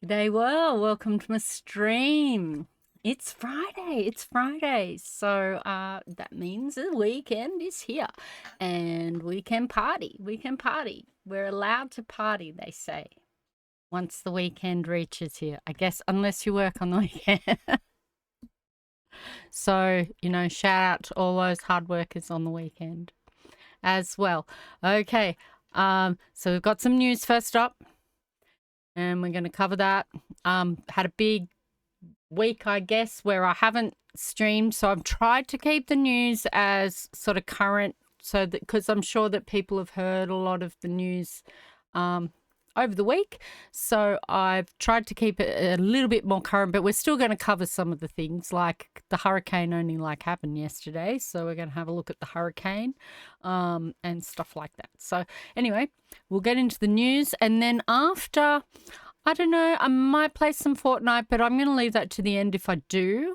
They were. Welcome to my stream. It's Friday. It's Friday. So that means the weekend is here and we can party. We can party. We're allowed to party, they say, once the weekend reaches here. I guess unless you work on the weekend. So, shout out to all those hard workers on the weekend as well. Okay. So we've got some news first up. And we're going to cover that. Had a big week, I guess, where I haven't streamed. So I've tried to keep the news as sort of current, so that because I'm sure that people have heard a lot of the news over the week. So I've tried to keep it a little bit more current, but we're still going to cover some of the things, like the hurricane only happened yesterday. So we're going to have a look at the hurricane and stuff like that. So anyway, we'll get into the news, and then after, I don't know, I might play some Fortnite, but I'm going to leave that to the end if I do,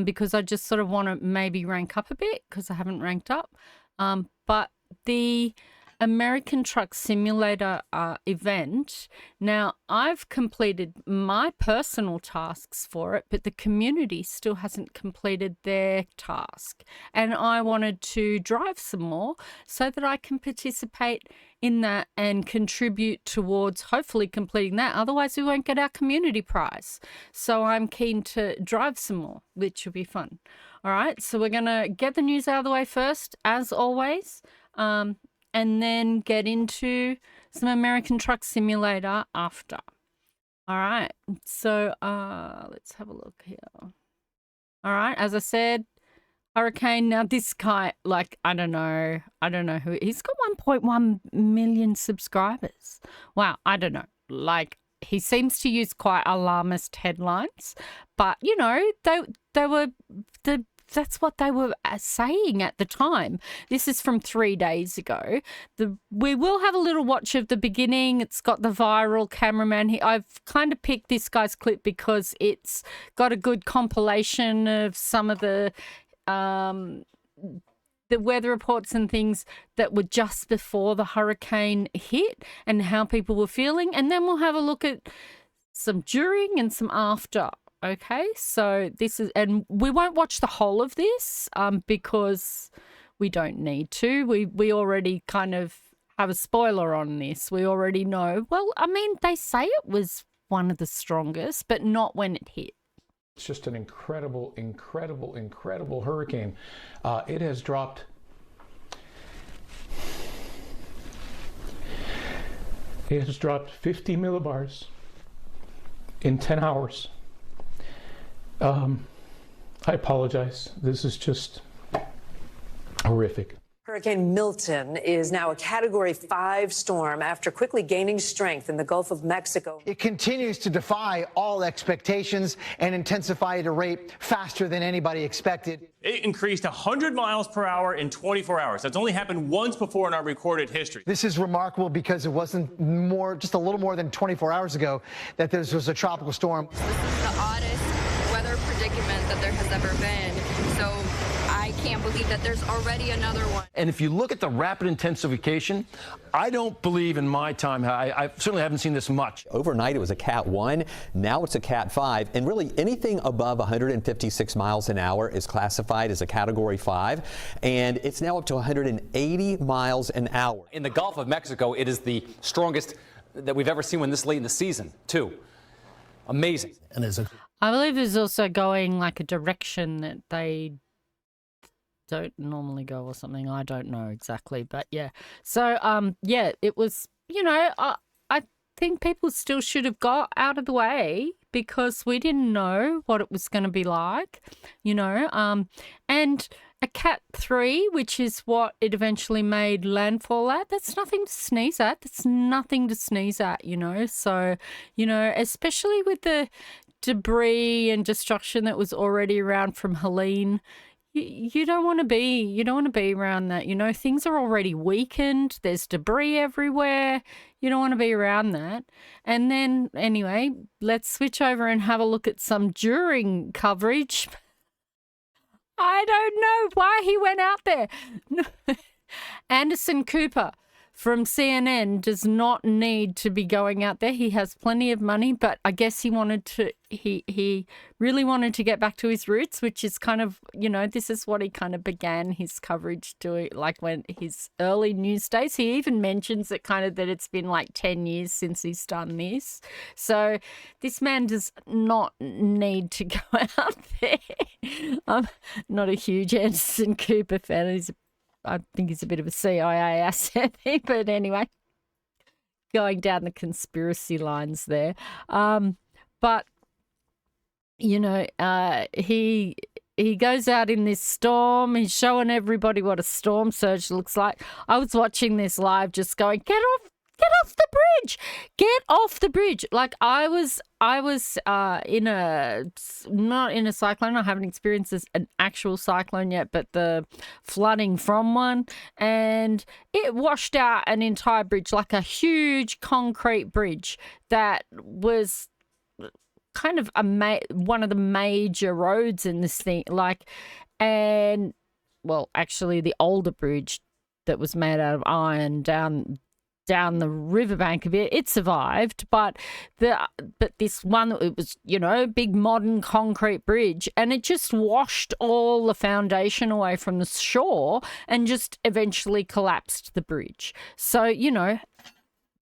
because I just sort of want to maybe rank up a bit because I haven't ranked up. But the American Truck Simulator event, now I've completed my personal tasks for it, but the community still hasn't completed their task. And I wanted to drive some more so that I can participate in that and contribute towards hopefully completing that. Otherwise, we won't get our community prize. So I'm keen to drive some more, which will be fun. All right, so we're going to get the news out of the way first, as always. And then get into some American Truck Simulator after. All right, so let's have a look here. All right, as I said, hurricane. Now this guy, I don't know who. He's got 1.1 million subscribers. Wow, I don't know. He seems to use quite alarmist headlines, but they were that's what they were saying at the time. This is from 3 days ago. We will have a little watch of the beginning. It's got the viral cameraman. I've kind of picked this guy's clip because it's got a good compilation of some of the weather reports and things that were just before the hurricane hit and how people were feeling. And then we'll have a look at some during and some after. Okay, so this is, and we won't watch the whole of this because we don't need to. We already kind of have a spoiler on this. We already know. Well, I mean, they say it was one of the strongest, but not when it hit. It's just an incredible, incredible, incredible hurricane. It has dropped. It has dropped 50 millibars in 10 hours. I apologize. This is just horrific. Hurricane Milton is now a Category 5 storm after quickly gaining strength in the Gulf of Mexico. It continues to defy all expectations and intensify at a rate faster than anybody expected. It increased 100 miles per hour in 24 hours. That's only happened once before in our recorded history. This is remarkable because it wasn't just a little more than 24 hours ago that this was a tropical storm. This is the oddest weather predicament that there has ever been. So I can't believe that there's already another one. And if you look at the rapid intensification, I don't believe in my time, I certainly haven't seen this much. Overnight it was a Cat 1, now it's a Cat 5, and really anything above 156 miles an hour is classified as a Category 5, and it's now up to 180 miles an hour. In the Gulf of Mexico, it is the strongest that we've ever seen when this late in the season, too. Amazing. And I believe it's also going a direction that they don't normally go or something. I don't know exactly, but yeah. So, it was, I think people still should have got out of the way because we didn't know what it was going to be like, and a Cat 3, which is what it eventually made landfall at, that's nothing to sneeze at. That's nothing to sneeze at, So, especially with the debris and destruction that was already around from Helene, you don't want to be around that. Things are already weakened. There's debris everywhere. You don't want to be around that. And then anyway, let's switch over and have a look at some during coverage. I don't know why he went out there. Anderson Cooper from CNN does not need to be going out there. He has plenty of money, but I guess he really wanted to get back to his roots, which is kind of, this is what he kind of began his coverage doing, like when his early news days. He even mentions it kind of that it's been like 10 years since he's done this. So this man does not need to go out there. I'm not a huge Anderson Cooper fan. I think he's a bit of a CIA asset, but anyway, going down the conspiracy lines there. But he goes out in this storm. He's showing everybody what a storm surge looks like. I was watching this live, just going, get off the bridge, get off the bridge. Like I was not in a cyclone. I haven't experienced an actual cyclone yet, but the flooding from one, and it washed out an entire bridge, like a huge concrete bridge that was kind of one of the major roads in this thing. Actually the older bridge that was made out of iron down the riverbank a bit, it survived, but this one, it was, big modern concrete bridge, and it just washed all the foundation away from the shore and just eventually collapsed the bridge. So,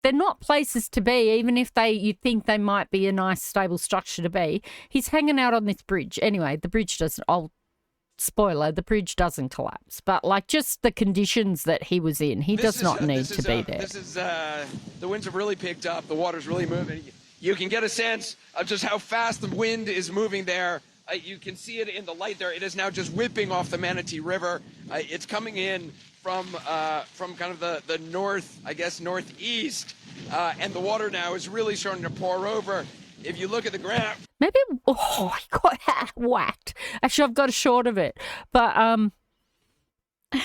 they're not places to be, even if you think they might be a nice stable structure to be. He's hanging out on this bridge. Anyway, the bridge doesn't, spoiler, the bridge doesn't collapse, but just the conditions that he was in, he does not need to be there. The winds have really picked up. The water's really moving. You can get a sense of just how fast the wind is moving there. You can see it in the light there. It is now just whipping off the Manatee River. It's coming in from kind of the northeast, and the water now is really starting to pour over. If you look at the graph, maybe he got whacked. Actually, I've got a shot of it, but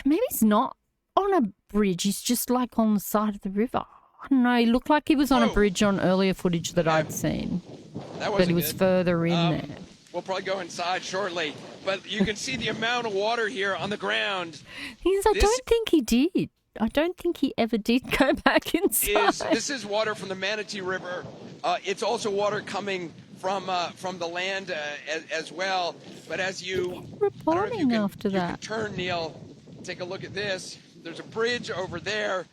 maybe he's not on a bridge. He's just like on the side of the river. I don't know. He looked like he was on a bridge on earlier footage that I'd seen, but he was further in there. We'll probably go inside shortly, but you can see the amount of water here on the ground. I don't think he did. I don't think he ever did go back inside. This is water from the Manatee River. It's also water coming from the land as well. But as you reporting after that, you can turn, Neil. Take a look at this. There's a bridge over there.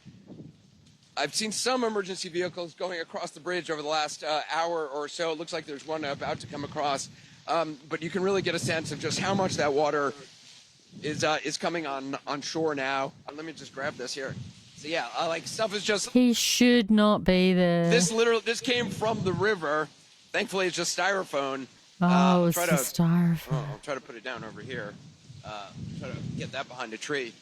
I've seen some emergency vehicles going across the bridge over the last hour or so. It looks like there's one about to come across. But you can really get a sense of just how much that water is coming on shore now. Let me just grab this here. So yeah, stuff is just. He should not be there. This came from the river. Thankfully, it's just styrofoam. Oh, it's the styrofoam. I'll try to put it down over here. Try to get that behind a tree.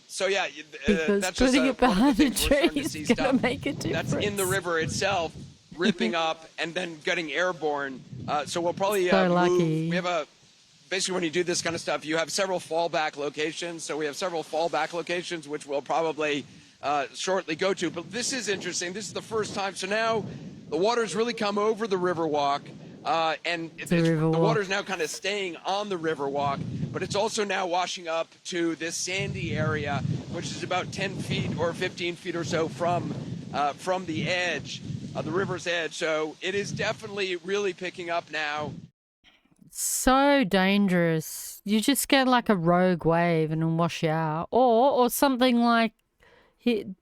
So yeah, because that's putting just it behind a tree is going to make a difference. That's in the river itself, ripping up and then getting airborne. So we'll probably so move. Lucky. We have basically when you do this kind of stuff, you have several fallback locations. So we have several fallback locations, which we'll probably shortly go to. But this is interesting. This is the first time. So now the water's really come over the Riverwalk. And the water's now kind of staying on the Riverwalk, but it's also now washing up to this sandy area, which is about 10 feet or 15 feet or so from the edge, the river's edge. So it is definitely really picking up now. So dangerous. You just get like a rogue wave and it'll wash you out. Or something like, can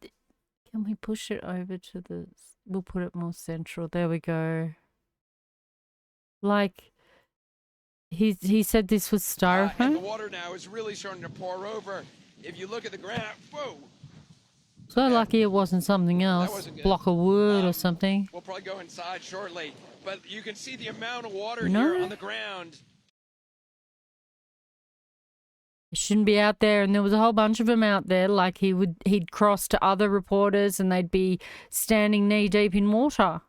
we push it over to we'll put it more central. There we go. Like, he said this was styrofoam? And the water now is really starting to pour over. If you look at the graph, whoa. So lucky it wasn't something else. Block of wood or something. We'll probably go inside shortly. But you can see the amount of water here on the ground. He shouldn't be out there, and there was a whole bunch of them out there. Like he'd cross to other reporters and they'd be standing knee deep in water.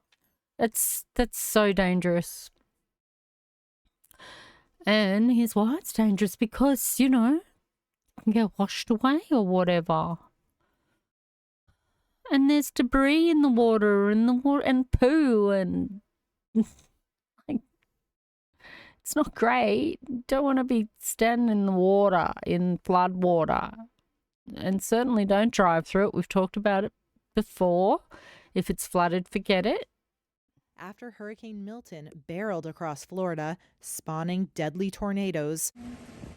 That's so dangerous. And here's why it's dangerous, because, you know, it can get washed away or whatever. And there's debris in the water and poo and like, it's not great. You don't want to be standing in the water, in flood water. and certainly don't drive through it. We've talked about it before. If it's flooded, forget it. After Hurricane Milton barreled across Florida, spawning deadly tornadoes,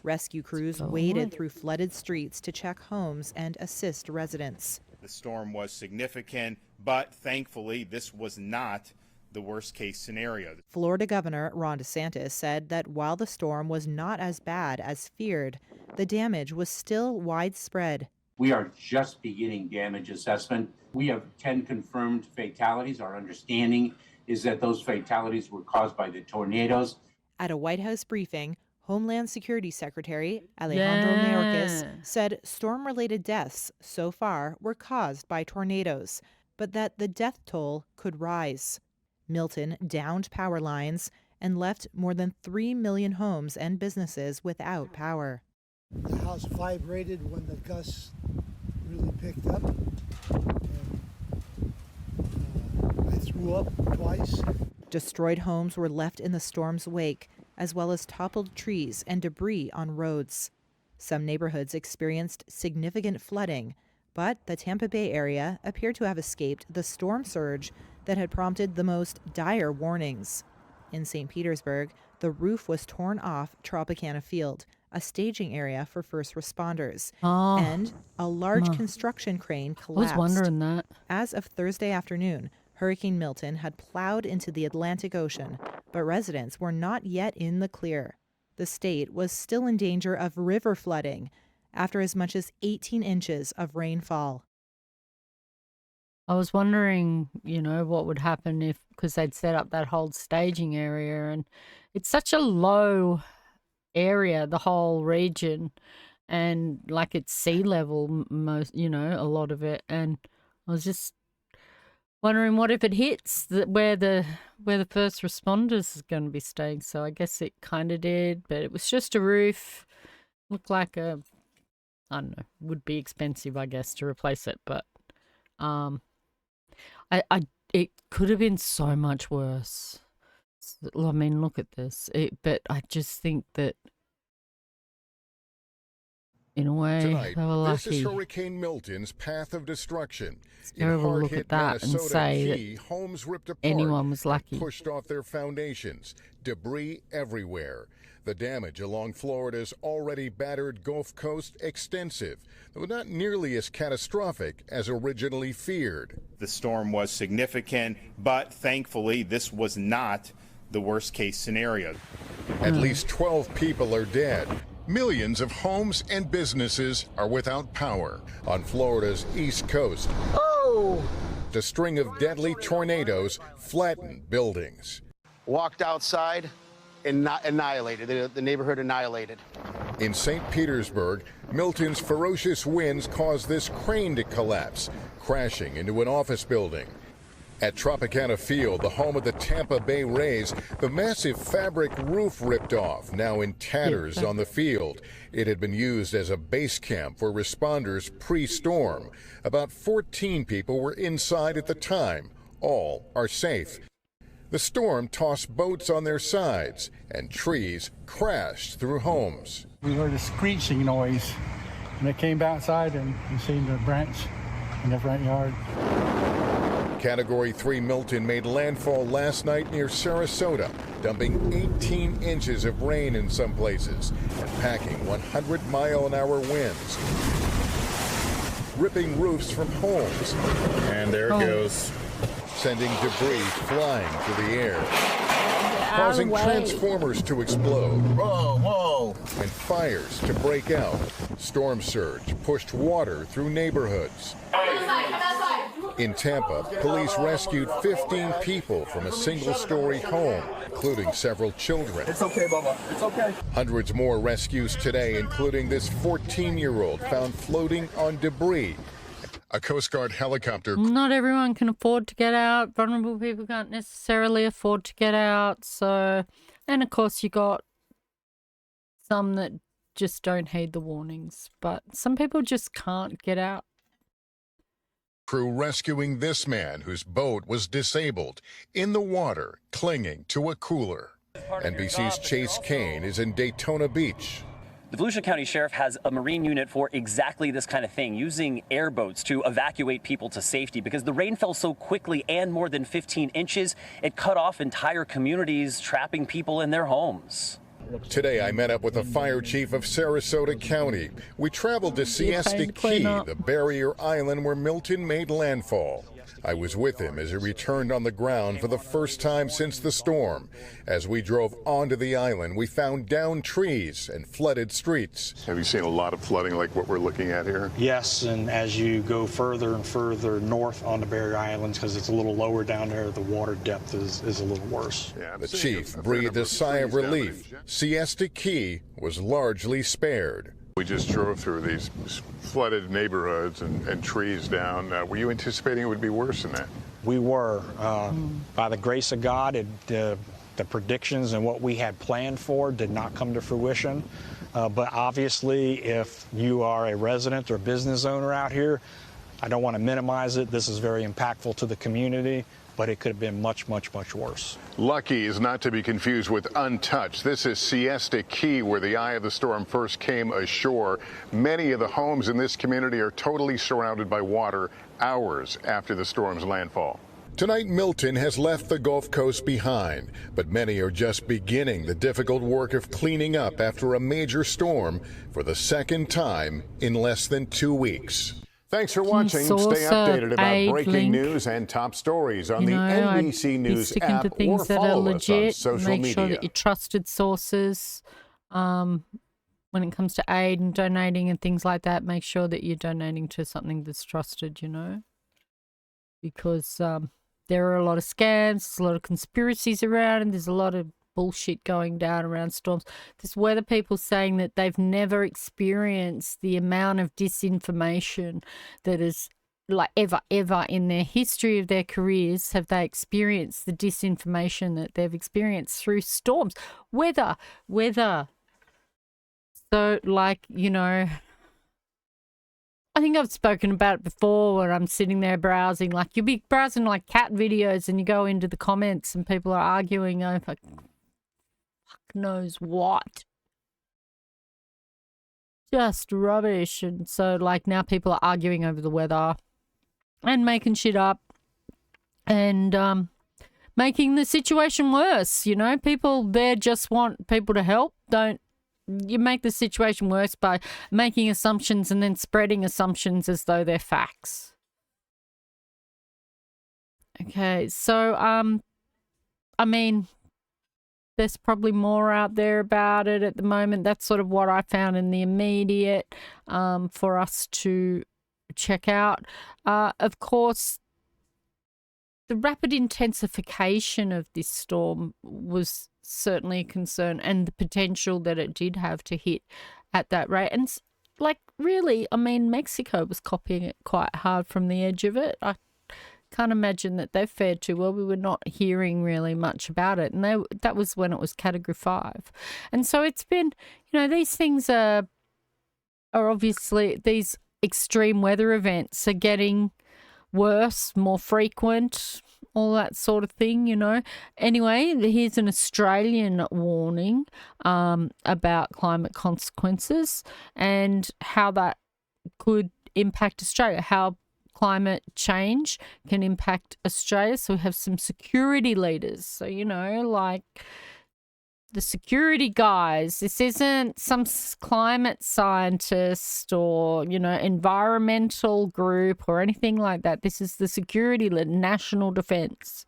rescue crews waded through flooded streets to check homes and assist residents. The storm was significant, but thankfully this was not the worst case scenario. Florida Governor Ron DeSantis said that while the storm was not as bad as feared, the damage was still widespread. We are just beginning damage assessment. We have 10 confirmed fatalities. Our understanding is that those fatalities were caused by the tornadoes. At a White House briefing, Homeland Security Secretary Alejandro Mayorkas said storm-related deaths so far were caused by tornadoes, but that the death toll could rise. Milton downed power lines and left more than 3 million homes and businesses without power. The house vibrated when the gusts really picked up. I threw up twice. Destroyed homes were left in the storm's wake, as well as toppled trees and debris on roads. Some neighborhoods experienced significant flooding, but the Tampa Bay area appeared to have escaped the storm surge that had prompted the most dire warnings. In St. Petersburg, the roof was torn off Tropicana Field, a staging area for first responders, and a large construction crane collapsed. I was wondering that. As of Thursday afternoon, Hurricane Milton had plowed into the Atlantic Ocean, but residents were not yet in the clear. The state was still in danger of river flooding after as much as 18 inches of rainfall. I was wondering, what would happen because they'd set up that whole staging area, and it's such a low area, the whole region, and like it's sea level most, a lot of it. And I was just wondering, what if it hits where the first responders is going to be staying? So I guess it kind of did, but it was just a roof. Looked like I don't know, would be expensive, I guess, to replace it, but it could have been so much worse. I mean, look at this. But I just think that, in a way, Tonight, they were lucky. This is Hurricane Milton's path of destruction. It's terrible to look at that and say that homes ripped apart, anyone was lucky. Pushed off their foundations, debris everywhere. The damage along Florida's already battered Gulf Coast extensive, though not nearly as catastrophic as originally feared. The storm was significant, but thankfully this was not the worst case scenario. At least 12 people are dead. Millions of homes and businesses are without power on Florida's east coast. The string of deadly tornadoes flattened buildings. Walked outside and annihilated. The neighborhood annihilated. In St. Petersburg, Milton's ferocious winds caused this crane to collapse, crashing into an office building. At Tropicana Field, the home of the Tampa Bay Rays, the massive fabric roof ripped off, now in tatters on the field. It had been used as a base camp for responders pre-storm. About 14 people were inside at the time. All are safe. The storm tossed boats on their sides, and trees crashed through homes. We heard a screeching noise, and it came outside, and we seen the branch in the front yard. Category 3 Milton made landfall last night near Sarasota, dumping 18 inches of rain in some places and packing 100-mile-an-hour winds, ripping roofs from homes. And there it goes. Sending debris flying through the air, causing transformers to explode. Whoa. And fires to break out. Storm surge pushed water through neighborhoods. In Tampa, police rescued 15 people from a single-story home, including several children. It's okay, Bubba. It's okay. Hundreds more rescues today, including this 14-year-old found floating on debris. A Coast Guard helicopter. Not everyone can afford to get out. Vulnerable people can't necessarily afford to get out. So, and of course, you got some that just don't heed the warnings, but some people just can't get out. Crew rescuing this man whose boat was disabled in the water, clinging to a cooler. NBC's Chase Kane is in Daytona Beach. The Volusia County Sheriff has a Marine unit for exactly this kind of thing, using airboats to evacuate people to safety because the rain fell so quickly and more than 15 inches, it cut off entire communities, trapping people in their homes. Today, I met up with the fire chief of Sarasota County. We traveled to Siesta Key, the barrier island where Milton made landfall. I was with him as he returned on the ground for the first time since the storm. As we drove onto the island, we found downed trees and flooded streets. Have you seen a lot of flooding like what we're looking at here? Yes, and as you go further and further north on the barrier islands, because it's a little lower down there, the water depth is a little worse. Yeah, the chief breathed a sigh of relief. Siesta Key was largely spared. We just drove through these flooded neighborhoods and trees down. Were you anticipating it would be worse than that? We were. By the grace of God, the predictions and what we had planned for did not come to fruition. But obviously, if you are a resident or business owner out here, I don't want to minimize it. This is very impactful to the community, but it could have been much, much, much worse. Lucky is not to be confused with untouched. This is Siesta Key, where the eye of the storm first came ashore. Many of the homes in this community are totally surrounded by water hours after the storm's landfall. Tonight, Milton has left the Gulf Coast behind, but many are just beginning the difficult work of cleaning up after a major storm for the second time in less than 2 weeks. Thanks for watching. Stay updated about breaking news and top stories on the NBC News app or follow us on social media. Make sure that you trusted sources when it comes to aid and donating and things like that. Make sure that you're donating to something that's trusted, you know, because there are a lot of scams, there's a lot of conspiracies around, and there's a lot of bullshit going down around storms. There's weather people saying that they've never experienced the amount of disinformation that is like ever in their history of their careers have they experienced the disinformation that they've experienced through storms. Weather. So like, you know, I think I've spoken about it before where I'm sitting there browsing, like you'll be browsing like cat videos and you go into the comments and people are arguing over knows what, just rubbish. And so like now people are arguing over the weather and making shit up and making the situation worse, you know. People there just want people to help. Don't you make the situation worse by making assumptions and then spreading assumptions as though they're facts. Okay, so I mean, there's probably more out there about it at the moment. That's sort of what I found in the immediate for us to check out. Of course, the rapid intensification of this storm was certainly a concern, and the potential that it did have to hit at that rate. And like really, I mean, Mexico was copying it quite hard from the edge of it. I can't imagine that they've fared too well. We were not hearing really much about it, and that was when it was Category 5. And so it's been, you know, these things are obviously, these extreme weather events are getting worse, more frequent, all that sort of thing, you know. Anyway, here's an Australian warning about climate consequences and how that could impact Australia, how climate change can impact Australia. So we have some security leaders. So, you know, like the security guys. This isn't some climate scientist or, you know, environmental group or anything like that. This is the security leader, national defense.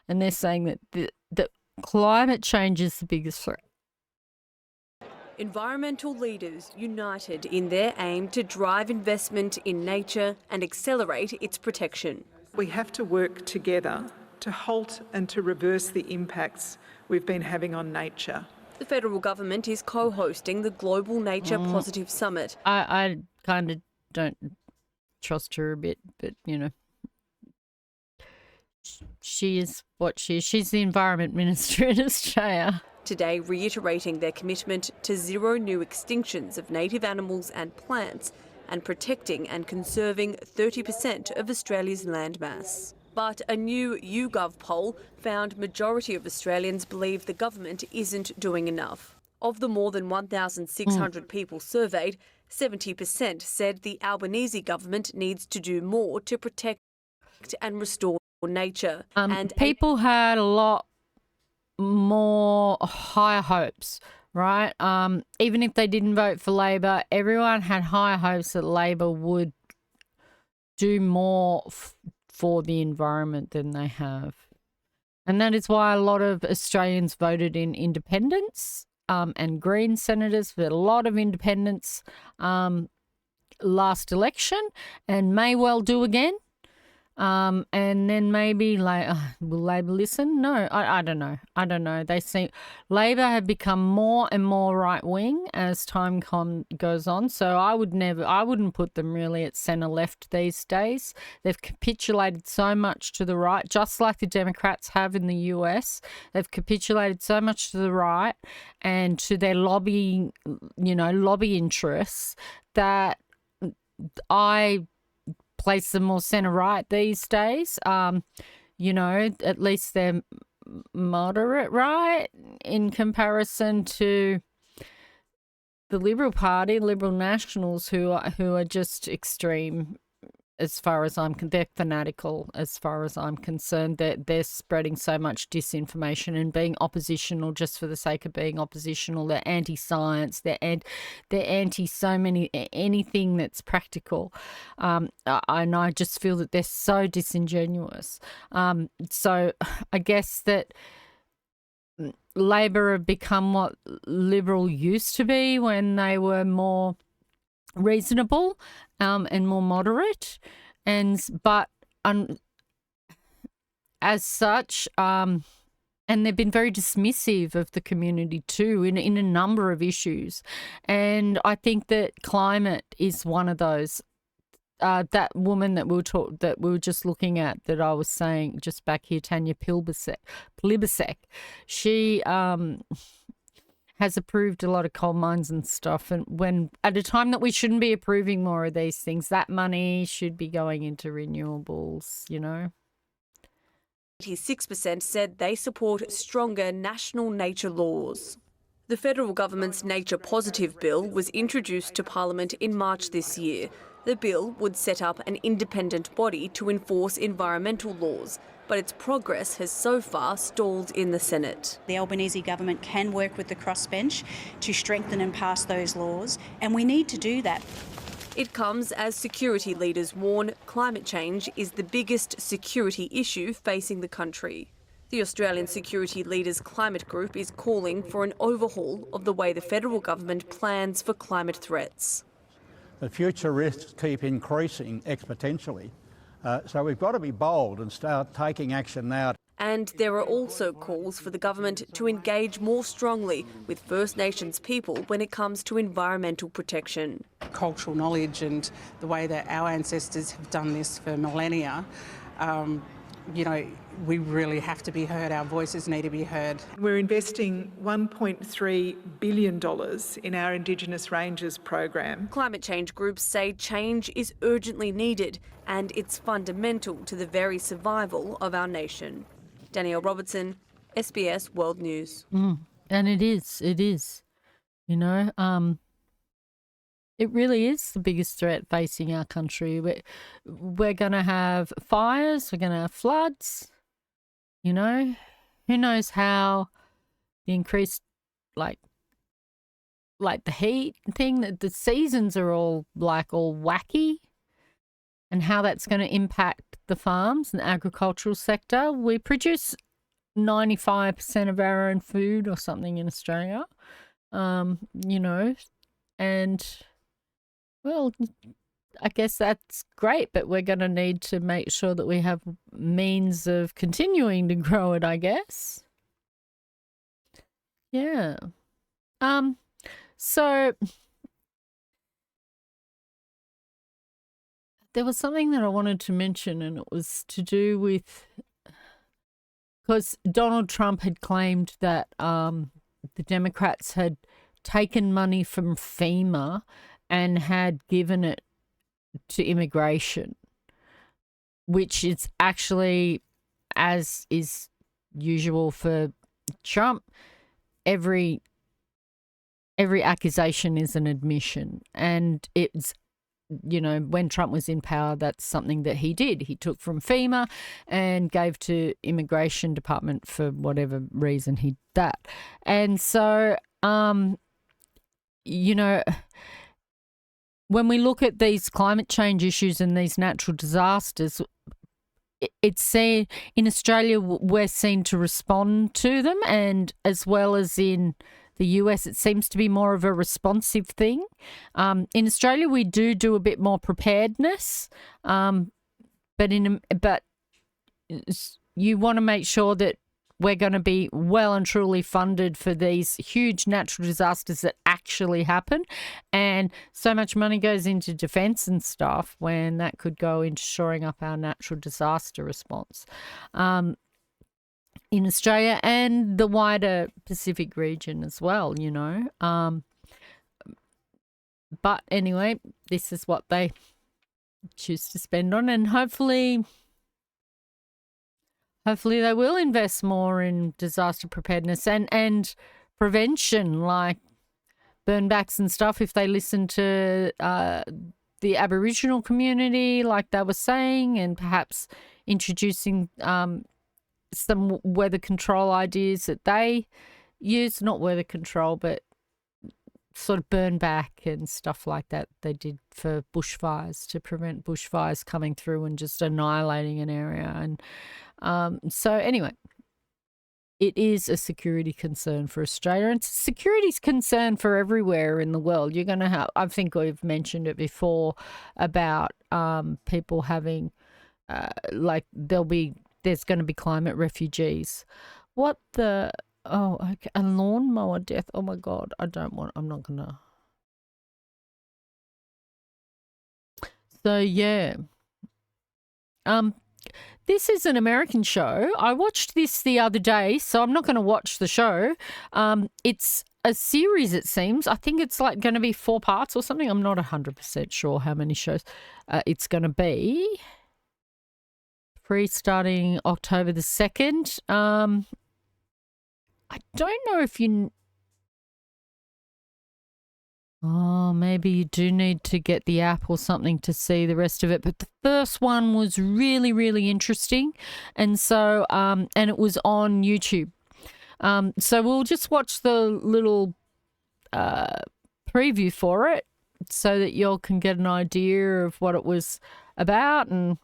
And they're saying that the climate change is the biggest threat. Environmental leaders united in their aim to drive investment in nature and accelerate its protection. We have to work together to halt and to reverse the impacts we've been having on nature. The federal government is co-hosting the Global Nature Positive Summit. I kind of don't trust her a bit, but, you know, she is what she is. She's the Environment Minister in Australia. Today, reiterating their commitment to zero new extinctions of native animals and plants and protecting and conserving 30% of Australia's landmass. But a new YouGov poll found majority of Australians believe the government isn't doing enough. Of the more than 1,600 people surveyed, 70% said the Albanese government needs to do more to protect and restore nature. And People had a lot more higher hopes, right? Even if they didn't vote for Labor, everyone had higher hopes that Labor would do more for the environment than they have. And that is why a lot of Australians voted in independents and Green senators, but a lot of independents last election and may well do again. And then maybe will Labor listen? No, I don't know. I don't know. They seem Labor have become more and more right wing as time goes on. So I wouldn't put them really at centre left these days. They've capitulated so much to the right, just like the Democrats have in the US. They've capitulated so much to the right and to their lobby interests that I place them more centre right these days. At least they're moderate right in comparison to the Liberal Party, Liberal Nationals, who are just extreme. As far as they're fanatical. As far as I'm concerned, they're spreading so much disinformation and being oppositional just for the sake of being oppositional. They're anti-science. They're anti so many anything that's practical. And I just feel that they're so disingenuous. So I guess that Labor have become what Liberal used to be when they were more reasonable and more moderate, but as such, and they've been very dismissive of the community too in a number of issues, and I think that climate is one of those. That woman that we were just looking at, that I was saying just back here, Tanya Plibersek, she has approved a lot of coal mines and stuff, and when at a time that we shouldn't be approving more of these things, that money should be going into renewables, 86% said they support stronger national nature laws. The federal government's Nature Positive Bill was introduced to Parliament in March this year. The bill would set up an independent body to enforce environmental laws, but its progress has so far stalled in the Senate. The Albanese government can work with the crossbench to strengthen and pass those laws, and we need to do that. It comes as security leaders warn climate change is the biggest security issue facing the country. The Australian Security Leaders Climate Group is calling for an overhaul of the way the federal government plans for climate threats. The future risks keep increasing exponentially. So we've got to be bold and start taking action now. And there are also calls for the government to engage more strongly with First Nations people when it comes to environmental protection. Cultural knowledge and the way that our ancestors have done this for millennia, we really have to be heard. Our voices need to be heard. We're investing $1.3 billion in our Indigenous Ranges program. Climate change groups say change is urgently needed and it's fundamental to the very survival of our nation. Danielle Robertson, SBS World News. And it is. It really is the biggest threat facing our country. We're going to have fires, we're going to have floods, who knows how the increased, like the heat thing, that the seasons are all wacky, and how that's going to impact the farms and the agricultural sector. We produce 95% of our own food or something in Australia, and well, I guess that's great, but we're going to need to make sure that we have means of continuing to grow it, I guess. Yeah. So there was something that I wanted to mention, and it was to do with, because Donald Trump had claimed that the Democrats had taken money from FEMA and had given it to immigration, which is actually, as is usual for Trump, every every accusation is an admission. And it's, you know, when Trump was in power, that's something that he did. He took from FEMA and gave to Immigration Department for whatever reason he did that. And so, you know, when we look at these climate change issues and these natural disasters, it's seen in Australia, we're seen to respond to them, and as well as in the US, it seems to be more of a responsive thing. In Australia, we do a bit more preparedness, but you want to make sure that we're going to be well and truly funded for these huge natural disasters that actually happen. And so much money goes into defence and stuff when that could go into shoring up our natural disaster response. In Australia and the wider Pacific region as well, you know. But anyway, this is what they choose to spend on, and hopefully they will invest more in disaster preparedness and prevention, like burnbacks and stuff, if they listen to the Aboriginal community, like they were saying, and perhaps introducing some weather control ideas that they use, not weather control, but sort of burn back and stuff like that they did for bushfires, to prevent bushfires coming through and just annihilating an area. And so anyway, it is a security concern for Australia, and it's a security concern for everywhere in the world. You're going to have, I think we've mentioned it before, about people having there's going to be climate refugees. What the, okay, a lawnmower death. Oh my God, I'm not going to. So yeah. This is an American show. I watched this the other day, so I'm not going to watch the show. It's a series, it seems. I think it's like going to be 4 parts or something. I'm not 100% sure how many shows it's going to be. Starting October the 2nd. I don't know if you... maybe you do need to get the app or something to see the rest of it. But the first one was really, really interesting. And so, and it was on YouTube. So we'll just watch the little preview for it so that y'all can get an idea of what it was about. And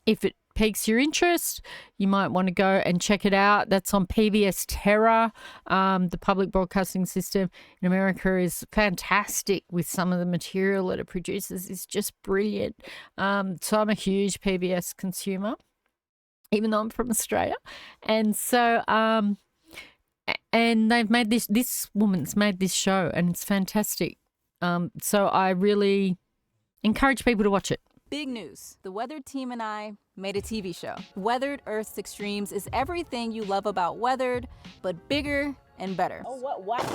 if it piques your interest, you might want to go and check it out. That's on PBS Terra. The public broadcasting system in America is fantastic with some of the material that it produces. It's just brilliant. So I'm a huge PBS consumer, even though I'm from Australia. And so, and they've made this woman's made this show, and it's fantastic. So I really encourage people to watch it. Big news. The Weathered team and I made a TV show. Weathered Earth's Extremes is everything you love about Weathered, but bigger and better. Oh, what?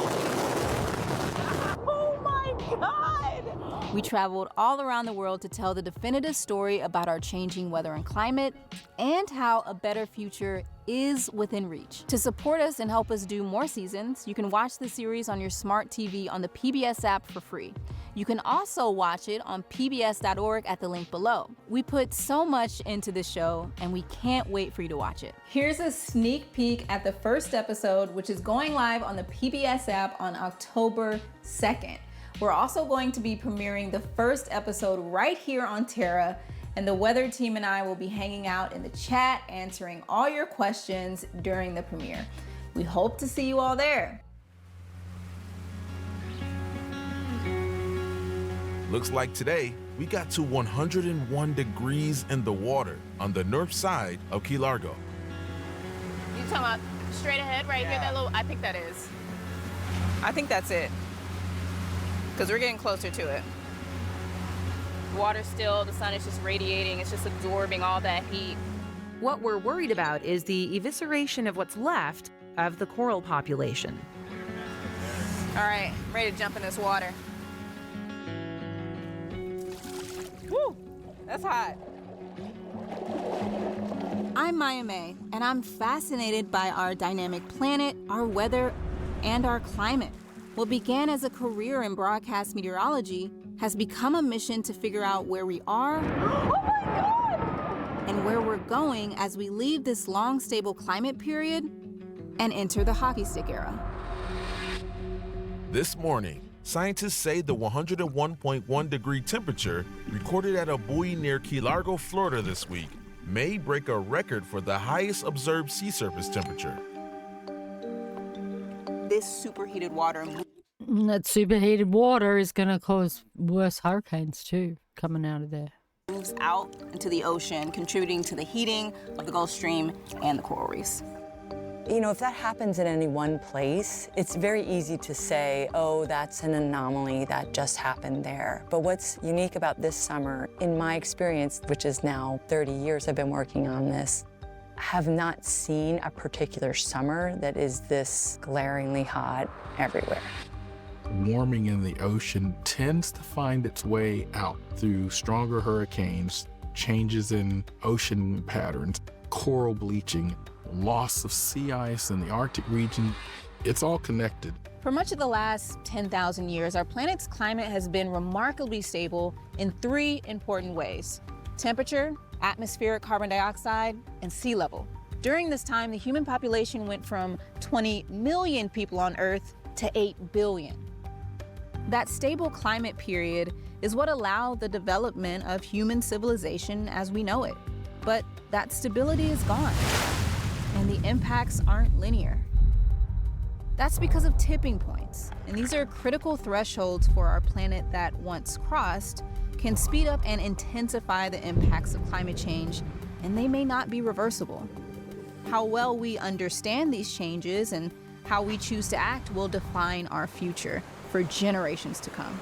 Oh my God! We traveled all around the world to tell the definitive story about our changing weather and climate, and how a better future is within reach. To support us and help us do more seasons, you can watch the series on your smart TV on the PBS app for free. You can also watch it on pbs.org at the link below. We put so much into this show, and we can't wait for you to watch it. Here's a sneak peek at the first episode, which is going live on the PBS app on October 2nd. We're also going to be premiering the first episode right here on Terra, and the Weather team and I will be hanging out in the chat, answering all your questions during the premiere. We hope to see you all there. Looks like today we got to 101 degrees in the water on the north side of Key Largo. You talking about straight ahead right here? That little, I think that is. I think that's it. Because we're getting closer to it. Water's still, the sun is just radiating, it's just absorbing all that heat. What we're worried about is the evisceration of what's left of the coral population. All right, I'm ready to jump in this water. Woo, that's hot. I'm Maya May, and I'm fascinated by our dynamic planet, our weather, and our climate. What began as a career in broadcast meteorology has become a mission to figure out where we are and where we're going as we leave this long, stable climate period and enter the hockey stick era. This morning, scientists say the 101.1 degree temperature recorded at a buoy near Key Largo, Florida this week may break a record for the highest observed sea surface temperature. This superheated water And that superheated water is going to cause worse hurricanes too, coming out of there. moves out into the ocean, contributing to the heating of the Gulf Stream and the coral reefs. You know, if that happens in any one place, it's very easy to say, oh, that's an anomaly that just happened there. But what's unique about this summer, in my experience, which is now 30 years I've been working on this, have not seen a particular summer that is this glaringly hot everywhere. Warming in the ocean tends to find its way out through stronger hurricanes, changes in ocean patterns, coral bleaching, loss of sea ice in the Arctic region. It's all connected. For much of the last 10,000 years, our planet's climate has been remarkably stable in three important ways: temperature, atmospheric carbon dioxide, and sea level. During this time, the human population went from 20 million people on Earth to 8 billion. That stable climate period is what allowed the development of human civilization as we know it. But that stability is gone, and the impacts aren't linear. That's because of tipping points, and these are critical thresholds for our planet that, once crossed, can speed up and intensify the impacts of climate change, and they may not be reversible. How well we understand these changes and how we choose to act will define our future for generations to come.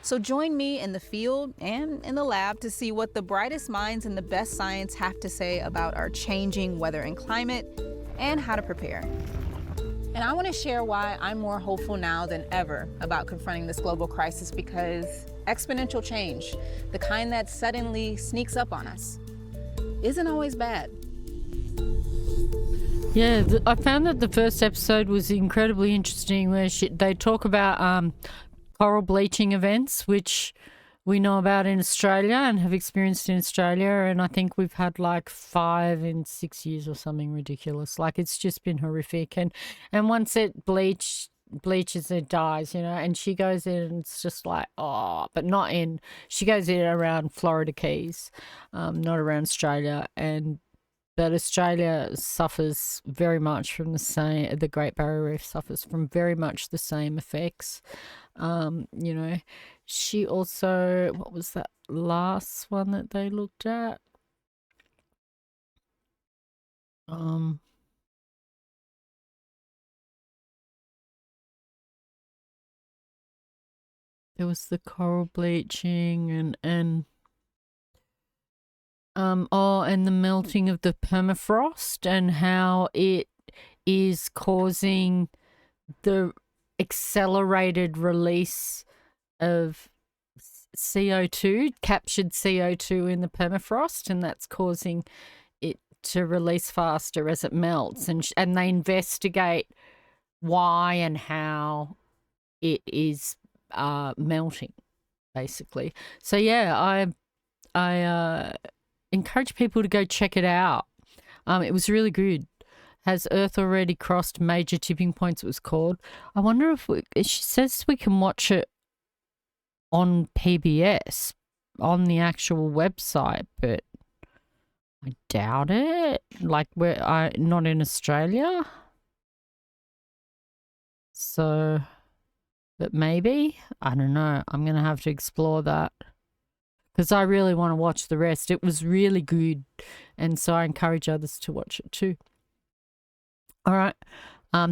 So join me in the field and in the lab to see what the brightest minds and the best science have to say about our changing weather and climate and how to prepare. And I want to share why I'm more hopeful now than ever about confronting this global crisis, because exponential change, the kind that suddenly sneaks up on us, isn't always bad. Yeah, I found that the first episode was incredibly interesting, where they talk about coral bleaching events, which we know about in Australia and have experienced in Australia, and I think we've had like 5 in 6 years or something ridiculous. Like, it's just been horrific, and once it bleaches, it dies, you know. And she goes in and it's just like, oh, but not in. She goes in around Florida Keys, not around Australia, but Australia suffers very much from the Great Barrier Reef suffers from very much the same effects. You know, she also, what was that last one that they looked at? There was the coral bleaching and the melting of the permafrost, and how it is causing the accelerated release of CO2, captured CO2 in the permafrost, and that's causing it to release faster as it melts. And they investigate why and how it is melting, basically. So yeah, I encourage people to go check it out. It was really good. Has Earth already crossed major tipping points, it was called. I wonder if she says we can watch it on PBS, on the actual website, but I doubt it. Like, we're not in Australia. So, but maybe, I don't know. I'm going to have to explore that, because I really want to watch the rest. It was really good, and so I encourage others to watch it too. All right,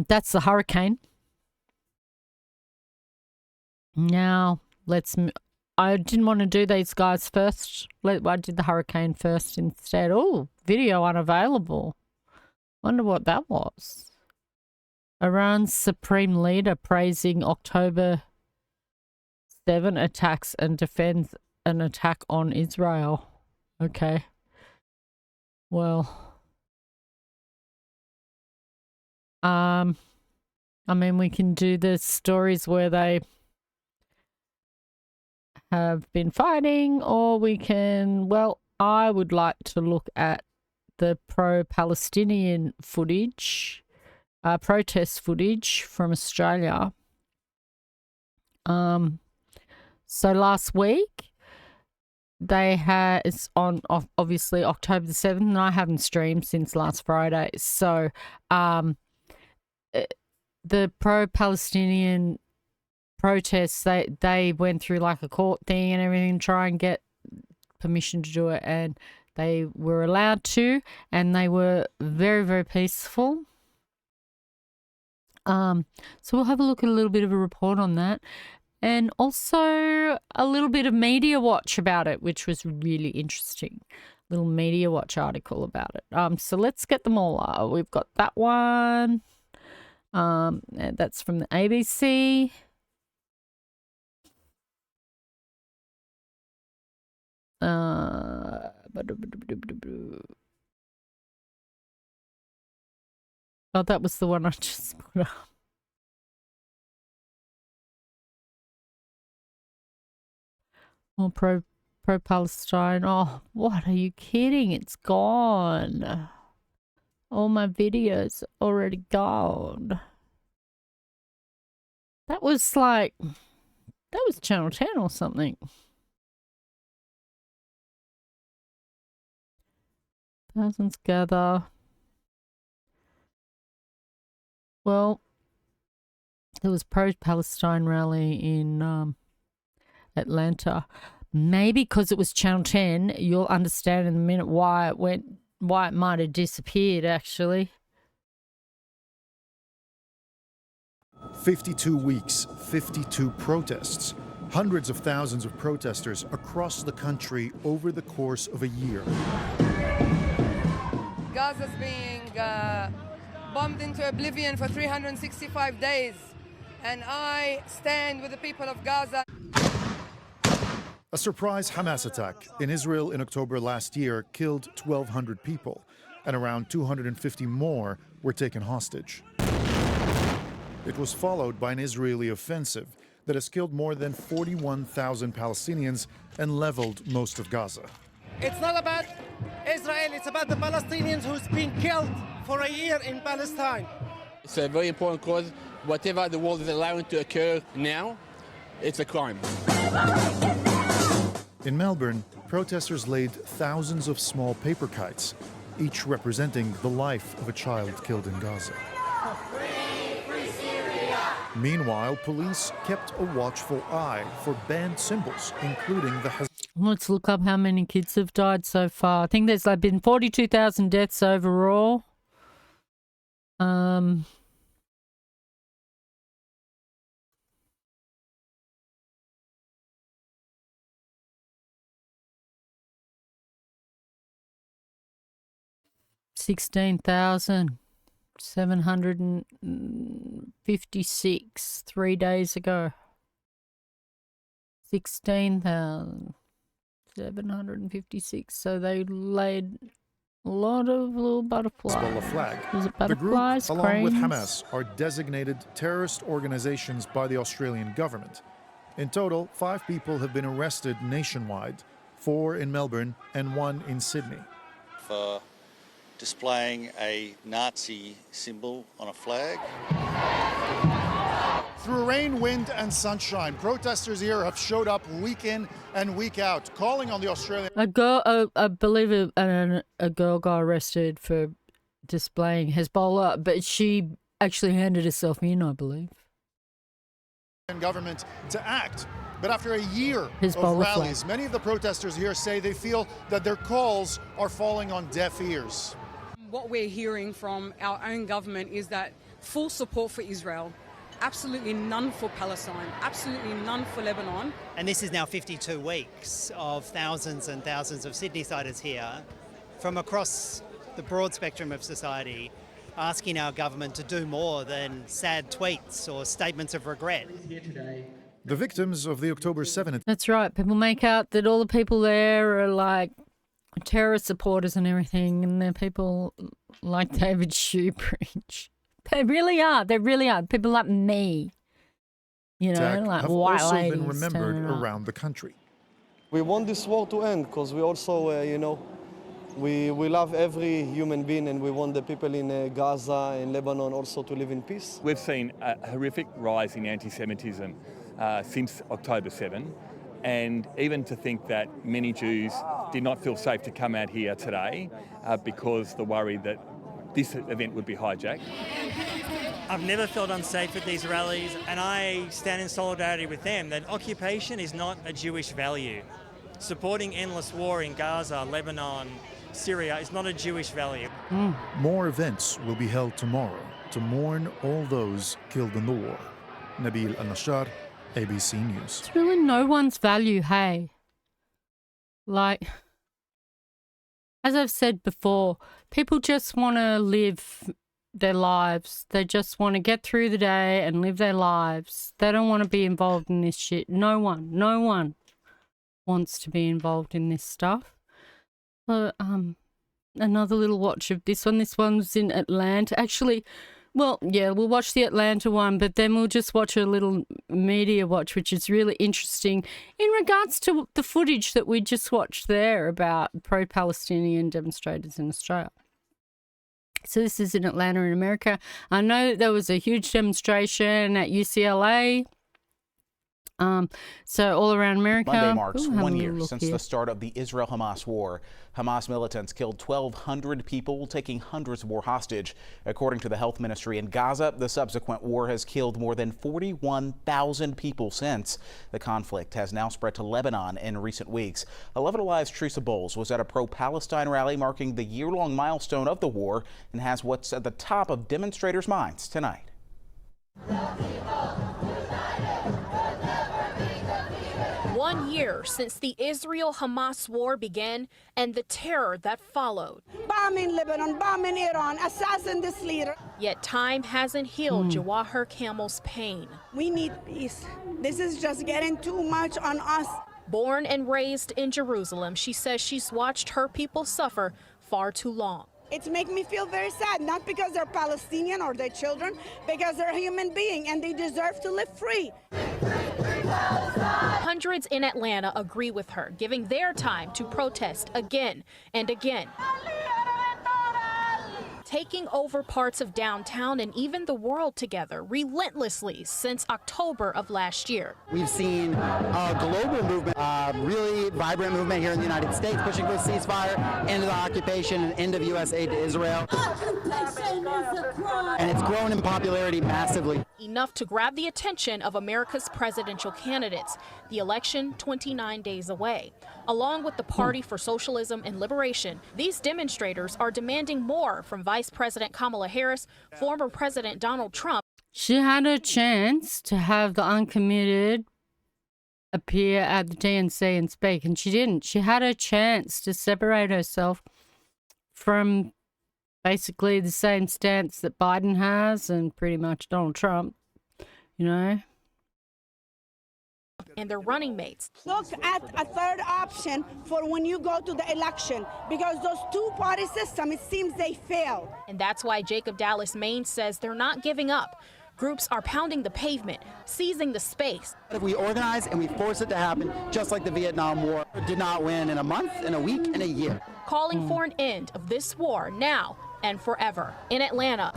that's the hurricane. Now, I didn't want to do these guys first. I did the hurricane first instead. Oh, video unavailable. Wonder what that was. Iran's supreme leader praising October 7 attacks and defends an attack on Israel. Okay. Well. I mean, we can do the stories where they have been fighting, or we can, well, I would like to look at the pro-Palestinian footage, protest footage from Australia. So last week, they had, it's on obviously October the 7th, and I haven't streamed since last Friday. So the pro-Palestinian protests, they went through like a court thing and everything to try and get permission to do it, and they were allowed to, and they were very, very peaceful. So we'll have a look at a little bit of a report on that, and also a little bit of Media Watch about it, which was really interesting. Little Media Watch article about it. So let's get them all up. We've got that one. And that's from the ABC. Oh, that was the one I just put up. Oh, pro-Palestine. Oh, what, are you kidding? It's gone. All my videos already gone. That was Channel 10 or something. Thousands gather. Well, there was pro-Palestine rally in Atlanta. Maybe because it was Channel 10, you'll understand in a minute why it might have disappeared, actually. 52 weeks, 52 protests. Hundreds of thousands of protesters across the country over the course of a year. Gaza's being bombed into oblivion for 365 days, and I stand with the people of Gaza. A surprise Hamas attack in Israel in October last year killed 1,200 people, and around 250 more were taken hostage. It was followed by an Israeli offensive that has killed more than 41,000 Palestinians and leveled most of Gaza. It's not about Israel, it's about the Palestinians who's been killed for a year in Palestine. It's a very important cause. Whatever the world is allowing to occur now, it's a crime. In Melbourne, protesters laid thousands of small paper kites, each representing the life of a child killed in Gaza. Meanwhile, police kept a watchful eye for banned symbols, including the Hezbollah. Let's look up how many kids have died so far. I think there's been 42,000 deaths overall. 16,756 3 days ago. 16,756. So they laid a lot of little butterflies. Hezbollah flag. Was it The group, butterflies, along with cranes? Hamas, are designated terrorist organizations by the Australian government. In total, 5 people have been arrested nationwide, 4 in Melbourne and 1 in Sydney. For displaying a Nazi symbol on a flag. Through rain, wind and sunshine, protesters here have showed up week in and week out, calling on the Australian... A girl, I believe a girl got arrested for displaying Hezbollah, but she actually handed herself in, I believe. ...government to act. But after a year Hezbollah of rallies, flag. many of the protesters here say they feel that their calls are falling on deaf ears. What we're hearing from our own government is that full support for Israel, absolutely none for Palestine, absolutely none for Lebanon. And this is now 52 weeks of thousands and thousands of Sydney-siders here from across the broad spectrum of society asking our government to do more than sad tweets or statements of regret. The victims of the October 7th... That's right. People make out that all the people there are like terrorist supporters and everything, and they're people like David Shoebridge. They really are. They really are. People like me, you know, attack like have white also ladies been remembered turning up. around the country. We want this war to end because we also, we love every human being, and we want the people in Gaza and Lebanon also to live in peace. We've seen a horrific rise in anti-Semitism since October 7, and even to think that many Jews did not feel safe to come out here today because the worry that this event would be hijacked. I've never felt unsafe at these rallies, and I stand in solidarity with them that occupation is not a Jewish value. Supporting endless war in Gaza, Lebanon, Syria is not a Jewish value. More events will be held tomorrow to mourn all those killed in the war. Nabil Al-Nashar, ABC News. It's really no one's value, hey? Like, as I've said before, people just want to live their lives. They just want to get through the day and live their lives. They don't want to be involved in this shit. No one wants to be involved in this stuff. So, another little watch of this one. This one's in Atlanta. Actually, well, yeah, we'll watch the Atlanta one, but then we'll just watch a little media watch, which is really interesting in regards to the footage that we just watched there about pro-Palestinian demonstrators in Australia. So this is in Atlanta in America. I know that there was a huge demonstration at UCLA. So all around America. Monday marks Ooh, 1 year since here. the start of the Israel-Hamas war. Hamas militants killed 1,200 people, taking hundreds more hostage. According to the health ministry in Gaza, the subsequent war has killed more than 41,000 people since. The conflict has now spread to Lebanon in recent weeks. 11 Alive's Teresa Bowles was at a pro-Palestine rally marking the year-long milestone of the war and has what's at the top of demonstrators' minds tonight. 1 year since the Israel-Hamas war began and the terror that followed. Bombing Lebanon, bombing Iran, assassin this leader. Yet time hasn't healed Jawahar Kamal's pain. We need peace. This is just getting too much on us. Born and raised in Jerusalem, she says she's watched her people suffer far too long. It's making me feel very sad, not because they're Palestinian or their children, because they're a human being and they deserve to live free. Hundreds in Atlanta agree with her, giving their time to protest again and again, taking over parts of downtown and even the world together relentlessly since October of last year. We've seen a global movement, a really vibrant movement here in the United States, pushing for a ceasefire, end of the occupation, and end of U.S. aid to Israel. And it's grown in popularity massively. Enough to grab the attention of America's presidential candidates. The election 29 days away. Along with the Party for Socialism and Liberation, these demonstrators are demanding more from Vice President Kamala Harris, former President Donald Trump. She had a chance to have the uncommitted appear at the DNC and speak, and she didn't. She had a chance to separate herself from basically the same stance that Biden has and pretty much Donald Trump, you know. And their running mates. Look at a third option for when you go to the election, because those two-party system, it seems they fail. And that's why Jacob Dallas Maine says they're not giving up. Groups are pounding the pavement, seizing the space. If we organize and we force it to happen, just like the Vietnam War did not win in a month, in a week, in a year. Calling for an end of this war now and forever. In Atlanta,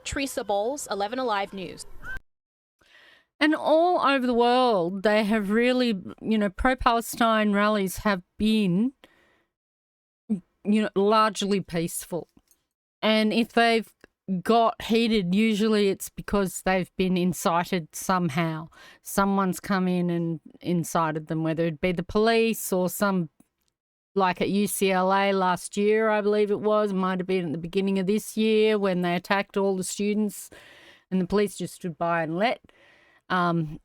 Teresa Bowles, 11 Alive News. And all over the world, they have really, you know, pro-Palestine rallies have been, you know, largely peaceful. And if they've got heated, usually it's because they've been incited somehow. Someone's come in and incited them, whether it be the police or some, like at UCLA last year, I believe it was, might have been at the beginning of this year when they attacked all the students and the police just stood by and let the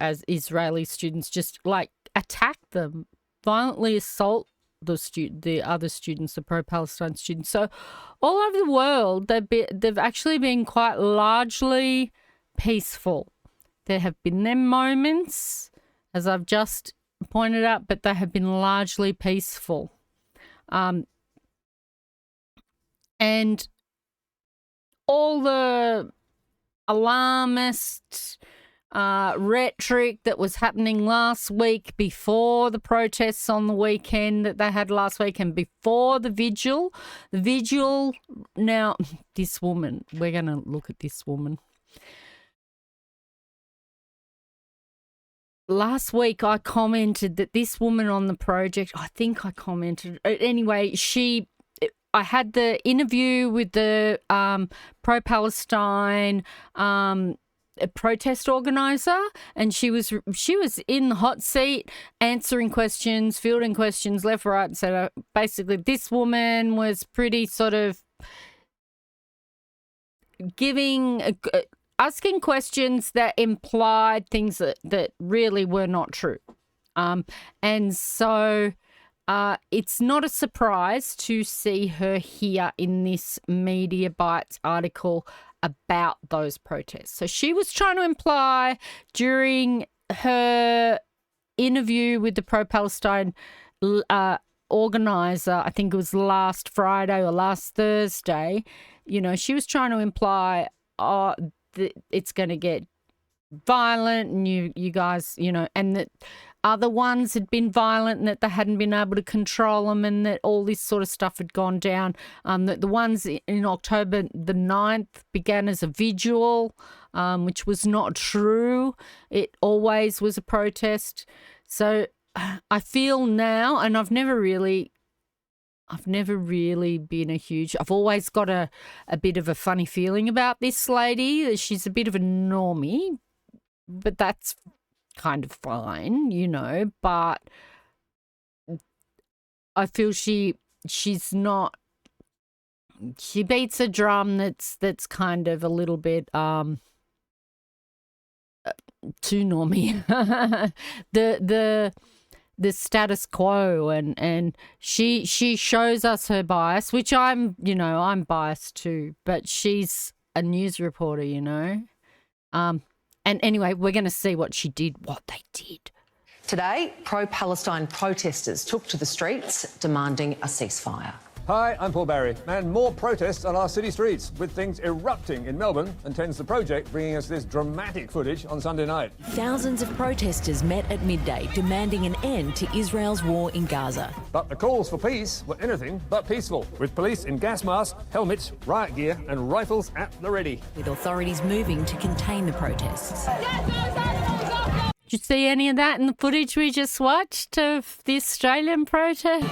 as Israeli students just like attack them, violently assault the other students, the pro-Palestine students. So all over the world, they've actually been quite largely peaceful. There have been them moments, as I've just pointed out, but they have been largely peaceful. And all the alarmist rhetoric that was happening last week before the protests on the weekend that they had last week and before the vigil. Now, this woman, we're going to look at this woman. Last week I commented that this woman on the project, I think I commented, anyway, I had the interview with the pro-Palestine protest organizer, and she was in the hot seat answering questions, fielding questions left, right, and centre. Basically, this woman was pretty sort of asking questions that implied things that really were not true. And so it's not a surprise to see her here in this Media Bites article about those protests. So she was trying to imply during her interview with the pro-Palestine organizer, I think it was last Friday or last Thursday, she was trying to imply that it's going to get violent and you guys, and that other ones had been violent and that they hadn't been able to control them and that all this sort of stuff had gone down. That the ones in October the 9th began as a vigil, which was not true. It always was a protest. So I feel now, and I've never really been a huge... I've always got a bit of a funny feeling about this lady. She's a bit of a normie, but that's kind of fine, but I feel she's not... She beats a drum that's kind of a little bit too normie. The status quo, and she shows us her bias, which I'm biased too, but she's a news reporter, and anyway, we're going to see what they did. Today, pro-Palestine protesters took to the streets demanding a ceasefire. Hi, I'm Paul Barry, and more protests on our city streets, with things erupting in Melbourne, and Tens the Project bringing us this dramatic footage on Sunday night. Thousands of protesters met at midday, demanding an end to Israel's war in Gaza. But the calls for peace were anything but peaceful, with police in gas masks, helmets, riot gear and rifles at the ready. With authorities moving to contain the protests. Did you see any of that in the footage we just watched of the Australian protest?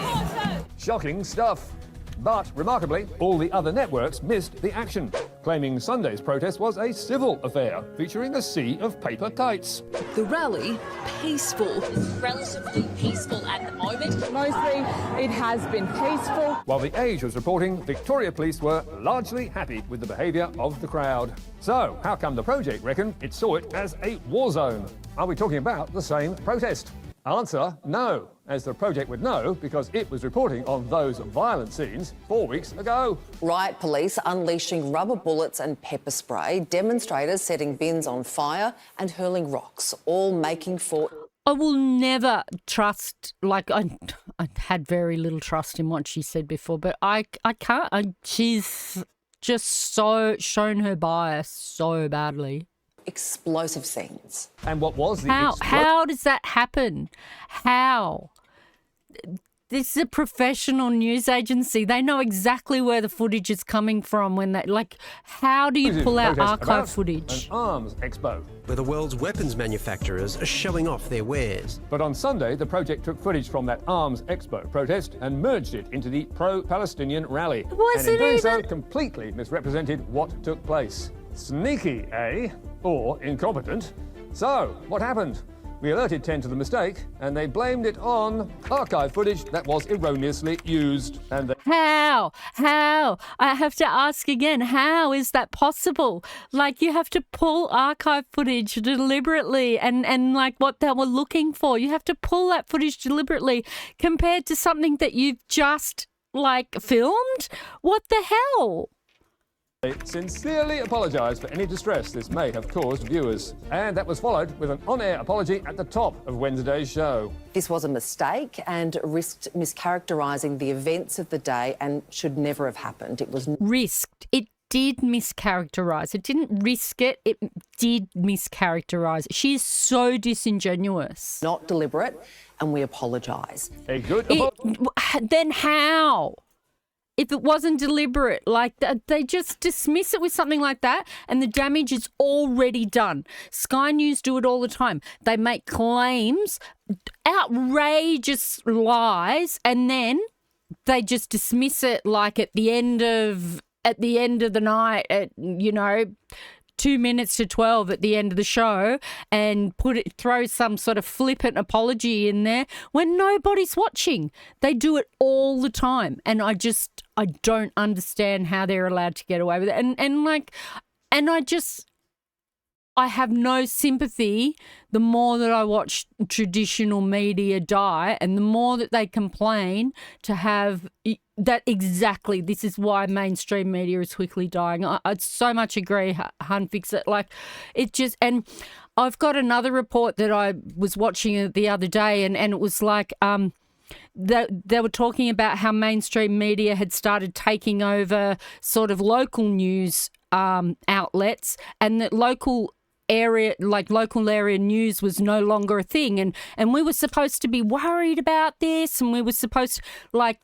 Shocking stuff. But, remarkably, all the other networks missed the action, claiming Sunday's protest was a civil affair, featuring a sea of paper kites. The rally, peaceful. It's relatively peaceful at the moment. Mostly, it has been peaceful. While The Age was reporting, Victoria Police were largely happy with the behaviour of the crowd. So, how come the project reckon it saw it as a war zone? Are we talking about the same protest? Answer, no, as the project would know because it was reporting on those violent scenes 4 weeks ago. Riot police unleashing rubber bullets and pepper spray, demonstrators setting bins on fire and hurling rocks, all making for... I will never trust, I had very little trust in what she said before, but I can't, she's just so shown her bias so badly. Explosive scenes. And what was the... How does that happen? How? This is a professional news agency. They know exactly where the footage is coming from when they... how do you pull out archive footage? An arms expo. Where the world's weapons manufacturers are showing off their wares. But on Sunday, the project took footage from that arms expo protest and merged it into the pro-Palestinian rally. And in doing so, completely misrepresented what took place. Sneaky, eh? Or incompetent. So, what happened? We alerted 10 to the mistake, and they blamed it on archive footage that was erroneously used. And How? I have to ask again, how is that possible? You have to pull archive footage deliberately and what they were looking for. You have to pull that footage deliberately compared to something that you've just, filmed? What the hell? They sincerely apologise for any distress this may have caused viewers. And that was followed with an on-air apology at the top of Wednesday's show. This was a mistake and risked mischaracterising the events of the day and should never have happened. It was... Risked. It did mischaracterize. It didn't risk it. It did mischaracterize. She is so disingenuous. Not deliberate, and we apologise. A good Then how? If it wasn't deliberate, like they just dismiss it with something like that, and the damage is already done. Sky News do it all the time. They make claims, outrageous lies, and then they just dismiss it like at the end of the night at 2 minutes to 12 at the end of the show, and throw some sort of flippant apology in there when nobody's watching. They do it all the time, and I don't understand how they're allowed to get away with it. I have no sympathy the more that I watch traditional media die, and the more that they complain to have that. Exactly, this is why mainstream media is quickly dying. I so much agree, Hun, fix it. Like, it just, and I've got another report that I was watching the other day, and it was like, they were talking about how mainstream media had started taking over sort of local news outlets, and that local area news was no longer a thing, and we were supposed to be worried about this, and we were supposed to,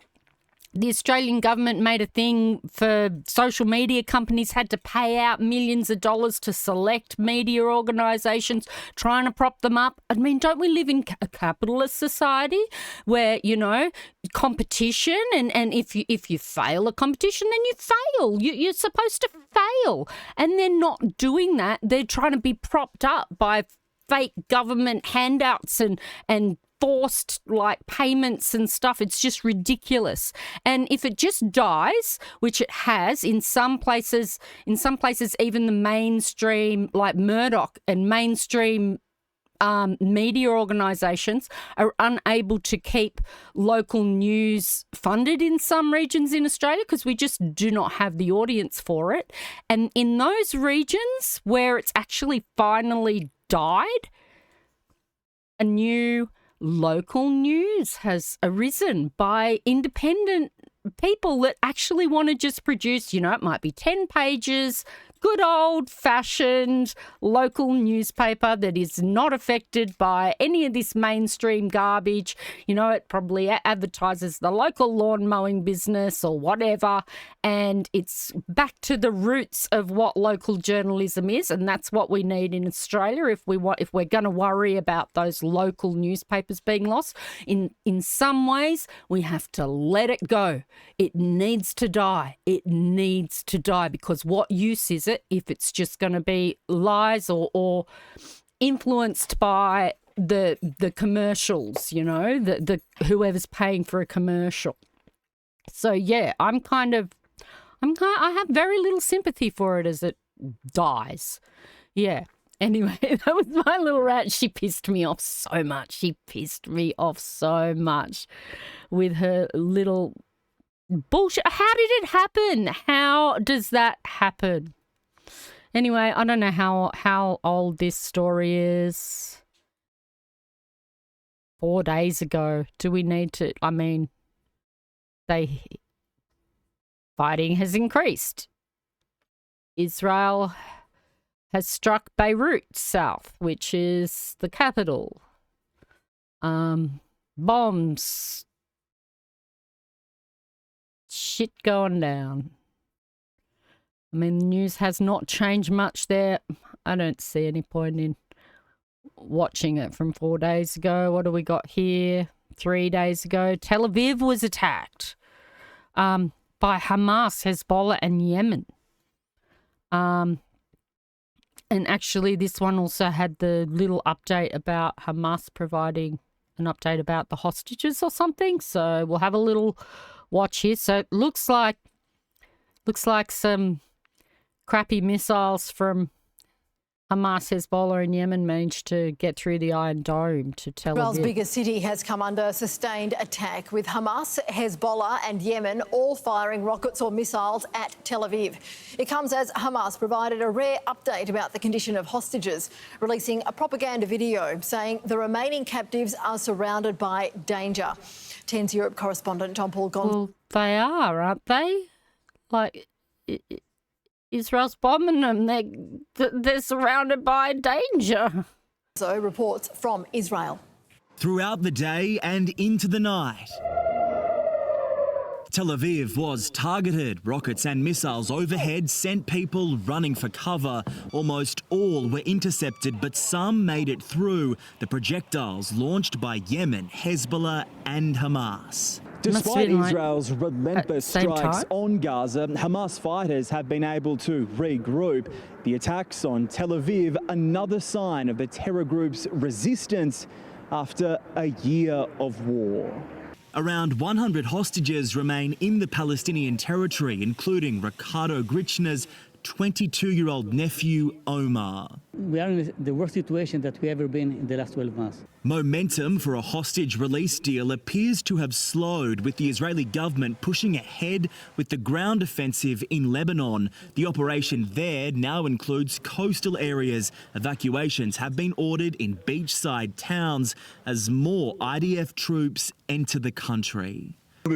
the Australian government made a thing for social media companies had to pay out millions of dollars to select media organisations, trying to prop them up. I mean, don't we live in a capitalist society where, competition, and if you fail a competition, then you fail. You're supposed to fail. And they're not doing that. They're trying to be propped up by fake government handouts and forced payments and stuff. It's just ridiculous. And if it just dies, which it has in some places, even the mainstream, like Murdoch and mainstream media organisations are unable to keep local news funded in some regions in Australia because we just do not have the audience for it. And in those regions where it's actually finally died, a new local news has arisen by independent people that actually want to just produce, it might be 10 pages, good old-fashioned local newspaper that is not affected by any of this mainstream garbage. It probably advertises the local lawn mowing business or whatever, and it's back to the roots of what local journalism is, and that's what we need in Australia if we're going to worry about those local newspapers being lost. In some ways, we have to let it go. It needs to die. It needs to die, because what use is it if it's just going to be lies or influenced by the commercials, the whoever's paying for a commercial. So yeah, I have very little sympathy for it as it dies. Yeah. Anyway, that was my little rat. She pissed me off so much. With her little bullshit. How did it happen? How does that happen? Anyway, I don't know how old this story is. 4 days ago. Do we need to? I mean, fighting has increased. Israel has struck Beirut south, which is the capital. Bombs. Shit going down. I mean, the news has not changed much there. I don't see any point in watching it from 4 days ago. What do we got here? 3 days ago, Tel Aviv was attacked by Hamas, Hezbollah, and Yemen. And actually, this one also had the little update about Hamas providing an update about the hostages or something. So we'll have a little watch here. So it looks like some crappy missiles from Hamas, Hezbollah and Yemen managed to get through the Iron Dome to Tel Aviv. Israel's biggest city has come under sustained attack, with Hamas, Hezbollah and Yemen all firing rockets or missiles at Tel Aviv. It comes as Hamas provided a rare update about the condition of hostages, releasing a propaganda video saying the remaining captives are surrounded by danger. 10's Europe correspondent John Paul Gonzalez. Well, they are, aren't they? Israel's bombing them. They're surrounded by danger. So reports from Israel. Throughout the day and into the night, Tel Aviv was targeted. Rockets and missiles overhead sent people running for cover. Almost all were intercepted, but some made it through. The projectiles launched by Yemen, Hezbollah and Hamas. Despite Israel's relentless strikes on Gaza, Hamas fighters have been able to regroup. The attacks on Tel Aviv, another sign of the terror group's resistance after a year of war. Around 100 hostages remain in the Palestinian territory, including Ricardo Grichner's 22-year-old nephew, Omar. We are in the worst situation that we ever been in the last 12 months. Momentum for a hostage release deal appears to have slowed, with the Israeli government pushing ahead with the ground offensive in Lebanon. The operation there now includes coastal areas. Evacuations have been ordered in beachside towns as more IDF troops enter the country. As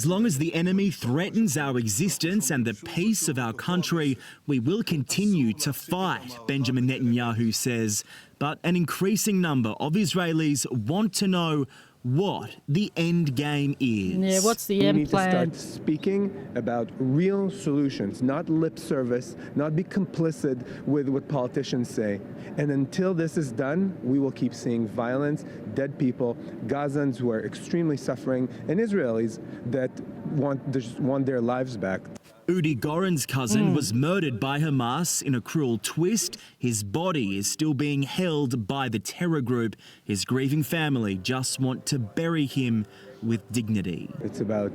long as the enemy threatens our existence and the peace of our country, we will continue to fight, Benjamin Netanyahu says. But an increasing number of Israelis want to know what the end game is. Yeah, what's the end plan? We need to start speaking about real solutions, not lip service, not be complicit with what politicians say. And until this is done, we will keep seeing violence, dead people, Gazans who are extremely suffering, and Israelis that want their lives back. Udi Goren's cousin was murdered by Hamas in a cruel twist. His body is still being held by the terror group. His grieving family just want to bury him with dignity. It's about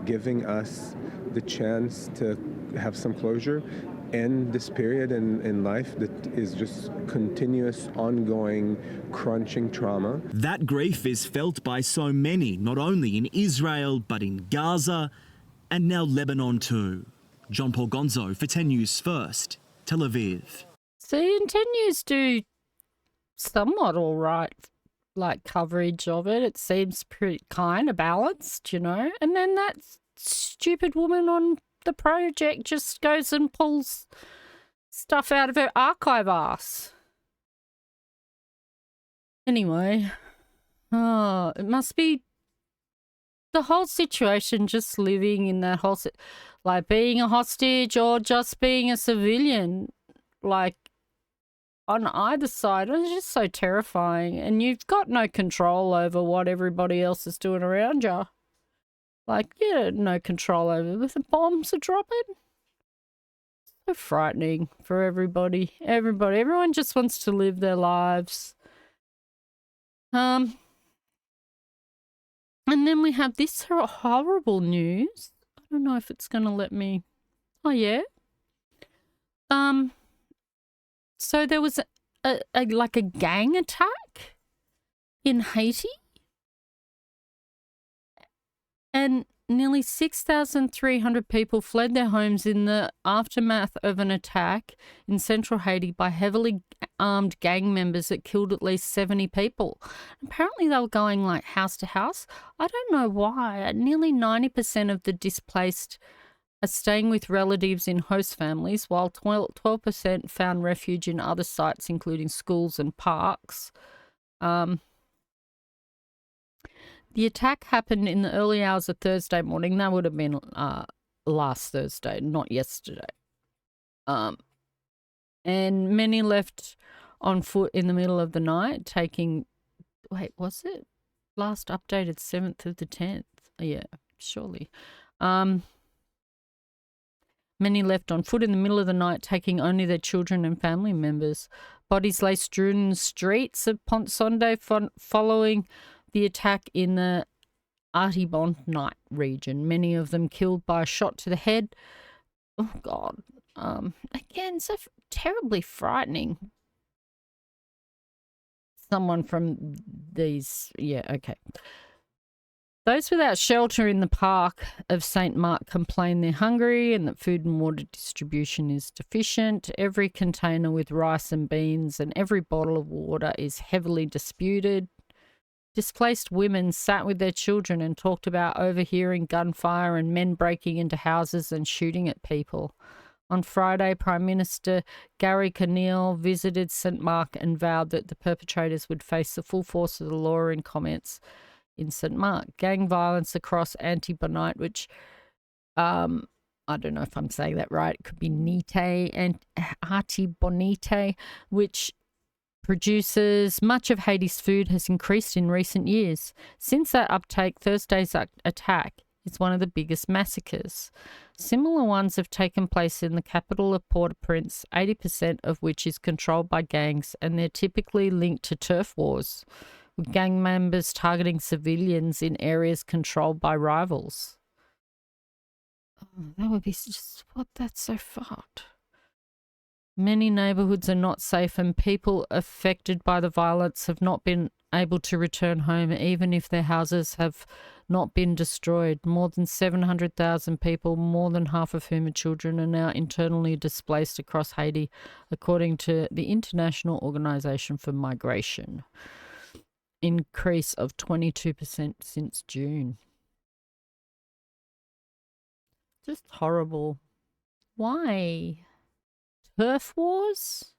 giving us the chance to have some closure, end this period in life that is just continuous, ongoing, crunching trauma. That grief is felt by so many, not only in Israel, but in Gaza and now Lebanon too. John Paul Gonzo for 10 News First, Tel Aviv. See, and 10 News do somewhat all right, like, coverage of it. It seems pretty kind of balanced, you know. And then that stupid woman on the project just goes and pulls stuff out of her archive ass. Anyway, it must be the whole situation, just living in that whole, like being a hostage or just being a civilian, like on either side, it's just so terrifying. And you've got no control over what everybody else is doing around you. Like, yeah, no control over if the bombs are dropping. So frightening for everybody. Everyone just wants to live their lives. And then we have this horrible news. I don't know if it's going to let me. Oh, yeah. So there was a gang attack in Haiti. And nearly 6,300 people fled their homes in the aftermath of an attack in central Haiti by heavily armed gang members that killed at least 70 people. Apparently they were going like house to house. I don't know why. Nearly 90% of the displaced are staying with relatives in host families, while 12% found refuge in other sites, including schools and parks. The attack happened in the early hours of Thursday morning. That would have been last Thursday, not yesterday. And many left on foot in the middle of the night, was it? Last updated 7th of the 10th. Yeah, surely. Many left on foot in the middle of the night, taking only their children and family members. Bodies lay strewn in the streets of Pont Sunday following the attack in the Artibonite region, many of them killed by a shot to the head. Oh, God. Again, so terribly frightening. Someone from these, yeah, okay. Those without shelter in the park of St. Mark complain they're hungry and that food and water distribution is deficient. Every container with rice and beans and every bottle of water is heavily disputed. Displaced women sat with their children and talked about overhearing gunfire and men breaking into houses and shooting at people. On Friday, Prime Minister Gary Conille visited St Mark and vowed that the perpetrators would face the full force of the law in comments in St Mark. Gang violence across Anti-Bonite, which I don't know if I'm saying that right. It could be Nite and Artibonite, which produces much of Haiti's food, has increased in recent years. Since that uptake, Thursday's attack is one of the biggest massacres. Similar ones have taken place in the capital of Port-au-Prince, 80% of which is controlled by gangs, and they're typically linked to turf wars, with gang members targeting civilians in areas controlled by rivals. Oh, that would be just, what, that's so fucked. Many neighbourhoods are not safe and people affected by the violence have not been able to return home even if their houses have not been destroyed. More than 700,000 people, more than half of whom are children, are now internally displaced across Haiti, according to the International Organization for Migration. Increase of 22% since June. Just horrible. Why? Turf wars?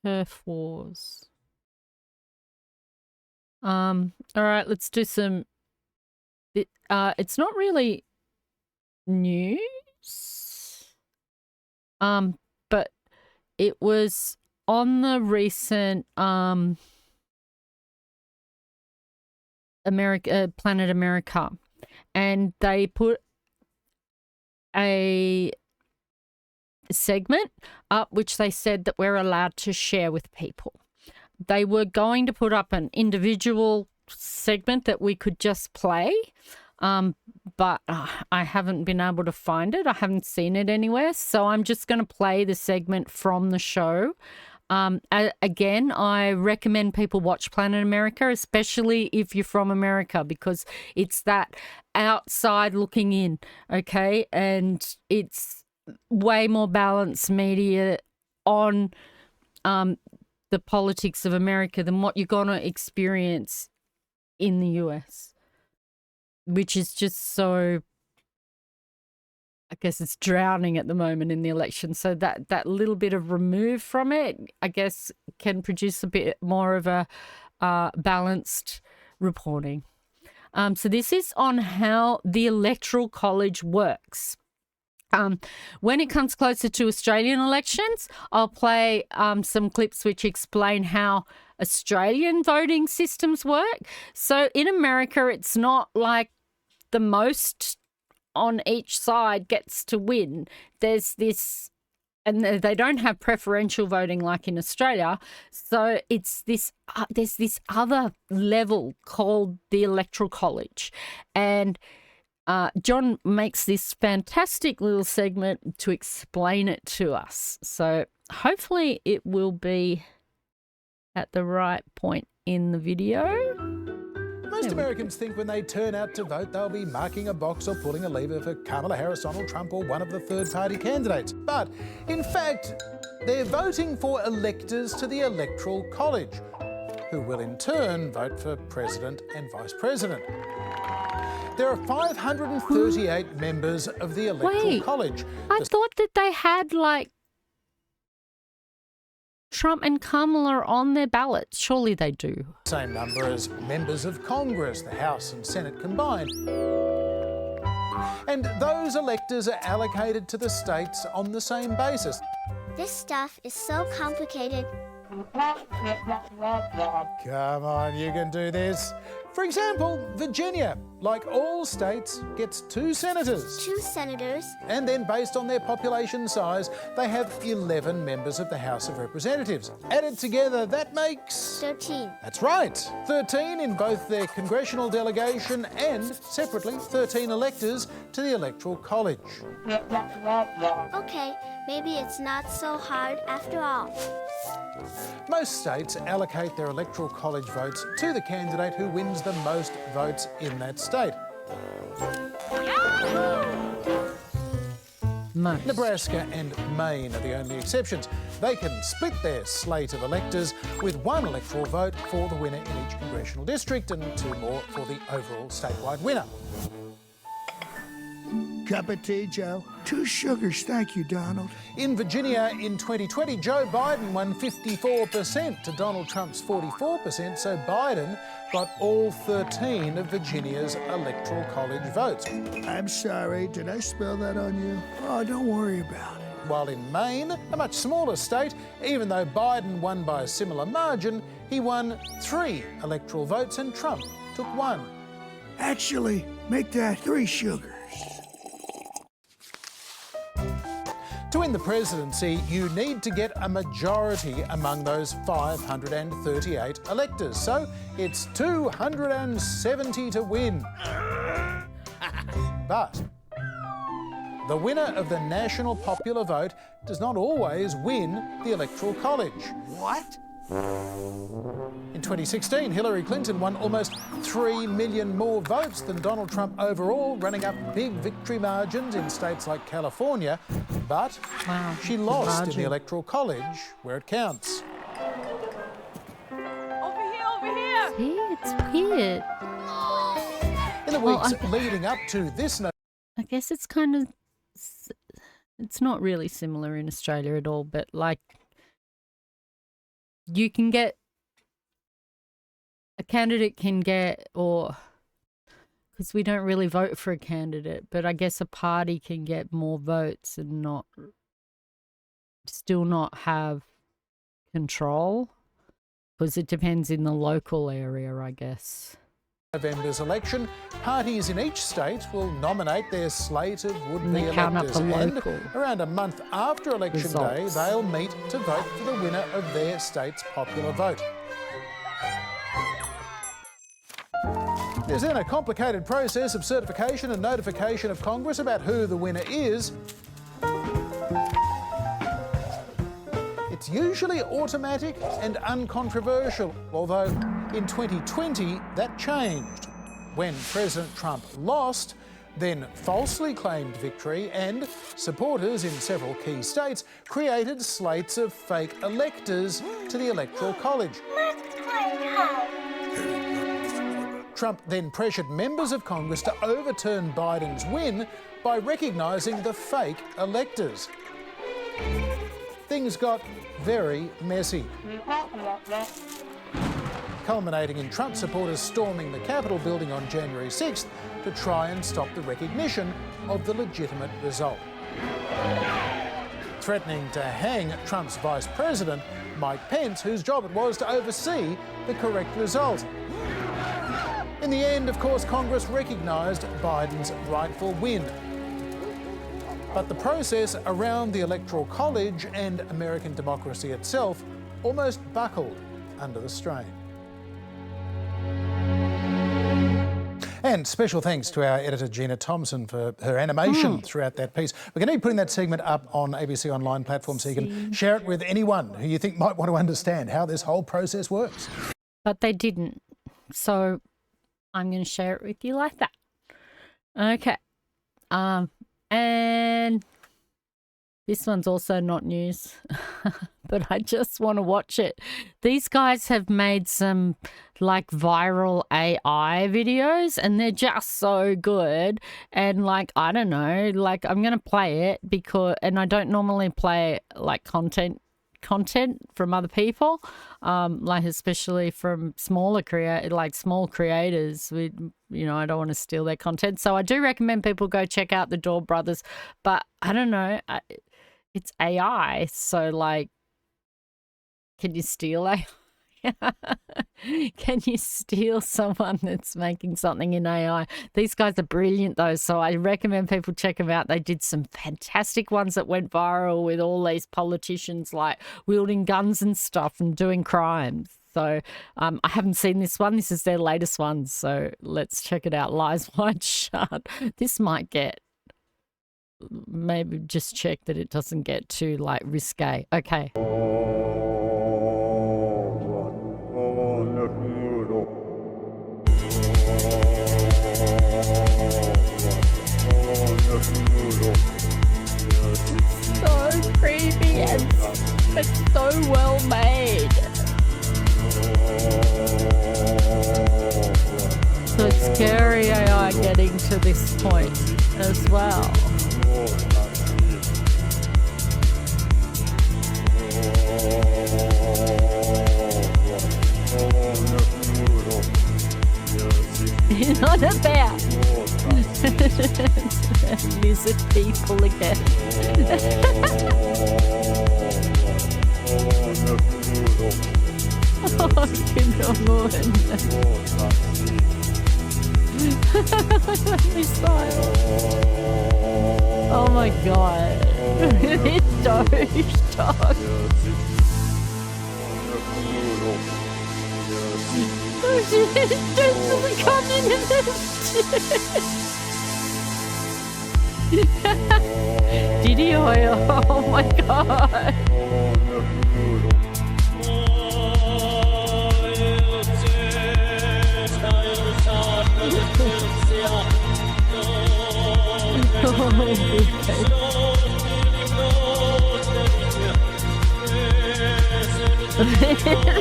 Turf wars. All right, let's do some. It's not really news. But it was on the recent Planet America, and they put a segment up which they said that we're allowed to share with people. They were going to put up an individual segment that we could just play, but I haven't been able to find it. I haven't seen it anywhere, so I'm just going to play the segment from the show. Again, I recommend people watch Planet America, especially if you're from America, because it's that outside looking in, okay? And it's way more balanced media on the politics of America than what you're going to experience in the US, which is just so, I guess it's drowning at the moment in the election. So that little bit of remove from it, I guess, can produce a bit more of a balanced reporting. So this is on how the Electoral College works. When it comes closer to Australian elections, I'll play some clips which explain how Australian voting systems work. So in America, it's not like the most on each side gets to win. There's this, and they don't have preferential voting like in Australia. So it's this, there's this other level called the Electoral College. And John makes this fantastic little segment to explain it to us. So hopefully it will be at the right point in the video. Most Americans think when they turn out to vote, they'll be marking a box or pulling a lever for Kamala Harris, Donald Trump, or one of the third-party candidates. But in fact, they're voting for electors to the Electoral College, who will in turn vote for President and Vice President. There are 538 members of the Electoral College. I thought that they had, like, Trump and Kamala on their ballots. Surely they do. Same number as members of Congress, the House and Senate combined. And those electors are allocated to the states on the same basis. This stuff is so complicated. Come on, you can do this. For example, Virginia, like all states, gets 2 senators. 2 senators? And then based on their population size, they have 11 members of the House of Representatives. Added together, that makes... 13. That's right. 13 in both their congressional delegation and, separately, 13 electors to the Electoral College. Okay, maybe it's not so hard after all. Most states allocate their Electoral College votes to the candidate who wins the most votes in that state. Most. Nebraska and Maine are the only exceptions. They can split their slate of electors with one electoral vote for the winner in each congressional district and 2 more for the overall statewide winner. Cup of tea, Joe? 2 sugars, thank you, Donald. In Virginia in 2020, Joe Biden won 54% to Donald Trump's 44%, so Biden got all 13 of Virginia's electoral college votes. I'm sorry, did I spell that on you? Oh, don't worry about it. While in Maine, a much smaller state, even though Biden won by a similar margin, he won 3 electoral votes and Trump took 1. Actually, make that 3 sugars. To win the presidency, you need to get a majority among those 538 electors. So it's 270 to win. But the winner of the national popular vote does not always win the Electoral College. What? In 2016, Hillary Clinton won almost 3 million more votes than Donald Trump overall, running up big victory margins in states like California. But she lost in the Electoral College, where it counts. Over here! See, it's weird. In the weeks leading up to this... I guess it's kind of... It's not really similar in Australia at all, but like... You can get... A candidate can get, or... Because we don't really vote for a candidate, but I guess a party can get more votes and not... Still not have control. Because it depends in the local area, I guess. November's election, parties in each state will nominate their slate of would-be electors, and around a month after Election Day, they'll meet to vote for the winner of their state's popular vote. There's then a complicated process of certification and notification of Congress about who the winner is. It's usually automatic and uncontroversial, although in 2020 that changed when President Trump lost, then falsely claimed victory, and supporters in several key states created slates of fake electors to the Electoral College. Trump then pressured members of Congress to overturn Biden's win by recognising the fake electors. Things got very messy, culminating in Trump supporters storming the Capitol building on January 6th to try and stop the recognition of the legitimate result. Threatening to hang Trump's vice president, Mike Pence, whose job it was to oversee the correct result. In the end, of course, Congress recognised Biden's rightful win. But the process around the Electoral College and American democracy itself almost buckled under the strain. And special thanks to our editor Gina Thompson for her animation throughout that piece. We're going to be putting that segment up on ABC Online platform so you can share it with anyone who you think might want to understand how this whole process works. But they didn't. So I'm going to share it with you like that. Okay. And this one's also not news, but I just want to watch it. These guys have made some like viral AI videos and they're just so good. And like, I don't know, like I'm going to play it because, and I don't normally play like content from other people, like especially from small creators. I don't want to steal their content, so I do recommend people go check out the Door Brothers. But I don't know, it's AI, so like, can you steal AI? Can you steal someone that's making something in AI? These guys are brilliant though, so I recommend people check them out. They did some fantastic ones that went viral with all these politicians like wielding guns and stuff and doing crimes. So I haven't seen this one. This is their latest one, so let's check it out. Lies Wide Shut. This might get, maybe just check that it doesn't get too like risque. Okay. It's so well made. So scary AI getting to this point as well. You're not about lizard people again. Oh, good Lord. Oh my God. It's doge dog. Just come into this. Diddy oil. Oh my God.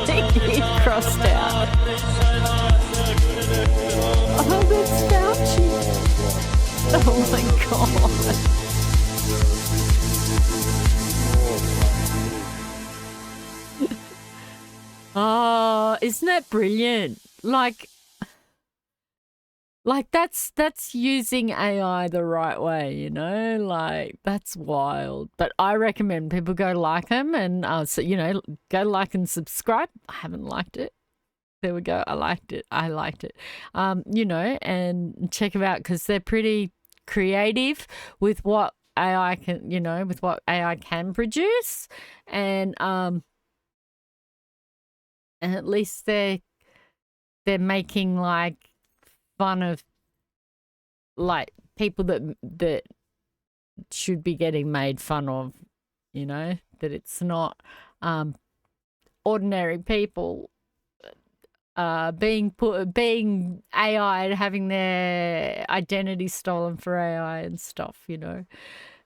They crossed out. Oh, that's Fauci. Oh my God. Oh, isn't that brilliant? Like that's using AI the right way, you know? Like that's wild. But I recommend people go like them and so go like and subscribe. I haven't liked it. There we go. I liked it. And check them out because they're pretty creative with what AI can produce, and at least they're making like fun of like people that should be getting made fun of, that it's not ordinary people being AI, having their identity stolen for AI and stuff,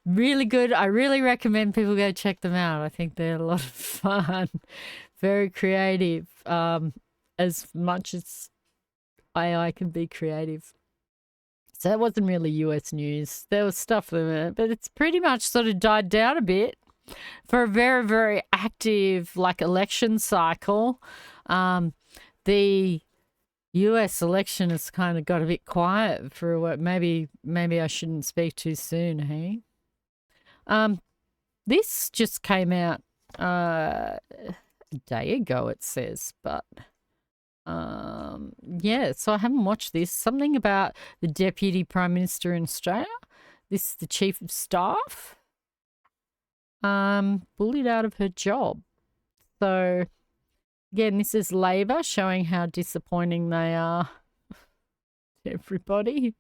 Really good. I really recommend people go check them out. I think they're a lot of fun, very creative, as much as AI can be creative. So that wasn't really US news. There was stuff there, but it's pretty much sort of died down a bit for a very, very active election cycle. The US election has kind of got a bit quiet for a while. Maybe I shouldn't speak too soon, hey? This just came out a day ago, it says, but yeah, so I haven't watched this. Something about the Deputy Prime Minister in Australia. This is the Chief of Staff. Bullied out of her job. So again, this is Labor showing how disappointing they are to everybody.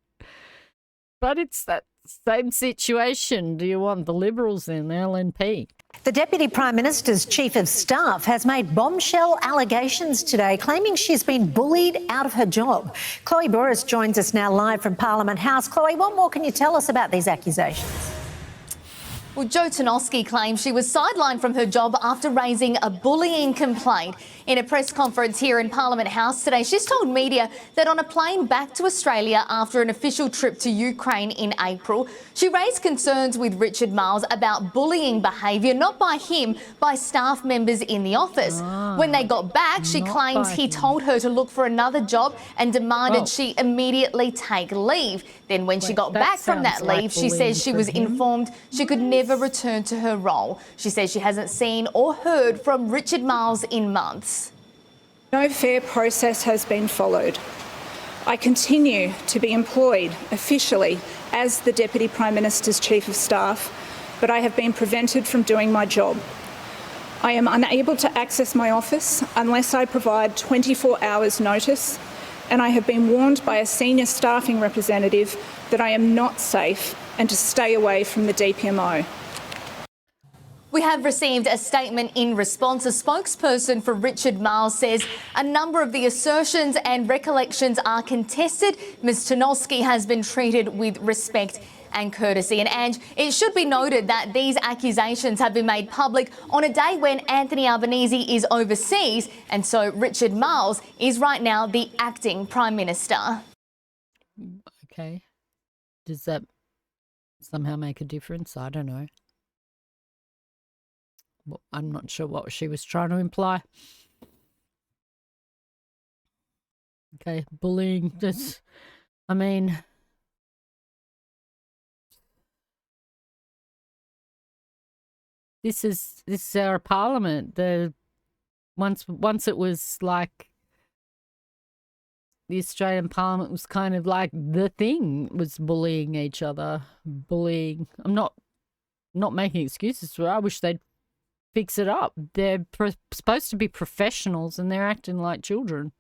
But it's that same situation. Do you want the Liberals in, the LNP? The Deputy Prime Minister's Chief of Staff has made bombshell allegations today, claiming she's been bullied out of her job. Chloe Boris joins us now live from Parliament House. Chloe, what more can you tell us about these accusations? Well, Jo Tanoski claims she was sidelined from her job after raising a bullying complaint. In a press conference here in Parliament House today, she's told media that on a plane back to Australia after an official trip to Ukraine in April, she raised concerns with Richard Marles about bullying behaviour, not by him, by staff members in the office. When they got back, she claims he told her to look for another job and demanded she immediately take leave. Then when she got back from that leave, she says she was informed she could never return to her role. She says she hasn't seen or heard from Richard Marles in months. No fair process has been followed. I continue to be employed officially as the Deputy Prime Minister's Chief of Staff, but I have been prevented from doing my job. I am unable to access my office unless I provide 24 hours notice, and I have been warned by a senior staffing representative that I am not safe and to stay away from the DPMO. We have received a statement in response. A spokesperson for Richard Marles says a number of the assertions and recollections are contested. Ms Tanoski has been treated with respect and courtesy. And Ange, it should be noted that these accusations have been made public on a day when Anthony Albanese is overseas, and so Richard Marles is right now the acting Prime Minister. Okay. Does that somehow make a difference? I don't know. Well, I'm not sure what she was trying to imply. Okay, bullying. This is our parliament. Once it was like the Australian Parliament was kind of like the thing, was bullying each other. Bullying. I'm not making excuses for it. I wish they'd fix it up. They're supposed to be professionals and they're acting like children.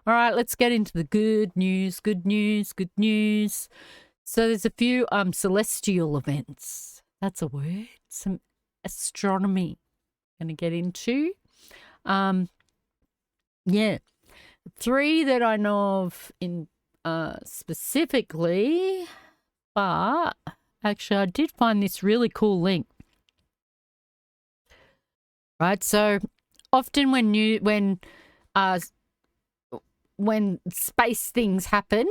All right, let's get into the good news. So there's a few celestial events. That's a word. Some astronomy going to get into. Yeah. 3 that I know of in specifically, but actually I did find this really cool link. Right, so often when space things happen,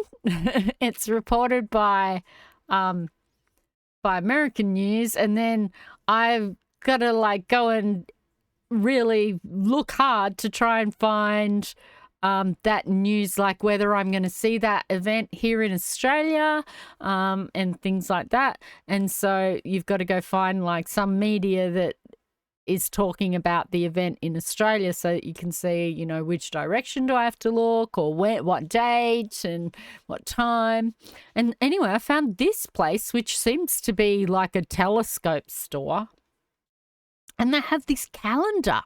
it's reported by American news, and then I've got to go and really look hard to try and find that news, like whether I'm going to see that event here in Australia, and things like that. And so you've got to go find some media that is talking about the event in Australia so that you can see, which direction do I have to look, or what date and what time. And anyway, I found this place, which seems to be like a telescope store. And they have this calendar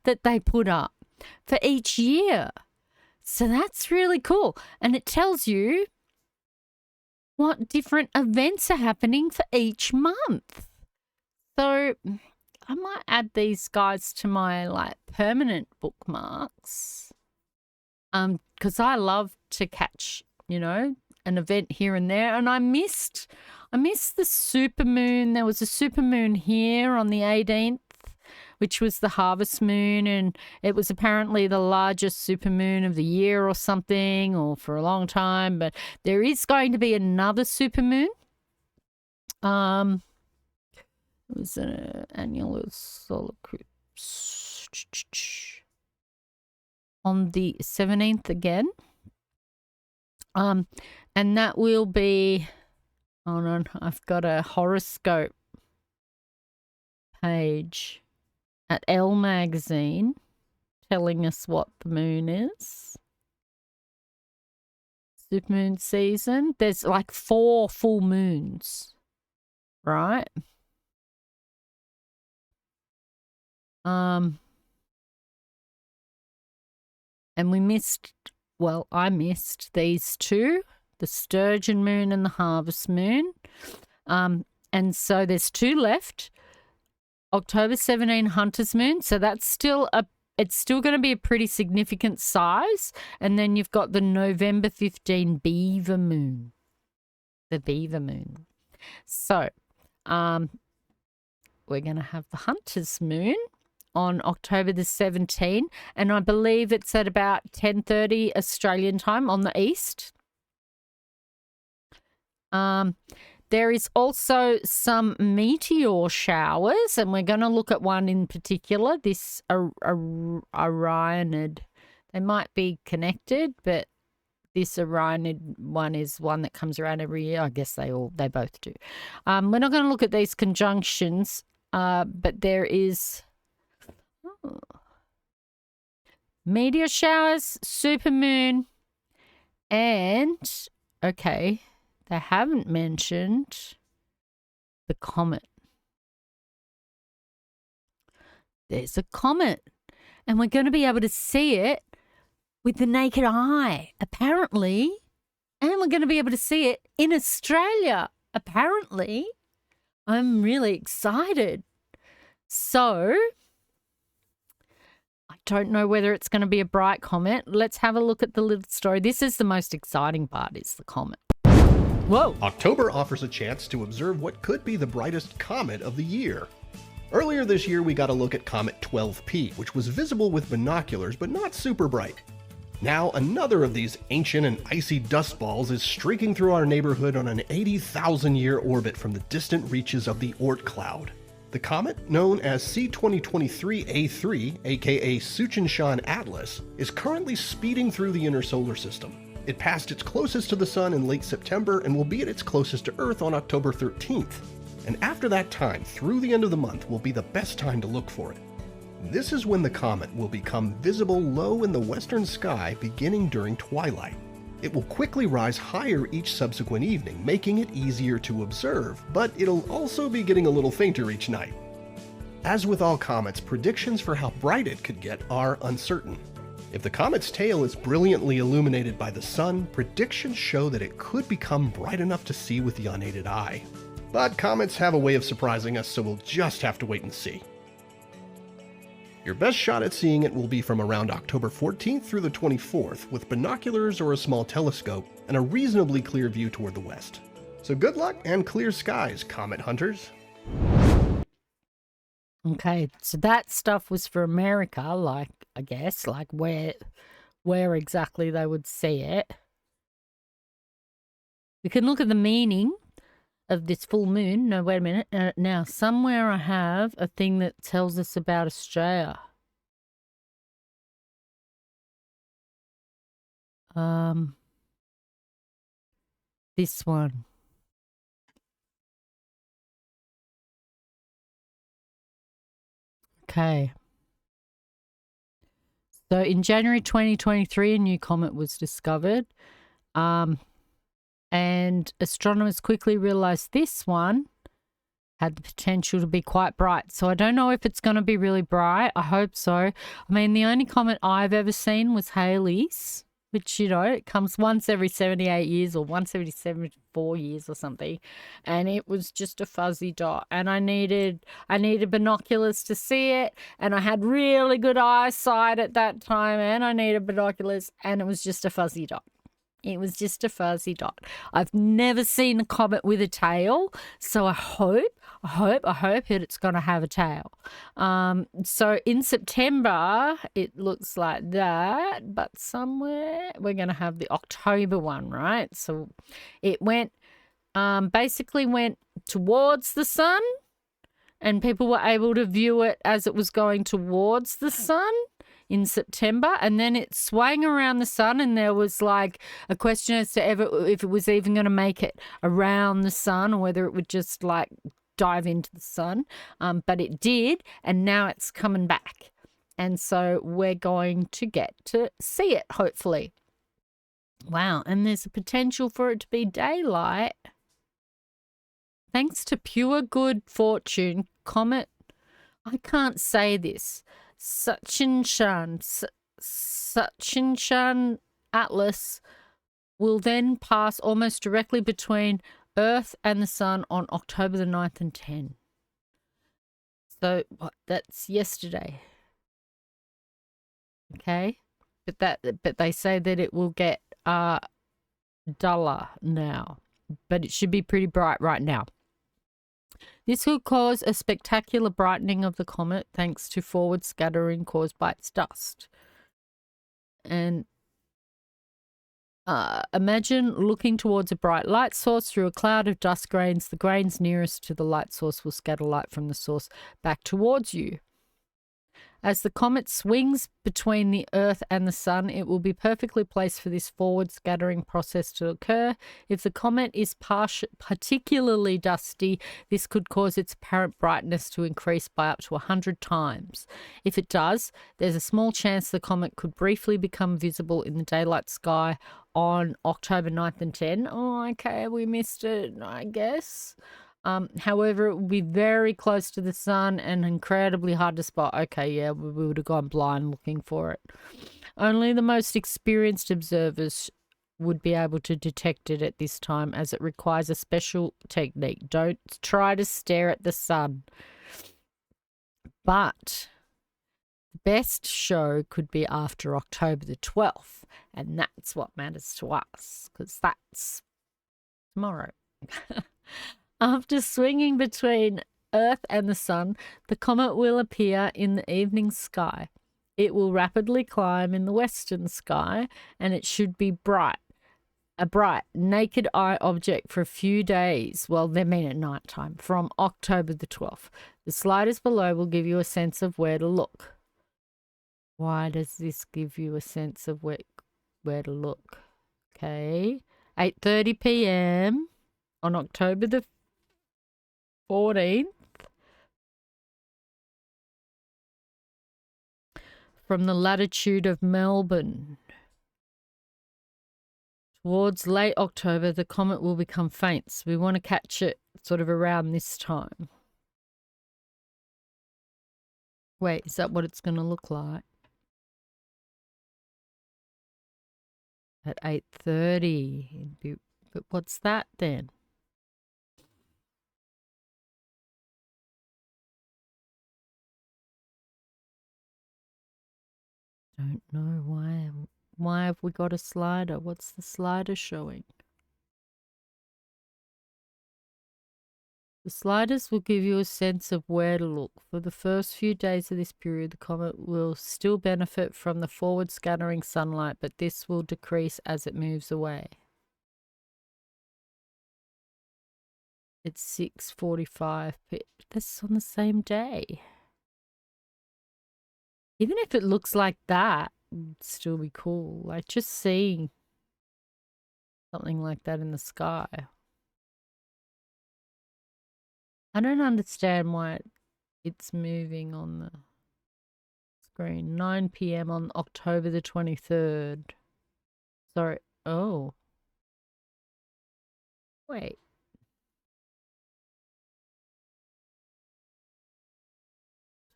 that they put up for each year. So that's really cool. And it tells you what different events are happening for each month. So I might add these guys to my permanent bookmarks, because I love to catch, an event here and there. And I missed the supermoon. There was a supermoon here on the 18th, which was the harvest moon, and it was apparently the largest supermoon of the year or something, or for a long time. But there is going to be another supermoon. It was an annual solar eclipse on the 17th again. And that will be, hold on, I've got a horoscope page at Elle magazine telling us what the moon is. Supermoon season. There's 4 full moons, right? And I missed these 2, the sturgeon moon and the harvest moon. And so there's 2 left. October 17 hunter's moon. So that's it's still going to be a pretty significant size. And then you've got the November 15 beaver moon. The beaver moon. So, we're going to have the hunter's moon on October the 17th, and I believe it's at about 10:30 Australian time on the east. There is also some meteor showers, and we're going to look at one in particular, this Orionid. They might be connected, but this Orionid one is one that comes around every year. I guess they both do. We're not going to look at these conjunctions, but there is meteor showers, supermoon, and, okay, they haven't mentioned the comet. There's a comet, and we're going to be able to see it with the naked eye, apparently, and we're going to be able to see it in Australia, apparently. I'm really excited. So I don't know whether it's going to be a bright comet. Let's have a look at the little story. This is the most exciting part, is the comet. Whoa. October offers a chance to observe what could be the brightest comet of the year. Earlier this year, we got a look at Comet 12P, which was visible with binoculars, but not super bright. Now, another of these ancient and icy dust balls is streaking through our neighborhood on an 80,000-year orbit from the distant reaches of the Oort cloud. The comet, known as C2023A3, aka Suchenshan Atlas, is currently speeding through the inner solar system. It passed its closest to the Sun in late September and will be at its closest to Earth on October 13th. And after that time, through the end of the month, will be the best time to look for it. This is when the comet will become visible low in the western sky beginning during twilight. It will quickly rise higher each subsequent evening, making it easier to observe, but it'll also be getting a little fainter each night. As with all comets, predictions for how bright it could get are uncertain. If the comet's tail is brilliantly illuminated by the sun, predictions show that it could become bright enough to see with the unaided eye. But comets have a way of surprising us, so we'll just have to wait and see. Your best shot at seeing it will be from around October 14th through the 24th, with binoculars or a small telescope and a reasonably clear view toward the west. So good luck and clear skies, comet hunters. Okay, so that stuff was for America, like, I guess, like where exactly they would see it. We can look at the meaning of this full moon. No, wait a minute. Now, somewhere I have a thing that tells us about Australia. This one. Okay. So in January 2023, a new comet was discovered. And astronomers quickly realized this one had the potential to be quite bright. So I don't know if it's going to be really bright. I hope so. I mean, the only comet I've ever seen was Halley's, which, you know, it comes once every 78 years or once every 74 years or something. And it was just a fuzzy dot. And I needed binoculars to see it. And I had really good eyesight at that time. And I needed binoculars. And it was just a fuzzy dot. It was just a fuzzy dot. I've never seen a comet with a tail, so I hope that it's going to have a tail. So in September, it looks like that, but somewhere we're going to have the October one, right? So it basically went towards the sun, and people were able to view it as it was going towards the sun in September, and then it swung around the sun, and there was like a question as to if it was even going to make it around the sun or whether it would just like dive into the sun. But it did, and now it's coming back. And so we're going to get to see it, hopefully. Wow, and there's a potential for it to be daylight. Thanks to pure good fortune, comet, I can't say this, Suchenshan Atlas will then pass almost directly between Earth and the Sun on October the 9th and 10th. So that's yesterday. Okay, but they say that it will get duller now, but it should be pretty bright right now. This will cause a spectacular brightening of the comet thanks to forward scattering caused by its dust. And imagine looking towards a bright light source through a cloud of dust grains. The grains nearest to the light source will scatter light from the source back towards you. As the comet swings between the Earth and the Sun, it will be perfectly placed for this forward scattering process to occur. If the comet is particularly dusty, this could cause its apparent brightness to increase by up to 100 times. If it does, there's a small chance the comet could briefly become visible in the daylight sky on October 9th and 10th. Oh, okay, we missed it, I guess. However, it will be very close to the sun and incredibly hard to spot. Okay, yeah, we would have gone blind looking for it. Only the most experienced observers would be able to detect it at this time, as it requires a special technique. Don't try to stare at the sun. But the best show could be after October the 12th, and that's what matters to us, because that's tomorrow. After swinging between Earth and the Sun, the comet will appear in the evening sky. It will rapidly climb in the western sky, and it should be a bright, naked eye object for a few days. Well, they mean at night time, from October the 12th. The sliders below will give you a sense of where to look. Why does this give you a sense of where to look? Okay. 8:30 p.m. on October the 14th. From the latitude of Melbourne. Towards late October, the comet will become faint. So we want to catch it sort of around this time. Wait, is that what it's going to look like? At 8:30. But what's that then? Don't know why. Why have we got a slider? What's the slider showing? The sliders will give you a sense of where to look. For the first few days of this period, the comet will still benefit from the forward scattering sunlight, but this will decrease as it moves away. It's 6:45. That's on the same day. Even if it looks like that, it'd still be cool. Like just seeing something like that in the sky. I don't understand why it's moving on the screen. 9 p.m. on October the 23rd. Sorry. Oh. Wait.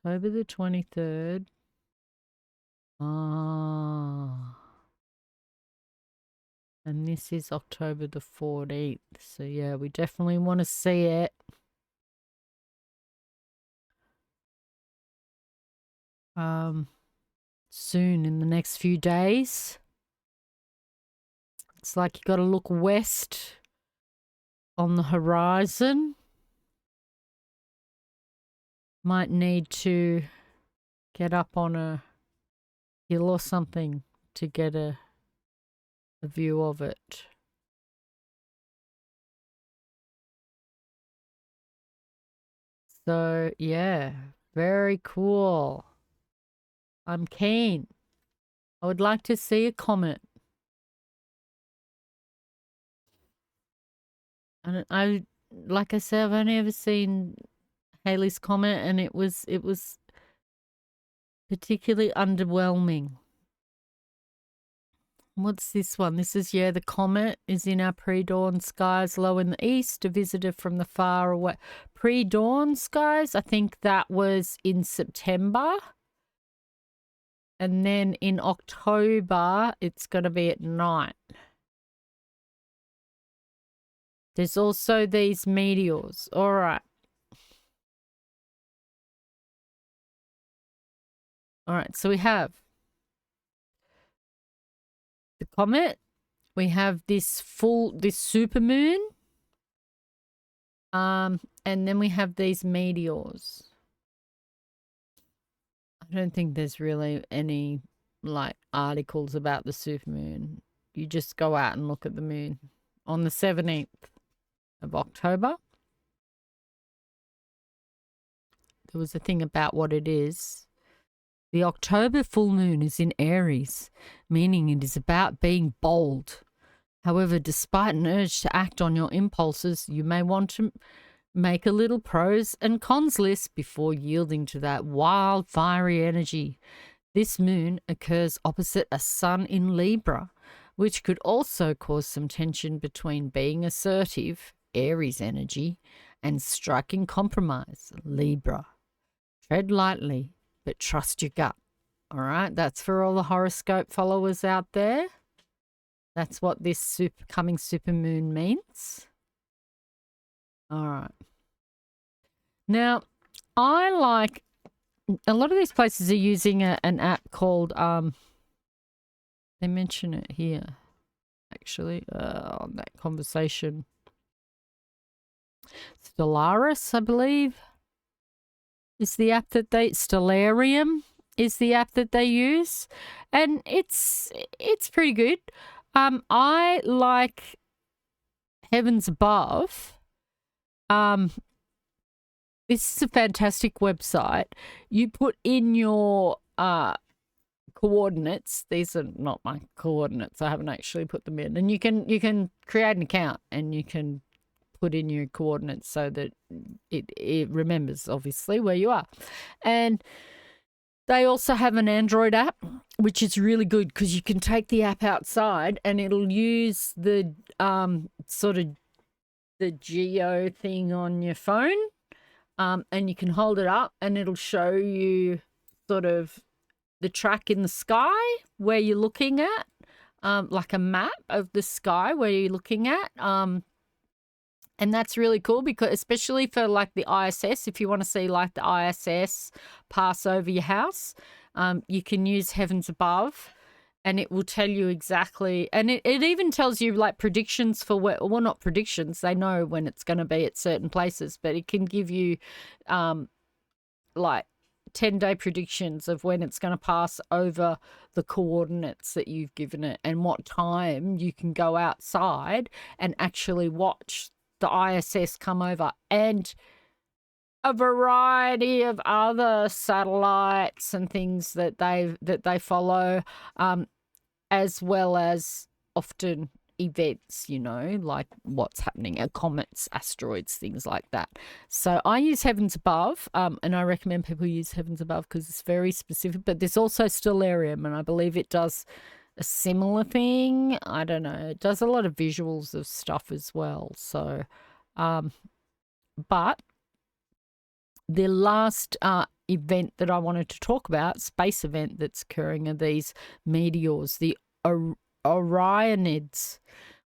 October the 23rd. Ah. And this is October the 14th. So yeah, we definitely want to see it. Soon in the next few days. It's like you got to look west on the horizon. Might need to get up on a hill or something to get a view of it. So yeah, very cool. I'm keen. I would like to see a comet. And like I said, I've only ever seen Halley's Comet, and it was particularly underwhelming. What's this one? This is, the comet is in our pre-dawn skies low in the east, a visitor from the far away. Pre-dawn skies, I think that was in September. And then in October, it's going to be at night. There's also these meteors. All right. All right, so we have the comet. We have this supermoon. And then we have these meteors. I don't think there's really any articles about the supermoon. You just go out and look at the moon on the 17th of October. There was a thing about what it is. The October full moon is in Aries, meaning it is about being bold. However, despite an urge to act on your impulses, you may want to make a little pros and cons list before yielding to that wild, fiery energy. This moon occurs opposite a sun in Libra, which could also cause some tension between being assertive, Aries energy, and striking compromise, Libra. Tread lightly, but trust your gut. All right, that's for all the horoscope followers out there. That's what this coming supermoon means. All right. Now, I like a lot of these places are using an app called they mention it here actually on that conversation. Stellaris, I believe, is the app that Stellarium is the app that they use, and it's pretty good. I like Heavens Above. This is a fantastic website. You put in your coordinates. These are not my coordinates. I haven't actually put them in. And you can create an account and you can put in your coordinates so that it remembers, obviously, where you are. And they also have an Android app, which is really good because you can take the app outside and it'll use the sort of the geo thing on your phone, and you can hold it up and it'll show you sort of the track in the sky where you're looking at, like a map of the sky where you're looking at. And that's really cool because especially for like the ISS, if you want to see like the ISS pass over your house, you can use Heavens Above and it will tell you exactly. And it even tells you like predictions for where, well, not predictions, they know when it's going to be at certain places, but it can give you like 10-day predictions of when it's going to pass over the coordinates that you've given it and what time you can go outside and actually watch the ISS come over, and a variety of other satellites and things that they follow, as well as often events, you know, like what's happening, comets, asteroids, things like that. So I use Heavens Above, and I recommend people use Heavens Above because it's very specific. But there's also Stellarium, and I believe it does a similar thing. I don't know. It does a lot of visuals of stuff as well. So, but the last event that I wanted to talk about, space event that's occurring, are these meteors, the Orionids,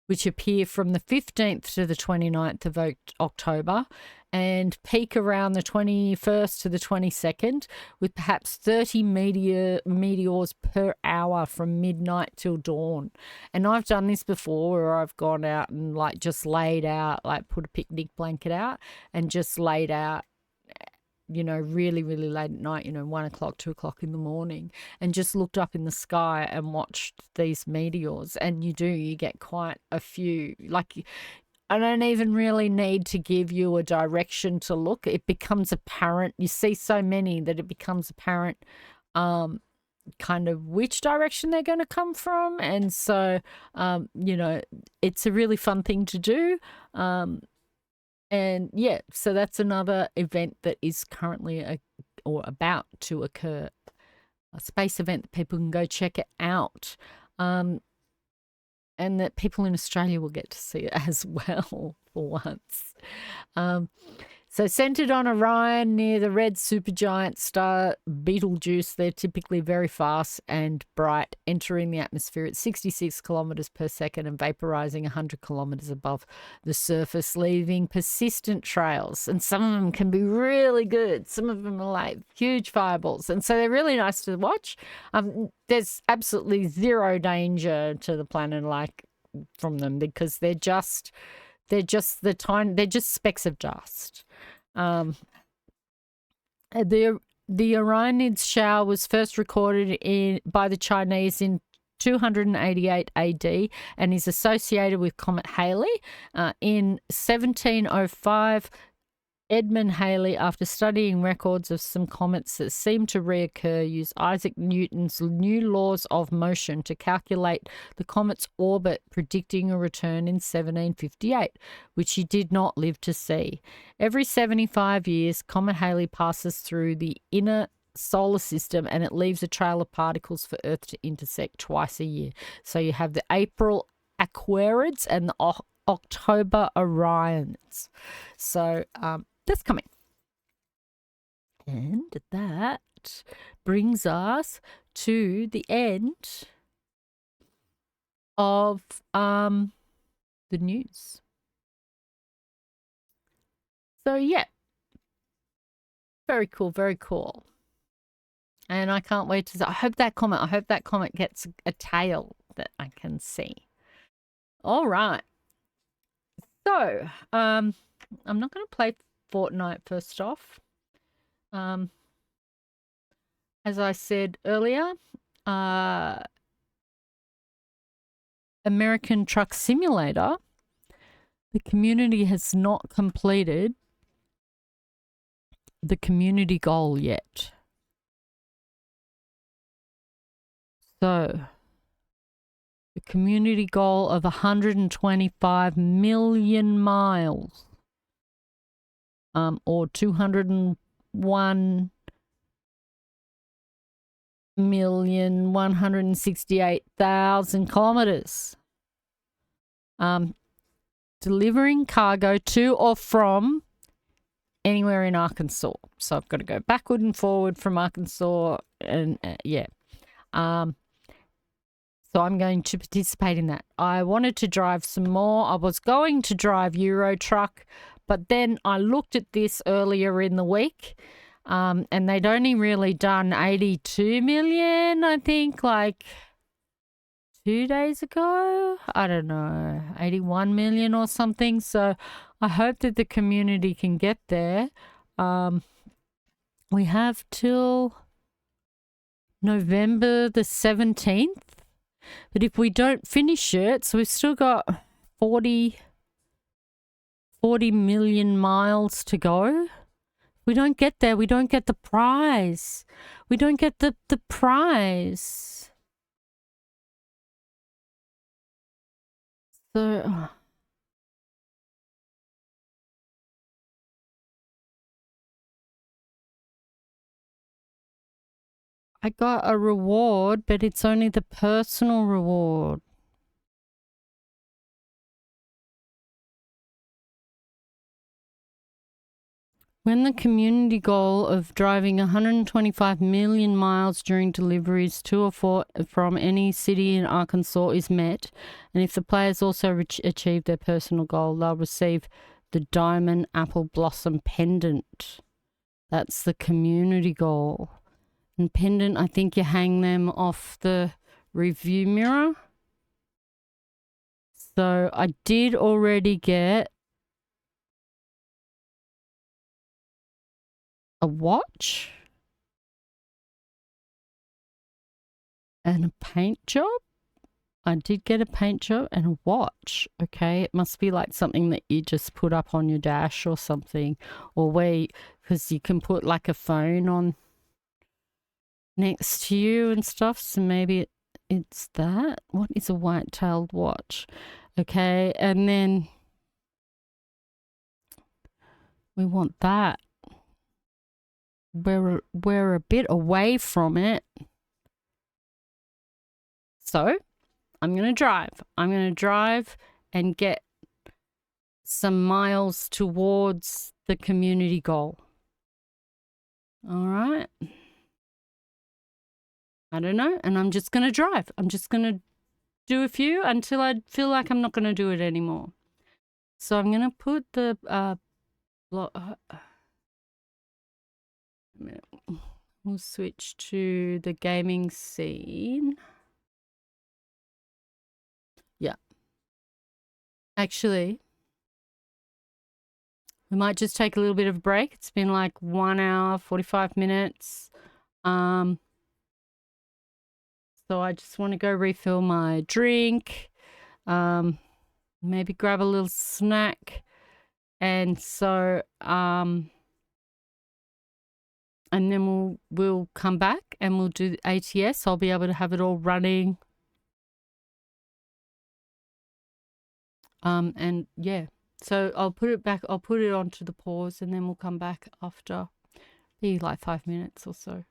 which appear from the 15th to the 29th of October and peak around the 21st to the 22nd, with perhaps 30 meteors per hour from midnight till dawn. And I've done this before where I've gone out and like just laid out, like put a picnic blanket out and just laid out, you know, really, really late at night, you know, 1 o'clock, 2 o'clock in the morning, and just looked up in the sky and watched these meteors. And you get quite a few. Like, I don't even really need to give you a direction to look. It becomes apparent. You see so many that it becomes apparent kind of which direction they're going to come from. And so, you know, it's a really fun thing to do. And yeah, so that's another event that is currently or about to occur, a space event that people can go check it out, and that people in Australia will get to see it as well for once. So centred on Orion near the red supergiant star Betelgeuse, they're typically very fast and bright, entering the atmosphere at 66 kilometres per second and vaporising 100 kilometres above the surface, leaving persistent trails. And some of them can be really good. Some of them are like huge fireballs. And so they're really nice to watch. There's absolutely zero danger to the planet like from them because they're just specks of dust. The Orionids shower was first recorded by the Chinese in 288 AD and is associated with Comet Halley. In 1705, Edmund Halley, after studying records of some comets that seemed to reoccur, used Isaac Newton's new laws of motion to calculate the comet's orbit, predicting a return in 1758, which he did not live to see. Every 75 years, Comet Halley passes through the inner solar system and it leaves a trail of particles for Earth to intersect twice a year. So you have the April Aquarids and the October Orions. So, that's coming. And that brings us to the end of the news. So yeah, very cool, very cool. And I can't wait to. I hope that comet gets a tail that I can see. All right. So, I'm not going to play Fortnite first off. As I said earlier, American Truck Simulator, the community has not completed the community goal yet. So, the community goal of 125 million miles, or 201,168,000 kilometers. Delivering cargo to or from anywhere in Arkansas. So I've got to go backward and forward from Arkansas, and yeah. So I'm going to participate in that. I wanted to drive some more. I was going to drive Euro Truck, but then I looked at this earlier in the week, and they'd only really done 82 million, I think, like 2 days ago. I don't know, 81 million or something. So I hope that the community can get there. We have till November the 17th. But if we don't finish it, so we've still got 40 million miles to go. If we don't get there, we don't get the prize. We don't get the prize. So I got a reward, but it's only the personal reward. When the community goal of driving 125 million miles during deliveries to or from any city in Arkansas is met, and if the players also achieve their personal goal, they'll receive the Diamond Apple Blossom Pendant. That's the community goal. And pendant, I think you hang them off the review mirror. So I did already get a watch and a paint job. I did get a paint job and a watch. Okay, it must be like something that you just put up on your dash or something, or because you can put like a phone on next to you and stuff. So maybe it's that. What is a white-tailed watch? Okay, and then we want that. We're a bit away from it. So I'm going to drive. I'm going to drive and get some miles towards the community goal. All right. I don't know. And I'm just going to drive. I'm just going to do a few until I feel like I'm not going to do it anymore. So I'm going to put the we'll switch to the gaming scene. Yeah. Actually, we might just take a little bit of a break. It's been like 1 hour, 45 minutes. So I just want to go refill my drink, maybe grab a little snack. And so, and then we'll come back and we'll do ATS. I'll be able to have it all running. And yeah, so I'll put it back. I'll put it onto the pause, and then we'll come back after, be like 5 minutes or so.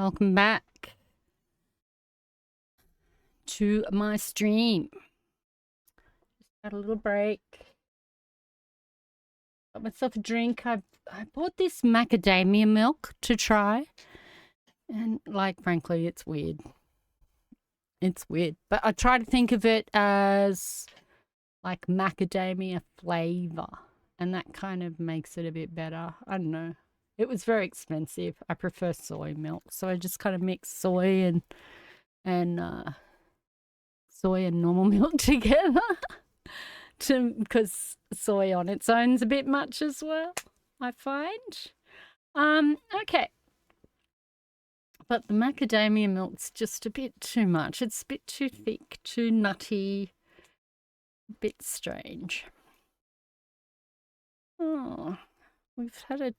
Welcome back to my stream. Just had a little break. Got myself a drink. I bought this macadamia milk to try. And, like, frankly, it's weird. It's weird. But I try to think of it as, like, macadamia flavor. And that kind of makes it a bit better. I don't know. It was very expensive. I prefer soy milk. So I just kind of mix soy and normal milk together. Because soy on its own is a bit much as well, I find. Okay. But the macadamia milk's just a bit too much. It's a bit too thick, too nutty, a bit strange. Oh, we've had a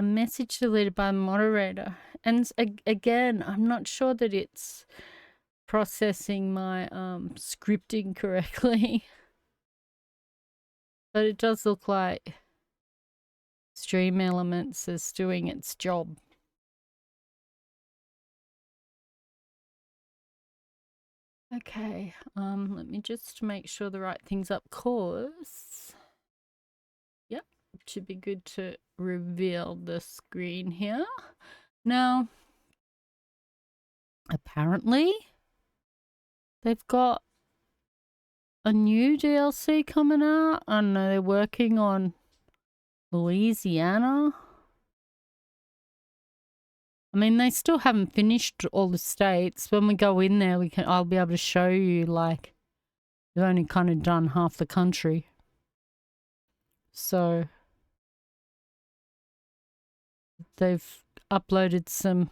message deleted by the moderator. And again, I'm not sure that it's processing my scripting correctly. But it does look like Stream Elements is doing its job. Okay, let me just make sure the right thing's up, cause yep, it should be good to reveal the screen here. Now, apparently, they've got a new DLC coming out. I don't know, they're working on Louisiana. I mean, they still haven't finished all the states. When we go in there, I'll be able to show you, like, they've only kind of done half the country. So they've uploaded some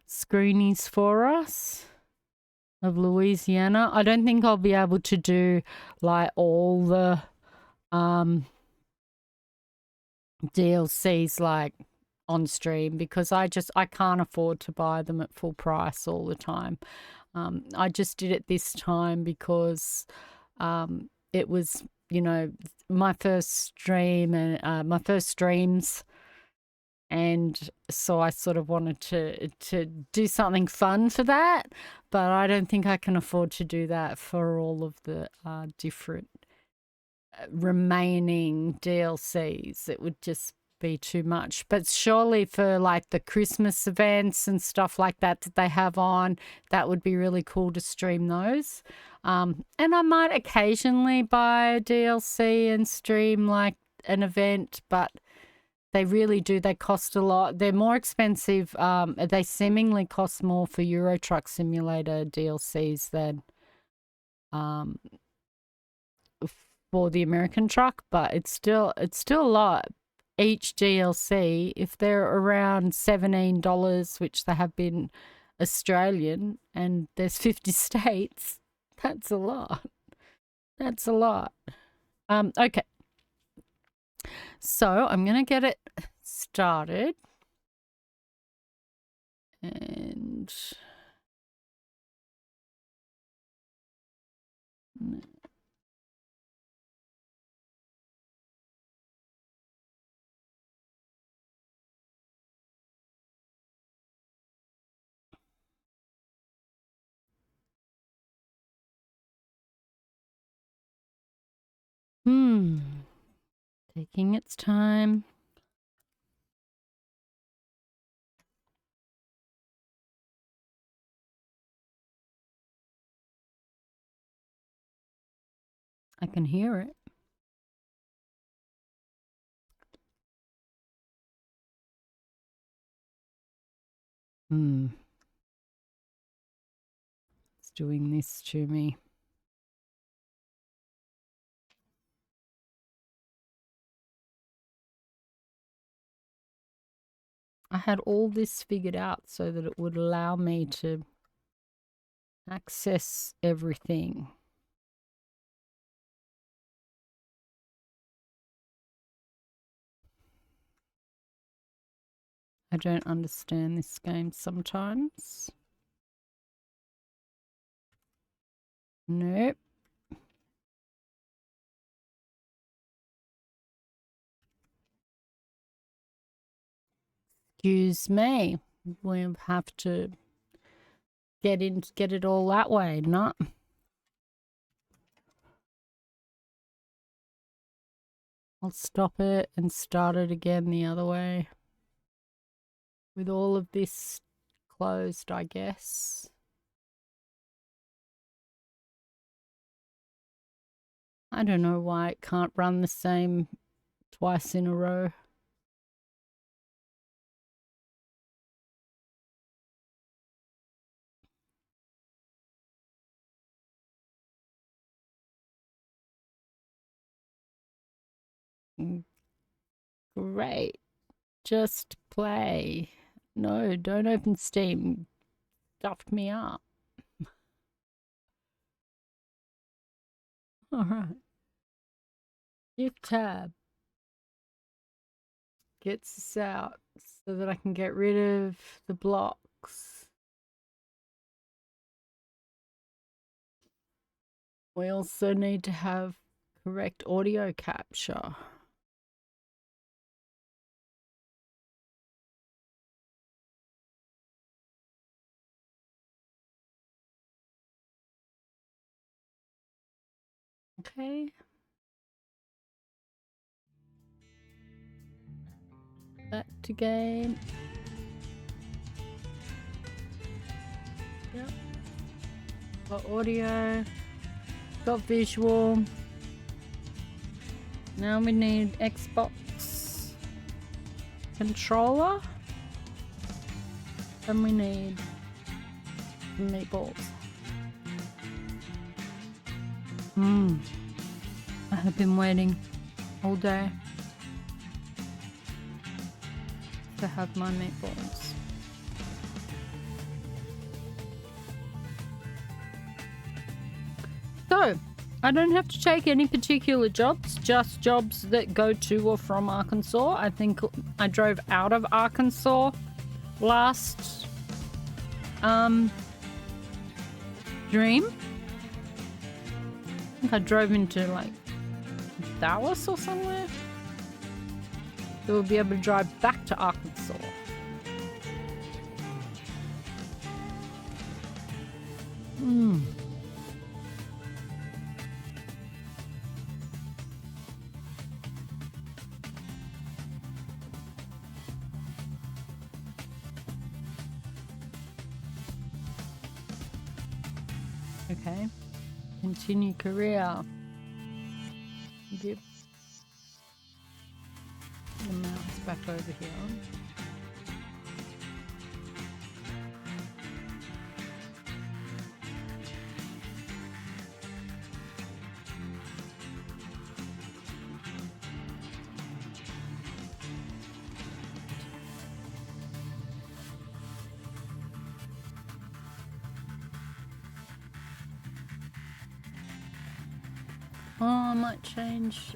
screenies for us of Louisiana. I don't think I'll be able to do, like, all the DLCs, like, on stream, because I can't afford to buy them at full price all the time. I just did it this time because it was, you know, my first stream and my first streams, and so I sort of wanted to do something fun for that, but I don't think I can afford to do that for all of the different remaining DLCs. It would just be too much. But surely for, like, the Christmas events and stuff like that they have on, that would be really cool to stream those. And I might occasionally buy a DLC and stream, like, an event, but they really do. They cost a lot. They're more expensive. They seemingly cost more for Euro Truck Simulator DLCs than for the American truck, but it's still a lot. Each DLC, if they're around $17, which they have been Australian, and there's 50 states, that's a lot. That's a lot. Okay. So I'm going to get it started. And taking its time. I can hear it. It's doing this to me. I had all this figured out so that it would allow me to access everything. I don't understand this game sometimes. Nope. Excuse me. We have to get it all that way, not. I'll stop it and start it again the other way. With all of this closed, I guess. I don't know why it can't run the same twice in a row. Great. Just play. No, don't open Steam. Stuffed me up. Alright. Shift tab. Gets us out so that I can get rid of the blocks. We also need to have correct audio capture. Okay. Back to game. Yep. Got audio. Got visual. Now we need Xbox controller. And we need meatballs. I have been waiting all day to have my meatballs. So, I don't have to take any particular jobs, just jobs that go to or from Arkansas. I think I drove out of Arkansas last dream. I think I drove into like Dallas or somewhere. So we'll be able to drive back to Arkansas. Okay. Continue career. Give the mouse back over here. Oh, I might change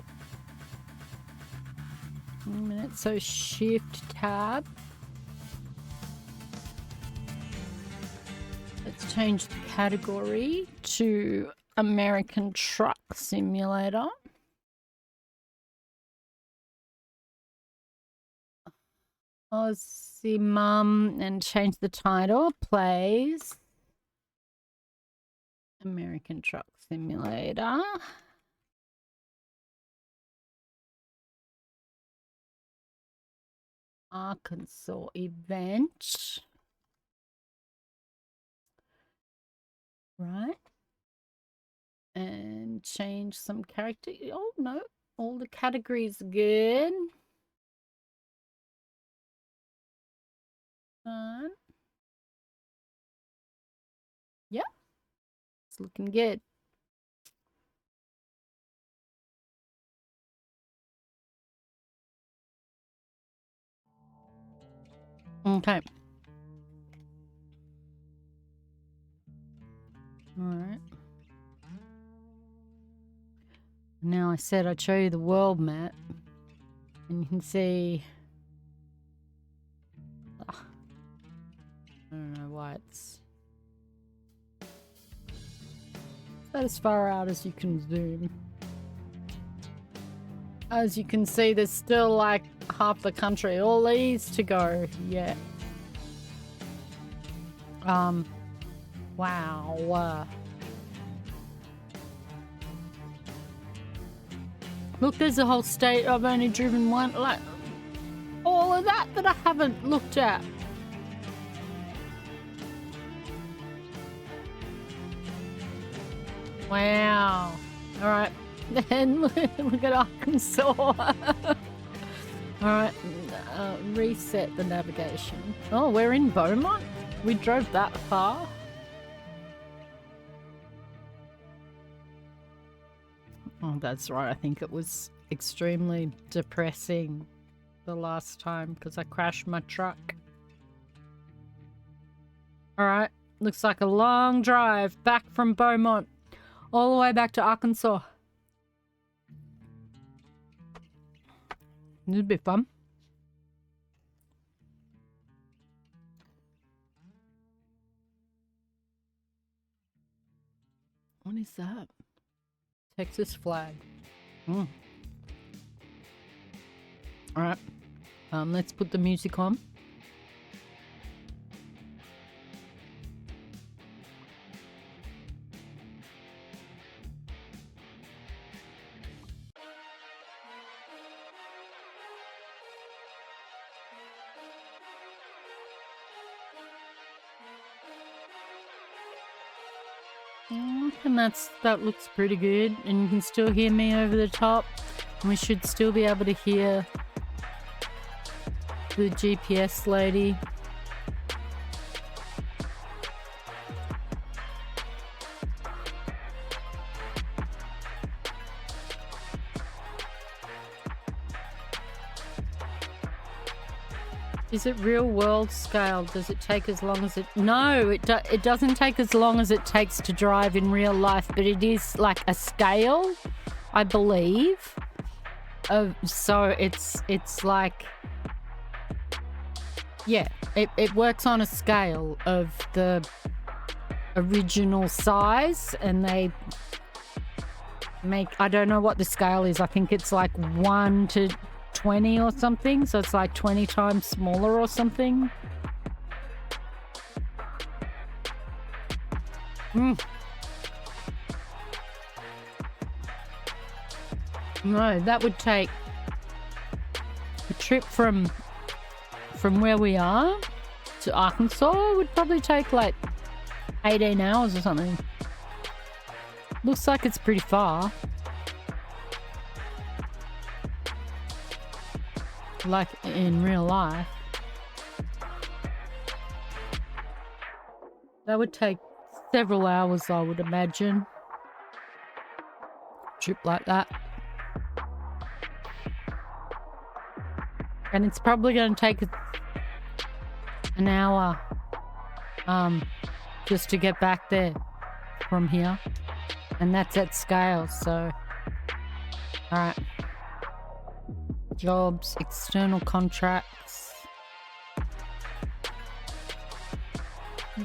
in a minute. So shift tab. Let's change the category to American Truck Simulator. Aussie Mum, and change the title. Plays American Truck Simulator. Arkansas event. Right. And change some character. Oh, no. All the categories are good. Fun. Yep. It's looking good. Okay. All right. Now I said I'd show you the world map, and you can see. I don't know why it's that as far out as you can zoom. As you can see, there's still like half the country. All these to go. Yeah. Wow. Look, there's a whole state. I've only driven one. Like, all of that I haven't looked at. Wow. All right. Then look at Arkansas. All right. Reset the navigation. Oh, we're in Beaumont? We drove that far? Oh, that's right. I think it was extremely depressing the last time because I crashed my truck. All right. Looks like a long drive back from Beaumont all the way back to Arkansas. This would be fun. What is that? Texas flag. All right. Let's put the music on. And that looks pretty good, and you can still hear me over the top, and we should still be able to hear the GPS lady. Is it real world scale? Does it take as long as it... No, it doesn't take as long as it takes to drive in real life, but it is like a scale, I believe. So it's like... Yeah, it works on a scale of the original size, and they make... I don't know what the scale is. I think it's like 1 to 20 or something, so it's like 20 times smaller or something. No, that would take a trip from where we are to Arkansas would probably take like 18 hours or something. Looks like it's pretty far. Like in real life. That would take several hours, I would imagine. Trip like that. And it's probably going to take an hour just to get back there from here. And that's at scale, so... Alright. Jobs, external contracts.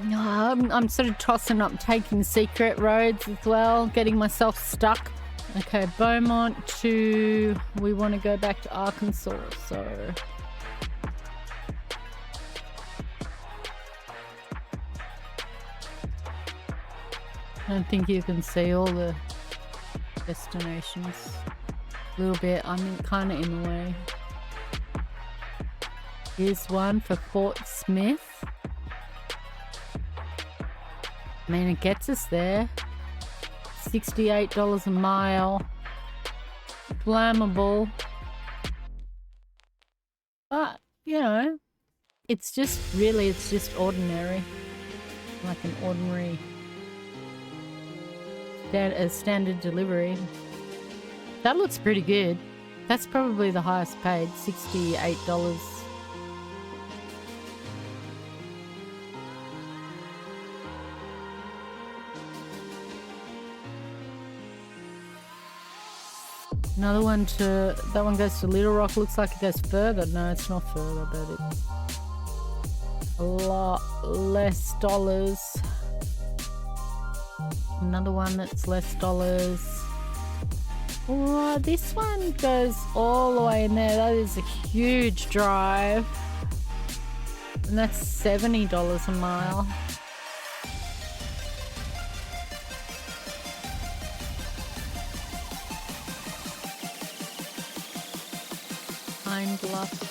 No, I'm sort of tossing up taking secret roads as well, getting myself stuck. Okay, Beaumont to... We want to go back to Arkansas, so... I don't think you can see all the destinations. A little bit, I'm kind of in the way. Here's one for Fort Smith. I mean, it gets us there. $68 a mile. Flammable. But, you know, it's just ordinary. Like an ordinary standard delivery. That looks pretty good. That's probably the highest paid, $68. Another one that one goes to Little Rock. Looks like it goes further. No, it's not further, but it's a lot less dollars. Another one that's less dollars. Oh, this one goes all the way in there. That is a huge drive. And that's $70 a mile. Pine Bluff.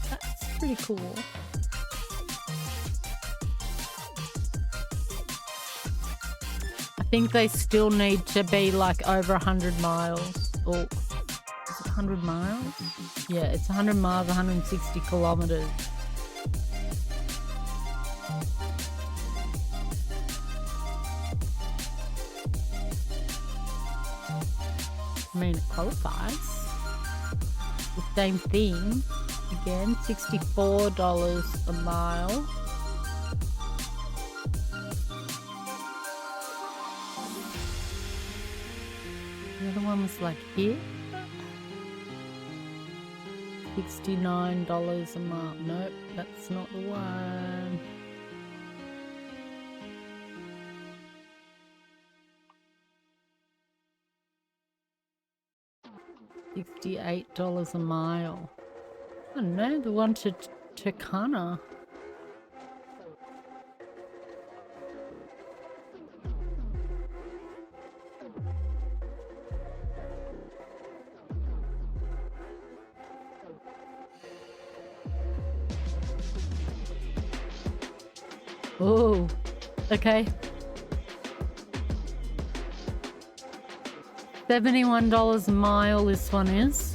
That's pretty cool. I think they still need to be like over 100 miles. Or is it 100 miles? Yeah, it's 100 miles, 160 kilometers. I mean, it qualifies. The same thing. Again, $64 a mile. The other one was like here. $69 a mile. Nope, that's not the one. $68 a mile. I don't know, the one to Turkana. Oh, okay. $71 a mile this one is.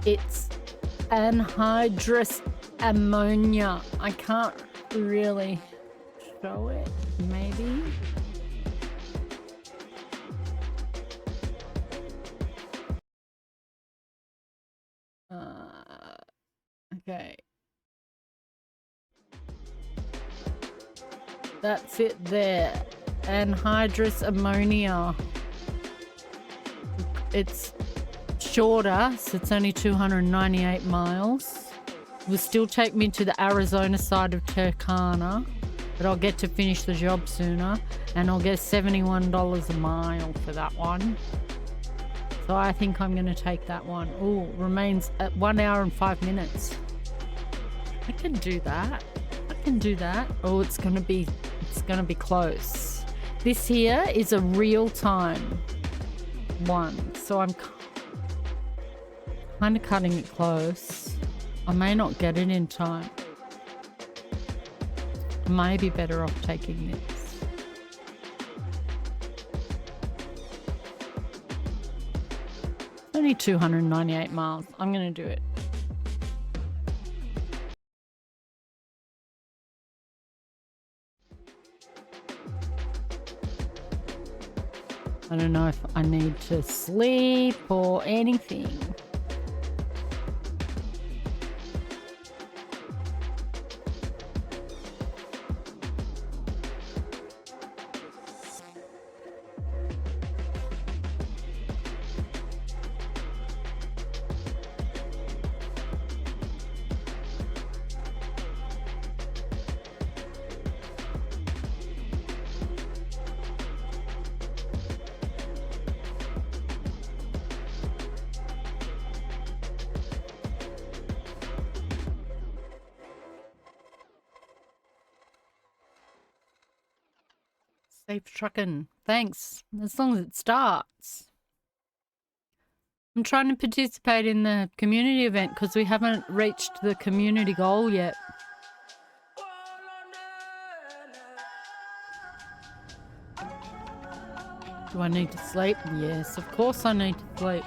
It's anhydrous ammonia. I can't really show it, maybe. Okay. That's it there. Anhydrous ammonia. It's shorter, so it's only 298 miles. It will still take me to the Arizona side of Turkana, but I'll get to finish the job sooner, and I'll get $71 a mile for that one. So I think I'm going to take that one. Oh, remains at 1 hour and 5 minutes. I can do that. I can do that. Oh, it's going to be close. This here is a real-time one, so I'm kind of cutting it close. I may not get it in time. I may be better off taking this. Only 298 miles. I'm going to do it. I don't know if I need to sleep or anything. Safe trucking. Thanks. As long as it starts. I'm trying to participate in the community event because we haven't reached the community goal yet. Do I need to sleep? Yes, of course I need to sleep.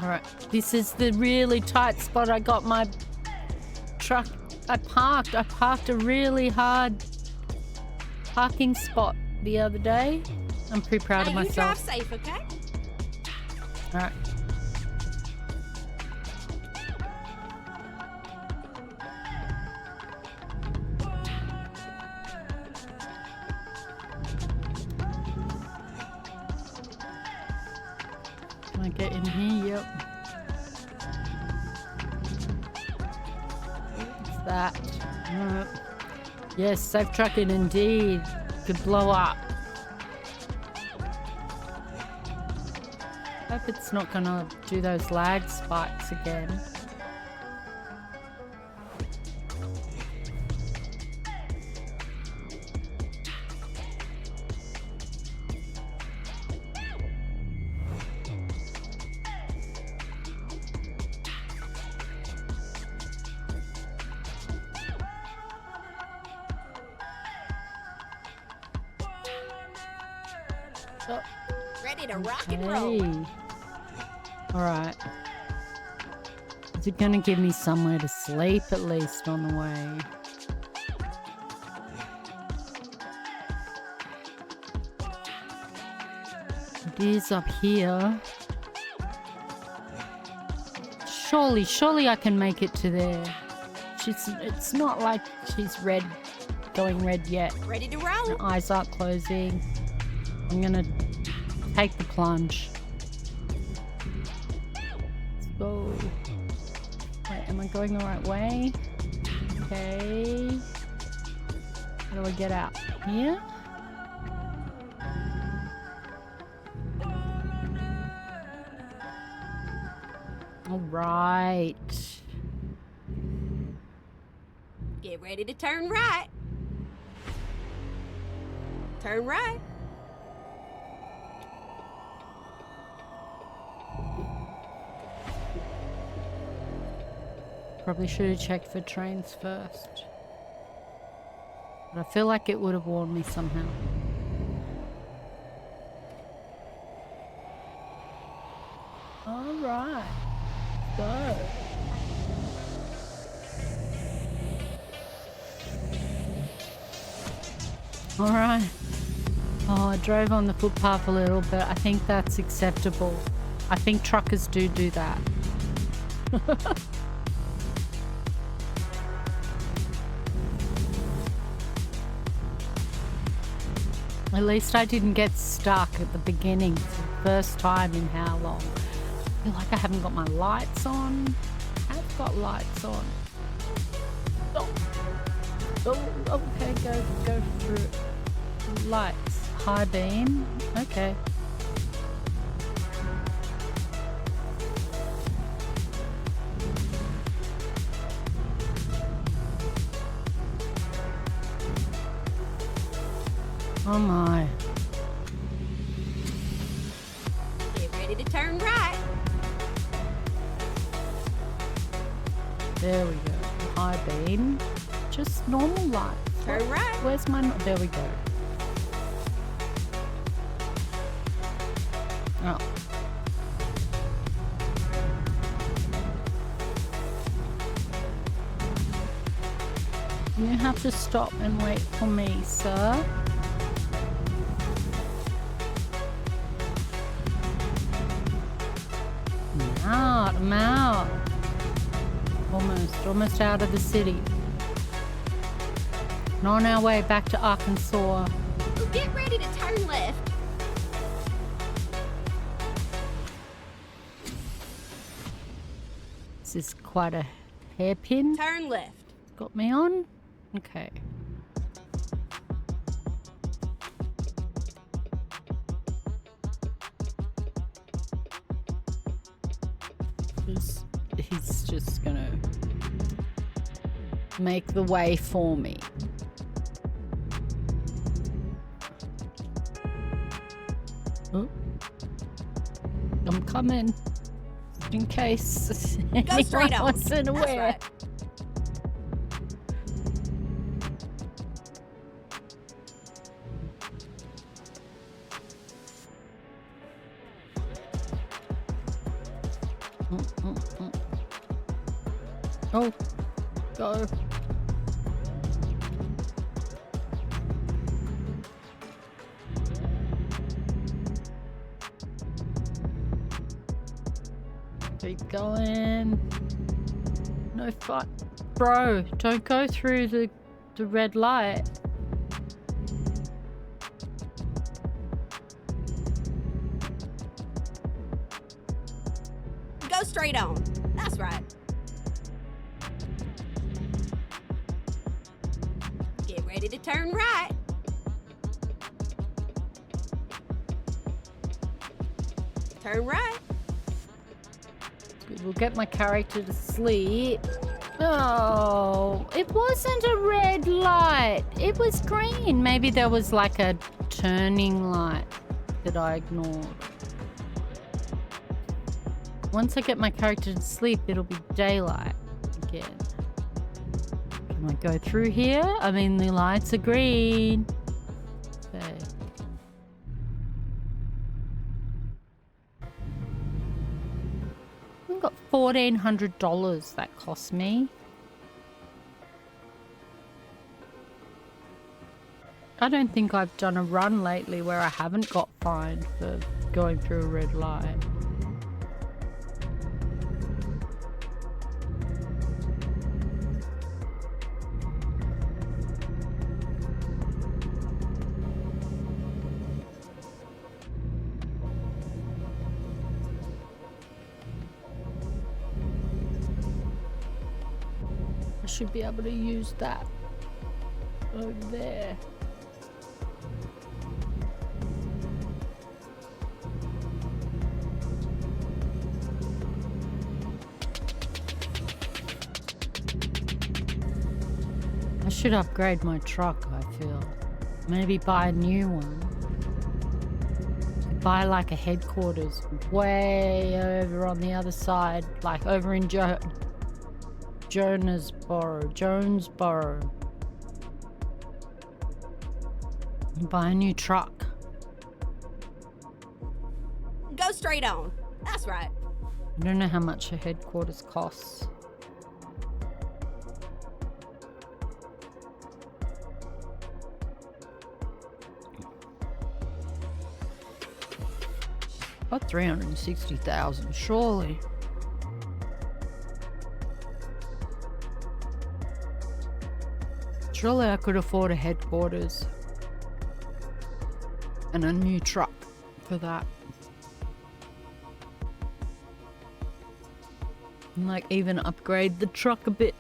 Alright, this is the really tight spot. I got my truck. I parked a really hard parking spot the other day. I'm pretty proud of myself. You drive safe, okay? All right. I get in here? Yep. What's that? Yes, safe trucking indeed. Could blow up. Hope it's not gonna do those lag spikes again. Ready to rock and roll. Alright. Is it gonna give me somewhere to sleep at least on the way? It is up here. Surely I can make it to there. It's not like she's going red yet. Ready to roll. Her eyes aren't closing. I'm gonna take the plunge. Let's go. Wait, am I going the right way? Okay. How do I get out? Here? All right. Get ready to turn right. Turn right. Probably should have checked for trains first. But I feel like it would have warned me somehow. Alright. Go. Alright. Oh, I drove on the footpath a little bit. I think that's acceptable. I think truckers do that. At least I didn't get stuck at the beginning. It's the first time in how long? I feel like I haven't got my lights on. I've got lights on. Oh, okay, go through. Lights. High beam. Okay. Oh my. Get ready to turn right. There we go. High beam. Just normal light. Turn right. Where's my... There we go. Oh. You have to stop and wait for me, sir. I'm out. Almost out of the city. And on our way back to Arkansas. Get ready to turn left. This is quite a hairpin. Turn left. Got me on? Okay. He's just gonna make the way for me. Oh. I'm coming. Just in case anyone wasn't aware. That's right. Oh, go. Keep going. No fight. Bro, don't go through the red light. Go straight on. That's right. Get ready to turn right. Turn right. We'll get my character to sleep. Oh, it wasn't a red light. It was green. Maybe there was like a turning light that I ignored. Once I get my character to sleep, it'll be daylight again. Can I go through here? I mean, the lights are green. Okay. I've got $1,400 that cost me. I don't think I've done a run lately where I haven't got fined for going through a red light. Should be able to use that over there. I should upgrade my truck, I feel. Maybe buy a new one. Buy like a headquarters way over on the other side, like over in Jonesboro. Buy a new truck. Go straight on. That's right. I don't know how much a headquarters costs. About 360,000, surely. Surely I could afford a headquarters and a new truck for that. And like even upgrade the truck a bit.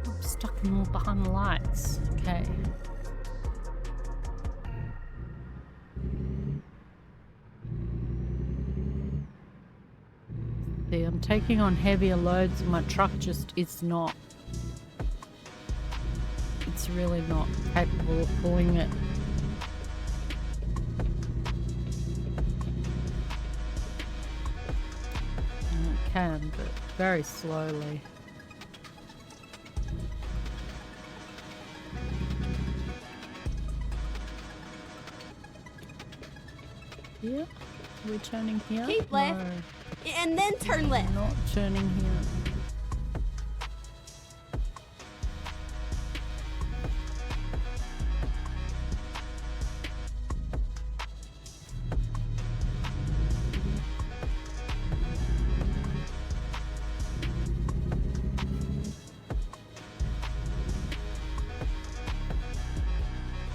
I'm stuck in all behind the lights. Okay. See, I'm taking on heavier loads and my truck just is not. It's really not capable of pulling it. And it can, but very slowly. Yeah, we're turning here. Keep left. No. And then turn left. Not turning here.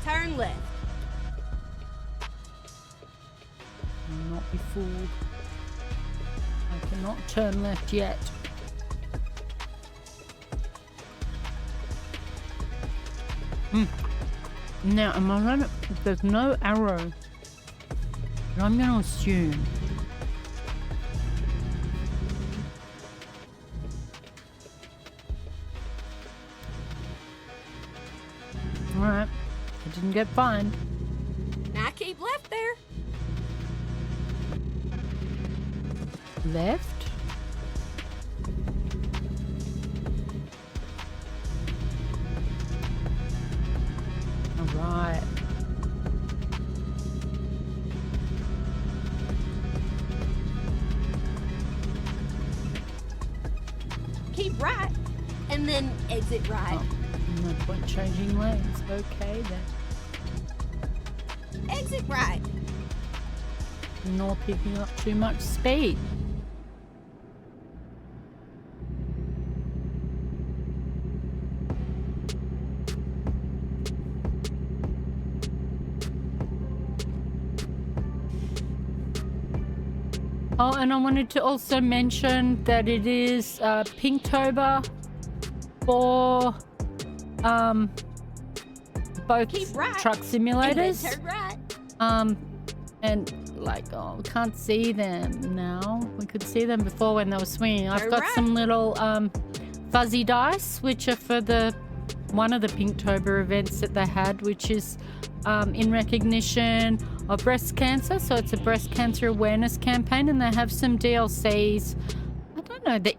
Turn left. I'll not be fooled. I cannot turn left yet. Now, am I right? There's no arrow. But I'm going to assume. Alright. I didn't get fined. Now keep left there. Left? Alright. Keep right. And then exit right. No point changing lanes. Okay then. Exit right. Not picking up too much speed. Oh, and I wanted to also mention that it is Pinktober for both truck simulators. And like, oh, we can't see them now. We could see them before when they were swinging. I've got some little fuzzy dice, which are for one of the Pinktober events that they had, which is in recognition of breast cancer. So it's a breast cancer awareness campaign, and they have some DLCs. I don't know, that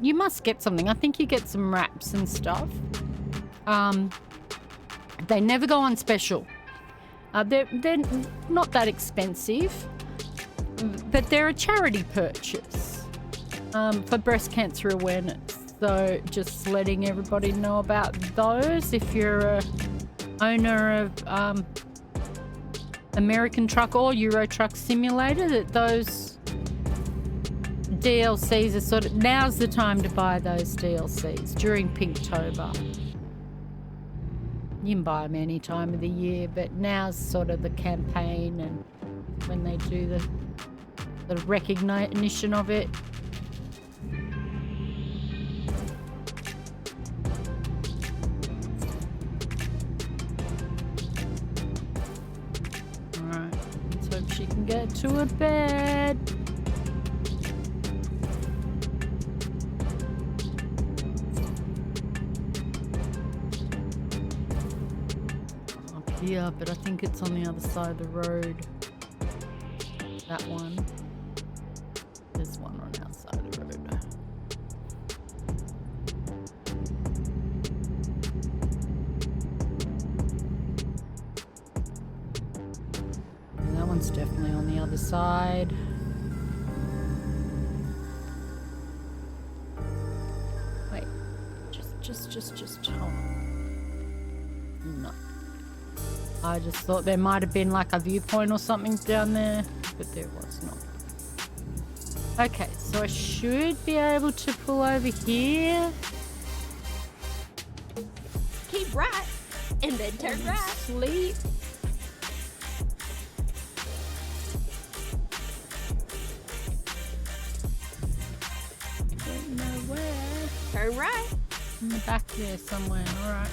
you must get something. I think you get some wraps and stuff. They never go on special. They're not that expensive, but they're a charity purchase for breast cancer awareness. So just letting everybody know about those. If you're a owner of American Truck or Euro Truck Simulator, that those DLCs are sort of, now's the time to buy those DLCs during Pinktober. You can buy them any time of the year, but now's sort of the campaign and when they do the sort of recognition of it. Alright, let's hope she can get to her bed. Yeah, but I think it's on the other side of the road. That one. There's one on our side of the road. And that one's definitely on the other side. Wait. Just hold on. No. I just thought there might have been like a viewpoint or something down there, but there was not. Okay, so I should be able to pull over here. Keep right, and then turn right. Sleep. Don't know where. Turn right. In the back there somewhere, alright.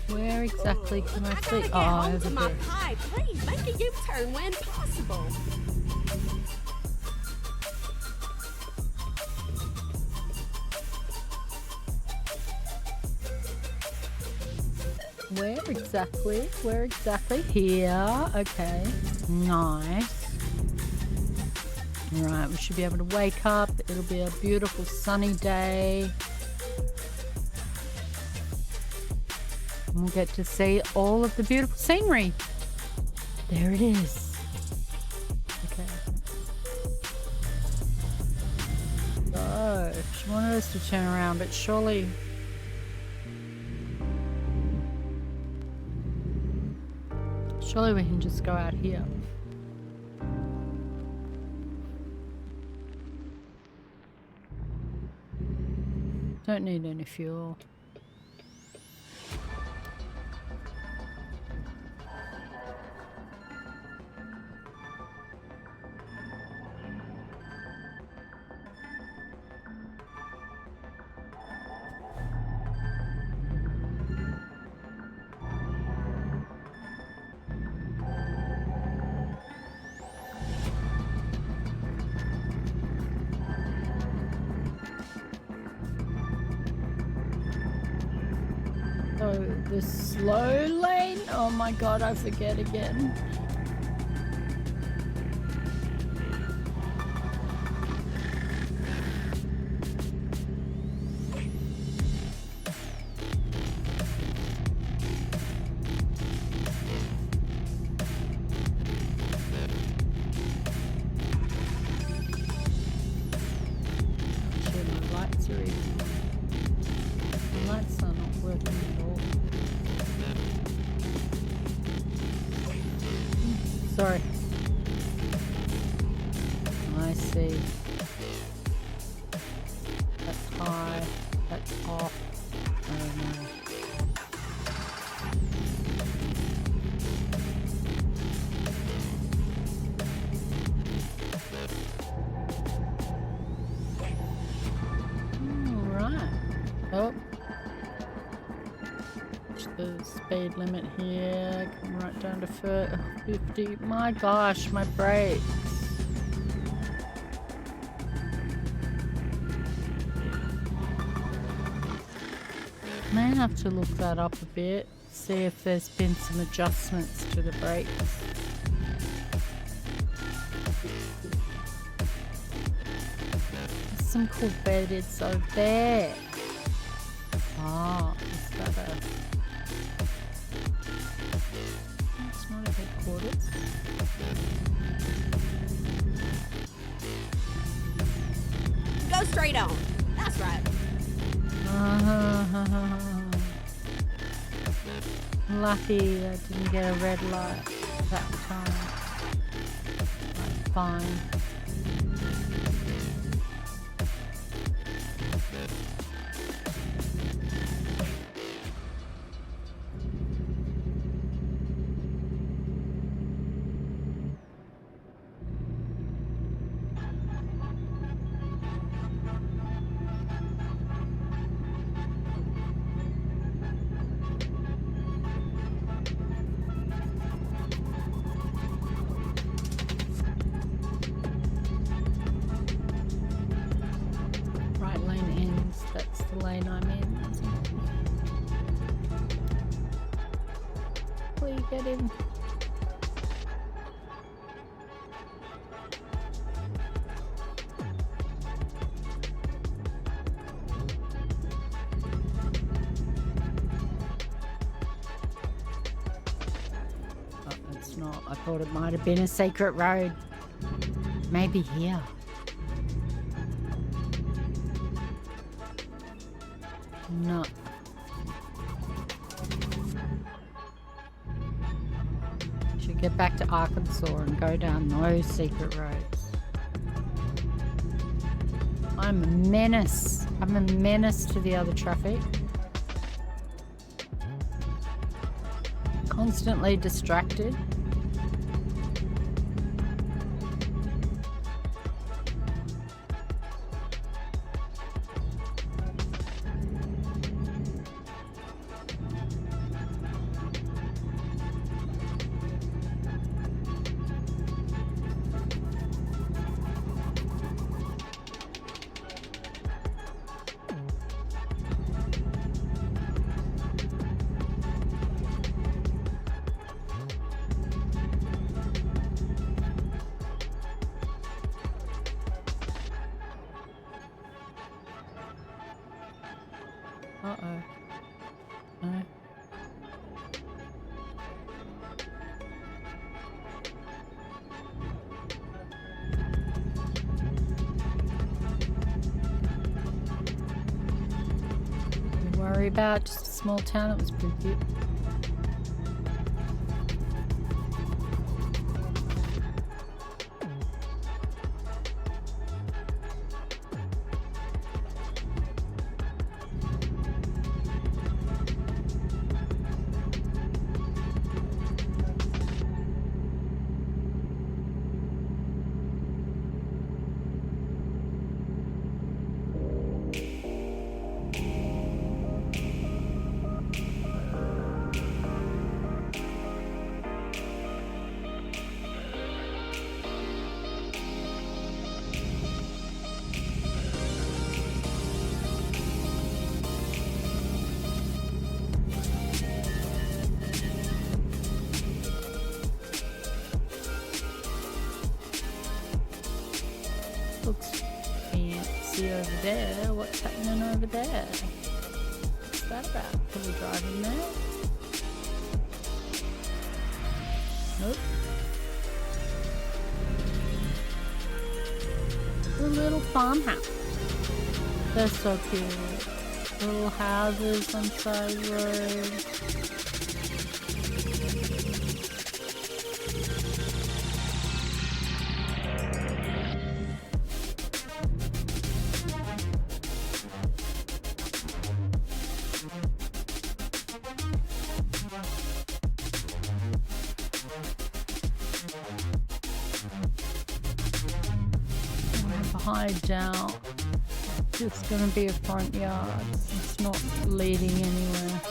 Where exactly can I see? Oh, over my there. pie. Please make a U-turn when possible. Where exactly? Where exactly? Here. Okay. Nice. Right, we should be able to wake up. It'll be a beautiful sunny day. And we'll get to see all of the beautiful scenery. There it is. Okay. So, she wanted us to turn around, but surely... Surely we can just go out here. Don't need any fuel. The slow lane. Oh my god, I forget again. misery. The lights are not working at all. Sorry. I see. That's high. That's off. I don't know. Oh, the speed limit here, come right down to 50. My gosh, my brakes. May have to look that up a bit, see if there's been some adjustments to the brakes. There's some cool beds over there. Ah, is that a... It's not a headquarters. Go straight on. That's right. Lucky I didn't get a red light that time. That's fine. That's the lane I'm in. Please get in. Oh, it's not. I thought it might have been a secret road. Maybe here. No. Should get back to Arkansas and go down those secret roads. I'm a menace. I'm a menace to the other traffic. Constantly distracted. Uh-oh. No. Don't worry about, just a small town, it was pretty cute. Looks fancy over there. What's happening over there? What's that about? Can we drive in there? Nope. A little farmhouse. They're so cute. Little houses on side road. Hide down. It's gonna be a front yard. It's not leading anywhere.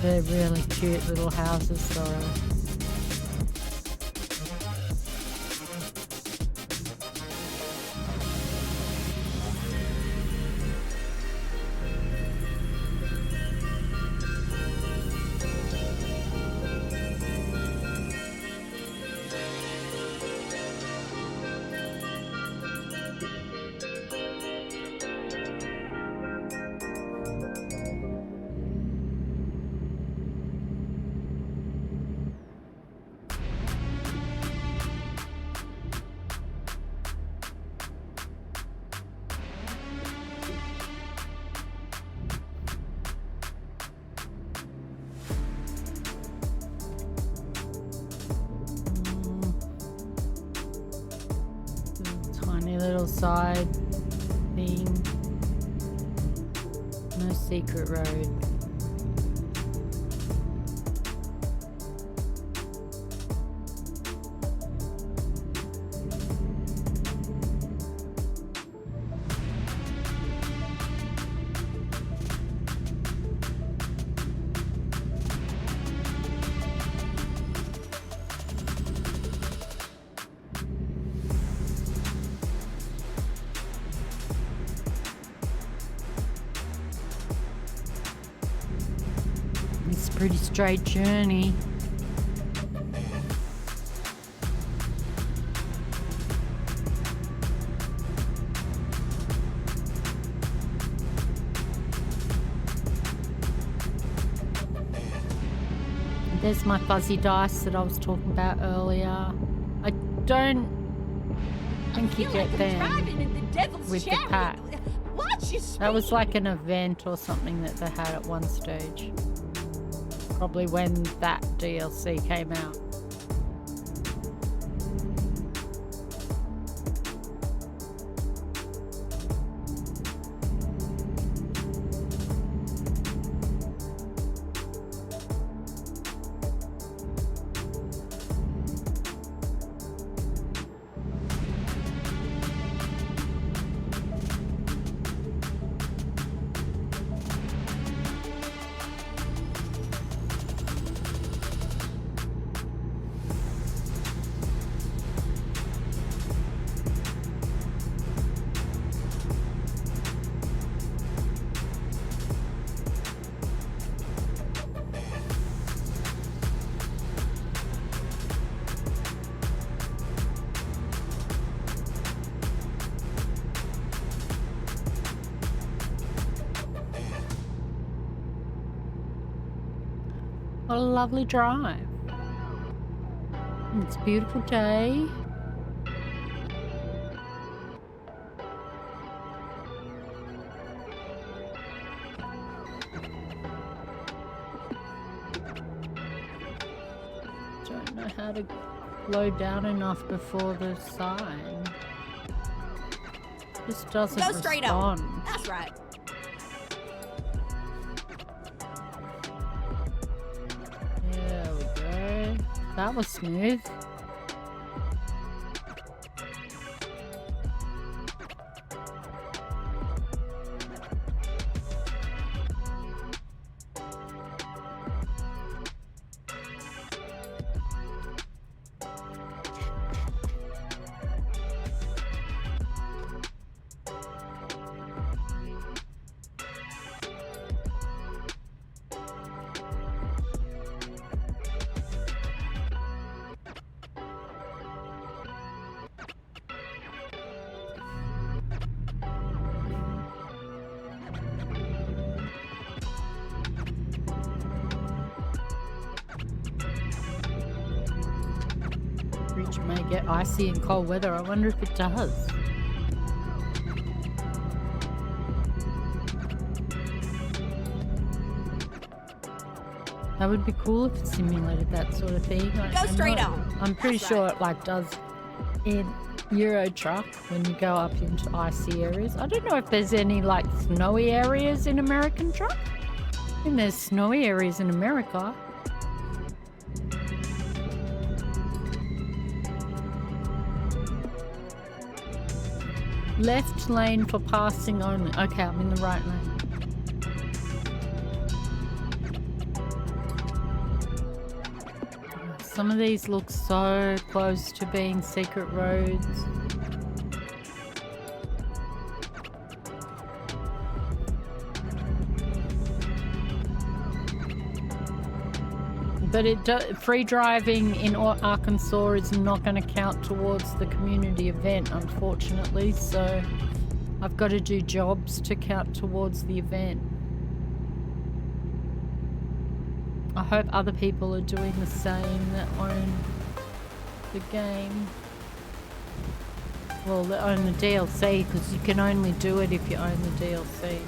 They're really cute little houses though. Tiny little side thing. No secret road. It's a pretty straight journey. There's my fuzzy dice that I was talking about earlier. I don't think you get them with the pack. That was like an event or something that they had at one stage. Probably when that DLC came out. What a lovely drive. It's a beautiful day. Don't know how to slow down enough before the sign. Just doesn't Go straight respond. on. That's right. There we go. That was smooth. bridge may get icy in cold weather. I wonder if it does. That would be cool if it simulated that sort of thing. Go straight on. I'm pretty sure it like does in Euro Truck when you go up into icy areas. I don't know if there's any like snowy areas in American Truck. I think there's snowy areas in America. Left lane for passing only. Okay, I'm in the right lane. Some of these look so close to being secret roads. But free driving in Arkansas is not going to count towards the community event, unfortunately. So I've got to do jobs to count towards the event. I hope other people are doing the same that own the game. Well, that own the DLC, because you can only do it if you own the DLC.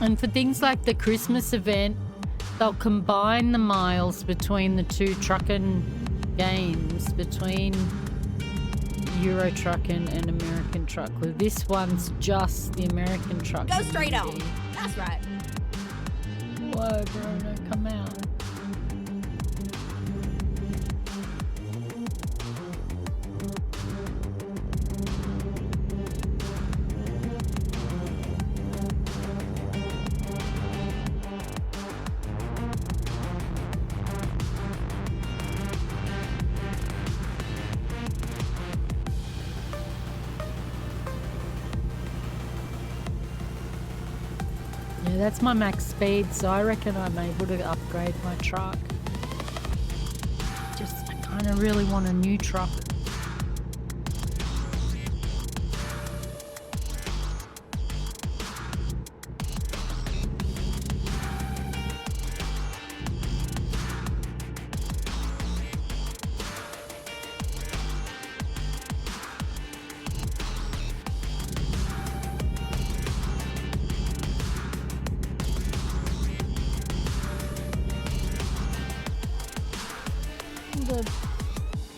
And for things like the Christmas event, they'll combine the miles between the two trucking games, between Euro Trucking and American Truck. Well, this one's just the American Truck. Go straight on. That's right. Whoa, Bruno, come out. That's my max speed, so I reckon I'm able to upgrade my truck. Just, I kind of really want a new truck.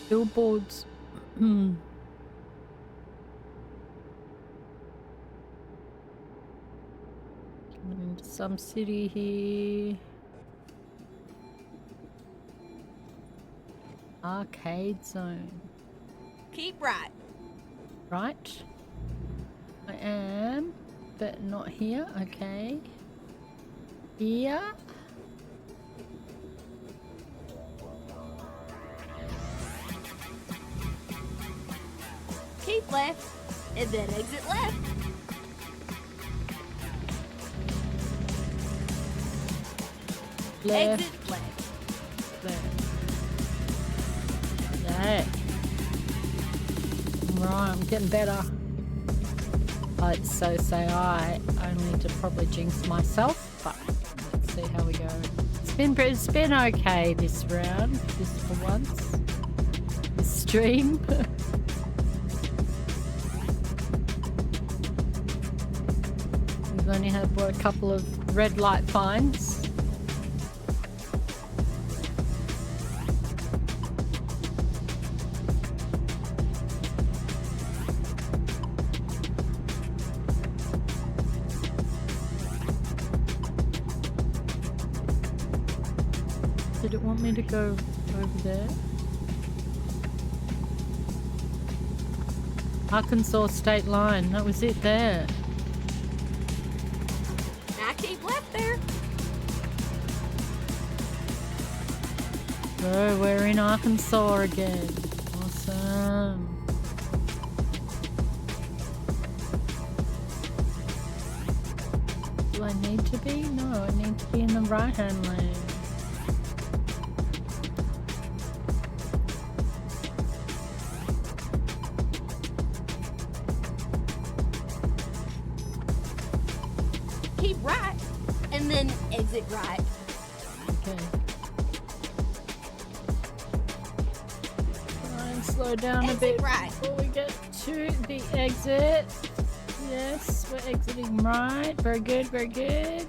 Billboards. Coming into some city here. Arcade zone. Keep right. Right. I am, but not here. Okay. Here. Keep left, and then exit left. Left. Exit left. Left. Yeah. Right, I'm getting better. So say I only to probably jinx myself, but let's see how we go. It's been okay this round, just for once. This stream. We've only had a couple of red light fines. Did it want me to go over there? Arkansas state line, that was it there. Now keep left there. So we're in Arkansas again. Awesome. to be? No, I need to be in the right-hand lane. Keep right, and then exit right. Okay. Try and slow down a bit before we get to the exit. Yes, we're exiting right. Very good, very good.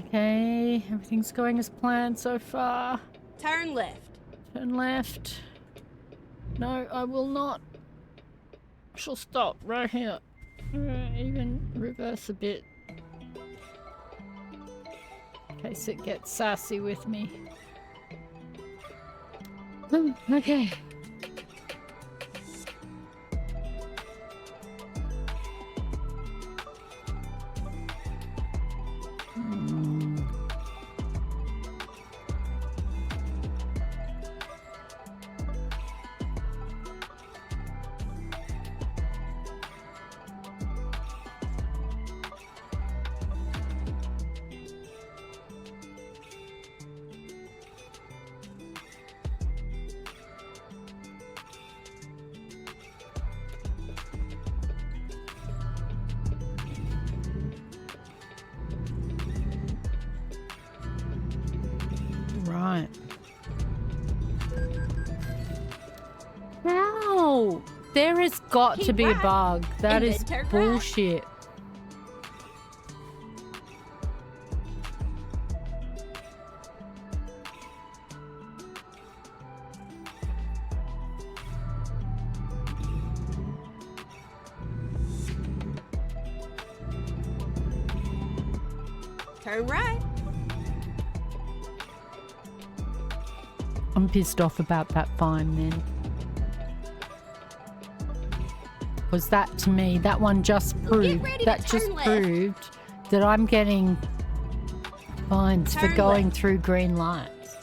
Okay, everything's going as planned so far. Turn left. Turn left. No, I will not. She'll stop right here. Even reverse a bit. In case it gets sassy with me. Okay. Right. No! There has got to be a bug. That is bullshit. Turn right. I'm pissed off about that fine then. Was that to me, that one just proved, proved that I'm getting fines for going through green lights.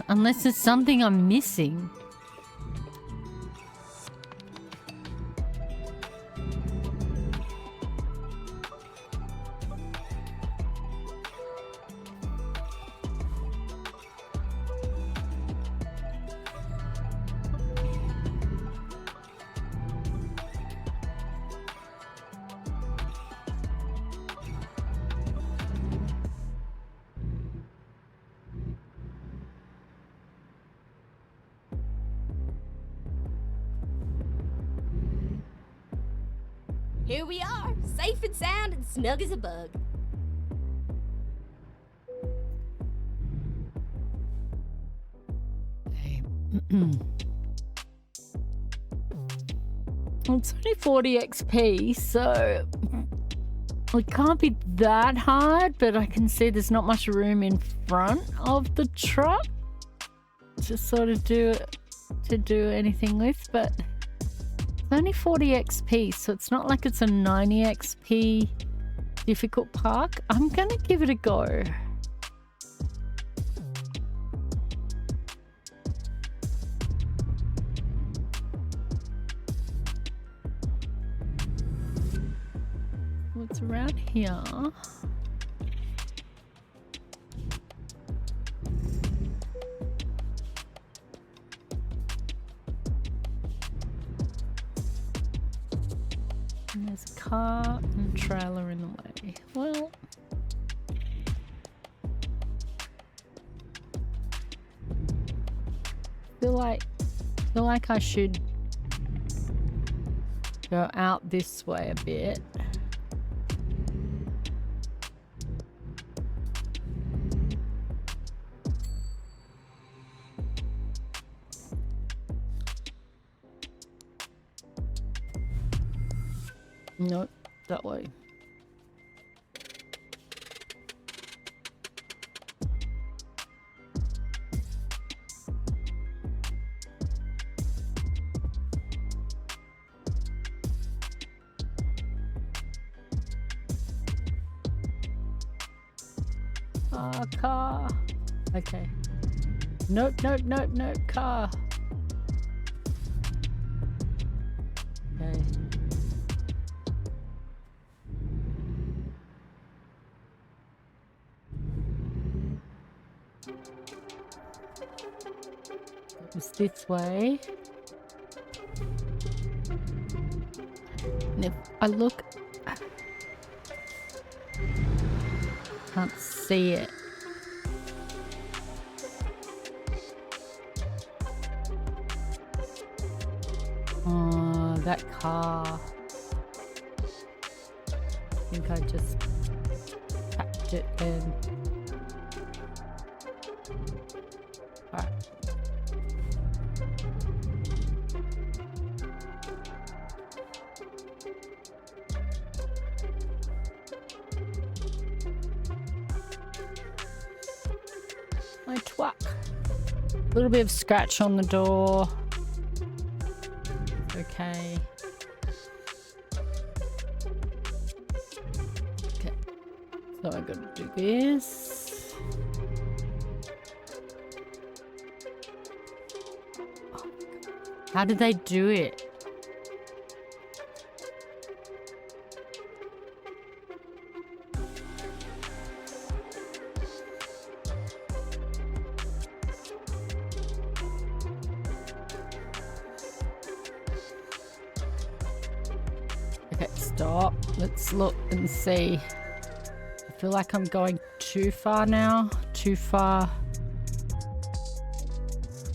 Unless there's something I'm missing. Here we are, safe and sound and snug as a bug. It's only 40 XP, so it can't be that hard, but I can see there's not much room in front of the truck to sort of do anything with, but it's only 40 XP, so it's not like it's a 90 XP difficult park. I'm gonna give it a go. What's around here? And there's a car and a trailer in the way. Well, feel like I should go out this way a bit. Nope, that way. Car. Okay. Nope, car. Okay. It's this way. And if I look, can't see it. Oh, that car. I think I just tapped it in. Alright. My twat. A little bit of scratch on the door. Okay. Okay. So I gotta do this. Oh, how did they do it? Okay, stop. Let's look and see. I feel like I'm going too far now. Too far.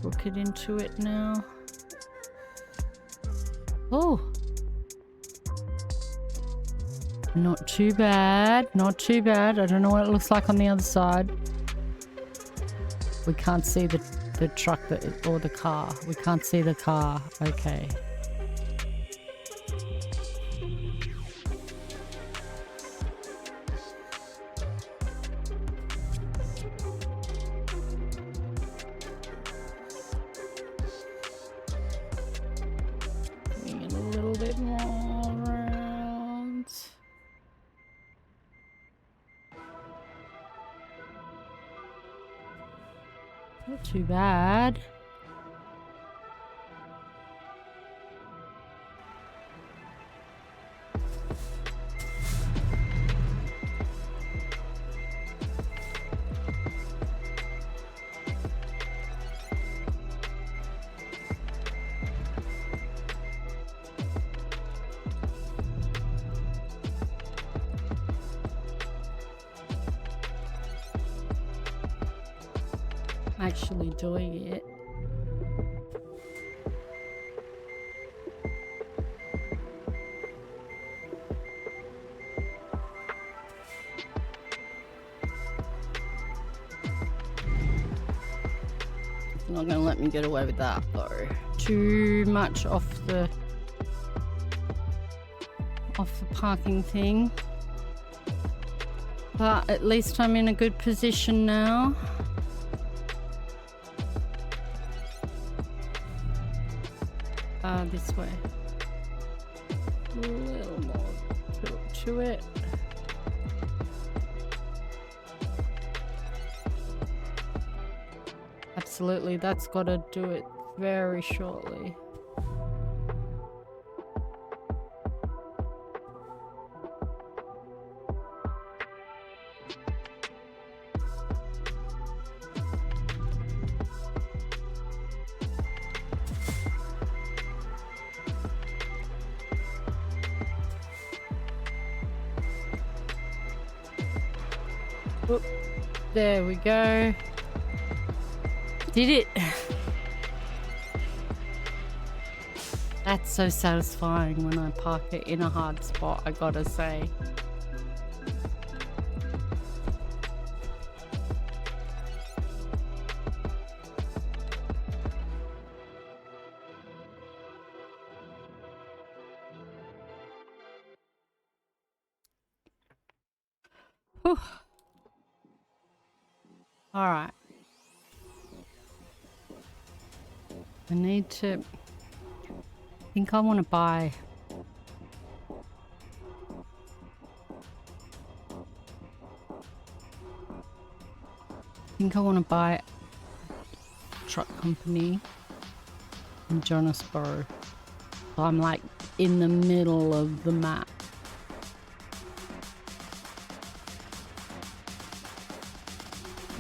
Look it into it now. Oh. Not too bad. Not too bad. I don't know what it looks like on the other side. We can't see the truck or the car. We can't see the car. Okay. Bring it a little bit more around. Not too bad. Actually doing it. It's not gonna let me get away with that though. Too much off the parking thing. But at least I'm in a good position now. This way. A little more tilt to it. Absolutely, that's got to do it very shortly. Oop, there we go. Did it. That's so satisfying when I park it in a hard spot, I gotta say. Whew. All right. I need to. I think I want to buy. I think I want to buy a truck company in Johannesburg. So I'm like in the middle of the map.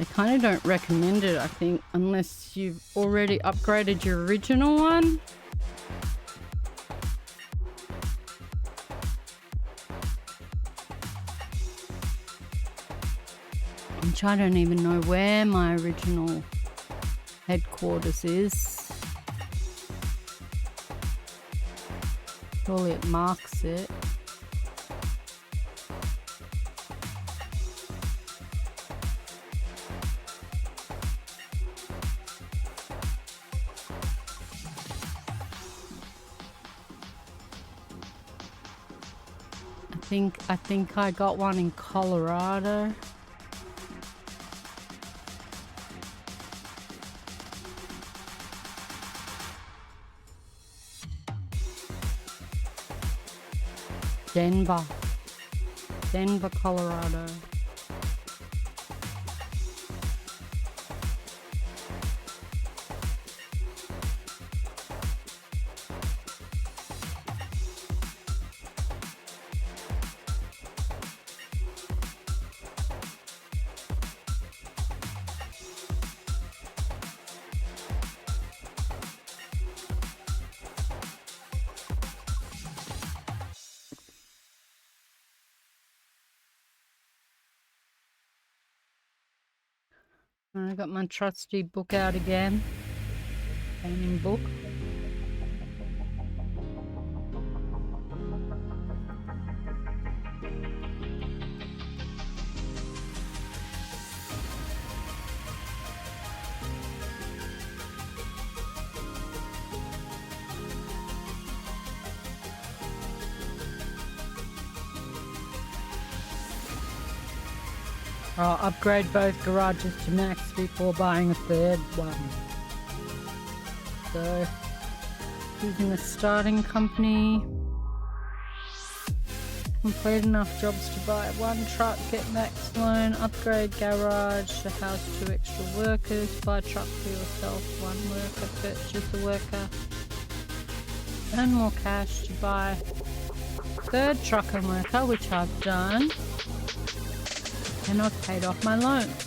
They kind of don't recommend it, I think, unless you've already upgraded your original one. Which I don't even know where my original headquarters is. Surely it marks it. I think I got one in Colorado. Denver, Colorado. I got my trusty book out again. Painting book. I'll upgrade both garages to max before buying a third one. So, choosing a starting company. Complete enough jobs to buy one truck, get max loan, upgrade garage to house 2 extra workers, buy truck for yourself, 1 worker, purchase a worker. Earn more cash to buy third truck and worker, which I've done. And I've paid off my loans.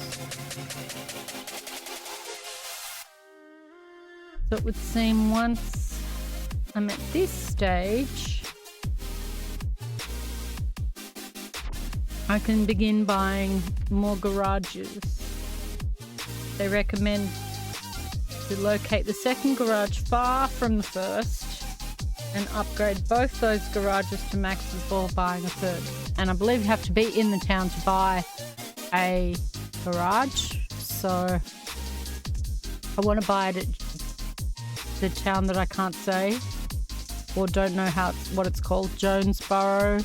So it would seem once I'm at this stage, I can begin buying more garages. They recommend to locate the second garage far from the first and upgrade both those garages to max before buying a third. And I believe you have to be in the town to buy a garage, so I want to buy it at the town that I can't say or don't know what it's called. Jonesboro,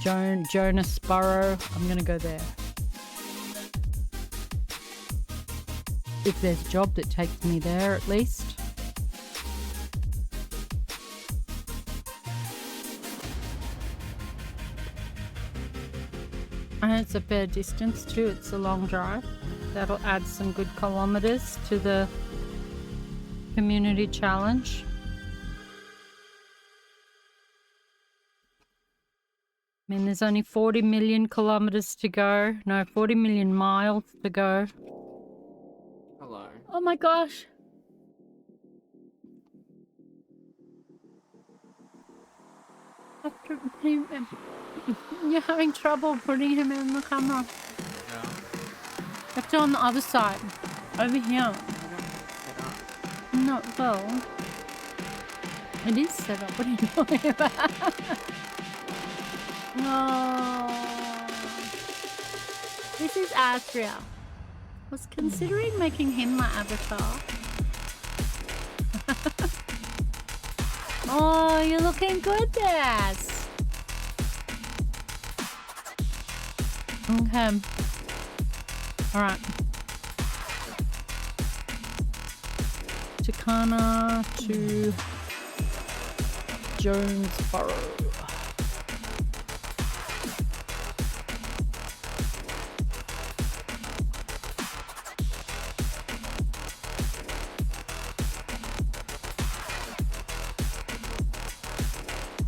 Jonesboro. I'm gonna go there. If there's a job that takes me there, at least. And it's a fair distance too, it's a long drive. That'll add some good kilometres to the community challenge. I mean, there's only 40 million kilometres to go. No, 40 million miles to go. Hello. Oh my gosh. After him, you're having trouble putting him in the camera. No. You have to on the other side. Over here. Not well. It is set up. What are you talking about? No. This is Asria. I was considering making him my avatar. Oh, you're looking good, Daz. Okay. Alright. Takana to Jonesboro.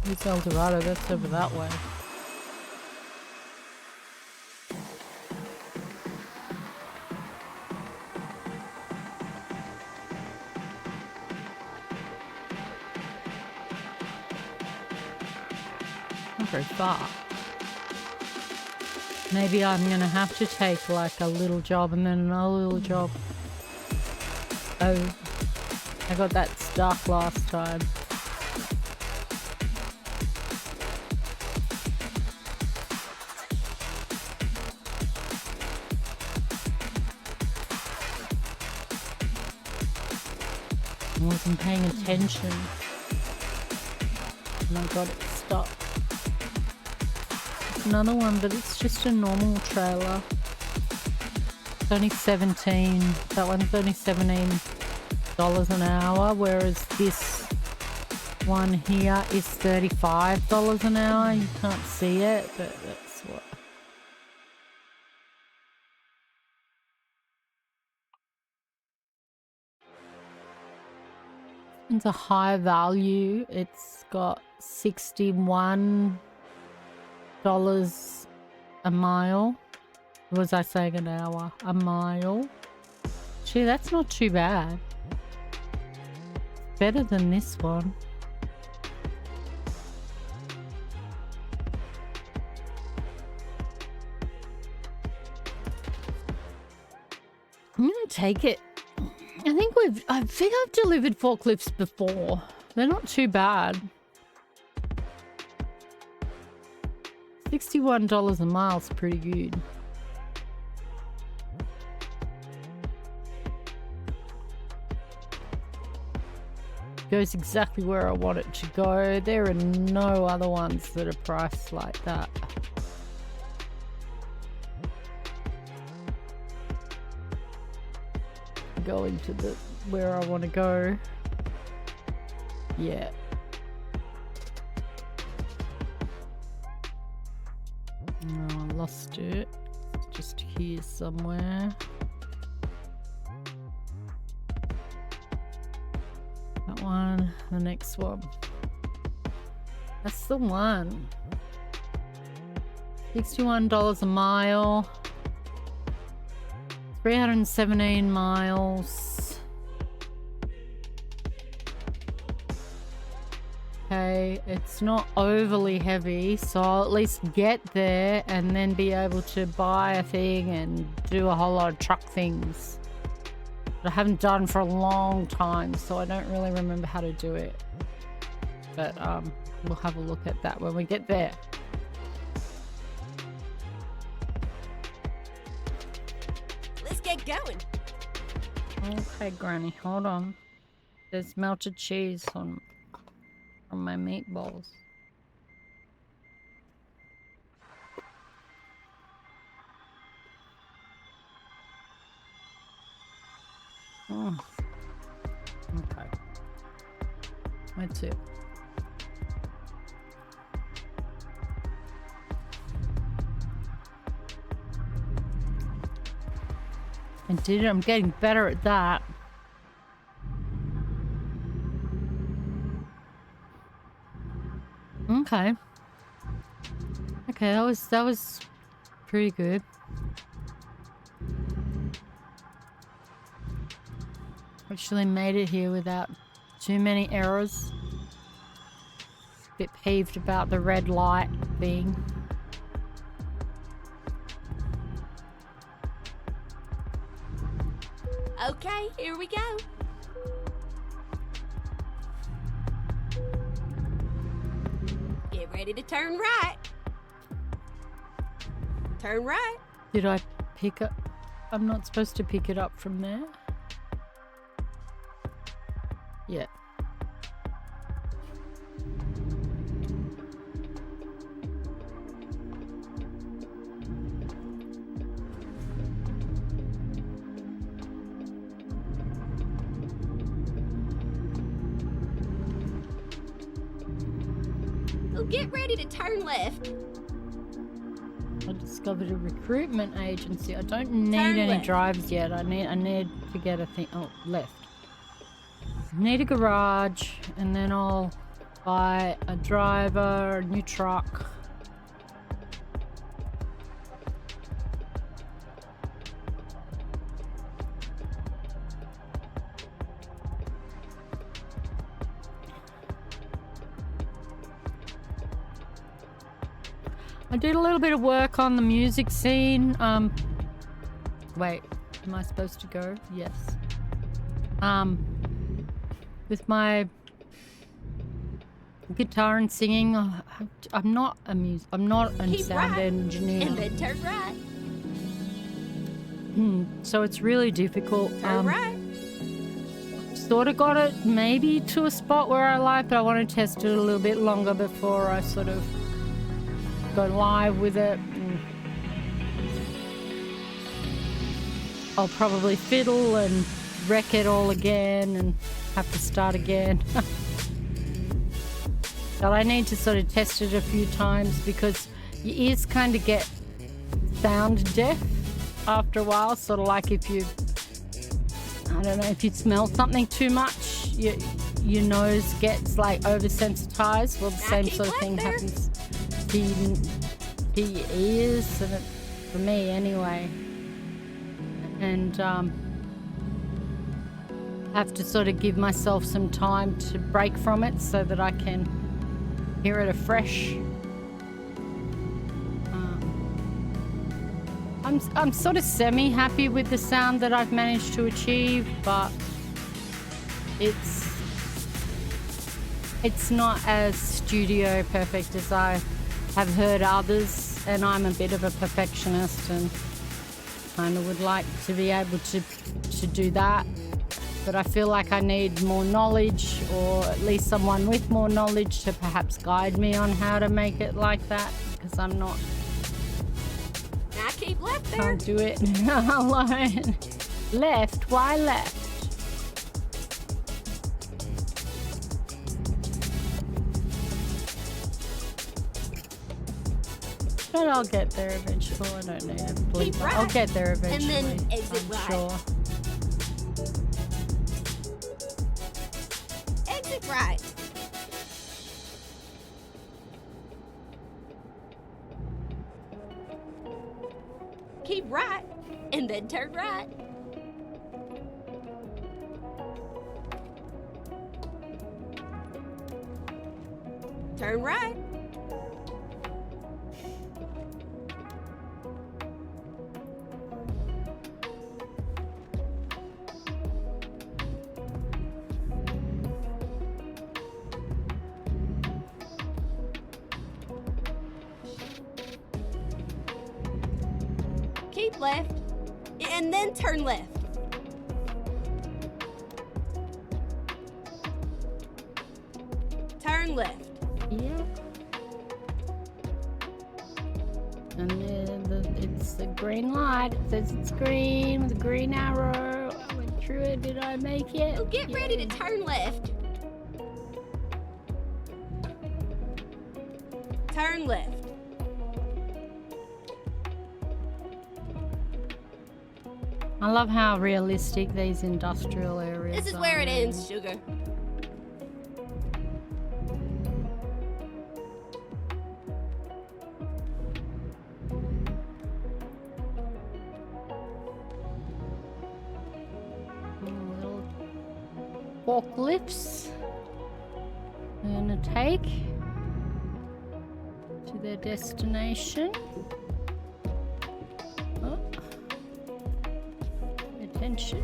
It's El Dorado, that's over that way. very far. Maybe I'm going to have to take like a little job and then another little job. Oh, I got that stuck last time. I wasn't paying attention and I got it stuck. There's another one, but it's just a normal trailer. It's only 17. That one's only $17 an hour, whereas this one here is $35 an hour. You can't see it, but that's what. It's a high value. It's got $61 a mile. What was I saying an hour? A mile. Gee, that's not too bad. Better than this one. I'm gonna take it. I think I've delivered forklifts before. They're not too bad. $61 a mile is pretty good. Goes exactly where I want it to go. There are no other ones that are priced like that. Going to the where I want to go. Yeah. Oh, I lost it. It's just here somewhere. That one, the next one. That's the one. $61 a mile. 317 miles. Okay, it's not overly heavy, so I'll at least get there and then be able to buy a thing and do a whole lot of truck things that I haven't done for a long time, so I don't really remember how to do it. But we'll have a look at that when we get there. Get going. Okay, Granny, hold on. There's melted cheese on my meatballs. Oh. Okay. That's it. I did it. I'm getting better at that. Okay. Okay, that was pretty good. Actually made it here without too many errors. Bit peeved about the red light thing. Okay, here we go. Get ready to turn right. Turn right. Did I pick up? I'm not supposed to pick it up from there. Yeah. Get ready to turn left. I discovered a recruitment agency. I don't need any left. drives yet. I need to get a thing. Oh, left. Need a garage, and then I'll buy a driver, a new truck. I did a little bit of work on the music scene. Wait, am I supposed to go? Yes. With my guitar and singing, I'm not a sound engineer. And then turn right. So it's really difficult. Turn right. Sort of got it maybe to a spot where I like, but I want to test it a little bit longer before I sort of go live with it. I'll probably fiddle and wreck it all again and have to start again. But I need to sort of test it a few times because your ears kind of get sound deaf after a while. Sort of like if you, I don't know, if you smell something too much, your nose gets like oversensitized. Well, the same sort of thing happens to your ears, and for me anyway. And have to sort of give myself some time to break from it so that I can hear it afresh. I'm sort of semi-happy with the sound that I've managed to achieve, but it's not as studio perfect as I have heard others, and I'm a bit of a perfectionist and kind of would like to be able to do that. But I feel like I need more knowledge, or at least someone with more knowledge to perhaps guide me on how to make it like that, because I'm not... Now keep left there. Can't do it alone. Left? Why left? But I'll get there eventually. I don't need to believe Keep that. right. I'll get there eventually. And then exit I'm right. sure. Exit right. Keep right. And then turn right. Turn right. Keep left. And then turn left. Turn left. Yeah. And then it's the green light. It says it's green with a green arrow. I went through it. Did I make it? Oh, get ready to turn left. Turn left. I love how realistic these industrial areas are. This is where it ends, sugar. Little forklifts. They're gonna take to their destination. Oh. Attention.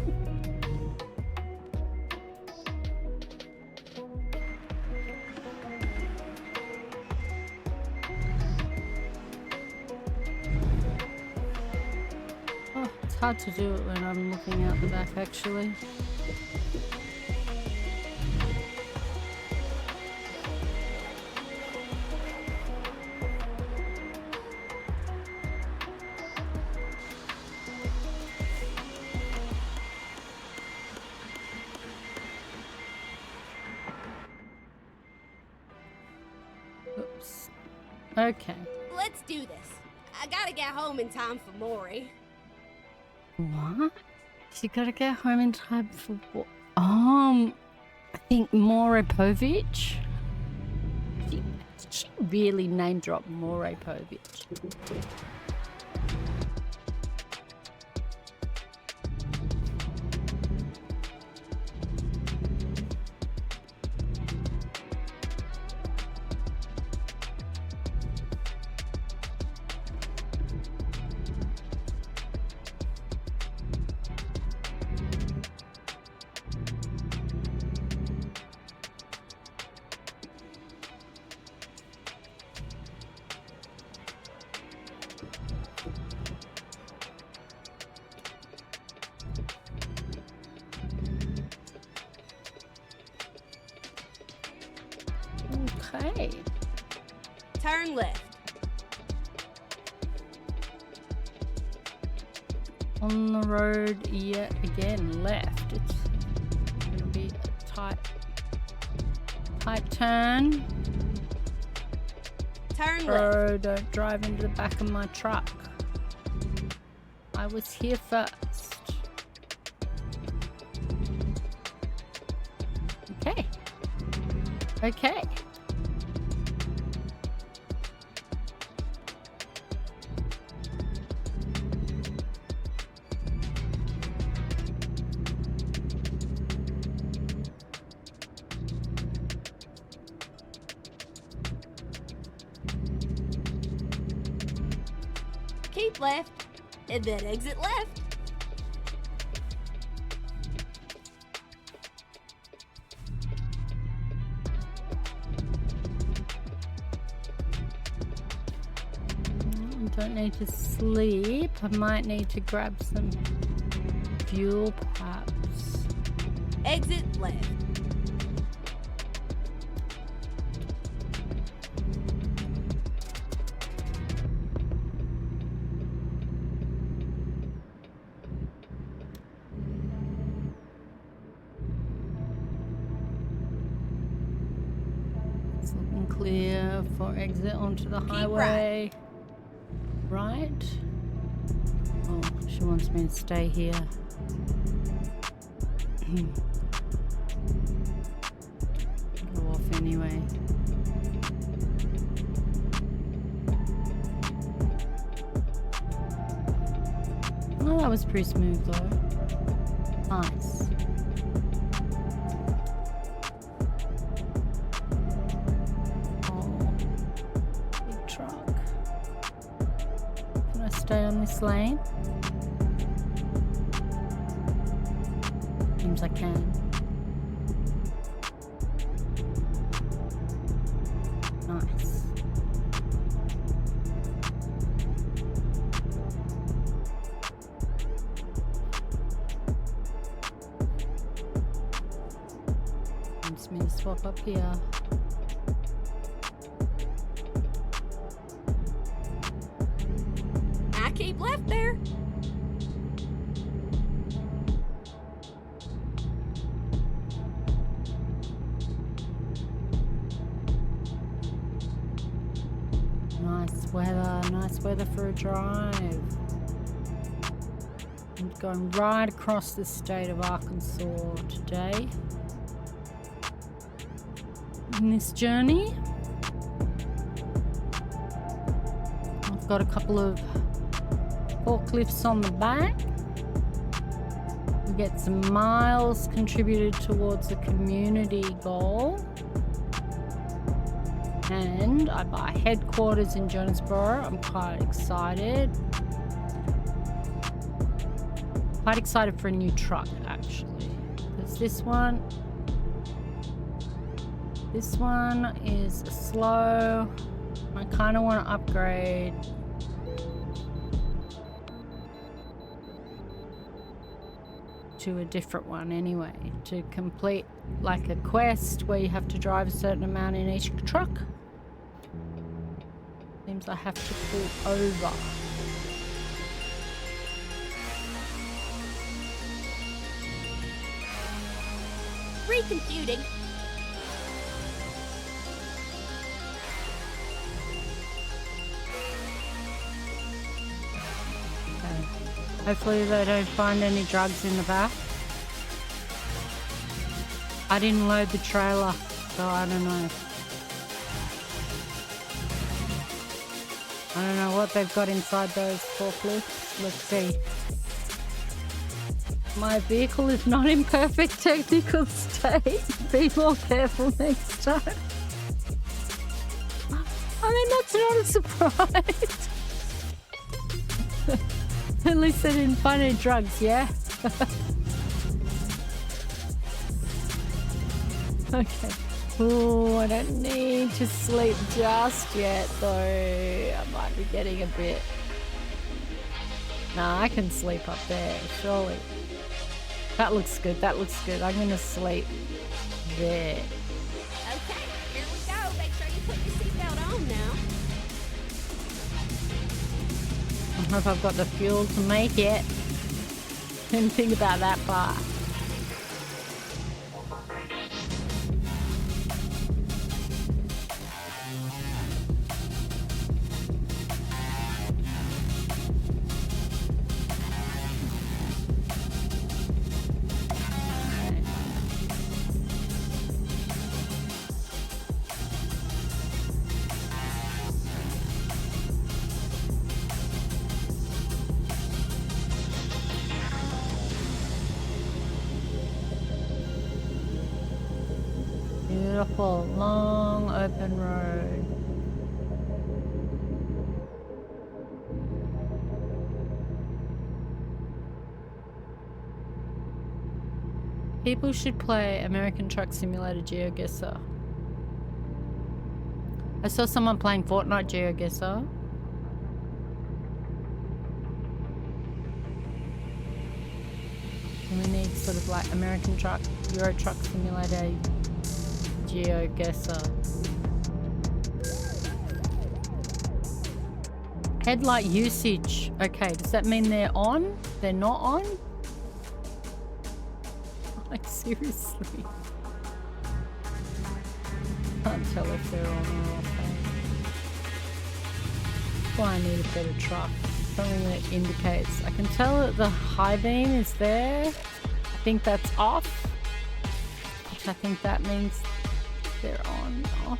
Oh, it's hard to do it when I'm looking out the back, actually. Oops. Okay. Let's do this. I gotta get home in time for Maury. What? You gotta get home in time for what? I think Morepovich. Did she really name drop Morepovich? Okay. Turn left. On the road yet again, left. It's gonna be a tight turn. Turn Oh, left. don't drive into the back of my truck. I was here first. Okay. Okay. Keep left, and then exit left. I don't need to sleep. I might need to grab some fuel, perhaps. Exit left. It's looking clear for exit onto the highway. Right. Oh, she wants me to stay here. Go off anyway. Oh, that was pretty smooth though. Nice. Oh, big truck. Can I stay on this lane? Seems I can. Nice. Wants me to swap up here. I keep left there. Nice weather for a drive. I'm going right across the state of Arkansas today. In this journey, I've got a couple of forklifts on the back. We get some miles contributed towards the community goal. And I buy headquarters in Jonesboro. I'm quite excited. Quite excited for a new truck, actually. Because this one is slow. I kind of want to upgrade. To a different one anyway, to complete like a quest where you have to drive a certain amount in each truck. Seems I have to pull over. Recomputing. Hopefully they don't find any drugs in the back. I didn't load the trailer, so I don't know. I don't know what they've got inside those forklifts. Let's see. My vehicle is not in perfect technical state. Be more careful next time. I mean, that's not a surprise. At least they didn't find any drugs, yeah? Okay. Oh, I don't need to sleep just yet, though. I might be getting a bit... Nah, I can sleep up there, surely. That looks good, that looks good. I'm gonna sleep there. Okay, here we go. Make sure know if I've got the fuel to make it. Didn't think about that part. Beautiful, long, open road. People should play American Truck Simulator GeoGuessr. I saw someone playing Fortnite GeoGuessr. And we need sort of like American Truck, Euro Truck Simulator GeoGuessr. Headlight usage. Okay, does that mean they're on? They're not on? Like, seriously? Can't tell if they're on or off. That's why I need a better truck. Something that indicates. I can tell that the high beam is there. I think that's off. Which I think that means they're on, off.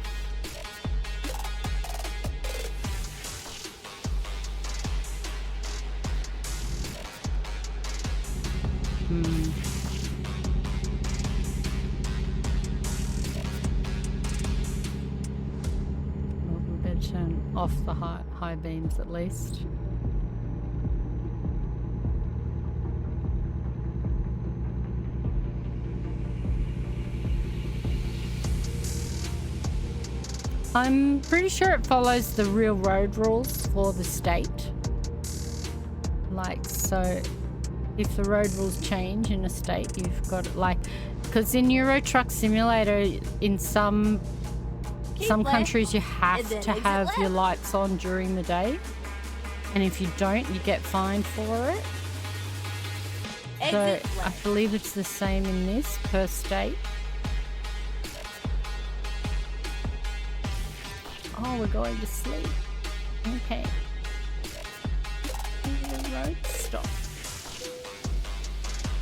Well, we better turn off the high beams at least. I'm pretty sure it follows the real road rules for the state. Like, so if the road rules change in a state, you've got, like, because in Euro Truck Simulator, in some countries you have to have your lights on during the day, and if you don't, you get fined for it. So I believe it's the same in this per state. Oh, we're going to sleep. Okay. The road stop.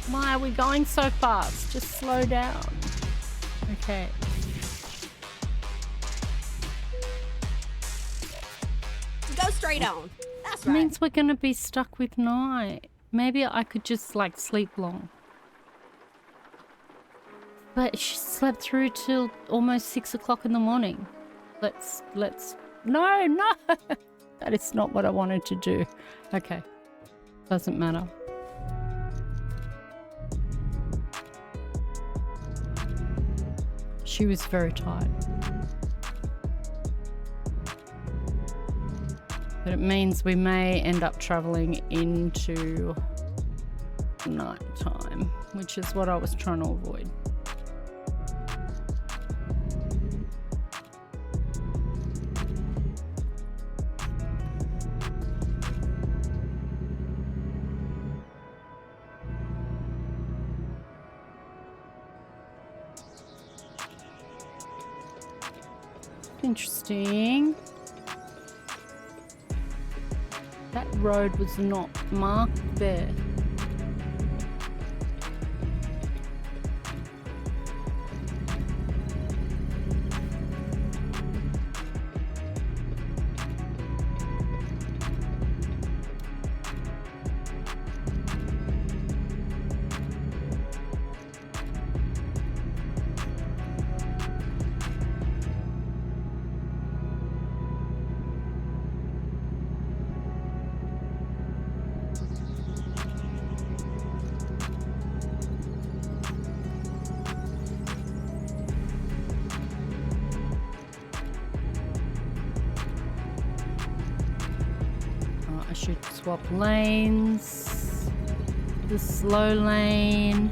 Why are we going so fast? Just slow down. Okay. Go straight on. That's It means we're gonna be stuck with night. Maybe I could just like sleep long. But she slept through till almost 6 o'clock in the morning. No, that is not what I wanted to do. Okay, doesn't matter. She was very tired. But it means we may end up traveling into night time, which is what I was trying to avoid. Interesting. That road was not marked there. I should swap lanes. The slow lane.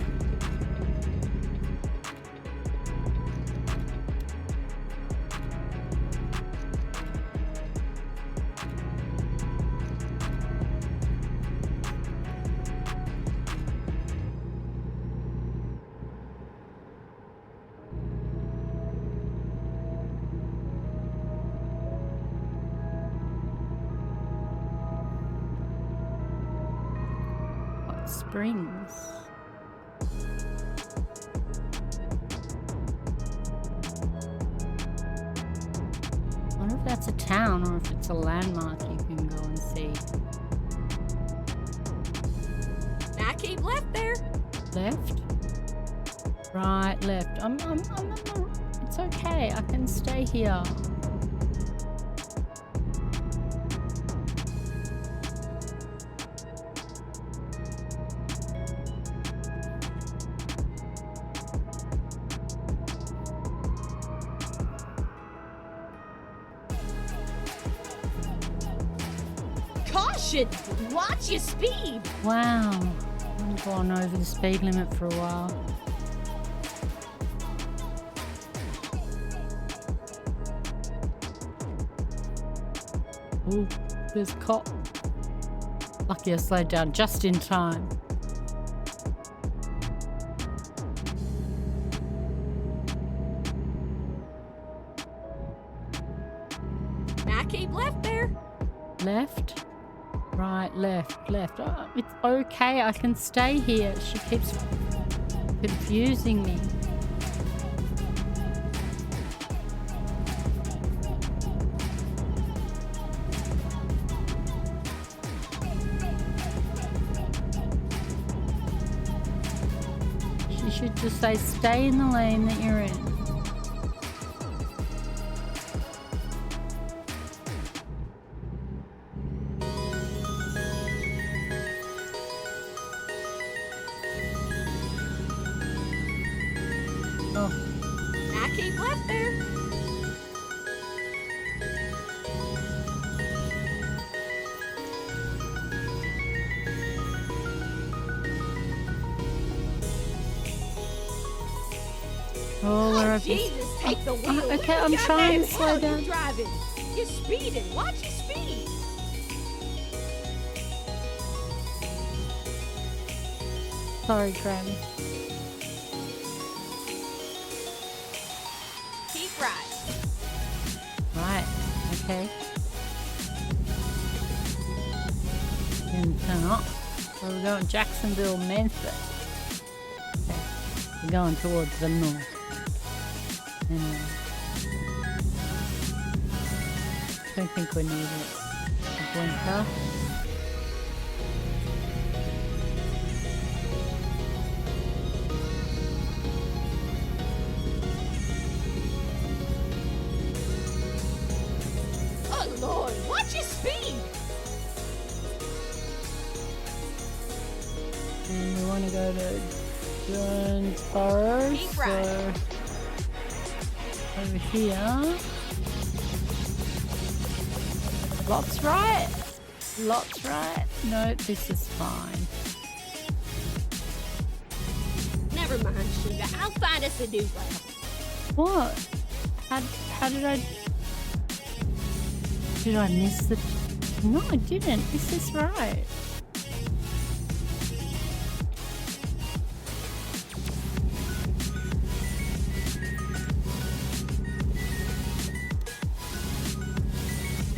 Springs. I wonder if that's a town or if it's a landmark you can go and see. Now keep left there. Left? Right, left. It's okay. I can stay here. Caution! Watch your speed. Wow. I've gone over the speed limit for a while. Oh, there's a cop. Lucky I slowed down just in time. Now keep left there. Left? Right, left, left. Oh, it's okay, I can stay here. She keeps confusing me. She should just say, stay in the lane that you're in. Now keep left there. Oh, where have Jesus, take the wheel. Okay, What I'm the trying to goddamn slow hell down. you driving? You're speeding. Watch your speed. Sorry, Granny. Keep right. Right, okay. And turn up. So we're going Jacksonville, Memphis. Okay. We're going towards the north. Anyway. Don't think we need it. A blinker. Oh, Lord. Watch your speed. And we want to go to Jonesboro. Keep right. So over here. Lots right. Lots right. No, this is fine. Never mind, sugar. I'll find us a new way. What? How did I... Did I miss the... No, I didn't. This is right.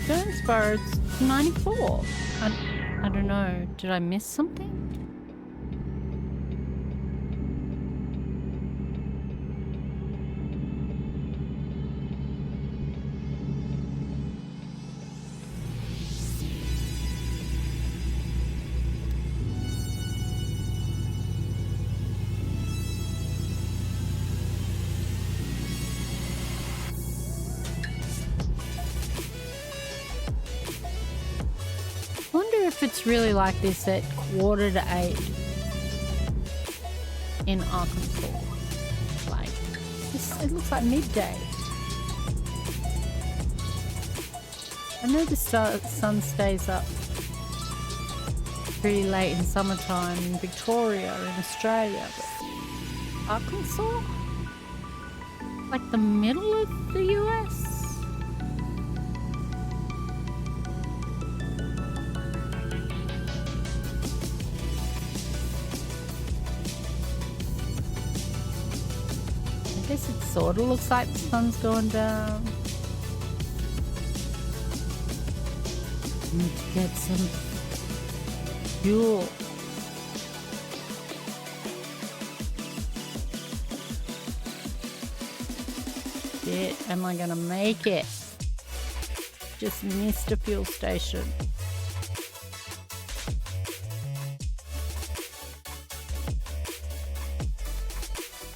Jonesboro, it's 94. I don't know. Did I miss something? If it's really like this at 7:45 in Arkansas. Like, it looks like midday. I know the sun stays up pretty late in summertime in Victoria, in Australia, but Arkansas? Like the middle of the US? I guess it sort of looks like the sun's going down. Need to get some fuel. shit. Am I gonna make it? Just missed a fuel station.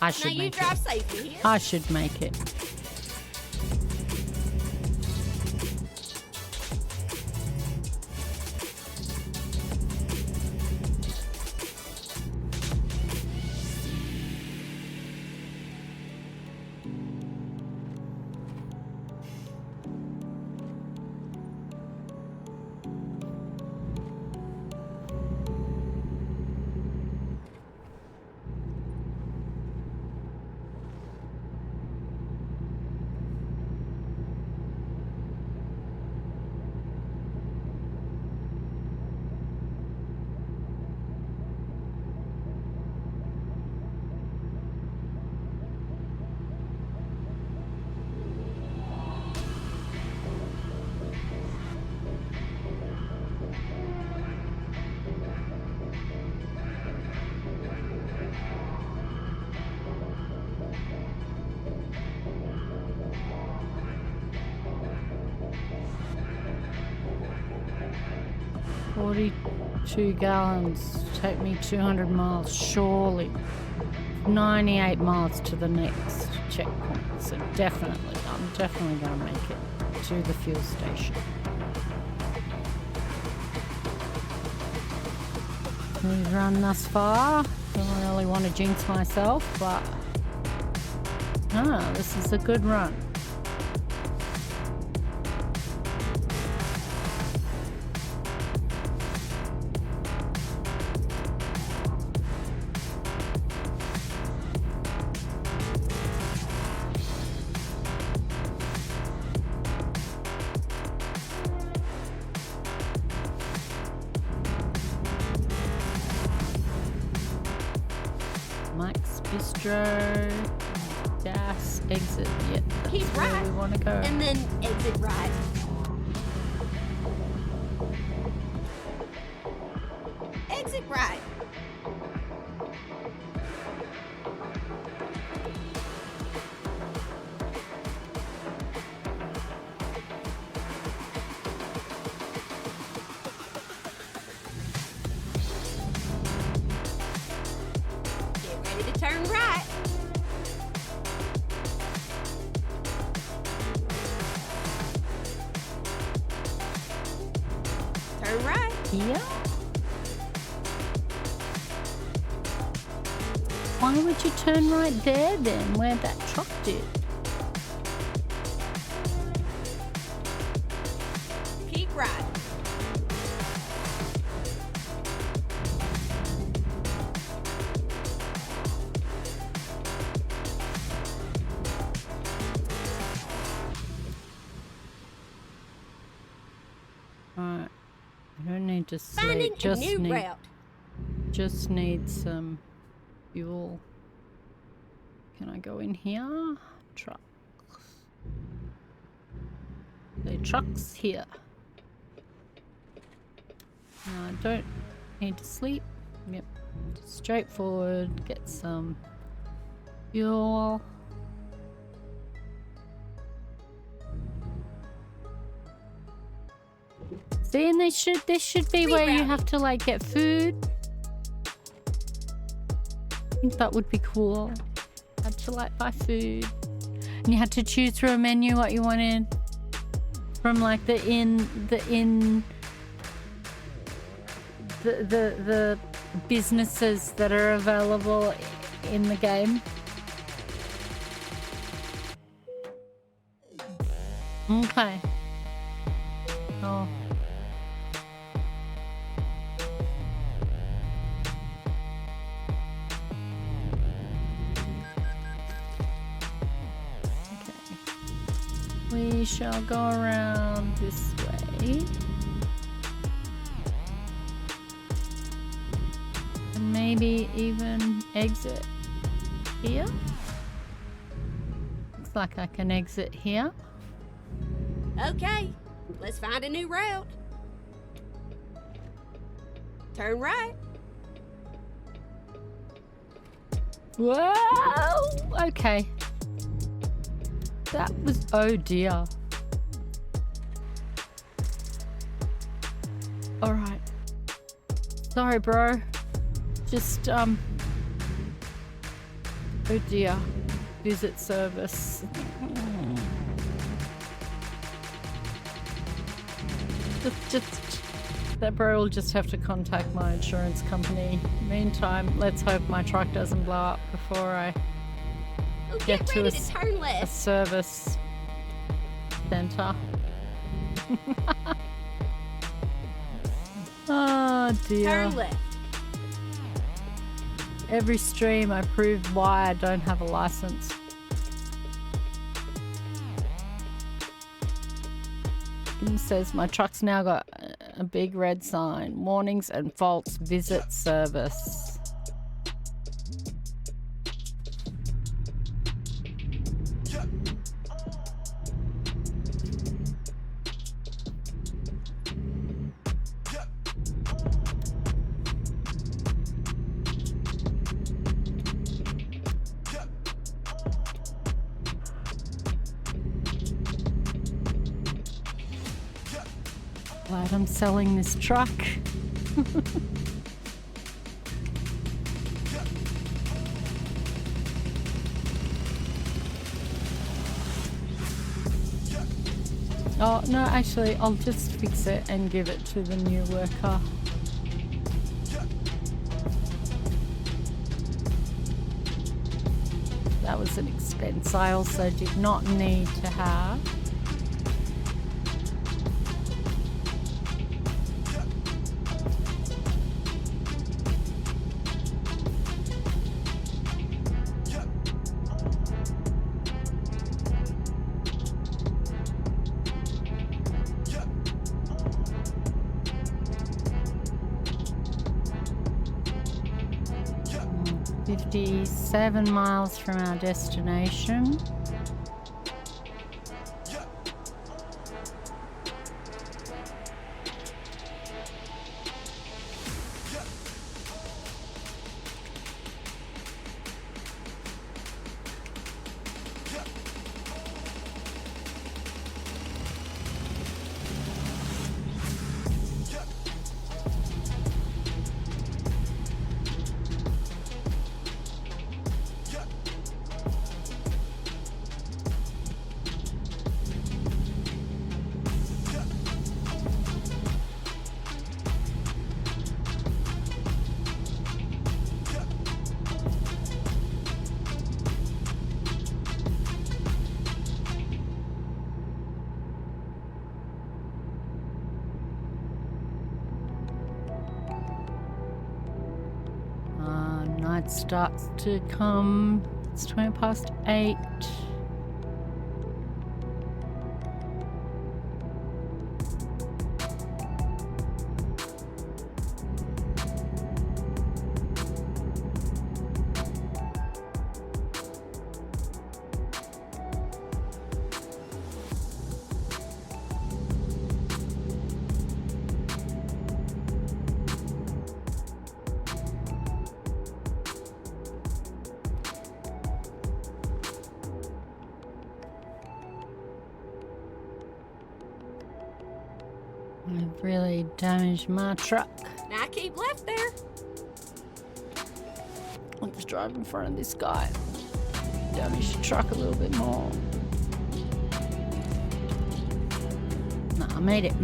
I should now you make drive it. safely here. I should make it. $42 gallons. Take me 200 miles, surely. 98 miles to the next checkpoint. So I'm definitely going to make it to the fuel station. We've run thus far. Don't really want to jinx myself, but this is a good run. Gas exit. Yeah, Keep that's where right. we want to go. And then exit right. Exit right. Turn right. Turn right. Yeah. Why would you turn right there then, where that truck did? Keep right. Alright. I don't need to sleep. Finding a new route. Just need some fuel. Can I go in here? Trucks. The trucks here. No, I don't need to sleep. Yep. Just straightforward. Get some fuel. See, and this should be where you have to like get food. I think that would be cool. Had to like buy food, and you had to choose through a menu what you wanted from like the businesses that are available in the game. Okay. Oh. We shall go around this way. And maybe even exit here. Looks like I can exit here. Okay, let's find a new route. Turn right. Whoa! Okay. That was, oh dear. All right. Sorry, bro. Just, oh dear. Visit service. Just, that bro will just have to contact my insurance company. Meantime, let's hope my truck doesn't blow up before I get to turn a left. service center. Oh dear. Turn left. Every stream I prove why I don't have a license. It says my truck's now got a big red sign. Warnings and faults, visit service. Glad I'm selling this truck. Oh, no, actually, I'll just fix it and give it to the new worker. That was an expense I also did not need to have. Seven miles from our destination. Night starts to come. It's 8:20. I've really damaged my truck. Now keep left there. I'll just drive in front of this guy. Damage the truck a little bit more. No, I made it.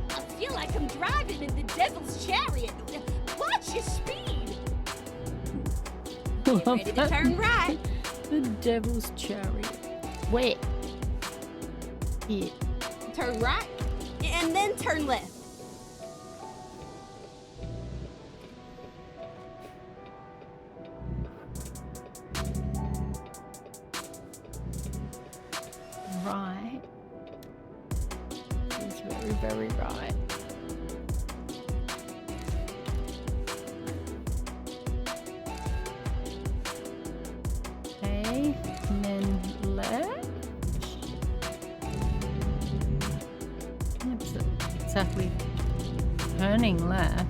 I feel like I'm driving in the devil's chariot. Watch your speed. Get ready to turn right. The devil's chariot. Where? Here. Turn right, and then turn left. Right. It's very, very right. Okay, and then left. Exactly turning left.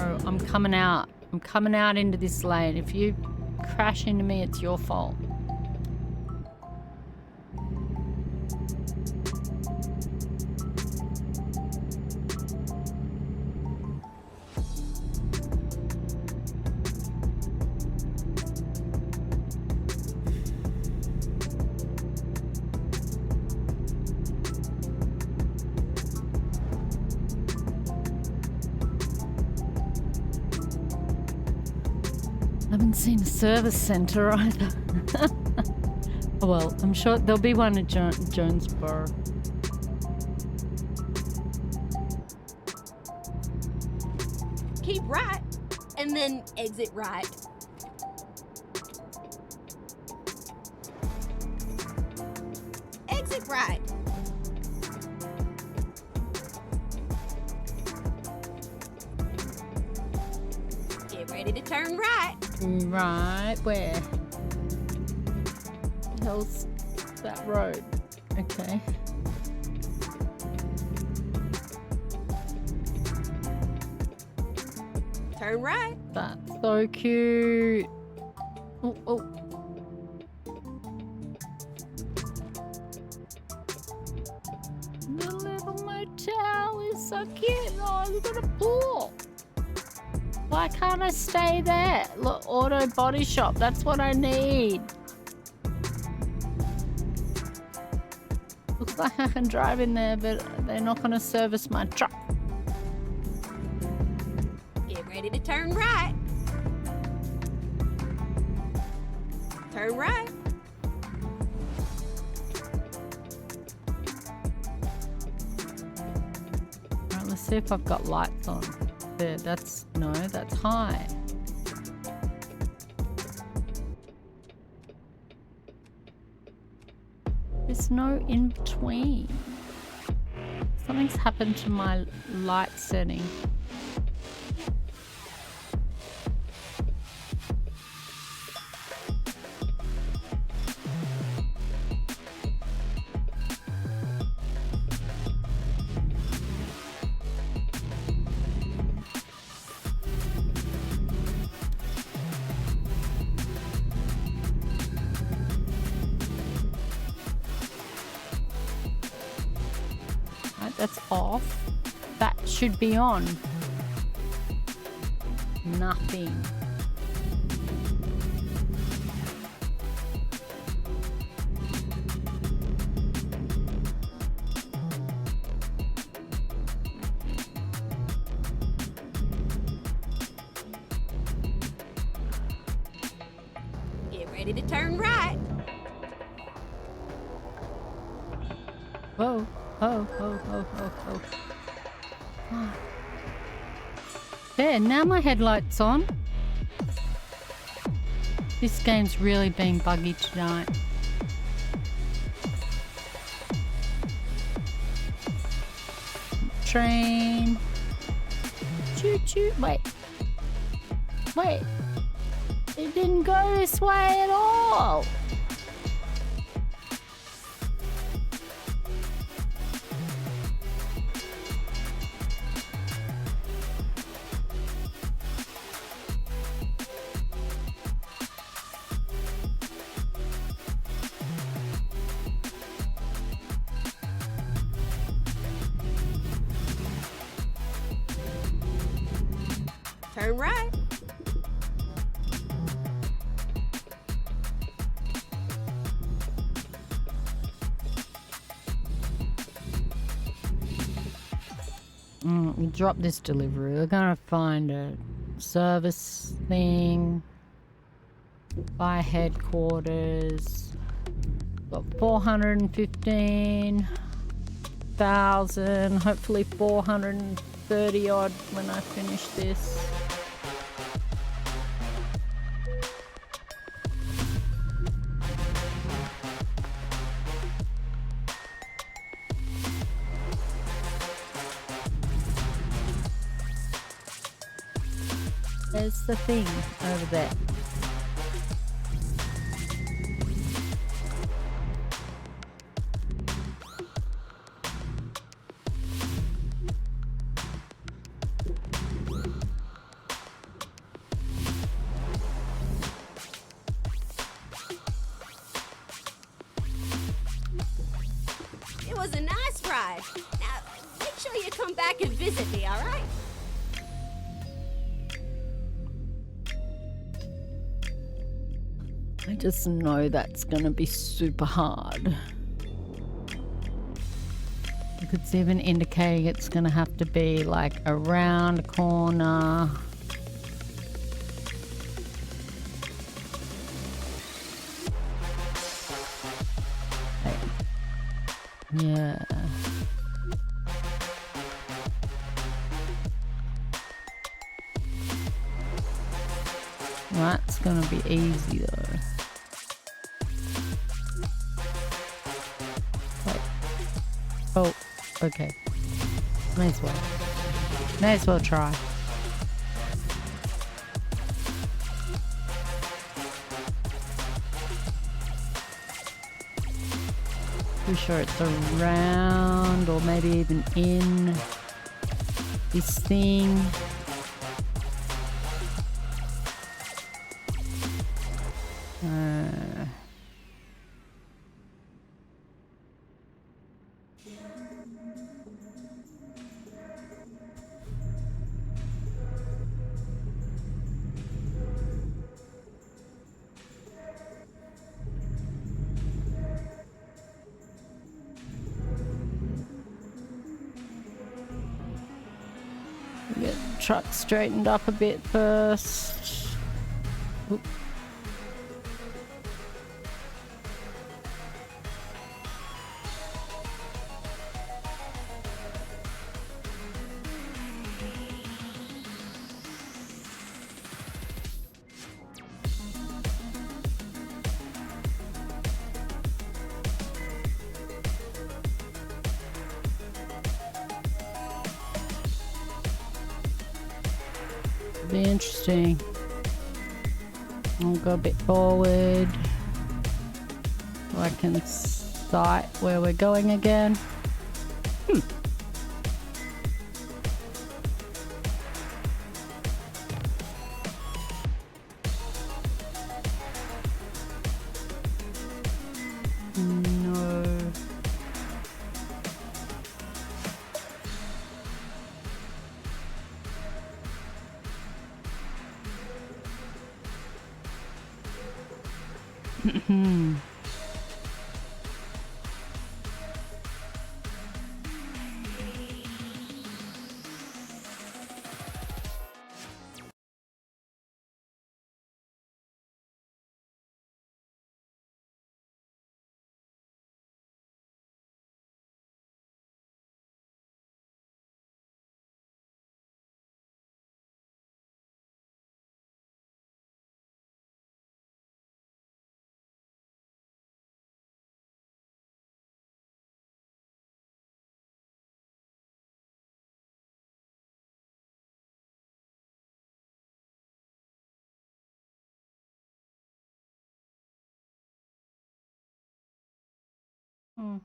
Bro, I'm coming out. I'm coming out into this lane. If you crash into me, it's your fault. I haven't seen a service centre either. Oh, well, I'm sure there'll be one at Jonesboro. Keep right, and then exit right. Exit right. Get ready to turn right. Right, where? The hell's that road? Okay. Turn right. That's so cute. Oh, oh. The little motel is so cute. Oh, look at a pool. Why can't I stay there? Look, auto body shop. That's what I need. Looks like I can drive in there, but they're not going to service my truck. Get ready to turn right. Turn right. Alright, let's see if I've got lights on. There, that's high. There's no in between. Something's happened to my light setting. That's off. That should be on. Nothing. Get ready to turn right. Whoa. Oh, oh, oh, oh, oh. Oh. There, now my headlight's on. This game's really being buggy tonight. Train. Choo choo. Wait. Wait. It didn't go this way at all. Turn right. We drop this delivery. We're gonna find a service thing by headquarters. Got 415,000. Hopefully 430 odd when I finish this. There's the thing over there. arrived. Now, make sure you come back and visit me, all right? I just know that's gonna be super hard. It's even indicating it's gonna have to be like around a corner. Yeah. That's gonna be easy though. Wait. Oh, okay. May as well. May as well try. Pretty sure it's around or maybe even in this thing. Get the truck straightened up a bit first. Oop. Be interesting. I'll go a bit forward so I can sight where we're going again. No.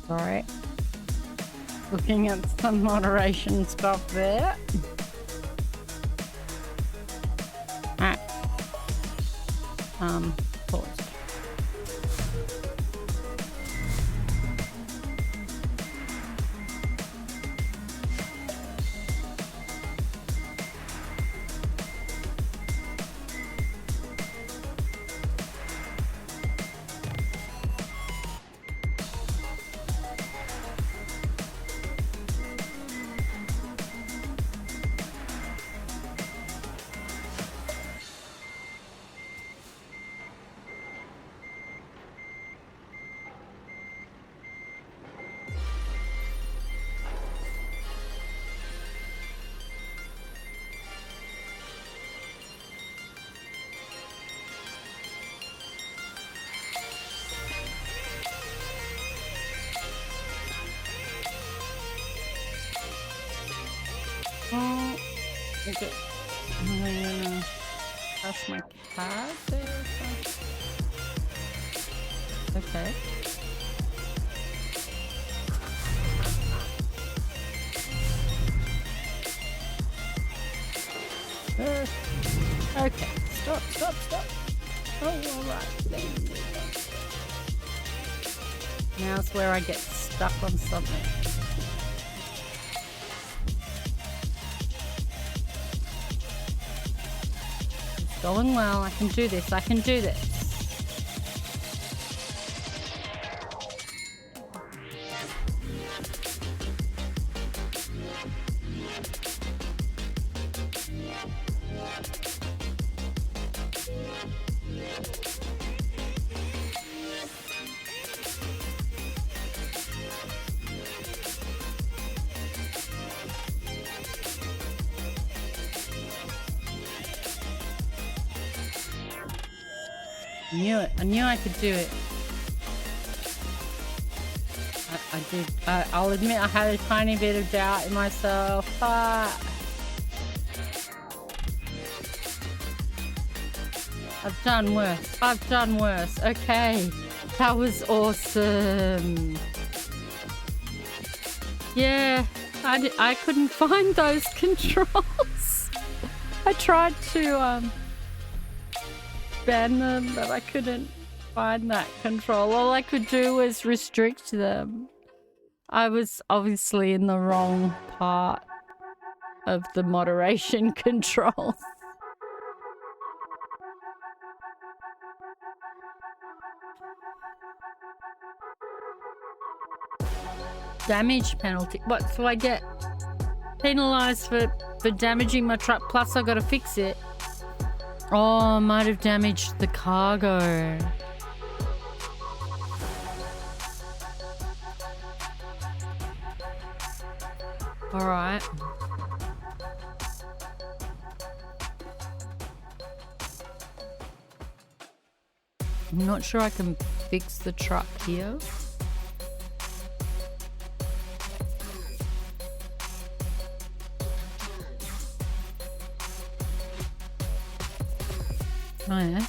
Sorry. Looking at some moderation stuff there. Alright. Pause. Okay. I'm gonna press my card there. Okay. Okay. Stop. Oh, alright. There we go. Now's where I get stuck on something. It's going well. I can do this. I can do this. I knew I could do it. I did. I'll admit I had a tiny bit of doubt in myself, but I've done worse. I've done worse. Okay. That was awesome. Yeah, I couldn't find those controls. I tried to ban them, but I couldn't find that control. All I could do was restrict them. I was obviously in the wrong part of the moderation controls. Damage penalty. What? So I get penalized for damaging my truck, plus I gotta fix it. Oh, I might have damaged the cargo. All right. I'm not sure I can fix the truck here. Oh yeah.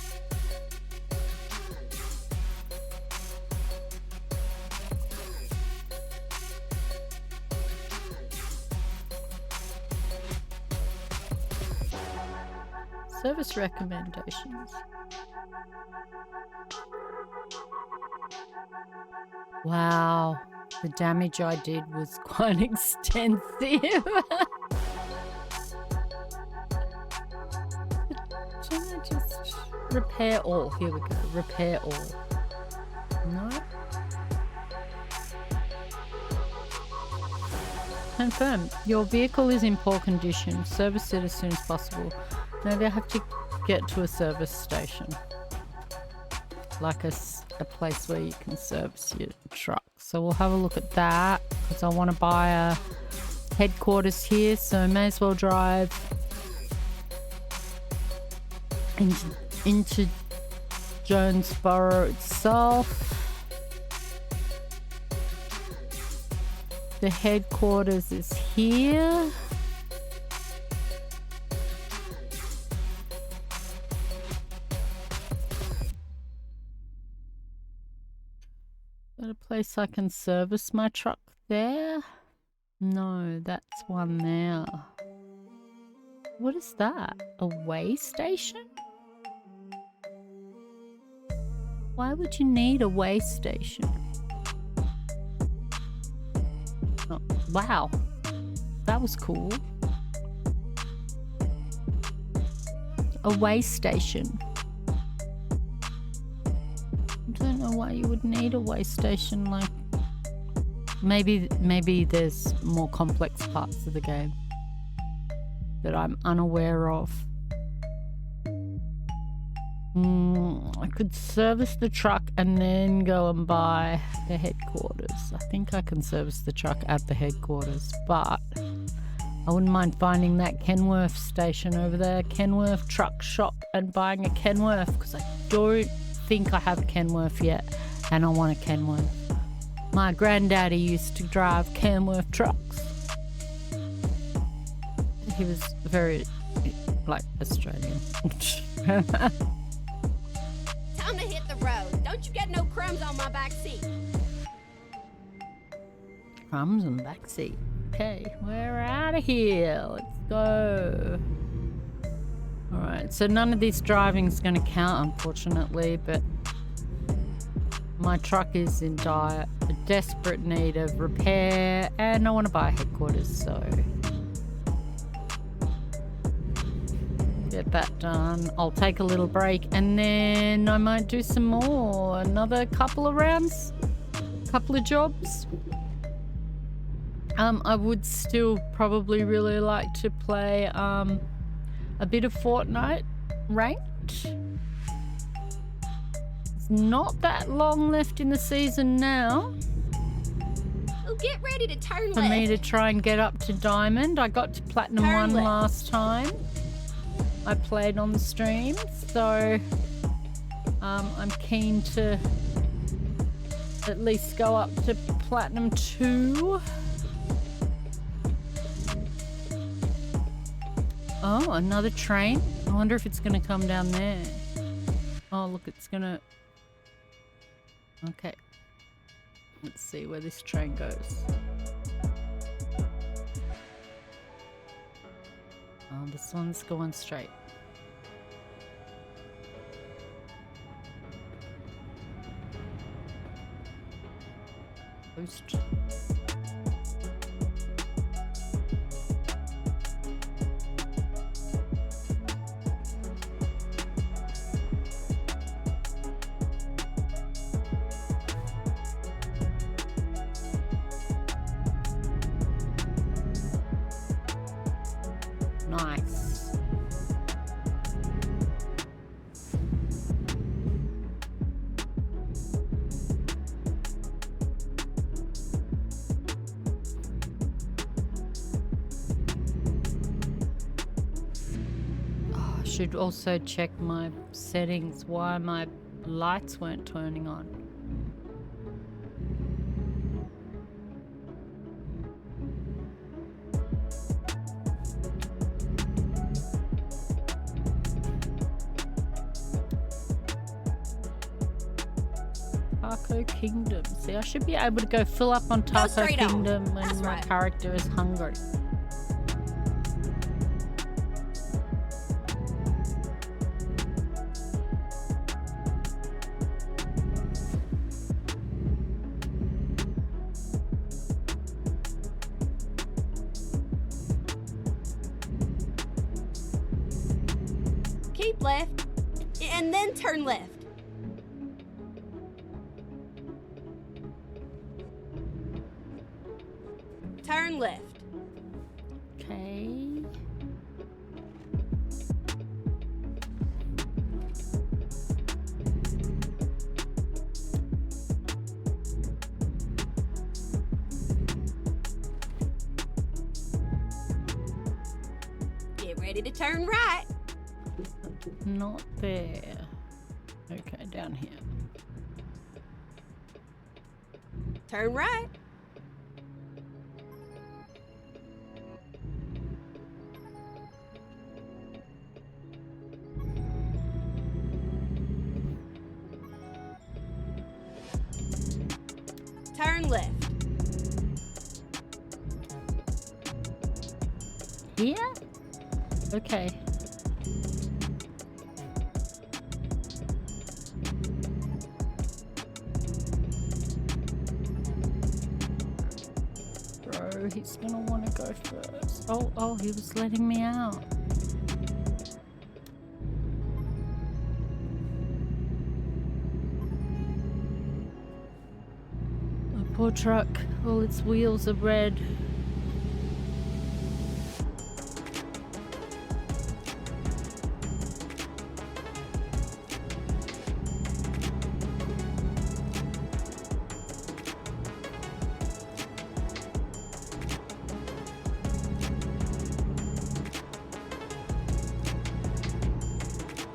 Service recommendations. Wow, the damage I did was quite extensive. Just repair all. Here we go. Repair all. No. Confirm. Your vehicle is in poor condition. Service it as soon as possible. Maybe I have to get to a service station. Like a place where you can service your truck. So we'll have a look at that because I want to buy a headquarters here. So may as well drive into Jonesboro itself. The headquarters is here. Is that a place I can service my truck there? No, that's one there. What is that? A weigh station? Why would you need a weigh station? Oh, wow, that was cool. A weigh station. I don't know why you would need a weigh station. Like, maybe there's more complex parts of the game that I'm unaware of. I could service the truck and then go and buy the headquarters. I think I can service the truck at the headquarters, but I wouldn't mind finding that Kenworth station over there, Kenworth truck shop, and buying a Kenworth because I don't think I have a Kenworth yet and I want a Kenworth. My granddaddy used to drive Kenworth trucks. He was very, like, Australian. Time to hit the road. Don't you get no crumbs on my back seat. Crumbs on the back seat. Okay, we're out of here. Let's go. Alright, so none of this driving is going to count, unfortunately, but My truck is in desperate need of repair, and I want to buy headquarters, so get that done. I'll take a little break, and then I might do some more. Another couple of rounds, couple of jobs. I would still probably really like to play a bit of Fortnite ranked. There's not that long left in the season now. Oh, get ready to turn for left. me to try and get up to Diamond. I got to Platinum Turn 1 left. last time I played on the stream, so I'm keen to at least go up to Platinum 2. Oh, another train. I wonder if it's going to come down there. Oh, look, it's going to... Okay. Let's see where this train goes. Oh, this one's going straight. Boost. Nice. Oh, I should also check my settings, why my lights weren't turning on. Taco Kingdom. See, I should be able to go fill up on Taco straight on. Kingdom when That's my right. character is hungry. Keep left, and then turn left. Turn left. Okay. Get ready to turn right. Not there. Okay, down here. Turn right. Turn left. Here? Okay. Bro, he's gonna want to go first. Oh, he was letting me out. My poor truck, all its wheels are red.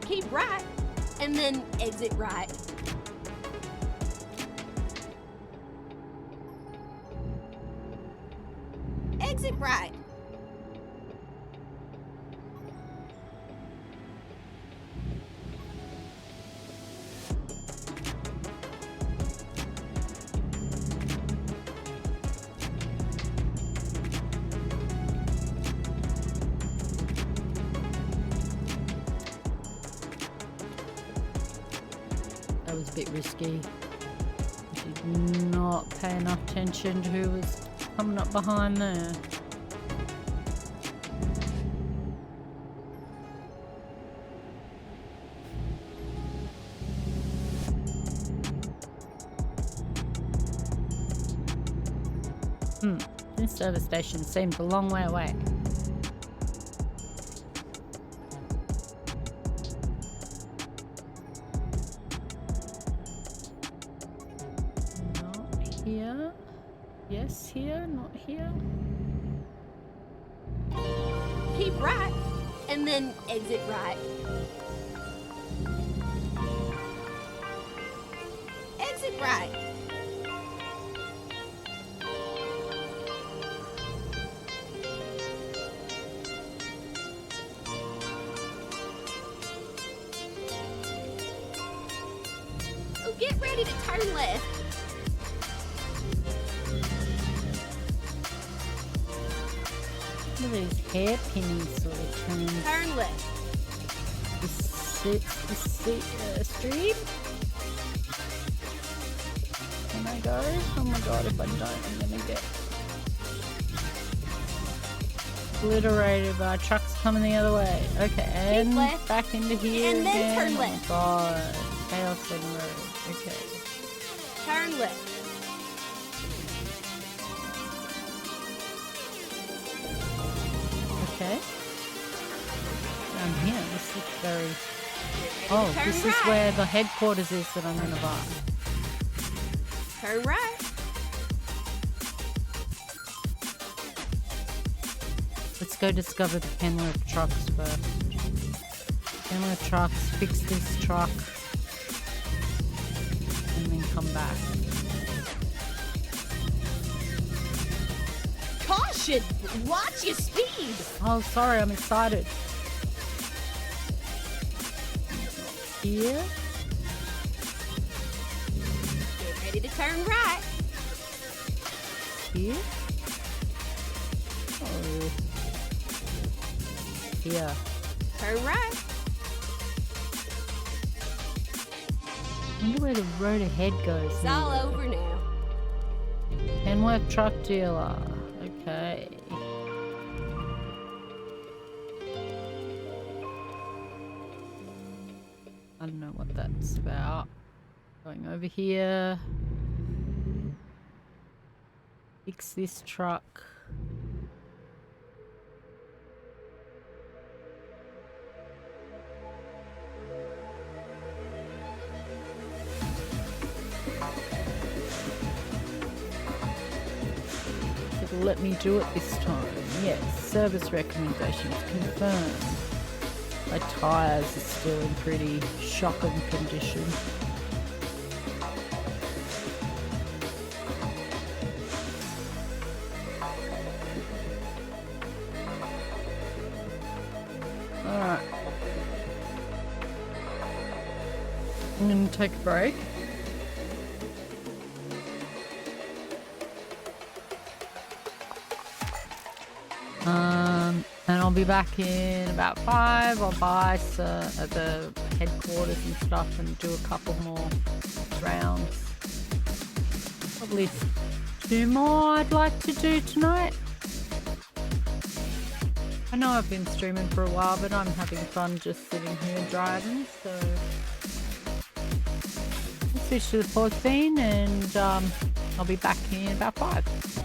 Keep right, and then exit right. Exit right. That was a bit risky. not paying attention to who was coming up behind there. This service station seems a long way away. Not here. Yes, here, not here. Keep right, and then exit right. Exit right. Oh, get ready to turn left. Look at these hairpin sort of turns. Turn left. This street. Can I go? Oh my god, if I don't, I'm gonna get obliterated by trucks coming the other way. Okay, and left. back into here And then again. turn Oh left. my god, chaos on the road. Okay. Turn left. Okay. Down here, this looks very... Oh, Turn this is right. where the headquarters is that I'm gonna buy. Turn right. Let's go discover the Kenworth trucks first. Kenworth trucks, fix this truck, and then come back. Caution! Watch your speed! Oh, sorry, I'm excited. Here? Get ready to turn right. Here? Oh. Here. Turn right. I wonder where the road ahead goes. It's all over now. Kenworth truck dealer. Okay. I don't know what that's about. Going over here. Fix this truck. It'll let me do it this time. Yes, service recommendations confirmed. My tyres are still in pretty shocking condition. Alright. I'm going to take a break. And I'll be back in about 5. I'll buy at the headquarters and stuff and do a couple more rounds. Probably 2 more I'd like to do tonight. I know I've been streaming for a while, but I'm having fun just sitting here driving, so I'll switch to the pause scene and I'll be back in about 5.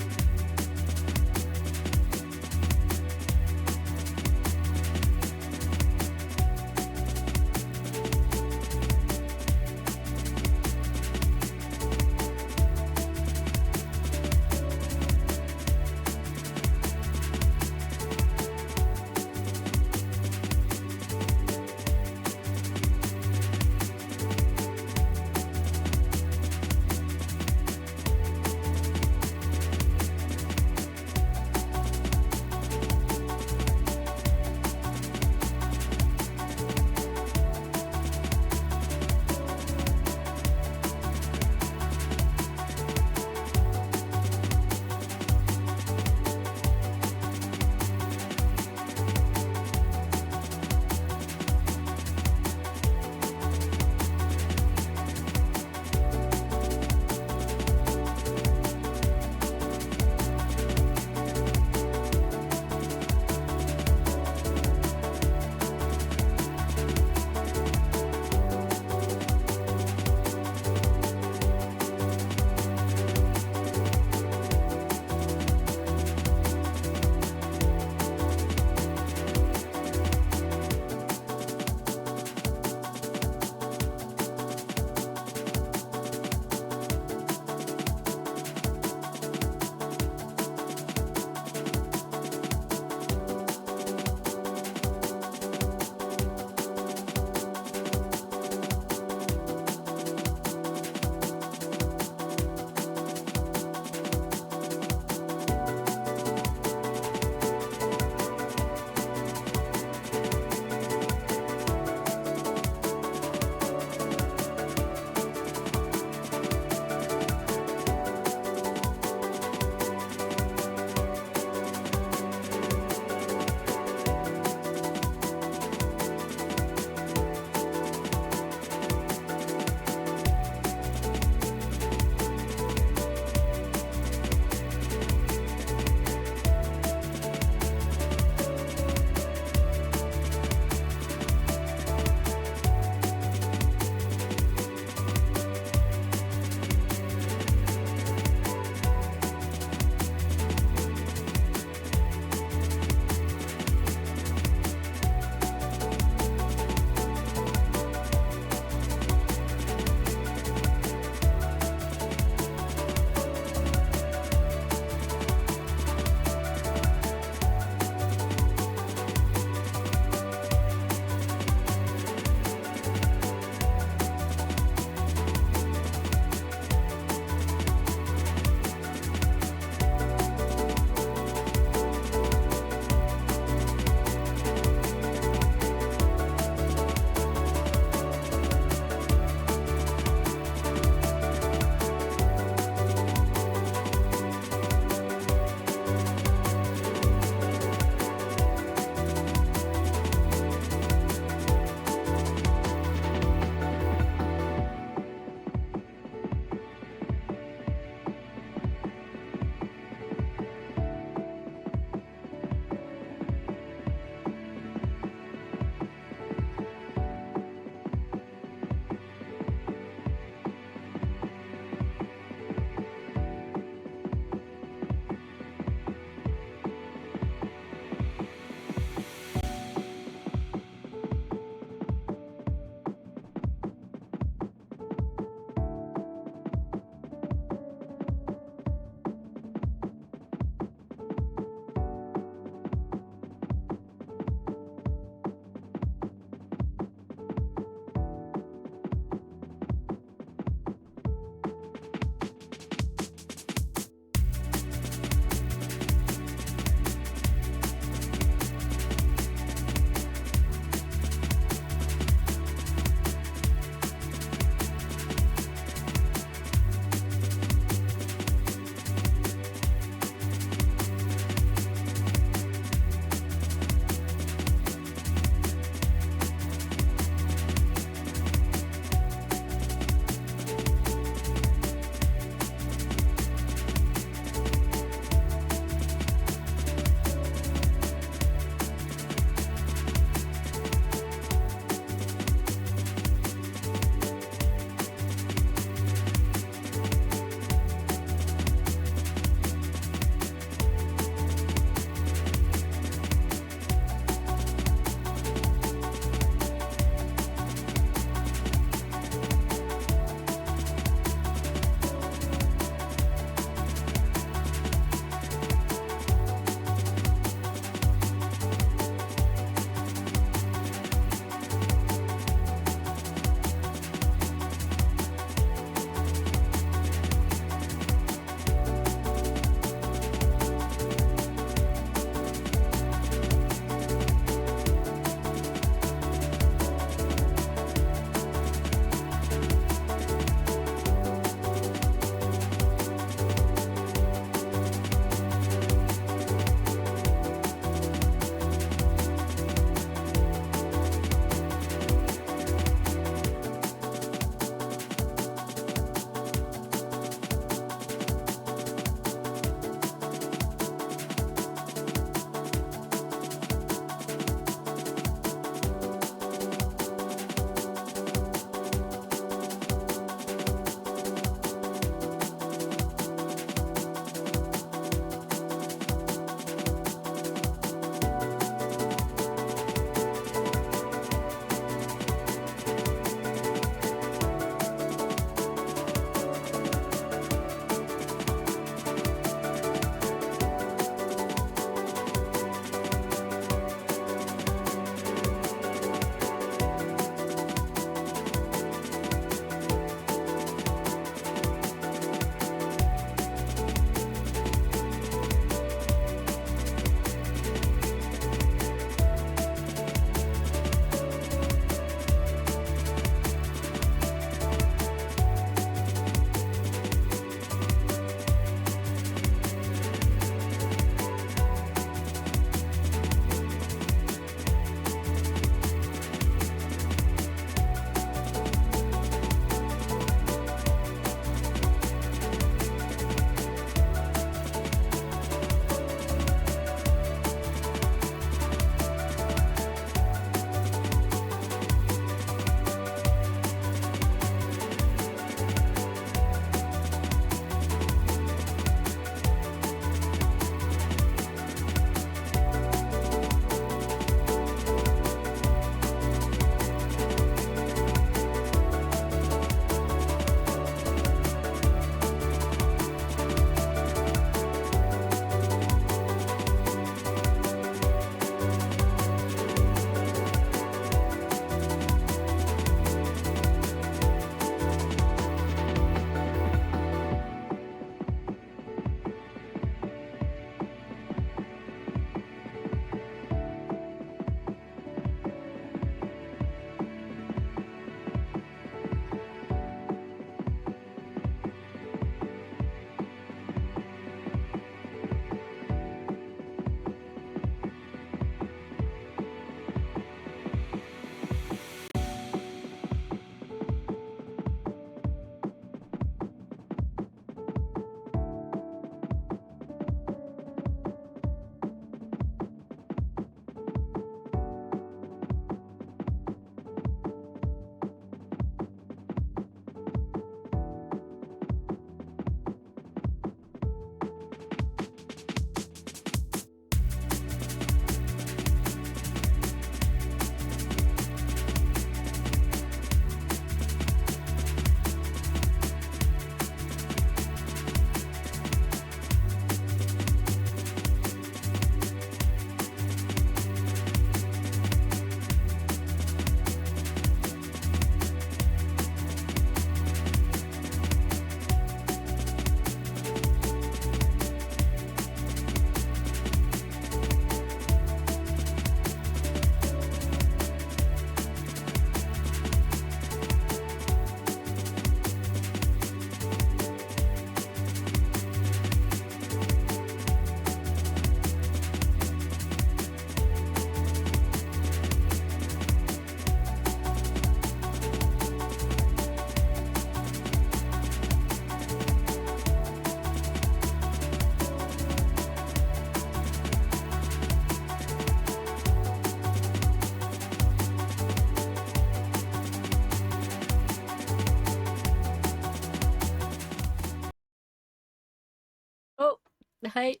date.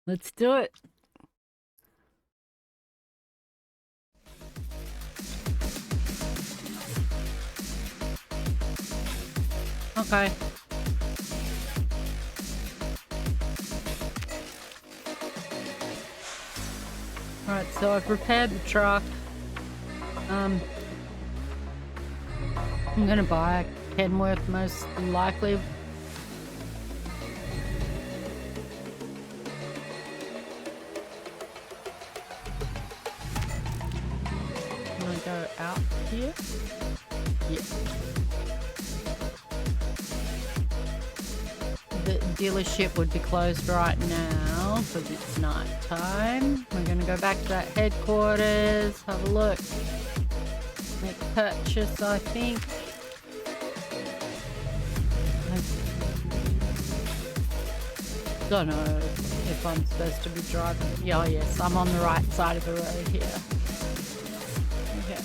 Let's do it. Okay. Alright, so I've repaired the truck. I'm gonna buy a Kenworth most likely. I'm gonna go out here. Yeah. The dealership would be closed right now because it's night time. We're going to go back to that headquarters, have a look, make a purchase, I think. I don't know if I'm supposed to be driving. Yeah, yes, I'm on the right side of the road here. Okay.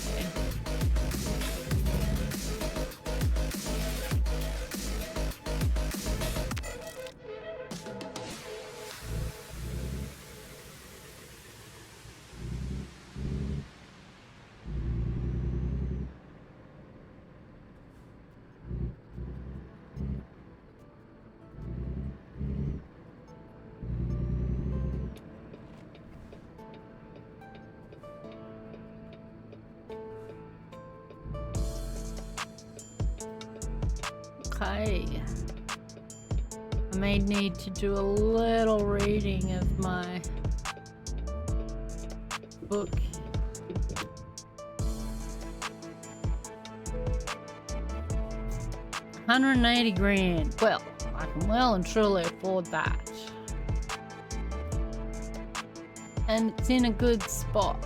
Okay. I may need to do a little reading of my book. $180,000. Well, I can well and truly afford that. And it's in a good spot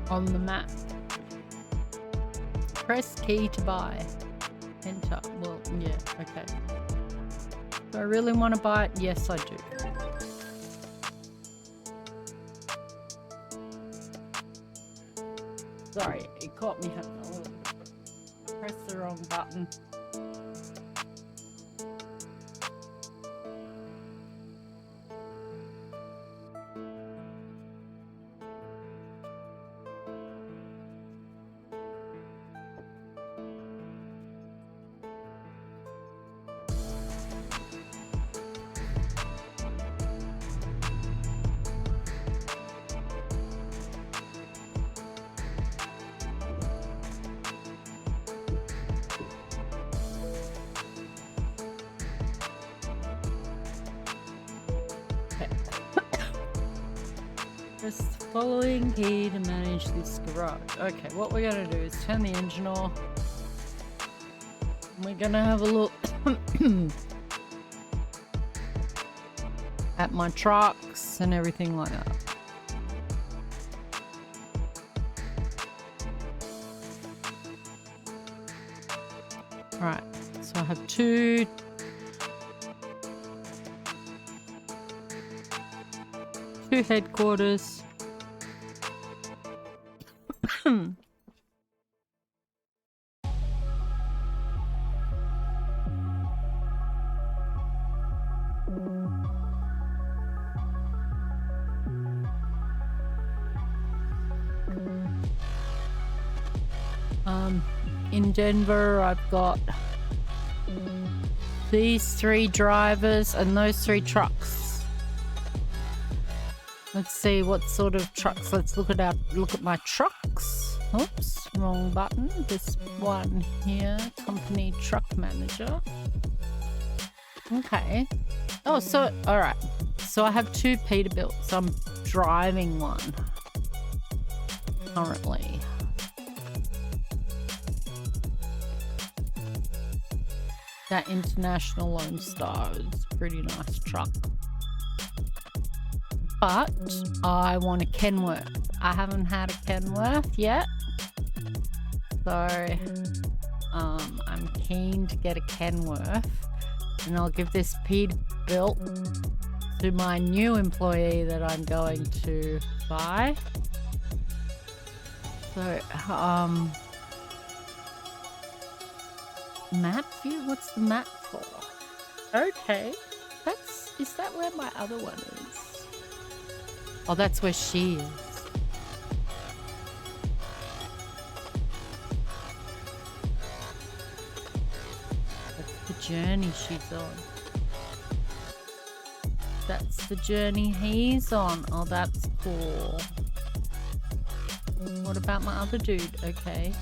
on the map. Press key to buy. Enter. Well, yeah, okay. Do I really want to buy it? Yes, I do. Sorry, it caught me having a little press the wrong button. Press the following key to manage this garage. Okay, what we're gonna do is turn the engine off. We're gonna have a look at my trucks and everything like that. Alright, so I have two headquarters. In Denver, I've got these 3 drivers and those 3 trucks. Let's see what sort of trucks. Let's look at my trucks. Oops, wrong button. This one here, company truck manager. Okay. Oh, so all right. So I have 2 Peterbilts. I'm driving one currently. That International Lone Star is a pretty nice truck. But I want a Kenworth. I haven't had a Kenworth yet. So I'm keen to get a Kenworth. And I'll give this Peterbilt to my new employee that I'm going to buy. So, map view? What's the map Okay. Is that where my other one is? Oh, that's where she is. That's the journey she's on. That's the journey he's on. Oh, that's cool. What about my other dude? Okay.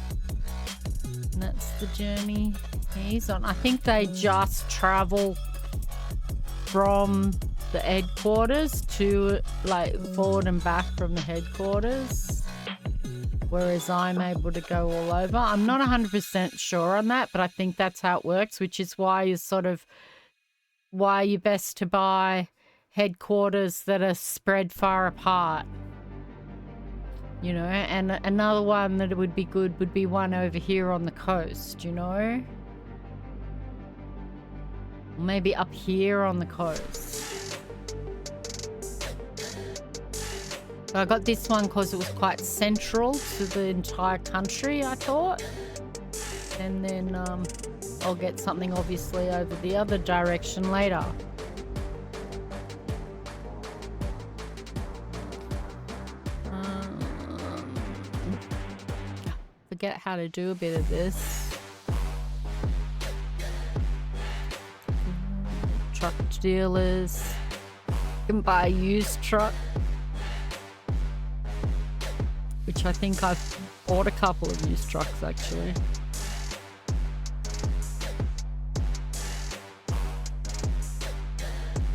And that's the journey he's on. I think they just travel from the headquarters to like forward and back from the headquarters, whereas I'm able to go all over. I'm not 100% sure on that, but I think that's how it works, which is why you're best to buy headquarters that are spread far apart. You know, and another one that would be good would be one over here on the coast, you know? Maybe up here on the coast. So I got this one because it was quite central to the entire country, I thought. And then I'll get something obviously over the other direction later. Forget how to do a bit of this. Truck dealers. You can buy a used truck, which I think I've bought a couple of used trucks actually.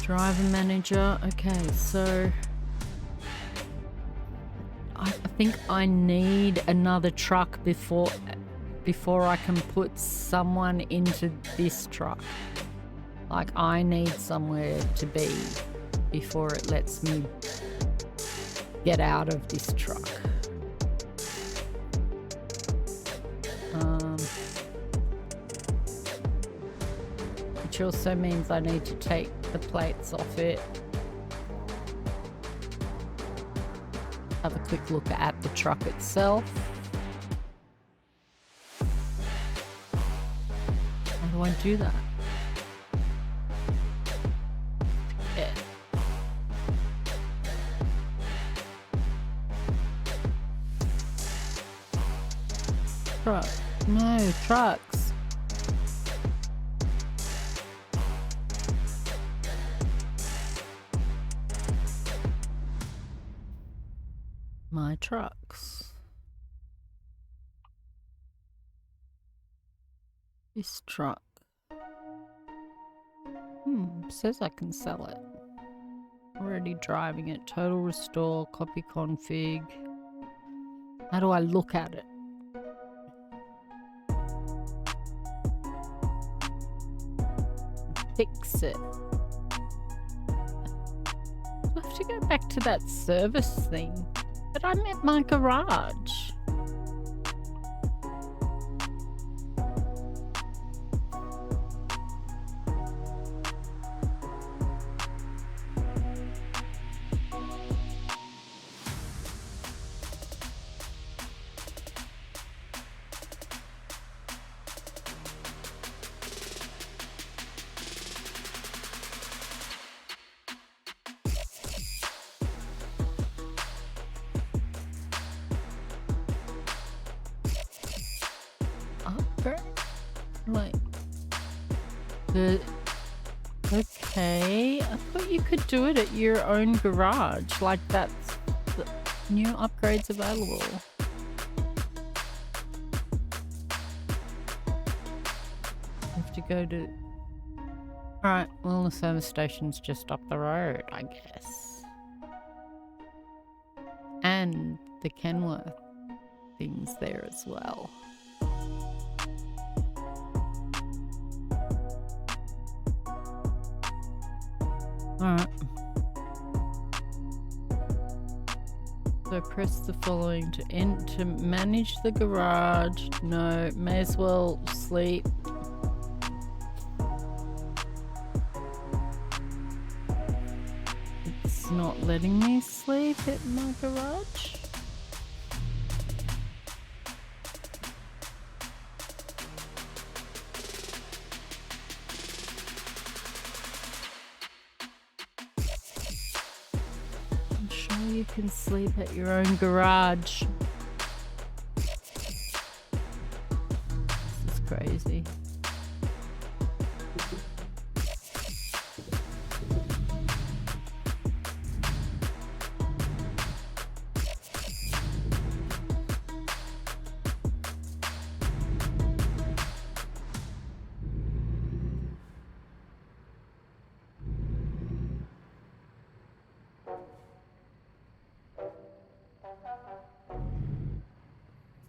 Driver manager. Okay, so I think I need another truck before I can put someone into this truck. Like, I need somewhere to be before it lets me get out of this truck. Which also means I need to take the plates off it. Have a quick look at the truck itself. How do I do that? Yeah. Truck. No, trucks. My trucks. This truck. Says I can sell it. Already driving it. Total restore, copy config. How do I look at it? Fix it. I have to go back to that service thing. But I'm at my garage. Like, okay, I thought you could do it at your own garage. Like, that's the new upgrades available. Have to go to. Alright, well, the service station's just up the road, I guess. And the Kenworth thing's there as well. Alright. So press the following to manage the garage. No, may as well sleep. It's not letting me sleep at my garage. You can sleep at your own garage. This is crazy.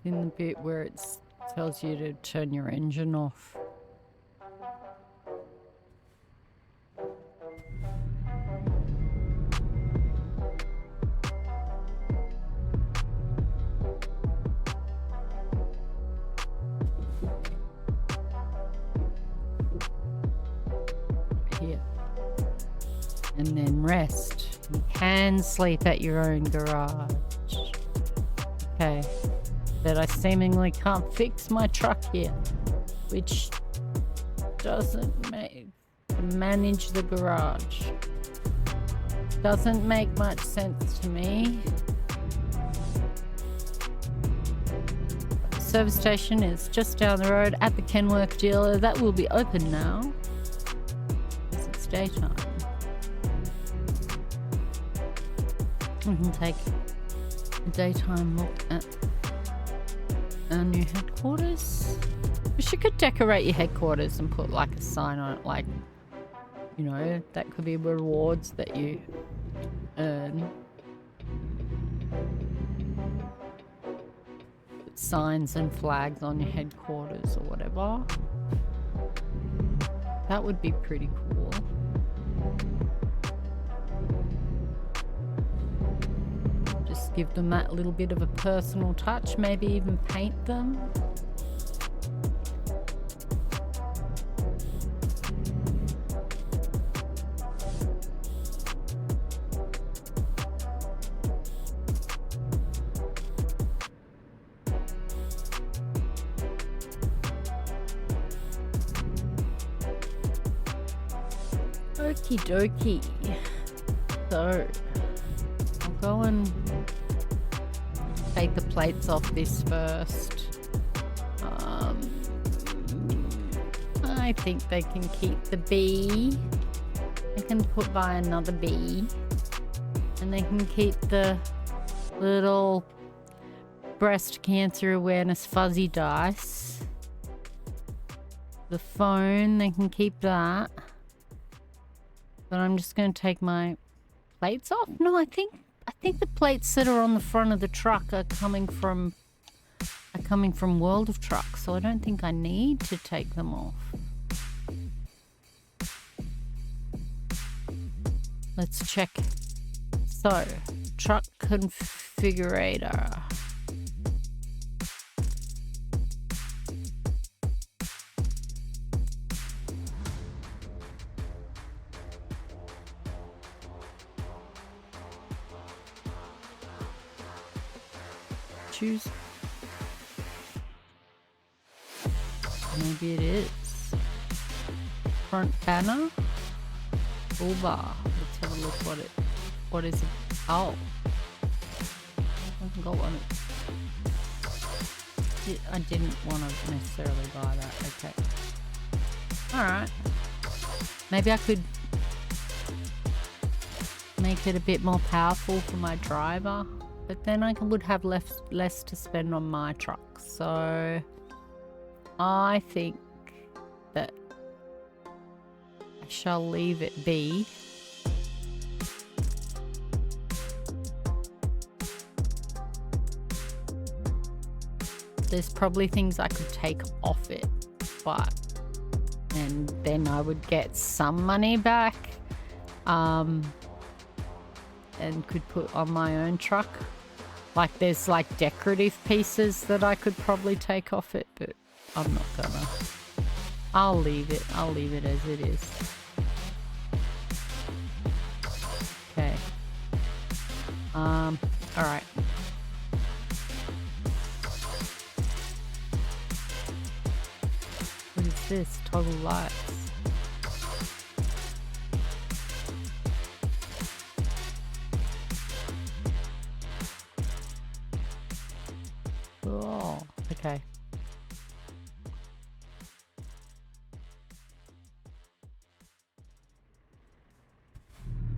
In the bit where it tells you to turn your engine off. Here. And then rest. You can sleep at your own garage. Okay. That I seemingly can't fix my truck here, which doesn't manage the garage. Doesn't make much sense to me. The service station is just down the road at the Kenworth dealer. That will be open now because it's daytime. We can take a daytime look at our new headquarters. Wish you could decorate your headquarters and put like a sign on it, like, you know, that could be rewards that you earn. Put signs and flags on your headquarters or whatever. That would be pretty cool. Give them that little bit of a personal touch, maybe even paint them. Okie dokie. So, I'll go and take the plates off this first. I think they can keep the B. They can put by another B. And they can keep the little breast cancer awareness fuzzy dice. The phone, they can keep that. But I'm just going to take my plates off. No, I think the plates that are on the front of the truck are coming from World of Trucks, so I don't think I need to take them off. Let's check. So, truck configurator. Choose. Maybe it is. Front banner. Toolbar. Let's have a look what is it? Oh. I haven't got one. I didn't want to necessarily buy that. Okay. Alright. Maybe I could make it a bit more powerful for my driver. But then I would have less to spend on my truck. So I think that I shall leave it be. There's probably things I could take off it, and then I would get some money back, and could put on my own truck. Like there's like decorative pieces that I could probably take off it, but I'm not gonna. I'll leave it as it is. Okay. Alright. What is this? Toggle lights. Okay.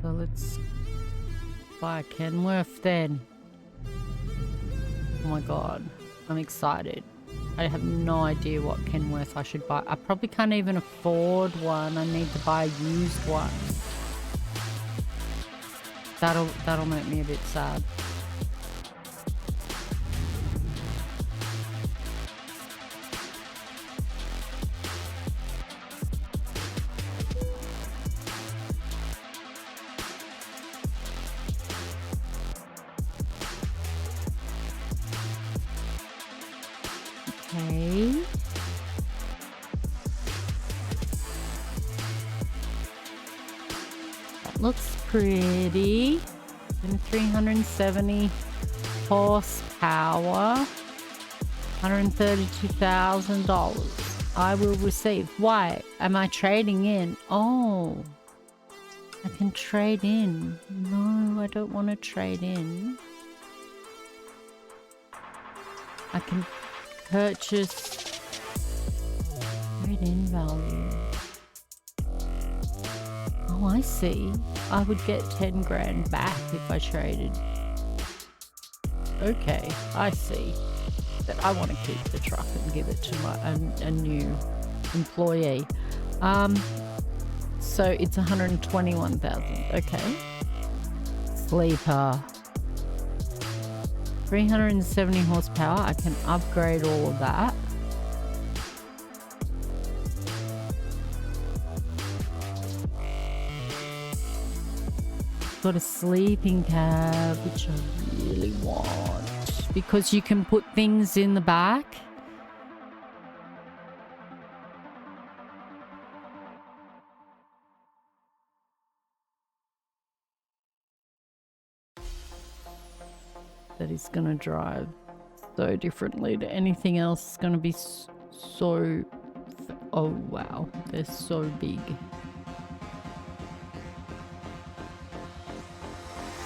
So let's buy a Kenworth then. Oh my god, I'm excited. I have no idea what Kenworth I should buy. I probably can't even afford one. I need to buy a used one. That'll make me a bit sad. Okay. That looks pretty. And 370 horsepower. $132,000. I will receive. Why? Am I trading in? Oh. I can trade in. No, I don't want to trade in. I can purchase trade-in value. Oh, I see. I would get 10 grand back if I traded. Okay, I see. But I want to keep the truck and give it to a new employee. So it's 121,000. Okay. Sleeper. 370 horsepower. I can upgrade all of that. Got a sleeping cab, which I really want because you can put things in the back. That is going to drive so differently to anything else. It's going to be so... Oh, wow. They're so big.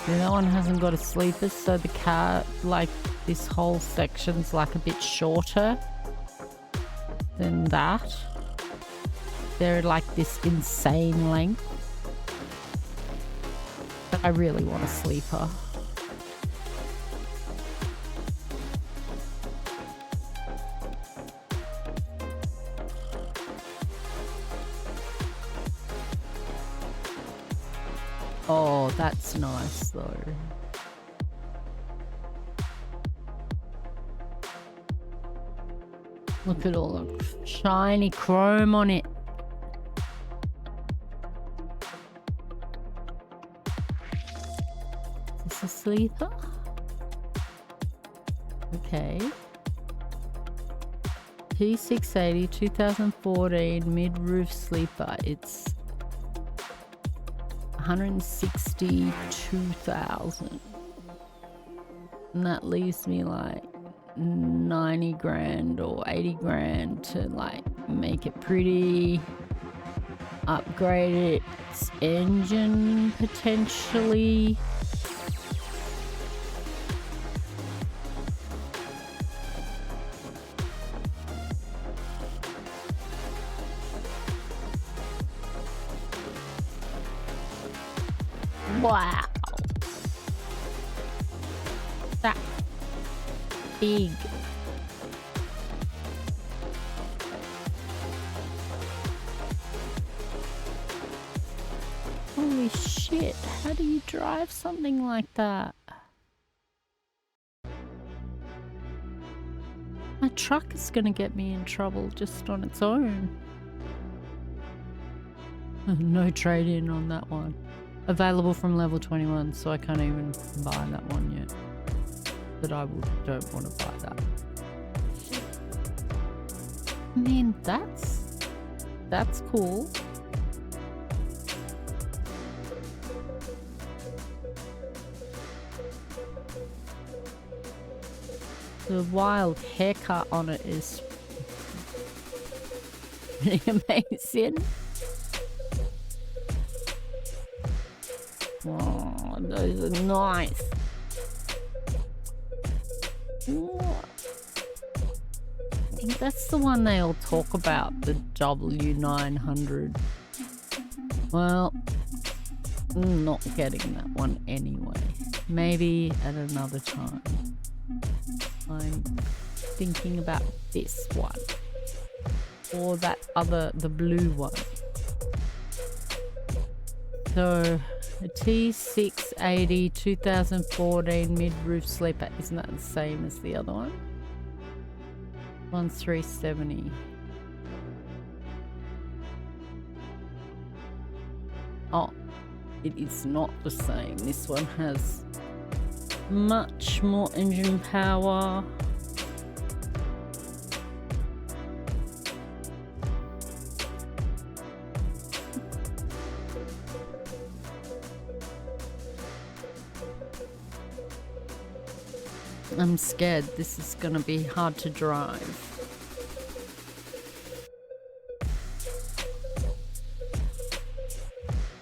See, that one hasn't got a sleeper, so the car, like, this whole section's like a bit shorter than that. They're like this insane length. But I really want a sleeper. Oh, that's nice though. Look at all the shiny chrome on it. Is this a sleeper? Okay. T680 2014 mid-roof sleeper. It's 162,000. And that leaves me like 90 grand or 80 grand to like make it pretty, upgrade its engine potentially. Wow. That's big. Holy shit, how do you drive something like that? My truck is gonna get me in trouble just on its own. No trade-in on that one. Available from level 21, so I can't even buy that one yet. But I don't want to buy that. I mean, that's cool. The wild haircut on it is pretty amazing. Oh, those are nice. think that's the one they all talk about, the W900. Well, I'm not getting that one anyway. Maybe at another time. I'm thinking about this one. Or that other, the blue one. So, a T680 2014 mid-roof sleeper. Isn't that the same as the other one? One's 370. Oh, it is not the same. This one has much more engine power. I'm scared this is going to be hard to drive.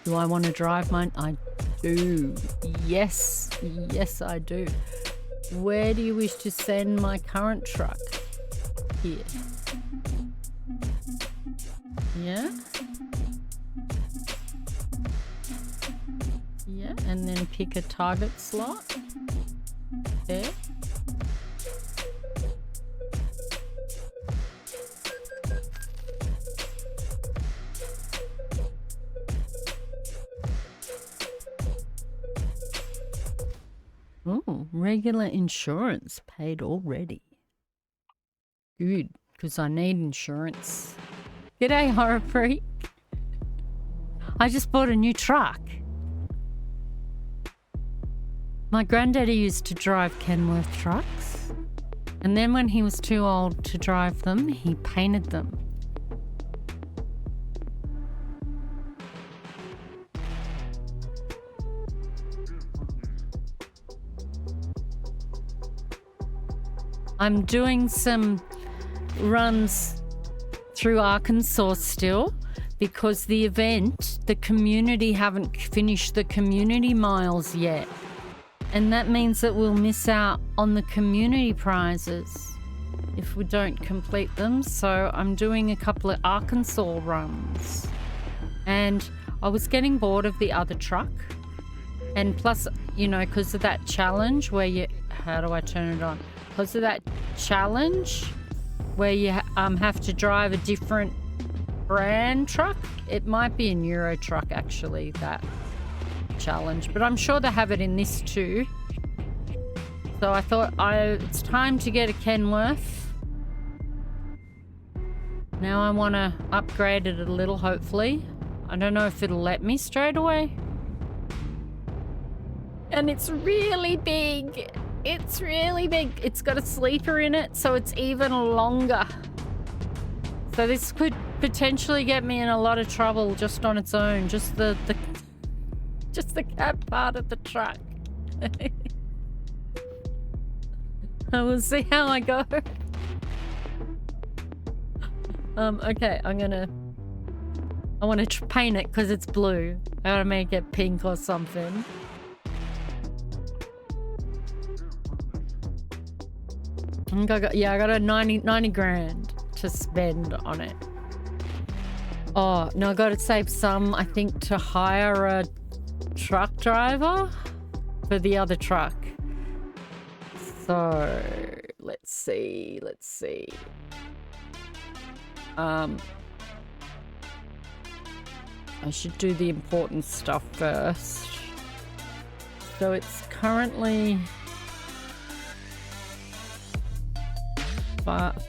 Do I want to drive mine? I do. Yes, yes I do. Where do you wish to send my current truck? Here. Yeah? Yeah, and then pick a target slot. There. Oh, regular insurance paid already. Good, because I need insurance. G'day, Horror Freak. I just bought a new truck. My granddaddy used to drive Kenworth trucks. And then when he was too old to drive them, he painted them. I'm doing some runs through Arkansas still because the event, the community haven't finished the community miles yet. And that means that we'll miss out on the community prizes if we don't complete them. So I'm doing a couple of Arkansas runs. And I was getting bored of the other truck. And plus, you know, because of that challenge where you... How do I turn it on? Because of that challenge where you have to drive a different brand truck. It might be a Euro truck, actually, that challenge. But I'm sure they have it in this too. So I thought it's time to get a Kenworth. Now I want to upgrade it a little, hopefully. I don't know if it'll let me straight away. And it's really big. It's really big. It's got a sleeper in it, so it's even longer. So this could potentially get me in a lot of trouble just on its own. Just the cab part of the truck. I will see how I go. Okay, I want to paint it because it's blue. I gotta make it pink or something. I got a 90 grand to spend on it. Oh, no, I got to save some, I think, to hire a truck driver for the other truck. So, let's see. I should do the important stuff first. So it's currently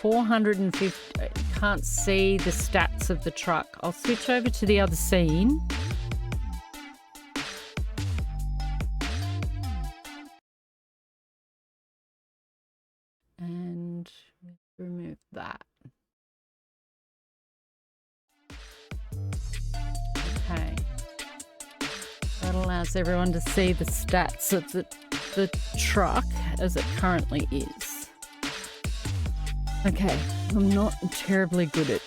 450. Can't see the stats of the truck. I'll switch over to the other scene. And remove that. Okay. That allows everyone to see the stats of the truck as it currently is. Okay, I'm not terribly good at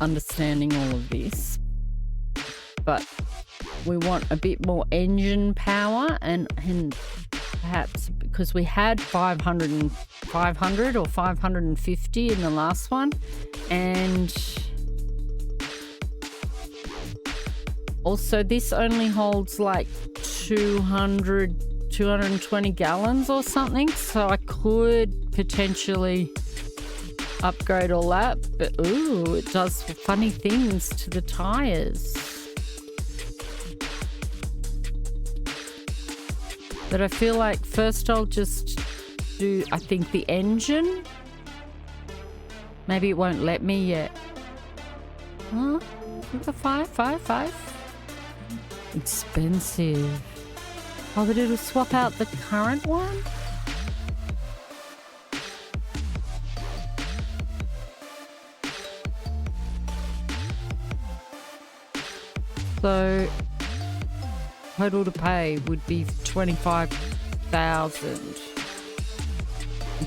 understanding all of this, but we want a bit more engine power and perhaps because we had 500 or 550 in the last one, and also this only holds like 220 gallons or something, so I could potentially upgrade all that, but ooh, it does funny things to the tires. But I feel like first I'll just do, I think, the engine. Maybe it won't let me yet. Huh? Five. Expensive. Oh, but it'll swap out the current one? So total to pay would be 25,000.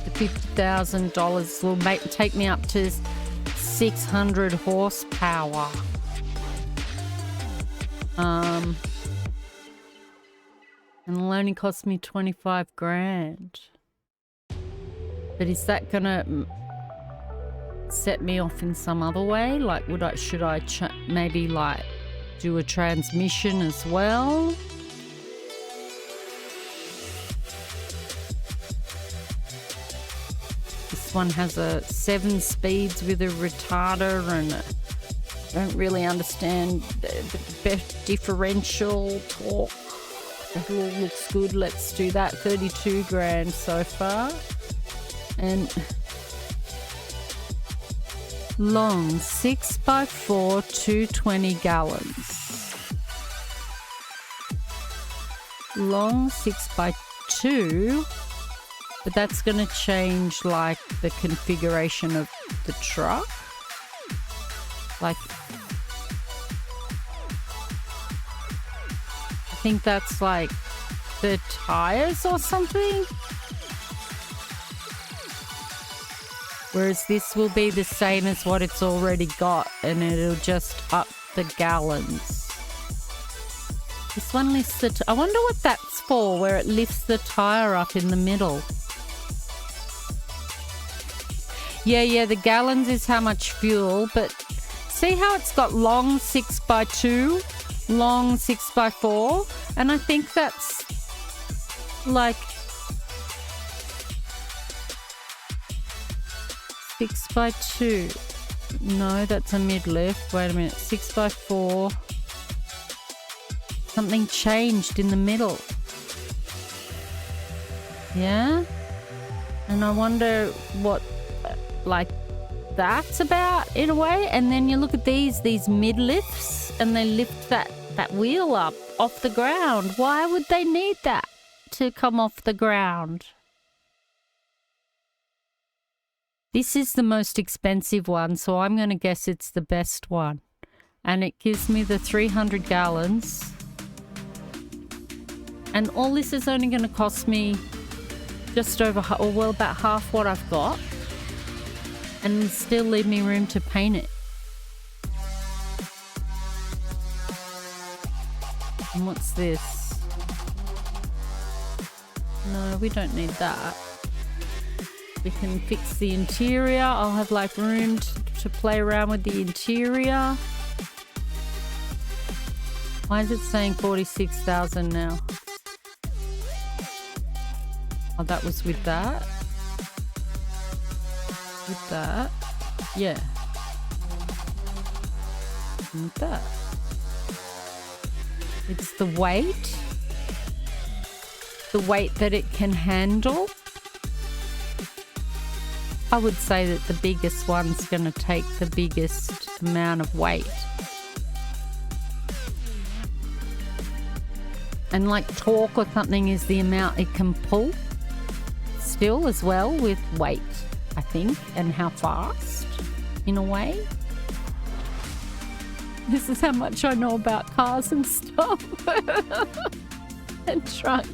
The $50,000 will take me up to 600 horsepower. And it'll only cost me 25 grand. But is that gonna set me off in some other way? Like, should I maybe like do a transmission as well? This one has a 7 speeds with a retarder, and I don't really understand the differential torque. It all looks good. Let's do that. 32 grand so far. And long 6x4, 220 gallons. Long 6x2, but that's going to change like the configuration of the truck. Like, I think that's like the tires or something. Whereas this will be the same as what it's already got, and it'll just up the gallons. This one lifts the... I wonder what that's for, where it lifts the tire up in the middle. Yeah, the gallons is how much fuel, but see how it's got long 6x2, long 6x4, and I think that's like 6x2. No, that's a mid-lift. Wait a minute. 6x4. Something changed in the middle. Yeah? And I wonder what, like, that's about in a way. And then you look at these mid-lifts, and they lift that wheel up off the ground. Why would they need that to come off the ground? This is the most expensive one, so I'm going to guess it's the best one. And it gives me the 300 gallons. And all this is only going to cost me just over, or well, about half what I've got. And still leave me room to paint it. And what's this? No, we don't need that. We can fix the interior. I'll have like room to play around with the interior. Why is it saying 46,000 now? Oh, that was with that. With that. Yeah. And with that. It's the weight. The weight that it can handle. I would say that the biggest one's going to take the biggest amount of weight. And like torque or something is the amount it can pull still as well with weight, I think, and how fast in a way. This is how much I know about cars and stuff. And trucks.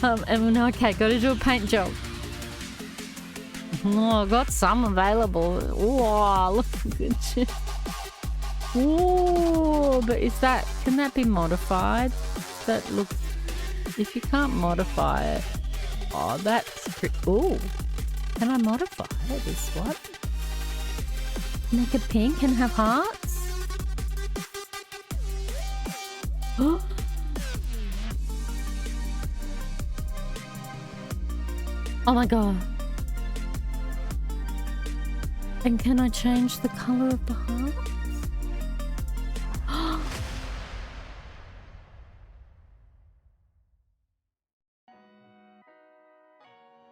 And okay, got to do a paint job. Oh, I got some available. Oh, look at you. Oh, but can that be modified? That looks If you can't modify it, oh, that's pretty. Oh, can I modify this one? Make it pink and have hearts. Oh. Oh my god. And can I change the colour of the hearts?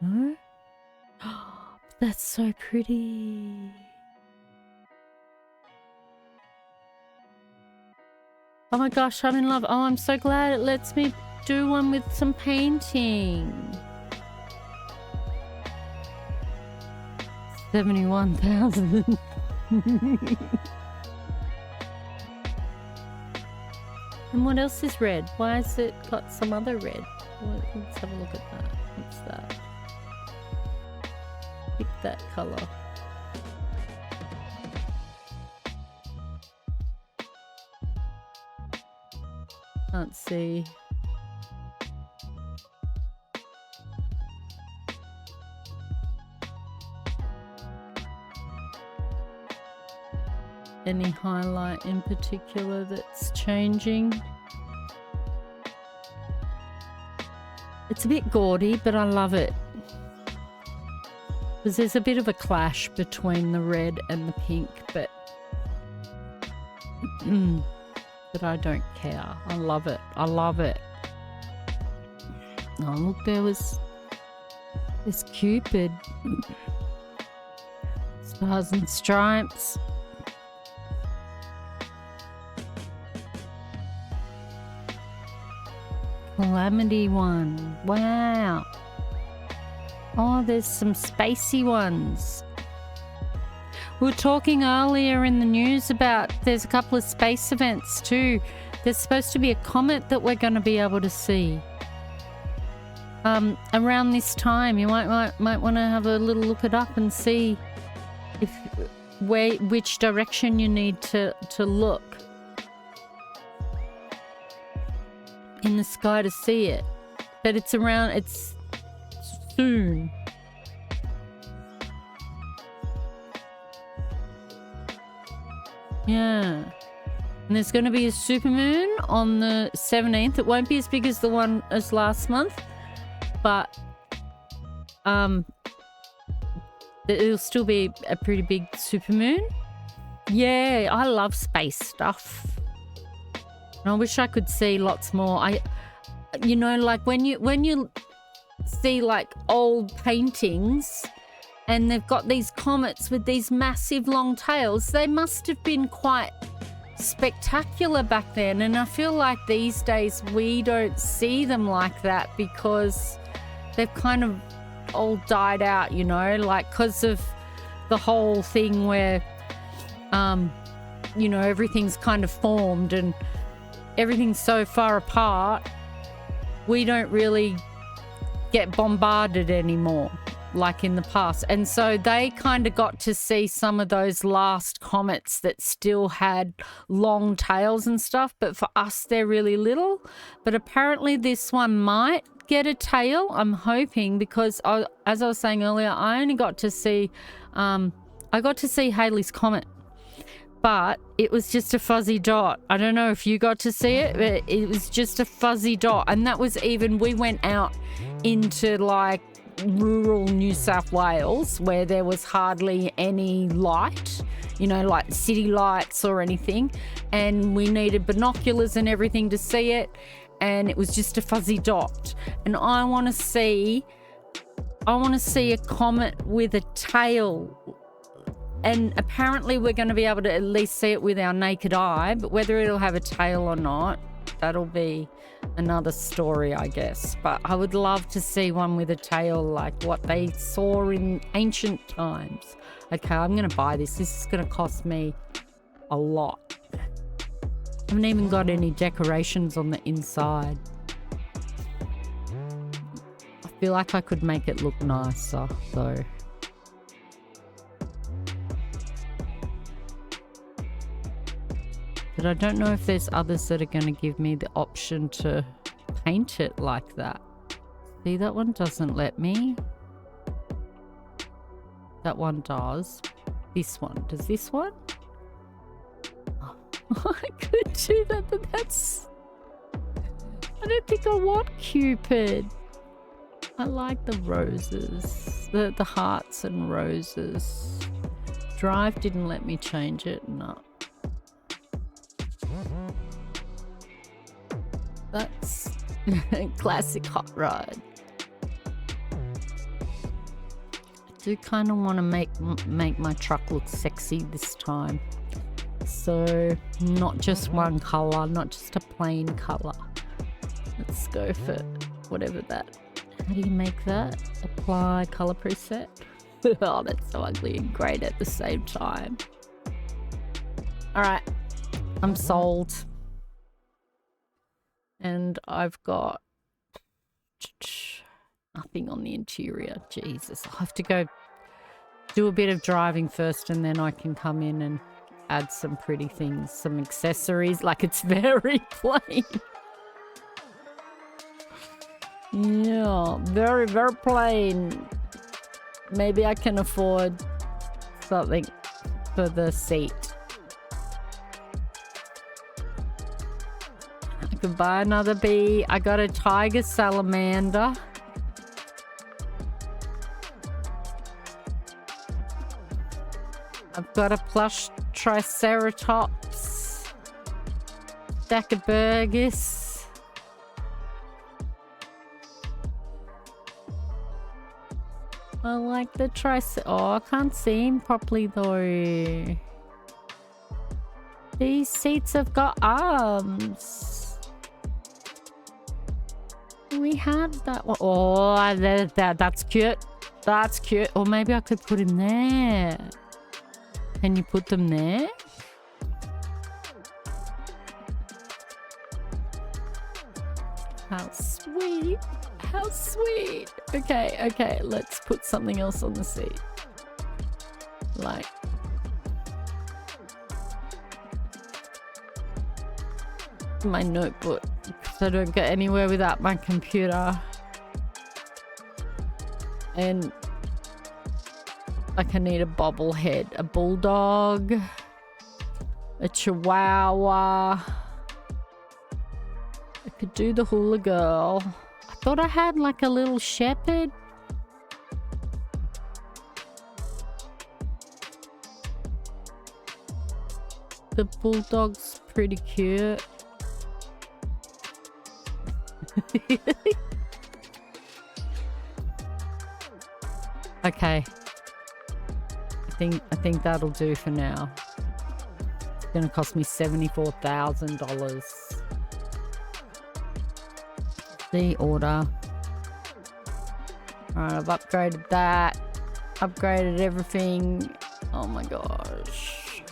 No? That's so pretty. Oh my gosh, I'm in love. Oh, I'm so glad it lets me do one with some painting. 71,000. And what else is red? Why has it got some other red? Well, let's have a look at that. What's that? Pick that colour. Can't see. Any highlight in particular that's changing? It's a bit gaudy, but I love it. Because there's a bit of a clash between the red and the pink, but but I don't care. I love it. I love it. Oh, look, there was this Cupid. Stars and Stripes. Calamity one. Wow. Oh, there's some spacey ones. We were talking earlier in the news about there's a couple of space events too. There's supposed to be a comet that we're going to be able to see. Around this time, you might want to have a little look it up and see which direction you need to look in the sky to see it. But it's soon. Yeah. And there's going to be a supermoon on the 17th. It won't be as big as the one as last month, but it'll still be a pretty big supermoon. Yeah, I love space stuff. And I wish I could see lots more. Like when you see like old paintings and they've got these comets with these massive long tails, they must have been quite spectacular back then. And I feel like these days we don't see them like that because they've kind of all died out, like because of the whole thing where everything's kind of formed and everything's so far apart, we don't really get bombarded anymore like in the past. And so they kind of got to see some of those last comets that still had long tails and stuff, but for us they're really little. But apparently this one might get a tail, I'm hoping, because as I was saying earlier, I only got to see Halley's Comet, but it was just a fuzzy dot. I don't know if you got to see it, but it was just a fuzzy dot. And that was we went out into like rural New South Wales where there was hardly any light, like city lights or anything. And we needed binoculars and everything to see it. And it was just a fuzzy dot. And I want to see a comet with a tail. And apparently we're going to be able to at least see it with our naked eye, but whether it'll have a tail or not, that'll be another story, I guess. But I would love to see one with a tail like what they saw in ancient times. Okay, I'm going to buy this. This is going to cost me a lot. I haven't even got any decorations on the inside. I feel like I could make it look nicer, though. But I don't know if there's others that are going to give me the option to paint it like that. See, that one doesn't let me. That one does. This one. Does this one? Oh, I could do that, but that's... I don't think I want Cupid. I like the roses. The hearts and roses. Drive didn't let me change it. No. That's classic hot rod. I do kind of want to make my truck look sexy this time. So not just one color, not just a plain color. Let's go for whatever that. How do you make that? Apply color preset. Oh, that's so ugly and great at the same time. All right, I'm sold. And I've got nothing on the interior. Jesus, I'll have to go do a bit of driving first and then I can come in and add some pretty things, some accessories. Like, it's very plain. Yeah, very, very plain. Maybe I can afford something for the seat. I could buy another bee. I got a tiger salamander. I've got a plush triceratops. Stachyburgus. I like the oh, I can't see him properly though. These seats have got arms. We had that one. Oh, that's cute. That's cute. Or maybe I could put him there. Can you put them there? How sweet. How sweet. Okay, let's put something else on the seat. Like, my notebook, because I don't get anywhere without my computer. And like, I need a bobblehead, a bulldog, a chihuahua. I could do the hula girl. I thought I had like a little shepherd. The bulldog's pretty cute. Okay. I think that'll do for now. It's gonna cost me $74,000. The order. Alright, I've upgraded that. Upgraded everything. Oh my gosh.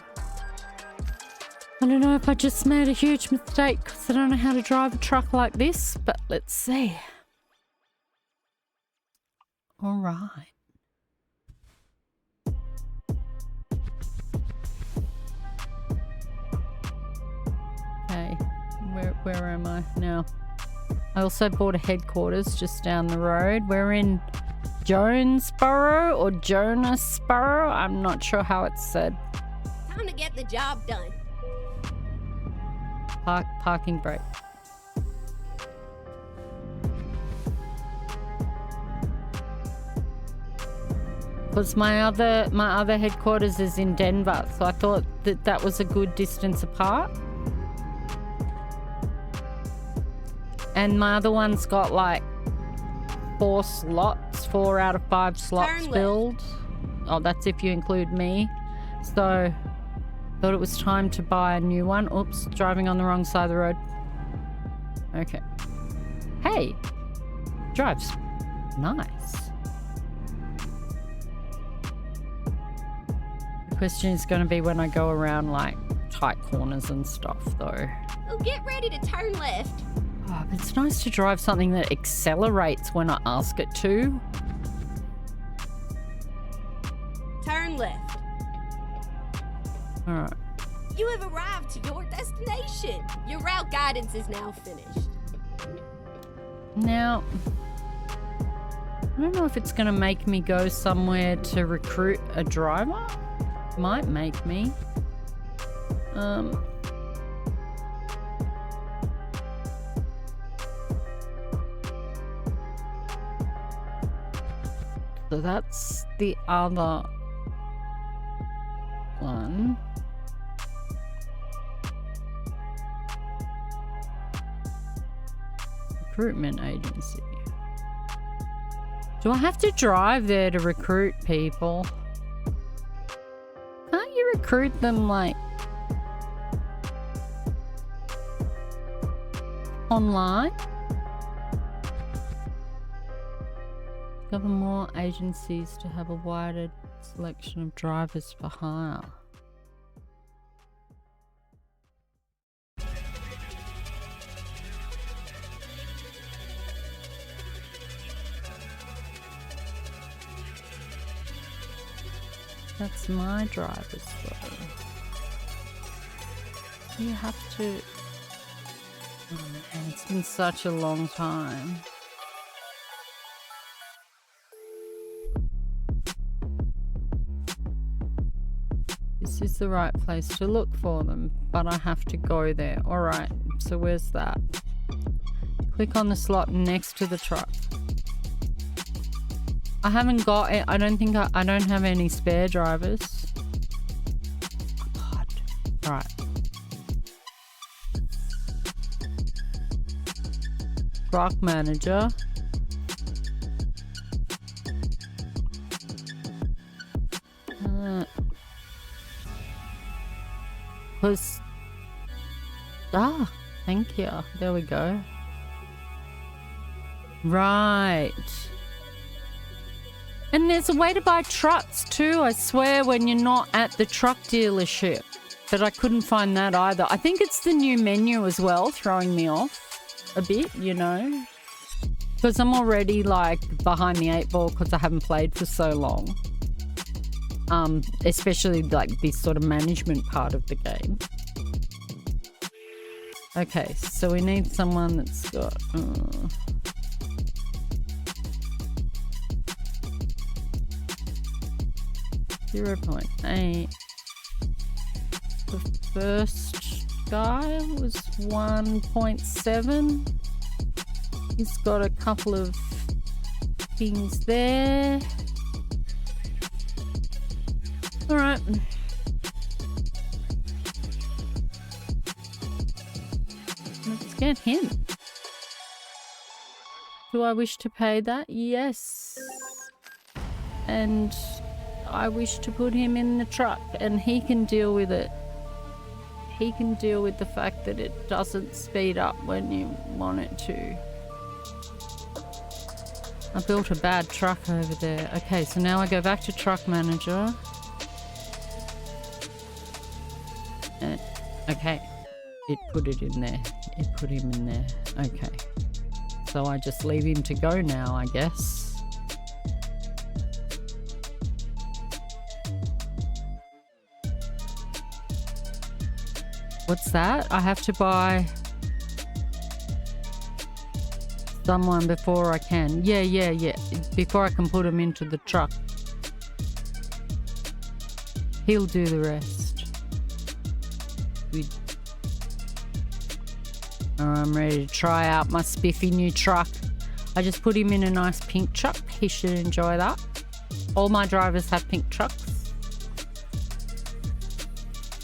I don't know if I just made a huge mistake because I don't know how to drive a truck like this, but let's see. Alright. Okay, where am I now? I also bought a headquarters just down the road. We're in Jonesboro or Jonasboro. I'm not sure how it's said. Time to get the job done. Parking brake. Because my other headquarters is in Denver, so I thought that was a good distance apart. And my other one's got like 4 slots, 4 out of 5 slots filled. Oh, that's if you include me. So, thought it was time to buy a new one. Oops, driving on the wrong side of the road. Okay. Hey, drives nice. The question is going to be when I go around like tight corners and stuff though. Oh, get ready to turn left. Oh, but it's nice to drive something that accelerates when I ask it to. Turn left. Alright. You have arrived to your destination. Your route guidance is now finished. Now, I don't know if it's going to make me go somewhere to recruit a driver. Might make me. So that's the other one. Recruitment agency. Do I have to drive there to recruit people? Can't you recruit them like online? Discover more agencies to have a wider selection of drivers for hire. That's my drivers though. You have to... Oh man, it's been such a long time. This is the right place to look for them, but I have to go there. Alright, so where's that? Click on the slot next to the truck. I haven't got it. I don't think I don't have any spare drivers. God. Right. Truck manager. Thank you. There we go. Right. And there's a way to buy trucks too, I swear, when you're not at the truck dealership. But I couldn't find that either. I think it's the new menu as well, throwing me off a bit, you know. Because I'm already like behind the 8 ball because I haven't played for so long. Especially like this sort of management part of the game. Okay, so we need someone that's got... 0.8. The first guy was 1.7. He's got a couple of things there. All right. Let's get him. Do I wish to pay that? Yes. And I wish to put him in the truck and he can deal with it. He can deal with the fact that it doesn't speed up when you want it to. I built a bad truck over there. Okay, so now I go back to truck manager. Okay, it put it in there. It put him in there. Okay. So I just leave him to go now, I guess. What's that? I have to buy someone before I can. Yeah. Before I can put him into the truck. He'll do the rest. I'm ready to try out my spiffy new truck. I just put him in a nice pink truck. He should enjoy that. All my drivers have pink trucks.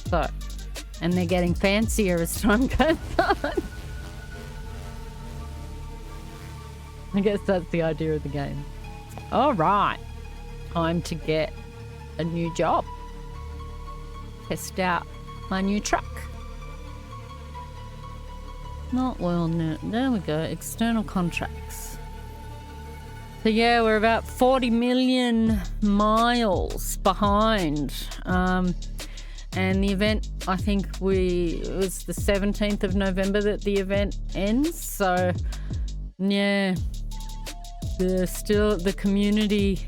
So, and they're getting fancier as time goes on. I guess that's the idea of the game. All right, time to get a new job. Test out my new truck. Not well, no. There we go. External contracts. So yeah, we're about 40 million miles behind. And the event, I think it was the 17th of November that the event ends. So yeah, the community,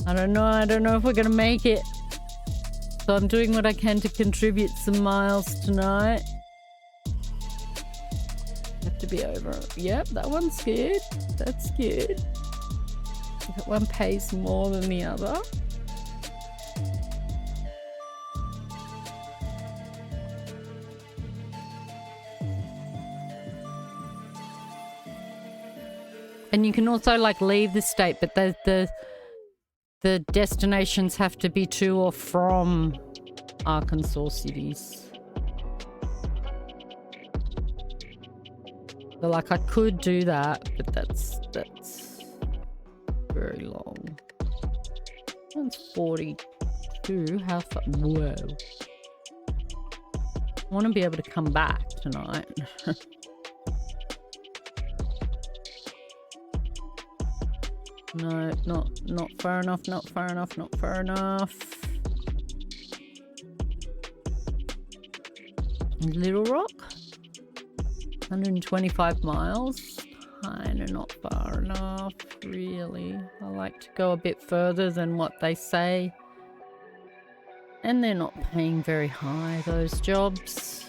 I don't know if we're gonna make it. So I'm doing what I can to contribute some miles tonight. Have to to be over. Yep, that one's good. That's good. That one pays more than the other. And you can also like leave the state, but the destinations have to be to or from Arkansas cities. So like I could do that, but that's very long. That's 42. How far? Whoa. I want to be able to come back tonight. No, not far enough, not far enough, not far enough. Little Rock? 125 miles. Kinda not far enough, really. I like to go a bit further than what they say. And they're not paying very high, those jobs.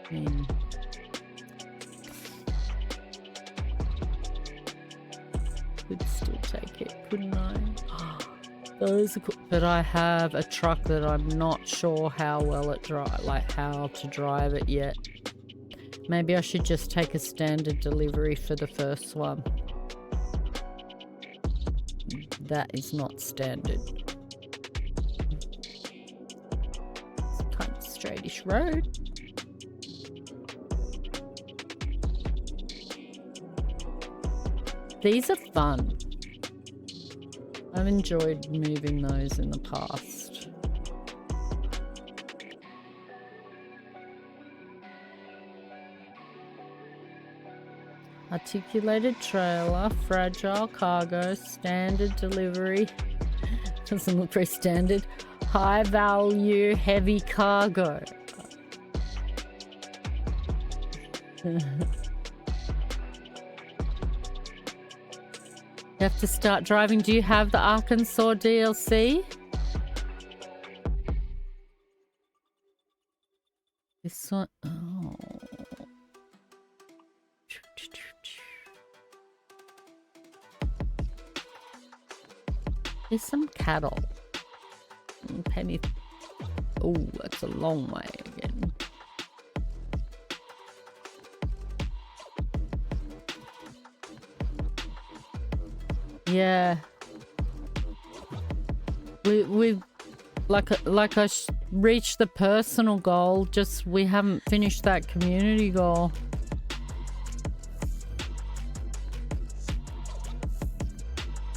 I mean, could still take it, couldn't I? Those are cool. But I have a truck that I'm not sure how well it drives, like how to drive it yet. Maybe I should just take a standard delivery for the first one. That is not standard. It's kind of straightish road. These are fun. I've enjoyed moving those in the past. Articulated trailer, fragile cargo, standard delivery. Doesn't look very standard. High value, heavy cargo. You have to start driving. Do you have the Arkansas DLC? This one, oh. There's some cattle. Penny. Oh, that's a long way again. Yeah, we've like I reached the personal goal. Just we haven't finished that community goal.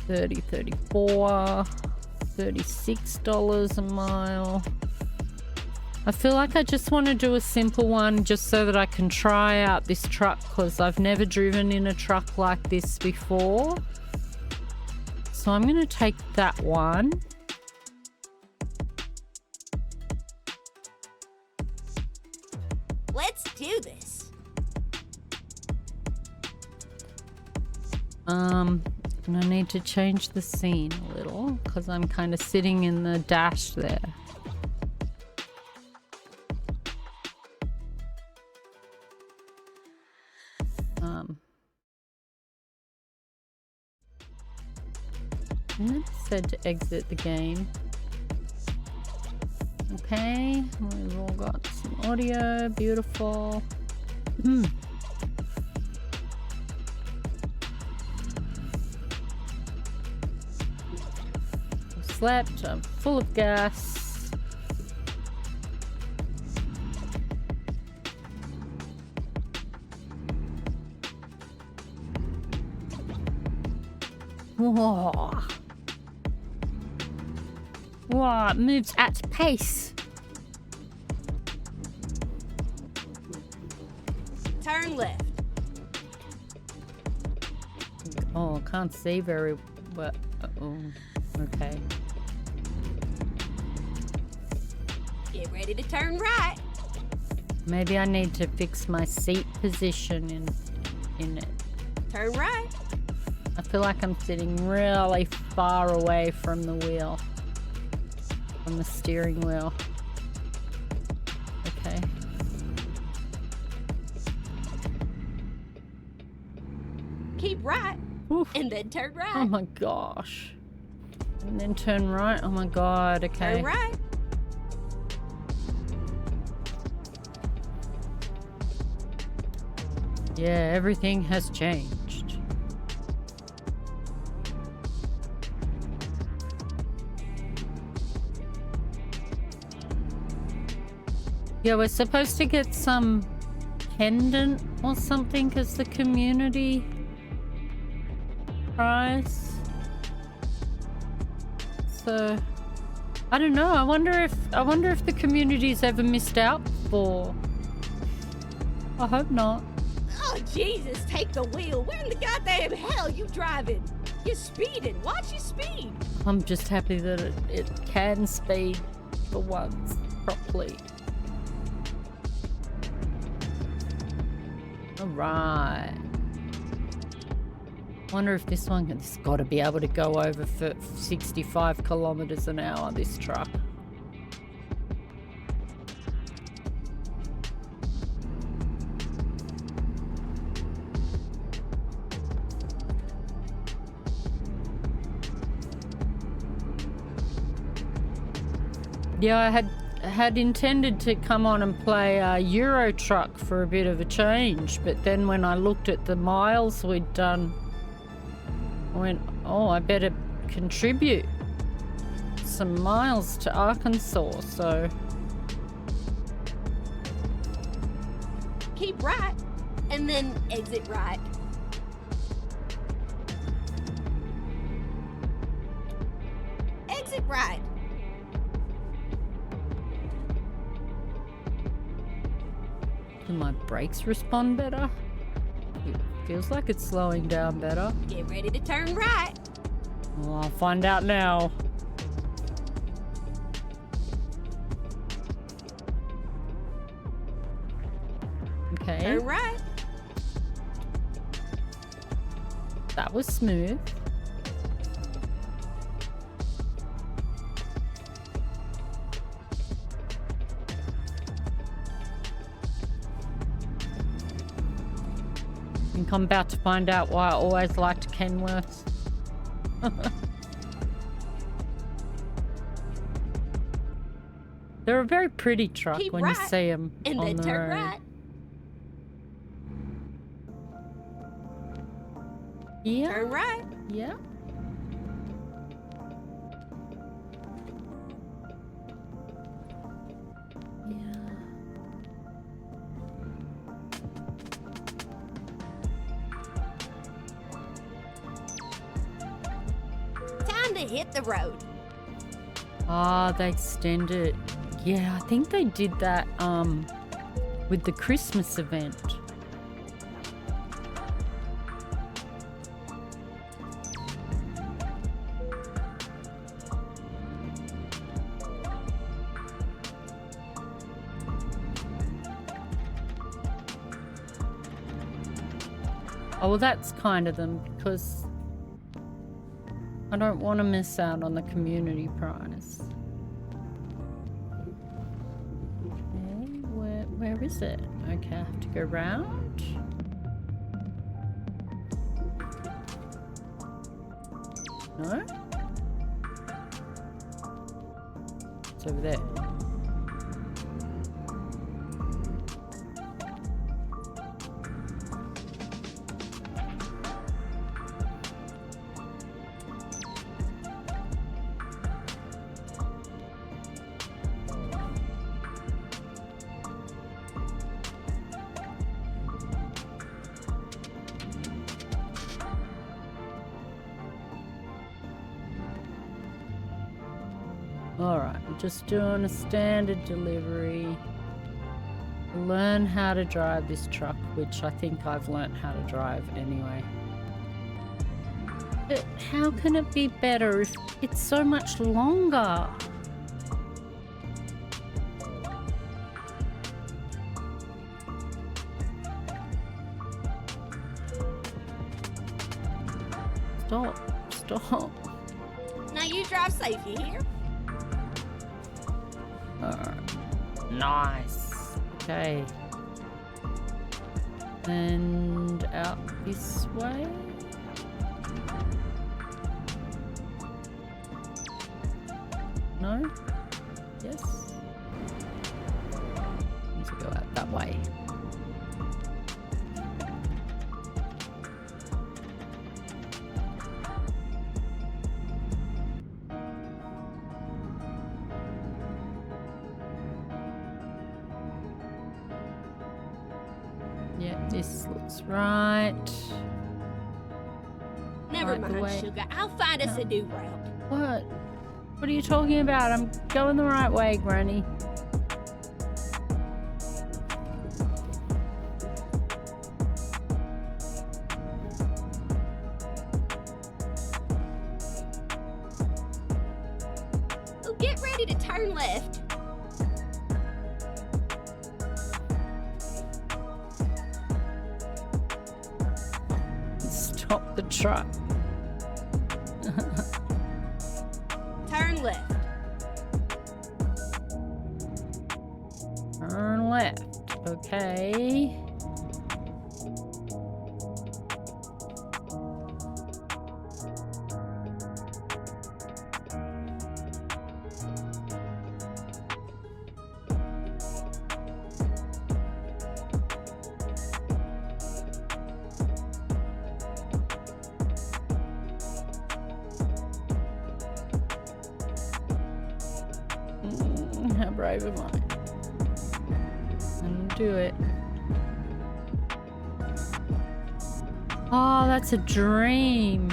$34, $36 a mile. I feel like I just want to do a simple one just so that I can try out this truck because I've never driven in a truck like this before. So I'm going to take that one. Let's do this. And I need to change the scene a little because I'm kind of sitting in the dash there. And it said to exit the game. Okay, we've all got some audio, beautiful. Slept, I'm full of gas. Whoa. Whoa, it moves at pace. Turn left. Oh, I can't see very well. Oh, okay. Get ready to turn right. Maybe I need to fix my seat position in it. Turn right. I feel like I'm sitting really far away from the wheel. From the steering wheel. Keep right, and then turn right. Oh my gosh. And then turn right. Oh my god, okay. Turn right. Yeah, everything has changed. Yeah, we're supposed to get some pendant or something as the community prize. So I don't know. I wonder if the community's ever missed out before. I hope not. Oh, Jesus, take the wheel. Where in the goddamn hell you driving? You're speeding. Watch your speed. I'm just happy that it can speed for once properly. Alright. Wonder if this one has got to be able to go over for 65 kilometers an hour, this truck. Yeah, I had intended to come on and play Euro Truck for a bit of a change, but then when I looked at the miles we'd done, I went, oh, I better contribute some miles to Arkansas, so... Keep right, and then exit right. Exit right. Do my brakes respond better? It feels like it's slowing down better. Get ready to turn right. Well, I'll find out now. Okay. Turn right. That was smooth. I think I'm about to find out why I always liked Kenworths. They're a very pretty truck. Keep when right, you see them and on then the turn road. right. Yeah. Turn right. Yeah. Time to hit the road. Ah, they extended. Yeah, I think they did that with the Christmas event. Oh, well, that's kind of them because I don't want to miss out on the community prize. Okay, where is it? Okay, I have to go round. No? It's over there. Alright, I'm just doing a standard delivery. Learn how to drive this truck, which I think I've learnt how to drive anyway. But how can it be better if it's so much longer? Stop. Now you drive safe, you hear? Nice. Okay. And out this way. No? Yes? Need to go out that way. Yeah, this looks right. Never Right the mind, way. sugar. I'll find us a new route. What? What are you talking about? I'm going the right way, Granny. Oh, get ready to turn left. Stop the truck. Turn left. Turn left. Okay. How brave am I? And do it. Oh, that's a dream.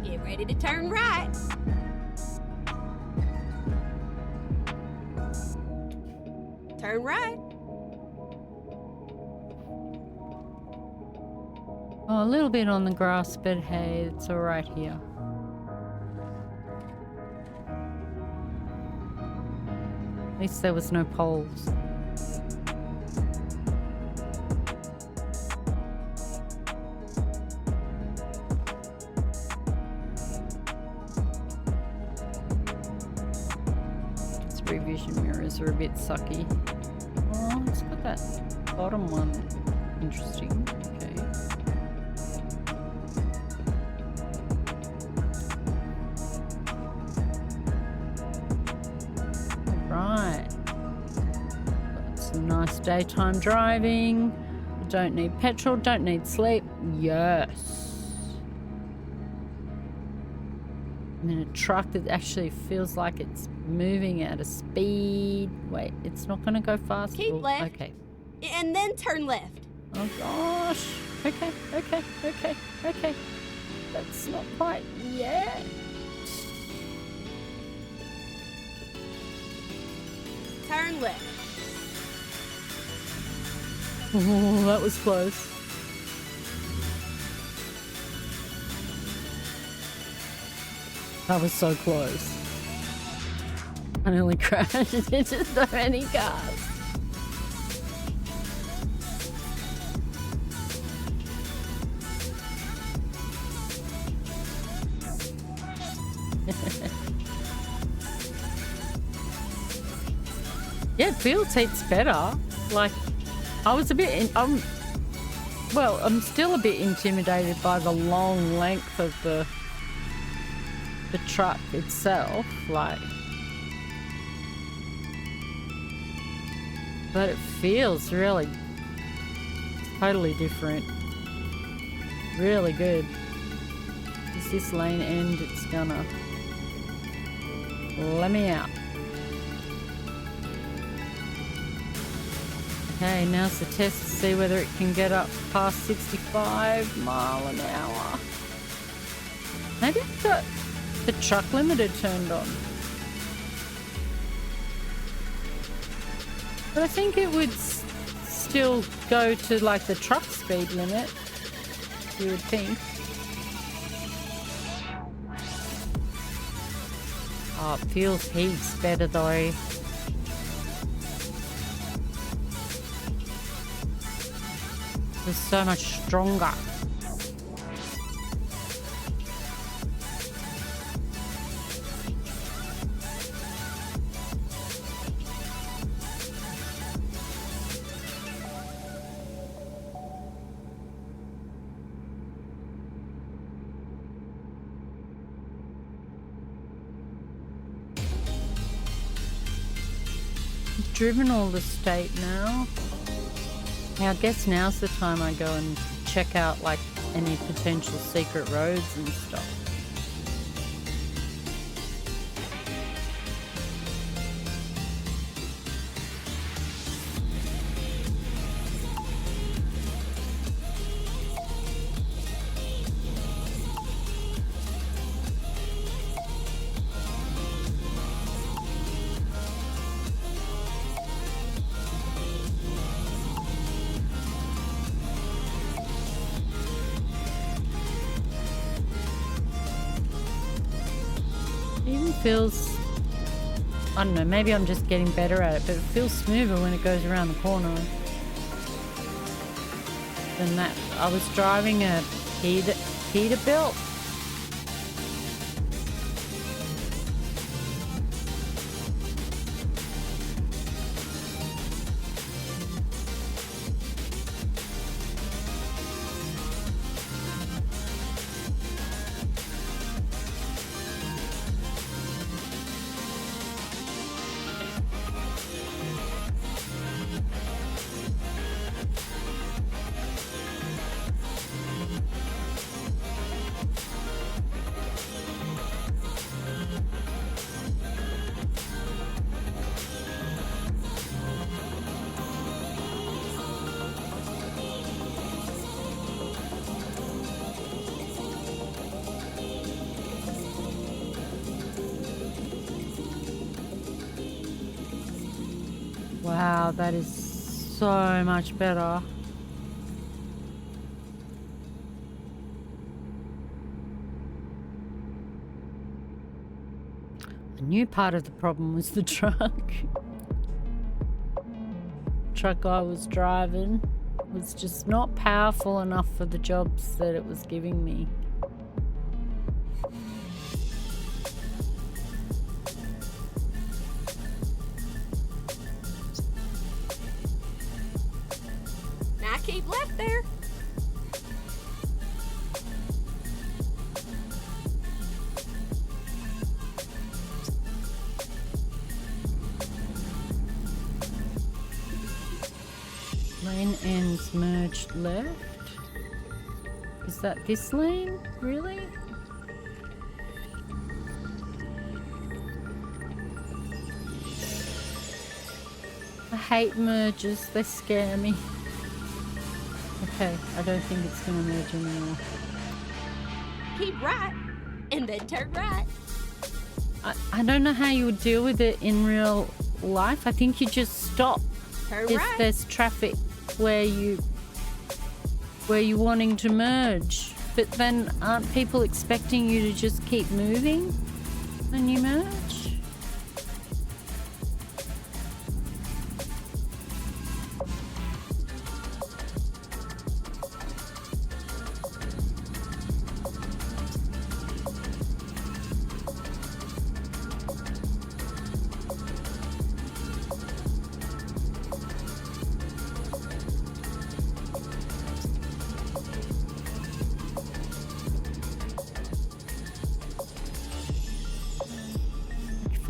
Get ready to turn right. Turn right. Oh, a little bit on the grass, but hey, it's all right here. At least there was no poles. Its revision mirrors are a bit sucky. Oh, it's got that bottom one. Interesting. Okay. Right. Got some nice daytime driving. Don't need petrol, don't need sleep. Yes. I'm in a truck that actually feels like it's moving at a speed. Wait, it's not going to go fast. Keep left. Okay. And then turn left. Oh gosh. Okay, okay, okay, okay. That's not quite yet. Turn left. Oh, that was close. That was so close. I nearly crashed into so many cars. Yeah, it feels heaps better. Like, I was a bit, I'm still a bit intimidated by the long length of the truck itself, like, but it feels really totally different. Really good. Is this lane end? It's gonna let me out. Okay, now's the test to see whether it can get up past 65 mile an hour. Maybe I've got the truck limiter turned on. But I think it would still go to like the truck speed limit, you would think. Oh, it feels heaps better though. It's so much stronger. driven all the state now. Yeah, I guess now's the time I go and check out like any potential secret roads and stuff. Feels, I don't know, maybe I'm just getting better at it, but it feels smoother when it goes around the corner than that. I was driving a Peterbilt. Wow, that is so much better. I knew part of the problem was the truck. Truck I was driving was just not powerful enough for the jobs that it was giving me. Keep left there. Lane ends merged left. Is that this lane? Really? I hate merges, they scare me. Okay, I don't think it's going to merge anymore. Keep right, and then turn right. I don't know how you would deal with it in real life. I think you just stop Turn if right. there's traffic where you're wanting to merge. But then aren't people expecting you to just keep moving when you merge?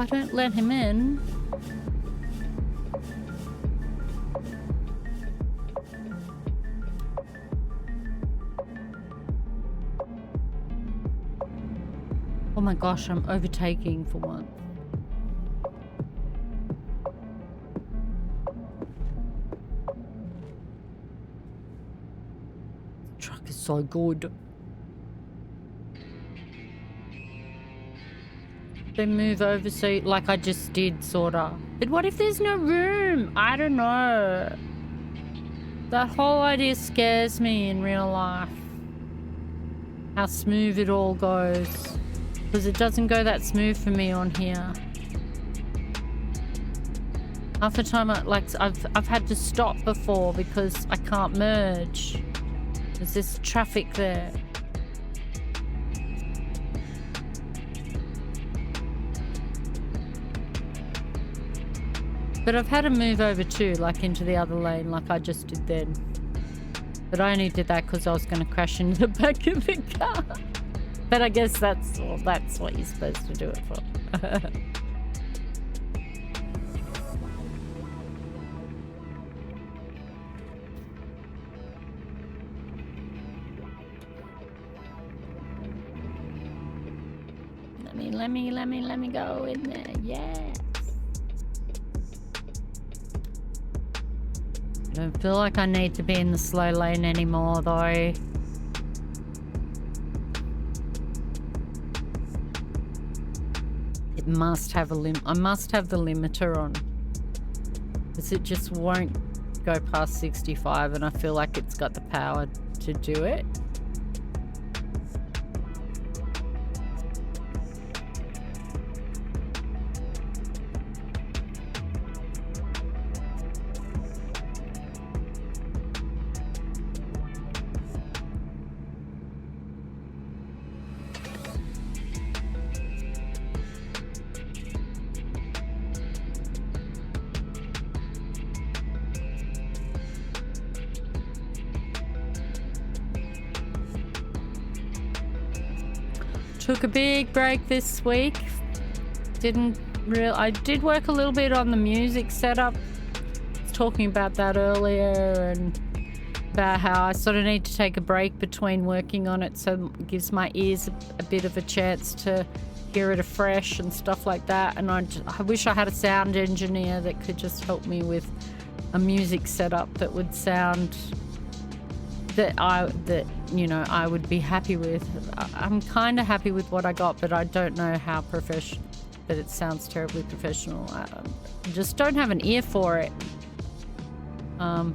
If I don't let him in... Oh my gosh, I'm overtaking for once. The truck is so good. They move over so like I just did, sorta. But what if there's no room? I don't know. That whole idea scares me in real life. How smooth it all goes. Because it doesn't go that smooth for me on here. Half the time I've had to stop before because I can't merge. There's this traffic there. But I've had to move over too, like into the other lane, like I just did then. But I only did that because I was going to crash into the back of the car. But I guess that's what you're supposed to do it for. let me go in there. Yes. I don't feel like I need to be in the slow lane anymore, though. It must have a I must have the limiter on, because it just won't go past 65, and I feel like it's got the power to do it. Took a big break this week. I did work a little bit on the music setup. I was talking about that earlier, and about how I sort of need to take a break between working on it, so it gives my ears a bit of a chance to hear it afresh and stuff like that. And I wish I had a sound engineer that could just help me with a music setup that would sound that I would be happy with. I'm kind of happy with what I got, but I don't know how professional. But it sounds terribly professional. I just don't have an ear for it. But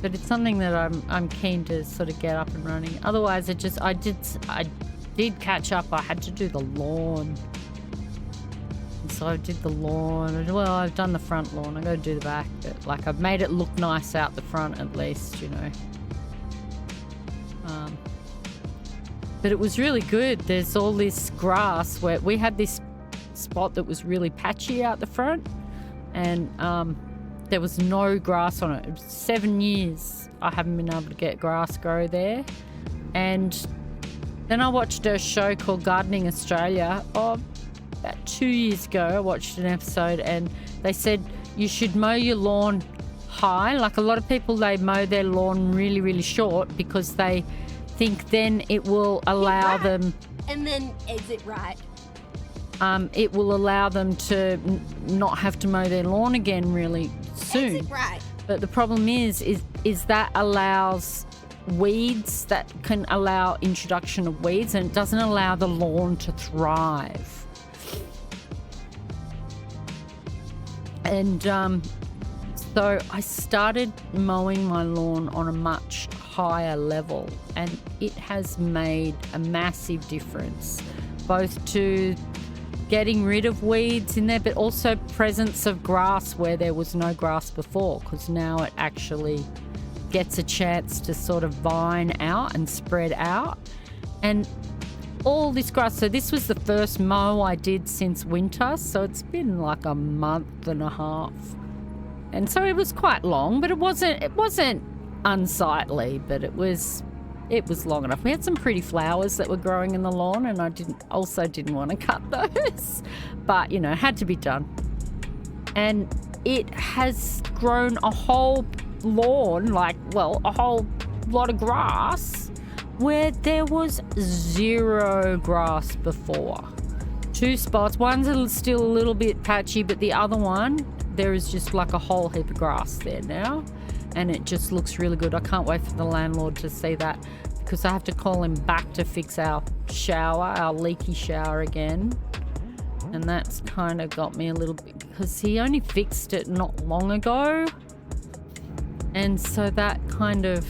it's something that I'm keen to sort of get up and running. Otherwise, I did catch up. I had to do the lawn. So I did the lawn. Well, I've done the front lawn. I got to do the back, but like I've made it look nice out the front at least, you know. But it was really good. There's all this grass where we had this spot that was really patchy out the front, and there was no grass on it. It was 7 years I haven't been able to get grass grow there. And then I watched a show called Gardening Australia. About 2 years ago, I watched an episode, and they said you should mow your lawn high. Like a lot of people, they mow their lawn really, really short because they think then it will allow them. And then exit right. It will allow them to not have to mow their lawn again really soon. Exit right. But the problem is that allows weeds, that can allow introduction of weeds, and it doesn't allow the lawn to thrive. And so I started mowing my lawn on a much higher level, and it has made a massive difference, both to getting rid of weeds in there, but also presence of grass where there was no grass before, because now it actually gets a chance to sort of vine out and spread out. And all this grass, so this was the first mow I did since winter, so it's been like a month and a half, and so it was quite long, but it wasn't unsightly, but it was long enough. We had some pretty flowers that were growing in the lawn, and I didn't want to cut those, but you know, it had to be done. And it has grown a whole lawn, a whole lot of grass where there was zero grass before. 2 spots, one's still a little bit patchy, but the other one, there is just like a whole heap of grass there now, and it just looks really good. I can't wait for the landlord to see that, because I have to call him back to fix our leaky shower again. And that's kind of got me a little bit, because he only fixed it not long ago, and so that kind of,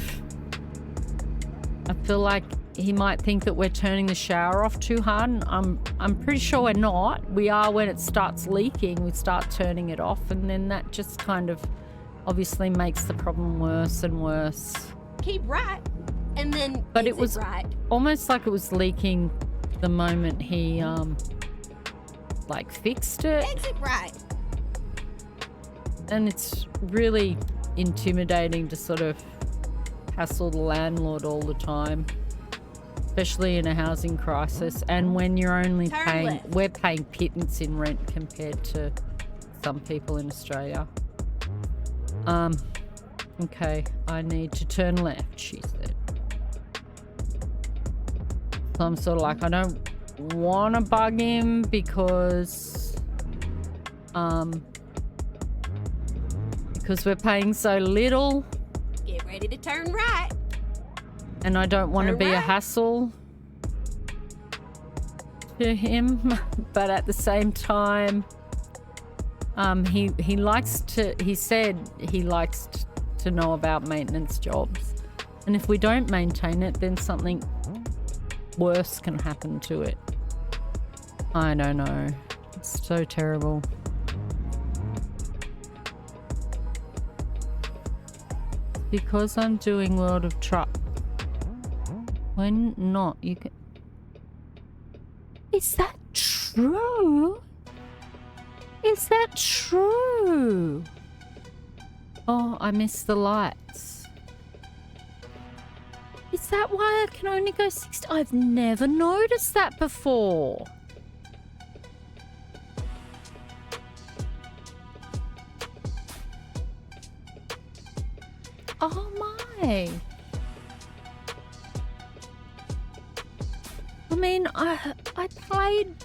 I feel like he might think that we're turning the shower off too hard. I'm pretty sure we're not. We are when it starts leaking, we start turning it off, and then that just kind of obviously makes the problem worse and worse. Keep right, and then but it was right. Almost like it was leaking the moment he fixed it. Exit right. And it's really intimidating to sort of hassle the landlord all the time, especially in a housing crisis, and when you're only we're paying pittance in rent compared to some people in Australia. Okay, I need to turn left, she said. So I'm sort of like, I don't want to bug him because we're paying so little. Get ready to turn right. And I don't want to be a hassle to him, but at the same time, he said he likes to know about maintenance jobs, and if we don't maintain it, then something worse can happen to it. I don't know. It's so terrible. Because I'm doing World of Truck. When not, you can... Is that true? Is that true? Oh, I missed the lights. Is that why I can only go 60? I've never noticed that before. Oh my. I mean, I played...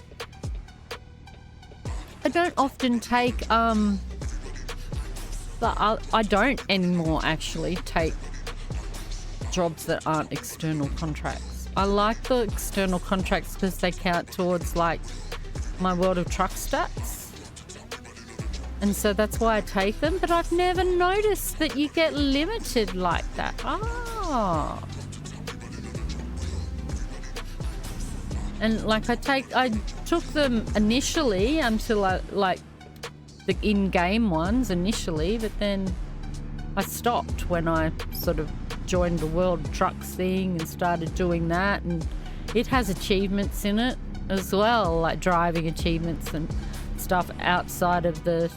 I don't often take, I don't anymore actually take jobs that aren't external contracts. I like the external contracts because they count towards like my World of Truck stats. And so that's why I take them, but I've never noticed that you get limited like that. Ah. And like I took them initially until I like the in-game ones initially, but then I stopped when I sort of joined the World Trucks thing and started doing that, and it has achievements in it as well, like driving achievements and stuff outside of the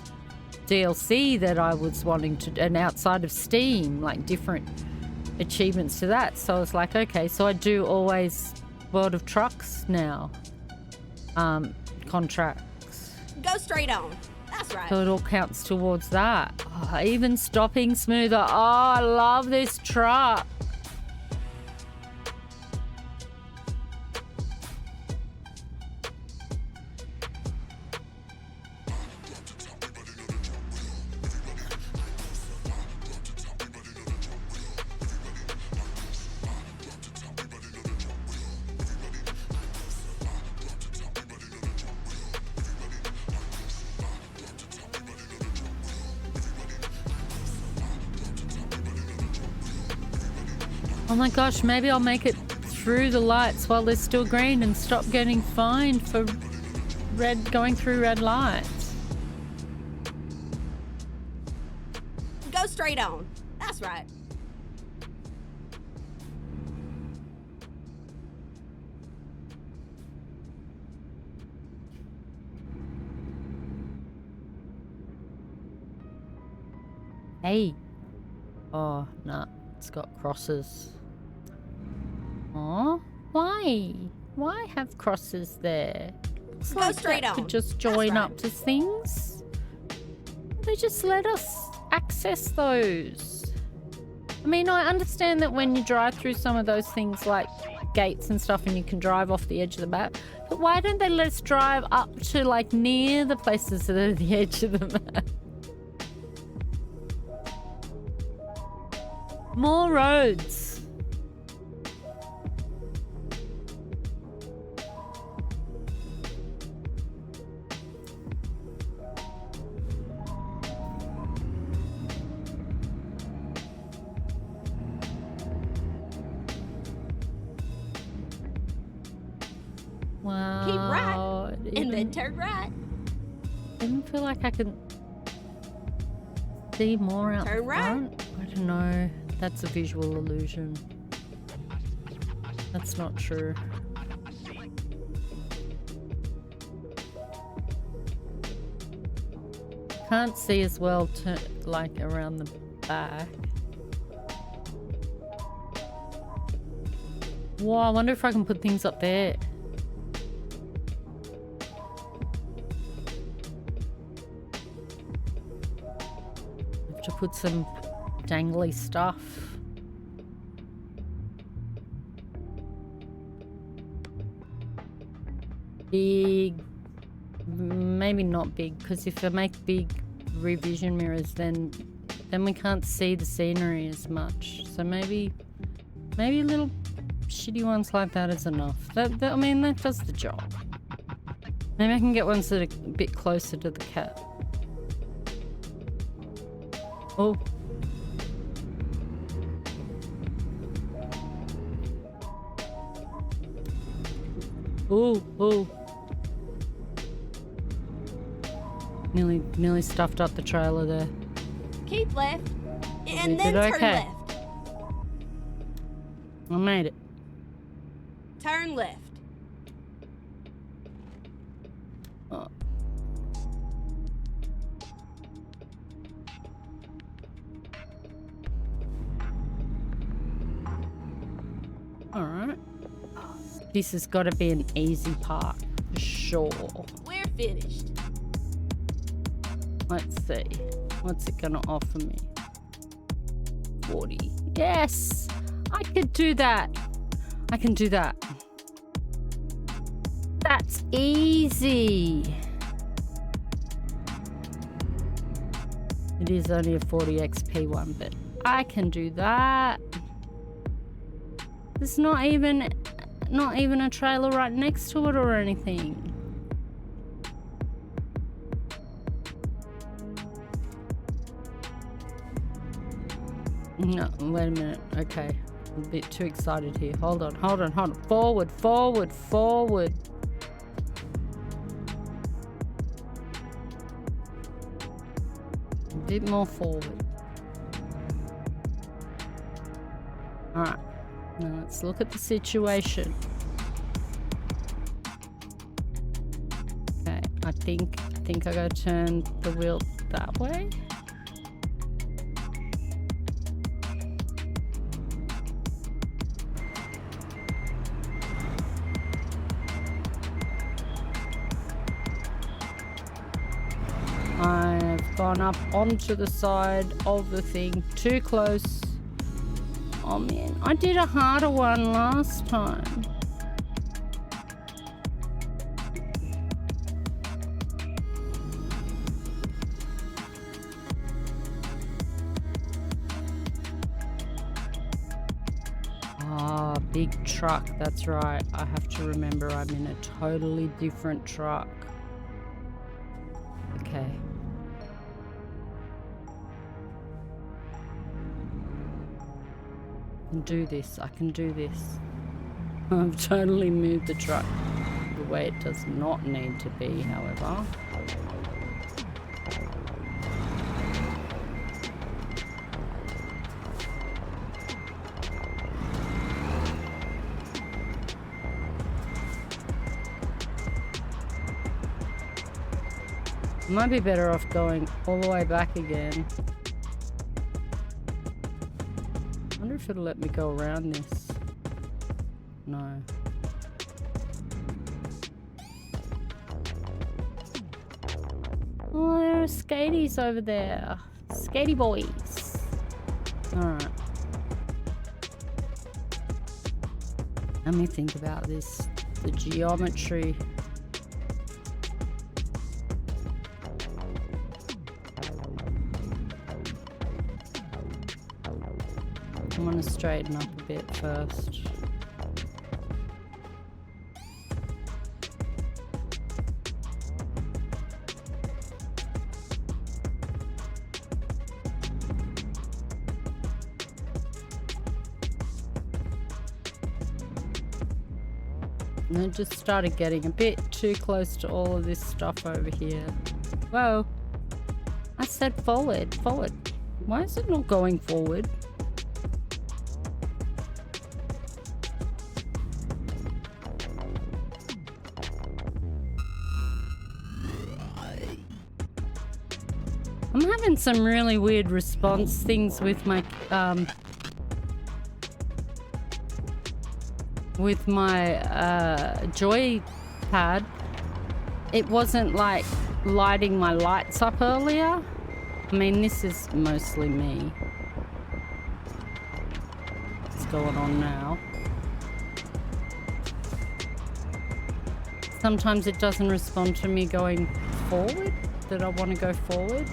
DLC that I was wanting to, and outside of Steam, like different achievements to that. So I was like, okay, so I do always World of Trucks now. Contracts. Go straight on. That's right. So it all counts towards that. Oh, even stopping smoother. Oh, I love this truck. Oh my gosh, maybe I'll make it through the lights while they're still green and stop getting fined for going through red lights. Go straight on. That's right. Hey. Oh, no. It's got crosses. Oh, why? Why have crosses there? Looks Go like straight that on. could just join up to things. They just let us access those. I mean, I understand that when you drive through some of those things like gates and stuff and you can drive off the edge of the map, but why don't they let us drive up to like near the places that are the edge of the map? More roads. Wow. Keep right and then turn right. I don't feel like I can see more out Turn right. front. I don't know. That's a visual illusion. That's not true. Can't see as well like around the back. Wow, I wonder if I can put things up there. I have to put some dangly stuff. big, maybe not big, because if I make big revision mirrors, then we can't see the scenery as much. So maybe little shitty ones like that is enough. I mean, that does the job. Maybe I can get ones that are a bit closer to the cat. Oh. Oh. Nearly stuffed up the trailer there. Keep left, and We then did turn okay. left. I made it. Turn left. Oh. Alright. This has got to be an easy part, for sure. We're finished. Let's see. What's it gonna offer me? 40. Yes! I could do that. I can do that. That's easy. It is only a 40 XP one, but I can do that. There's not even a trailer right next to it or anything. No, wait a minute. Okay. I'm a bit too excited here. Hold on. Forward. A bit more forward. Alright. Now let's look at the situation. Okay, I think I gotta turn the wheel that way. I've gone up onto the side of the thing. Too close. Oh man, I did a harder one last time. Ah, big truck, that's right. I have to remember I'm in a totally different truck. Okay. I can do this. I've totally moved the truck the way it does not need to be, however. Might be better off going all the way back again. I wonder if it'll let me go around this. No. Oh, there are skaties over there. Skatey boys. Alright. Let me think about this. The geometry. I want to straighten up a bit first. And I just started getting a bit too close to all of this stuff over here. Whoa. I said forward. Why is it not going forward? I'm having some really weird response things with my joypad. It wasn't like lighting my lights up earlier. I mean, this is mostly me. What's going on now? sometimes it doesn't respond to me going forward, that I want to go forward.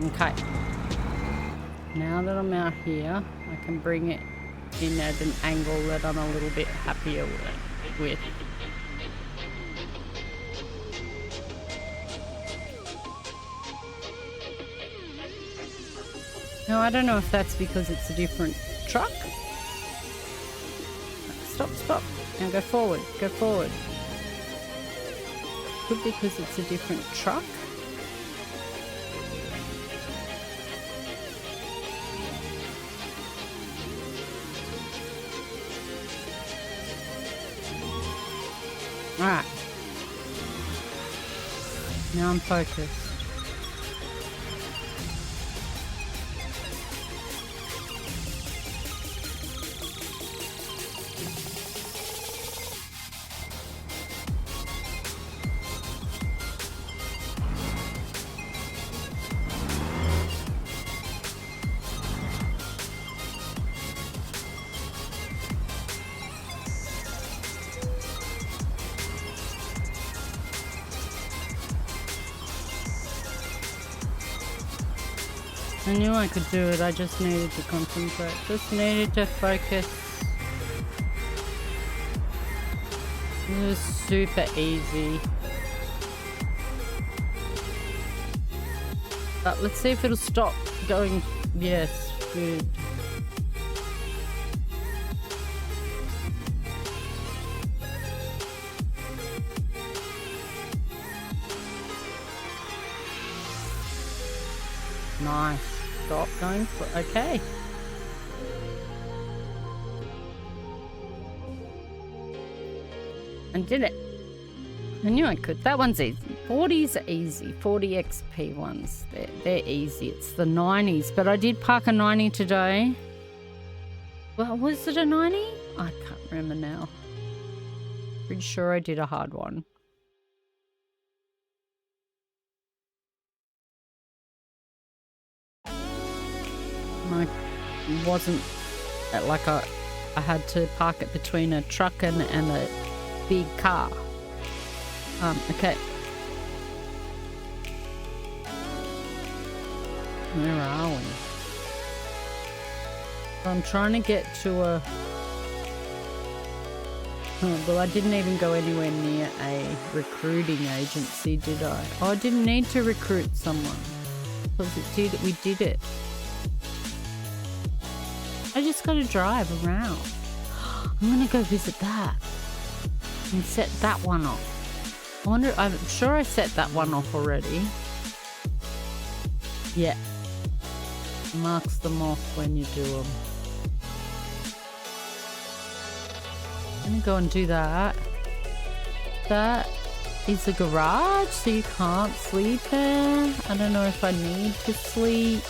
Okay. Now that I'm out here, I can bring it in at an angle that I'm a little bit happier with. Now, I don't know if that's because it's a different truck. Stop, stop. Now go forward, go forward. Could be because it's a different truck. Alright. Now I'm focused. I knew I could do it, I just needed to concentrate, just needed to focus. It was super easy. But let's see if it'll stop going. Yes, good. Nice. Stop going for, okay. And did it. I knew I could. That one's easy. 40s are easy. 40 XP ones. They're easy. It's the 90s. But I did park a 90 today. Well, was it a 90? I can't remember now. Pretty sure I did a hard one. I wasn't like I had to park it between a truck and a big car. Okay. Where are we? I'm trying to get to a... Oh, well, I didn't even go anywhere near a recruiting agency, did I? Oh, I didn't need to recruit someone. Because we did it. I just got to drive around. I'm going to go visit that and set that one off. I wonder, I'm sure I set that one off already. Yeah. Marks them off when you do them. I'm going to go and do that. That is a garage, so you can't sleep there. I don't know if I need to sleep.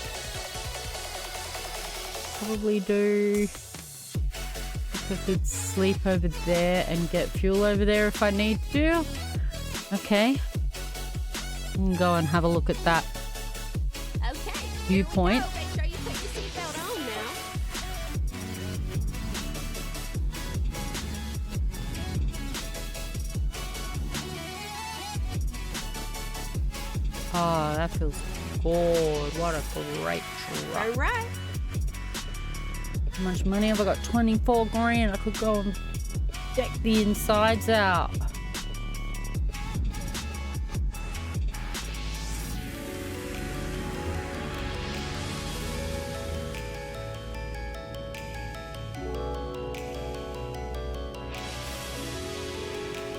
Probably do. If I could sleep over there and get fuel over there if I need to. Okay. I can go and have a look at that viewpoint. Make sure you put your seatbelt on now. Oh, that feels good. What a great truck. All right. How much money have I got? 24 grand. I could go and deck the insides out.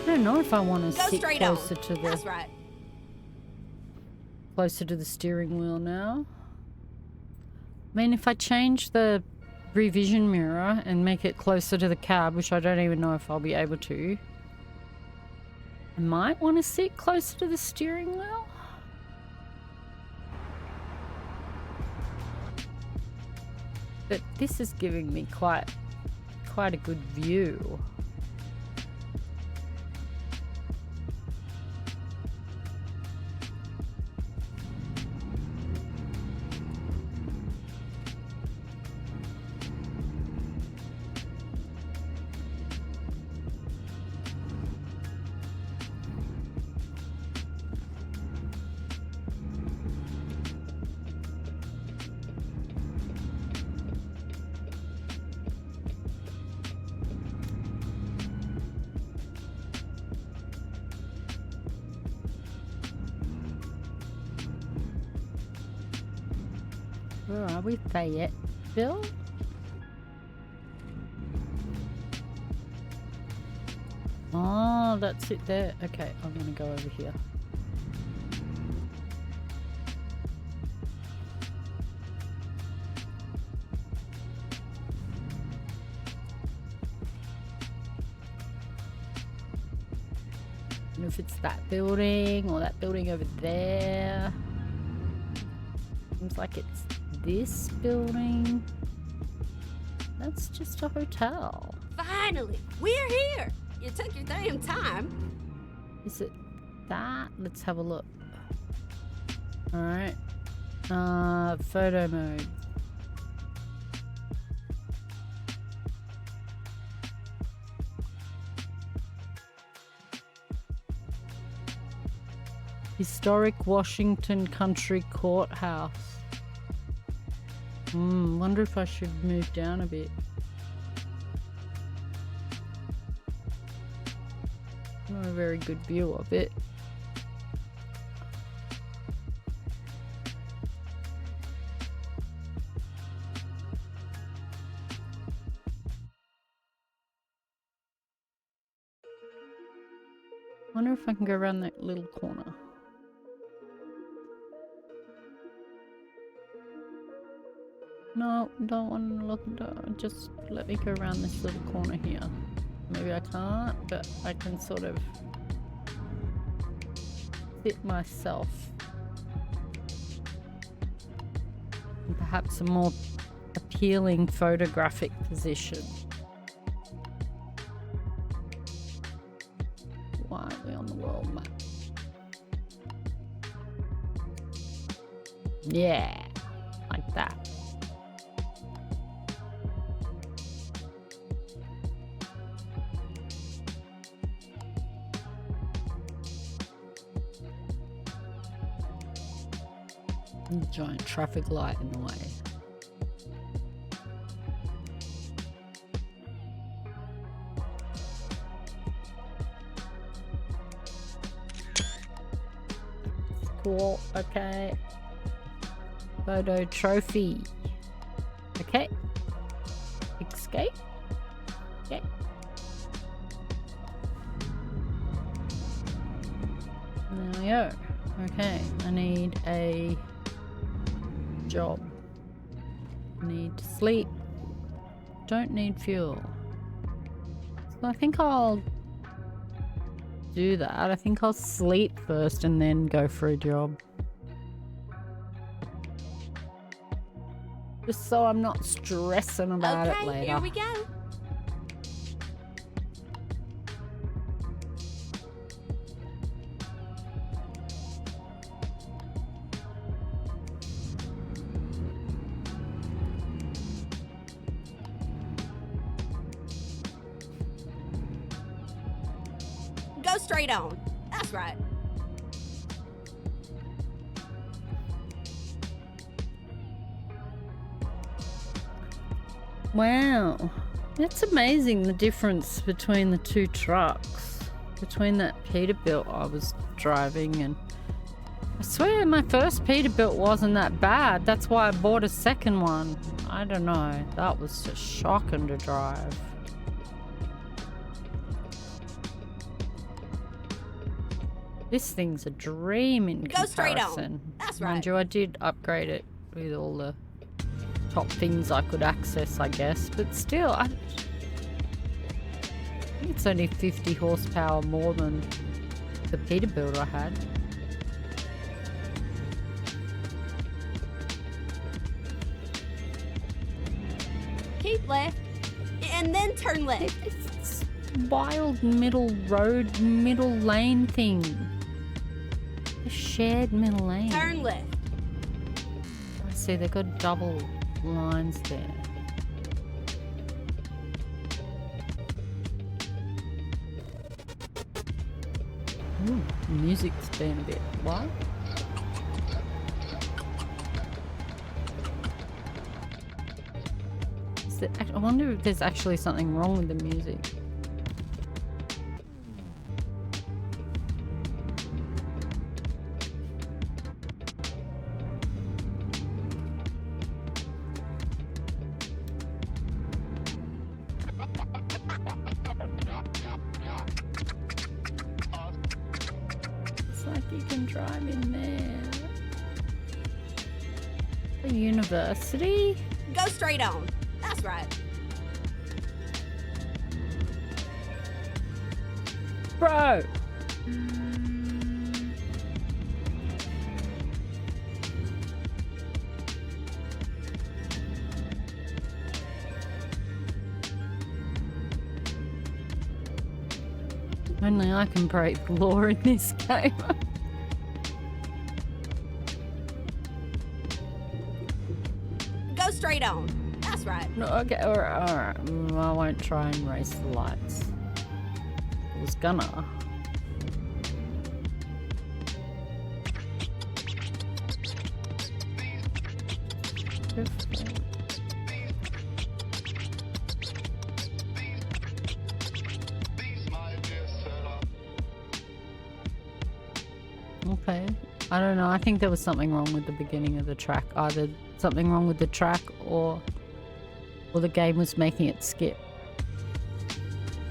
I don't know if I want to sit closer to the... That's right. Closer to the steering wheel now. I mean, if I change the rear vision mirror and make it closer to the cab, which I don't even know if I'll be able to, I might want to sit closer to the steering wheel. But this is giving me quite a good view. Where are we? Fayetteville? Oh, that's it there. Okay, I'm gonna go over here. I don't know if it's that building or that building over there. Seems like it's this building. That's just a hotel. Finally, we're here. You took your damn time. Is it that? Let's have a look. Alright. Photo mode. Historic Washington Country Courthouse. Wonder if I should move down a bit. Not a very good view of it. Wonder if I can go around that little corner. No, don't want to look at that. Just let me go around this little corner here. Maybe I can't, but I can sort of sit myself in perhaps a more appealing photographic position. Why are we on the world map? Yeah, like that. Giant traffic light in the way. Cool, okay. Photo trophy. Okay. Escape. Okay. There we go. Okay, I need a job. Need to sleep. Don't need fuel. So I think I'll do that. I think I'll sleep first and then go for a job. Just so I'm not stressing about it later. Okay, here we go. Go straight on. That's right. Wow. That's amazing, the difference between the two trucks. Between that Peterbilt I was driving and I swear my first Peterbilt wasn't that bad. That's why I bought a second one. I don't know. That was just shocking to drive. This thing's a dream in Go straight comparison. on. That's Mind right. you, I did upgrade it with all the top things I could access, I guess. But still, I think it's only 50 horsepower more than the Peterbilt I had. Keep left and then turn left. It's wild middle road, middle lane thing. A shared middle lane. Turn left. I see they've got double lines there. Ooh, the music's been a bit what? I wonder if there's actually something wrong with the music. you can drive in there. The university? Go straight on. That's right. Bro! Only I can break the law in this game. Go straight on. That's right. No, okay, alright. I won't try and race the lights. I was gonna. Okay. I don't know. I think there was something wrong with the beginning of the track. Either something wrong with the track or the game was making it skip.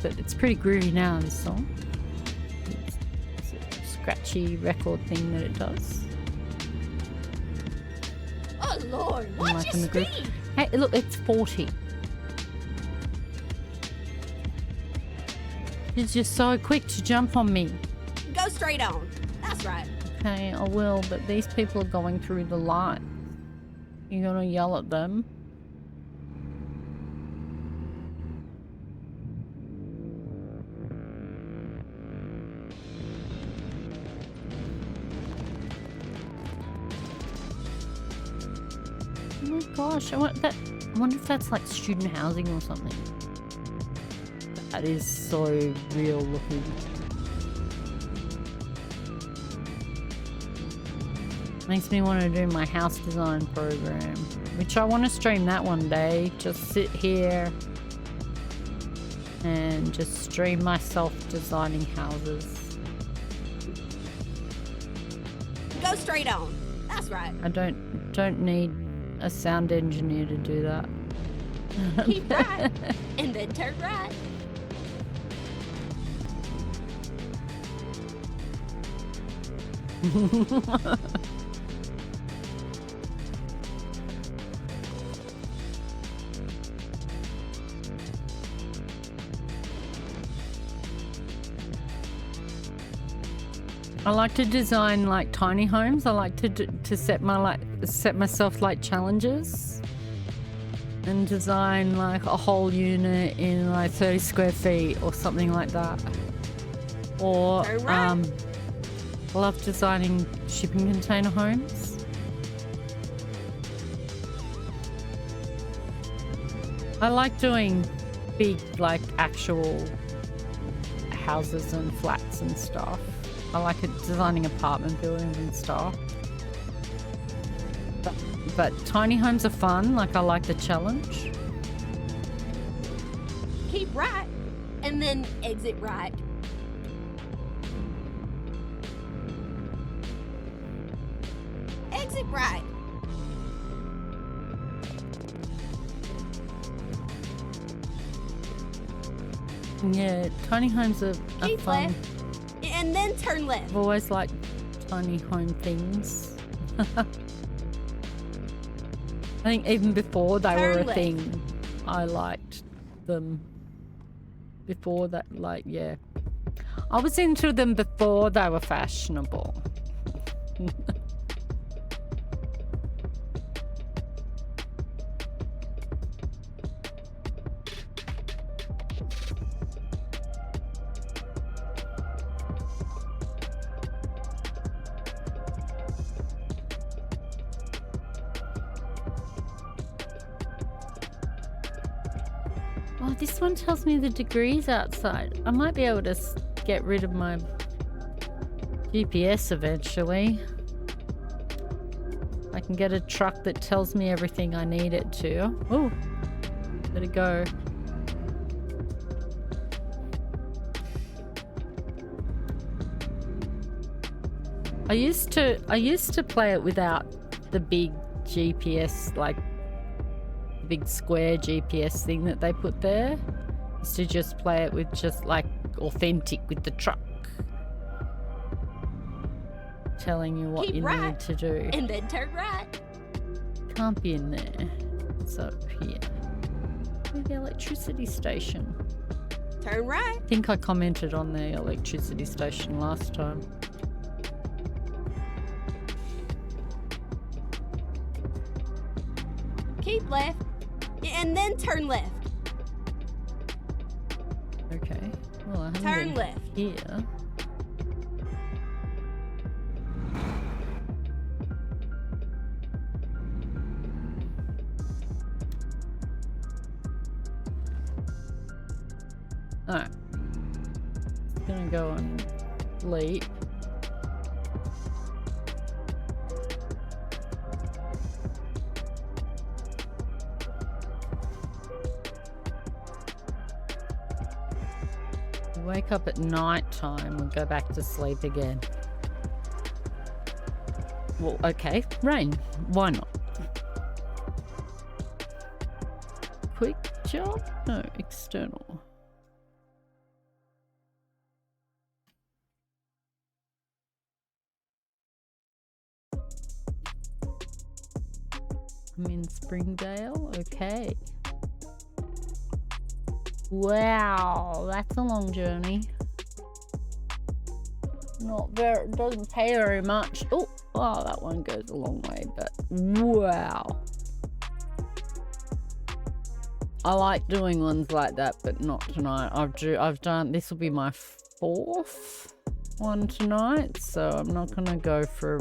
But it's pretty groovy now, this song. It's a scratchy record thing that it does. Oh Lord, watch your speed! Hey, look, it's 40. It's just so quick to jump on me. Go straight on. That's right. Okay, I will, but these people are going through the light. You're gonna yell at them. Oh my gosh, I wonder if that's like student housing or something. That is so real looking. Makes me want to do my house design program, which I want to stream that one day. Just sit here and just stream myself designing houses. Go straight on. That's right. I don't need a sound engineer to do that. Keep right and then turn right. I like to design like tiny homes. I like to set myself like challenges and design like a whole unit in like 30 square feet or something like that. Or I love designing shipping container homes. I like doing big like actual houses and flats and stuff. I like designing apartment buildings and stuff. But tiny homes are fun. Like, I like the challenge. Keep right and then exit right. Exit right. Yeah, tiny homes are Keep fun. left and then turn left. I've always liked tiny home things. I think even before they were a thing, I liked them. Before that, like, yeah. I was into them before they were fashionable. Oh, this one tells me the degrees outside. I might be able to get rid of my GPS eventually. I can get a truck that tells me everything I need it to. Oh, let it go. I used to play it without the big GPS, like big square GPS thing that they put there. I used to just play it with just like authentic with the truck. telling you what Keep you right, need to do. and then turn right. Can't be in there. It's up here. Where's the electricity station? Turn right. I think I commented on the electricity station last time. Keep left, and then turn left. Okay. Well, I haven't Turn been left. here. Alright. Gonna go and sleep. Wake up at night time and go back to sleep again. Well, okay, rain. Why not? Quick job? No, external. I'm in Springdale. Okay. Wow, that's a long journey. Not very, doesn't pay very much. Oh, that one goes a long way, but wow. I like doing ones like that, but not tonight. I've done, this will be my 4th one tonight, so I'm not gonna go for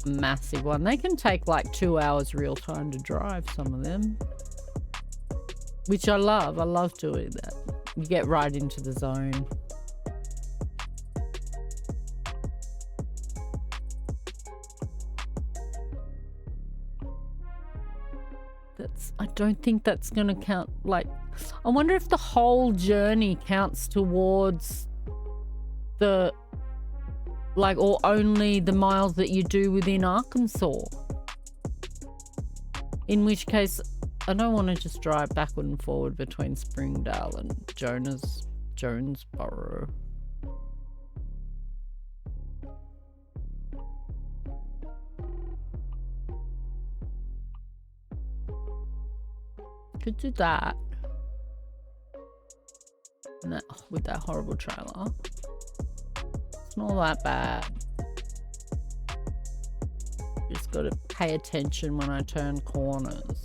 a massive one. They can take like 2 hours real time to drive, some of them. Which I love. I love doing that. You get right into the zone. I don't think that's going to count. Like, I wonder if the whole journey counts towards the, like, or only the miles that you do within Arkansas. In which case, I don't want to just drive backward and forward between Springdale and Jonesboro. Could do that. And that with that horrible trailer. It's not that bad. Just got to pay attention when I turn corners.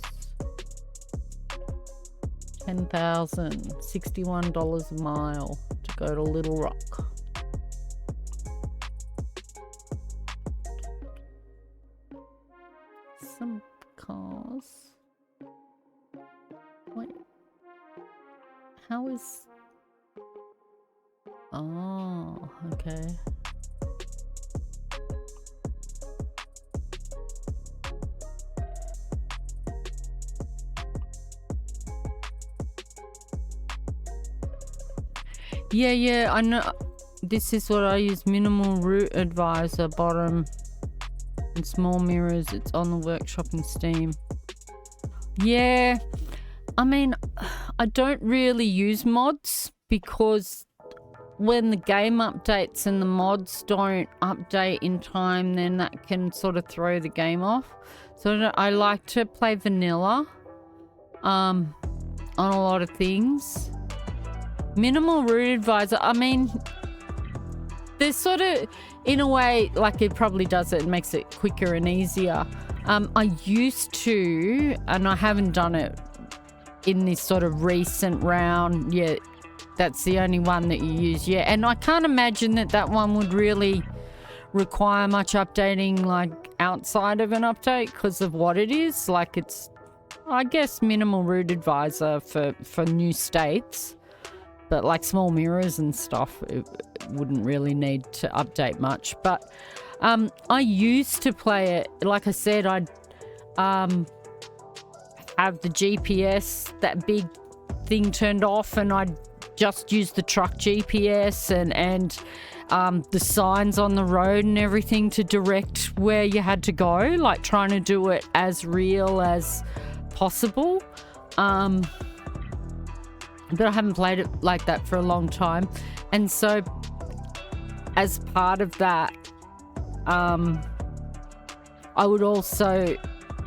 $10,061 a mile to go to Little Rock. Some cars. Wait. How is... Oh, okay. Yeah, I know. This is what I use. Minimal route advisor, bottom, and small mirrors. It's on the workshop in Steam. Yeah, I mean, I don't really use mods because when the game updates and the mods don't update in time, then that can sort of throw the game off. So I like to play vanilla on a lot of things. Minimal route advisor, I mean, there's sort of, in a way, like it probably does it, makes it quicker and easier. I used to, and I haven't done it in this sort of recent round yet. That's the only one that you use, yeah. And I can't imagine that one would really require much updating, like outside of an update, because of what it is. Like it's, I guess, minimal route advisor for new states. But like small mirrors and stuff, it wouldn't really need to update much. But I used to play it, like I said, I'd have the GPS, that big thing turned off, and I'd just use the truck GPS and the signs on the road and everything to direct where you had to go, like trying to do it as real as possible. But I haven't played it like that for a long time. And so as part of that, I would also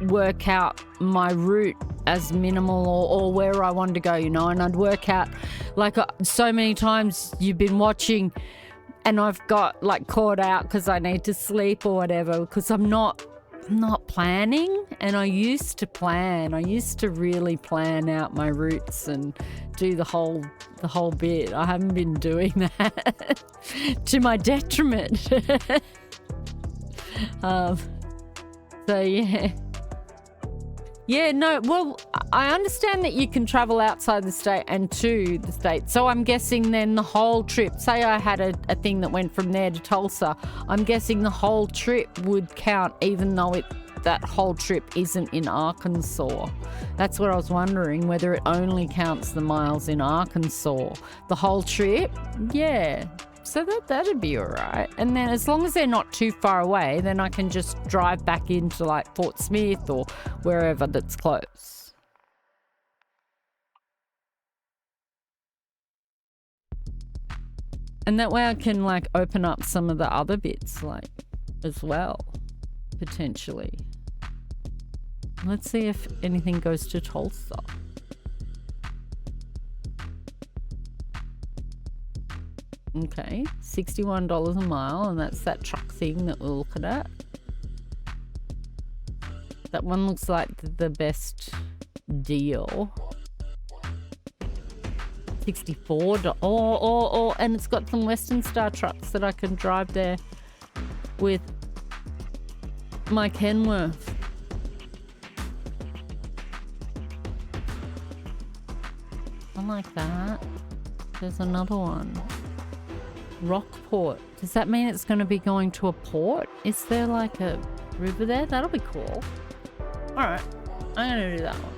work out my route as minimal or where I wanted to go, you know, and I'd work out, like, so many times you've been watching and I've got like caught out because I need to sleep or whatever, because I'm not planning. And I used to plan. I used to really plan out my routes and do the whole bit. I haven't been doing that to my detriment. So yeah, no, well, I understand that you can travel outside the state and to the state. So I'm guessing then the whole trip, say I had a thing that went from there to Tulsa, I'm guessing the whole trip would count even though that whole trip isn't in Arkansas. That's what I was wondering, whether it only counts the miles in Arkansas. The whole trip? Yeah. So that'd be all right. And then as long as they're not too far away, then I can just drive back into like Fort Smith or wherever that's close. And that way I can like open up some of the other bits like as well, potentially. Let's see if anything goes to Tulsa. Okay, $61 a mile, and that's that truck thing that we're looking at. That one looks like the best deal. $64. Oh, and it's got some Western Star trucks that I can drive there with my Kenworth. I like that. There's another one. Rockport. Does that mean it's going to be going to a port? Is there like a river there? That'll be cool. Alright, I'm going to do that one.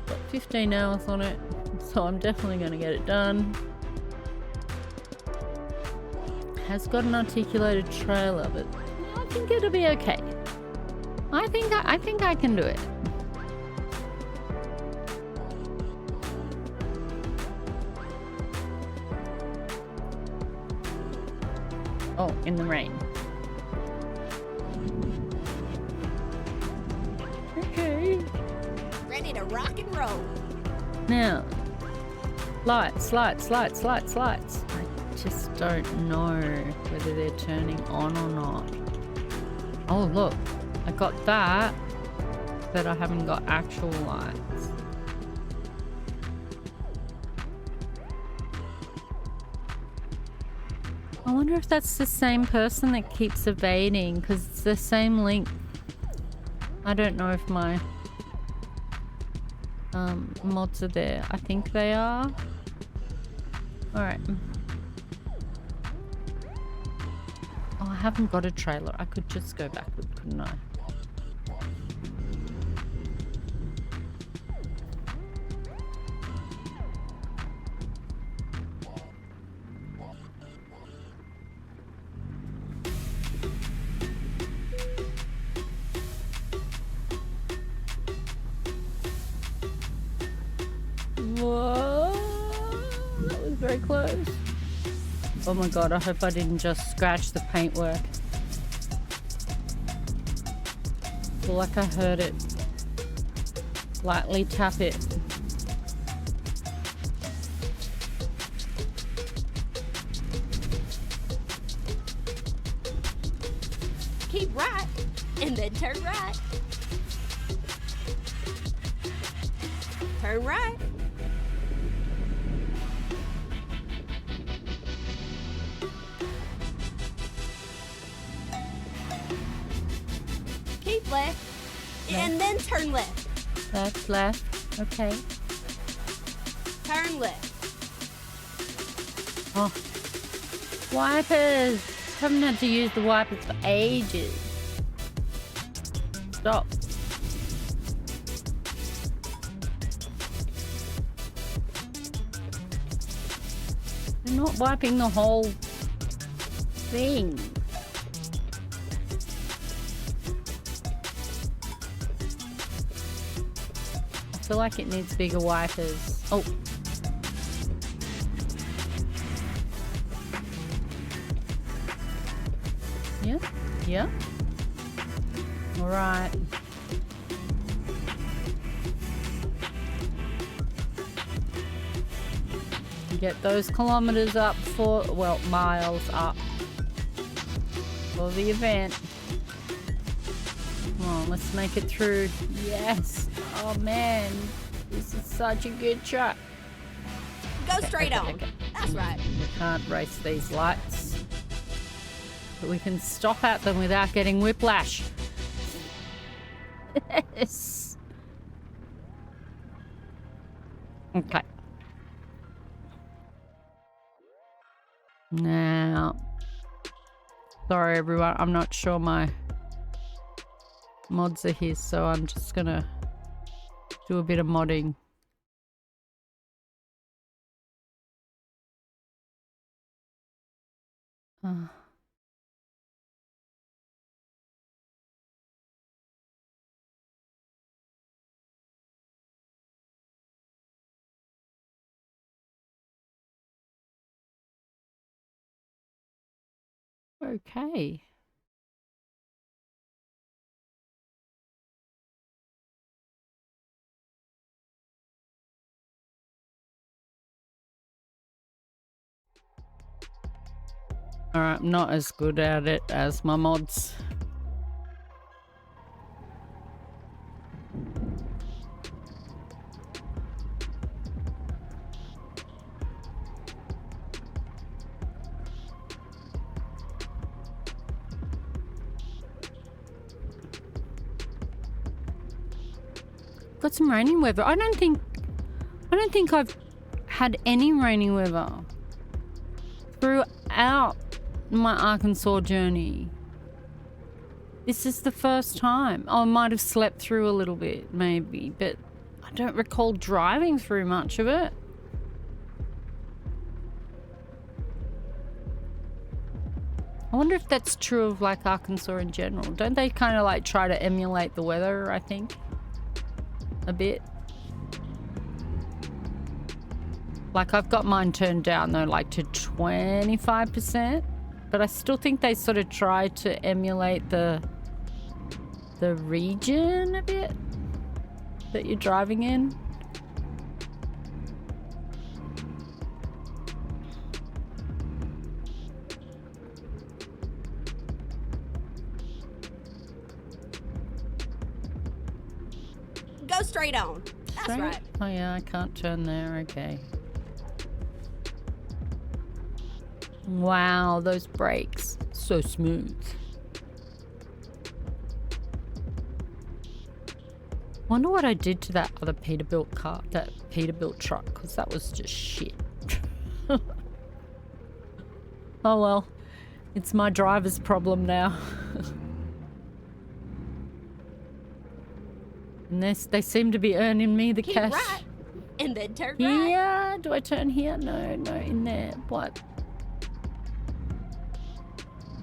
Got 15 hours on it, so I'm definitely going to get it done. Has got an articulated trailer, but I think it'll be okay. I think I can do it. Oh, in the rain. Okay. Ready to rock and roll. Now, lights. I just don't know whether they're turning on or not. Oh, look. I got that, but I haven't got actual lights. I wonder if that's the same person that keeps evading, because it's the same link. I don't know if my mods are there. I think they are. Alright. Oh, I haven't got a trailer. I could just go backward, couldn't I? Whoa, that was very close. Oh my god, I hope I didn't just scratch the paintwork. I feel like I heard it. Lightly tap it. Keep right, and then turn right. Turn right. Keep left, and then turn left. Left. Okay. Turn left. Oh. Wipers! Haven't had to use the wipers for ages. Stop. I'm not wiping the whole thing. I feel like it needs bigger wipers. Oh. Yeah. All right. Get those kilometers up for, well, miles up for the event. Come on, let's make it through. Yes. Oh man, this is such a good shot. Go straight on. That's right. We can't race these lights, but we can stop at them without getting whiplash. Yes. Okay. Now, sorry everyone, I'm not sure my mods are here, so I'm just gonna do a bit of modding. Okay. Alright, I'm not as good at it as my mods. Got some rainy weather. I don't think I've had any rainy weather throughout my Arkansas journey. This is the first time. Oh, I might have slept through a little bit, maybe, but I don't recall driving through much of it. I wonder if that's true of like Arkansas in general. Don't they kind of like try to emulate the weather, I think? A bit. Like I've got mine turned down though, like to 25%, but I still think they sort of try to emulate the region a bit that you're driving in. Go straight on. That's right. Oh yeah, I can't turn there. Okay. Wow, those brakes. So smooth. Wonder what I did to that other Peterbilt car, that Peterbilt truck, because that was just shit. Oh well, it's my driver's problem now. And they seem to be earning me the Keep cash. right, and then turn right. Yeah, do I turn here? No, in there. What?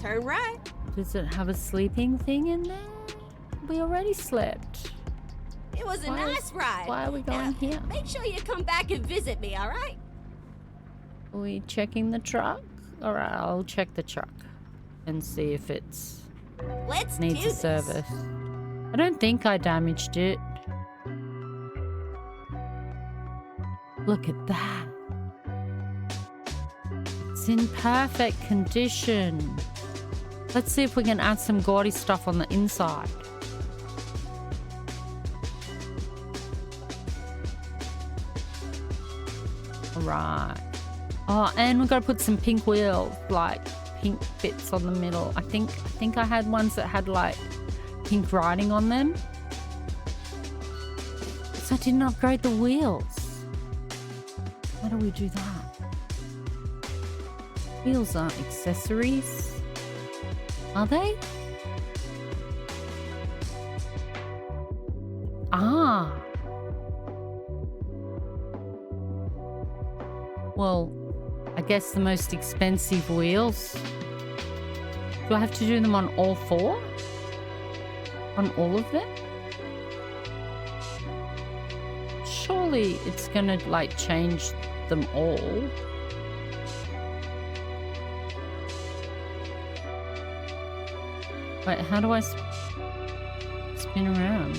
Turn right. Does it have a sleeping thing in there? We already slept. It was a nice ride. Why are we going here? Make sure you come back and visit me, all right? Are we checking the truck? Alright, I'll check the truck and see if it's needs a service. I don't think I damaged it. Look at that. It's in perfect condition. Let's see if we can add some gaudy stuff on the inside. Alright. Oh, and we've got to put some pink wheels, like pink bits on the middle. I think I had ones that had like pink writing on them. So I didn't upgrade the wheels. How do we do that? Wheels aren't accessories. Are they? Ah. Well, I guess the most expensive wheels. Do I have to do them on all four? On all of them? Surely it's gonna like change them all. Wait, how do I spin around?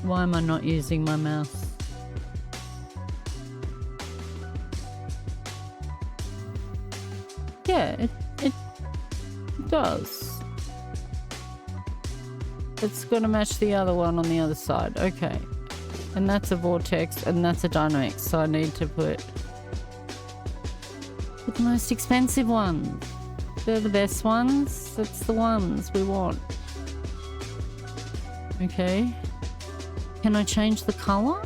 Why am I not using my mouse? Yeah, it does. It's gonna match the other one on the other side. Okay. And that's a vortex and that's a dynamic. So I need to put the most expensive ones. They're the best ones. That's the ones we want. Okay. Can I change the color?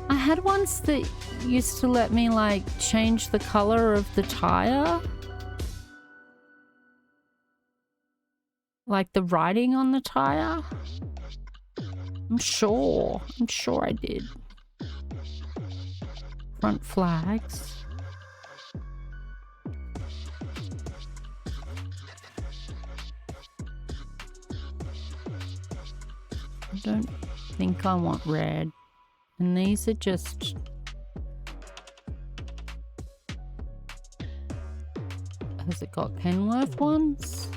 I had ones that used to let me like change the color of the tire. Like the writing on the tire. I'm sure I did. Front flags. I don't think I want red. And these are just... Has it got Kenworth ones?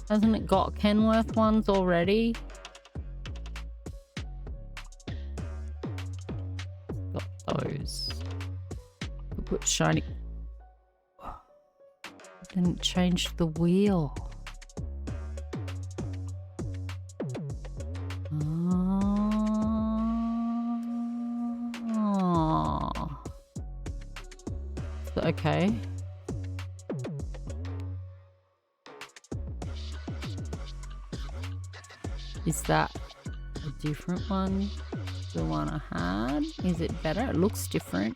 Hasn't it got Kenworth ones already? Got those. Put shiny... Didn't change the wheel. Okay. Is that a different one? The one I had? Is it better? It looks different.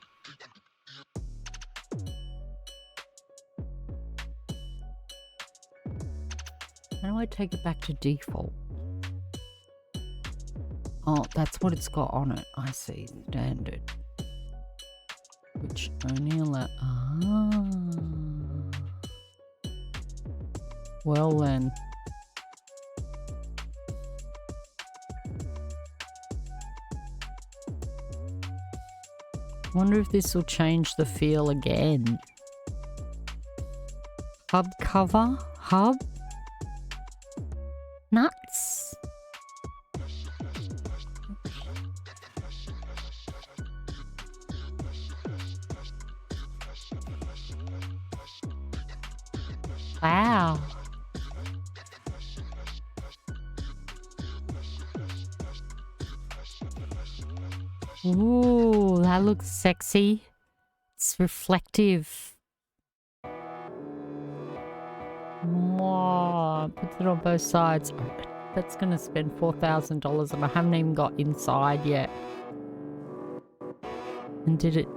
How do I take it back to default? Oh, that's what it's got on it. I see. Standard. Which only allow... Ah. Well then. Wonder if this will change the feel again. Hub cover? Hub? Nuts? Wow. Ooh, that looks sexy. It's reflective. Wow, puts it on both sides. That's gonna spend $4,000 and I haven't even got inside yet. And did it...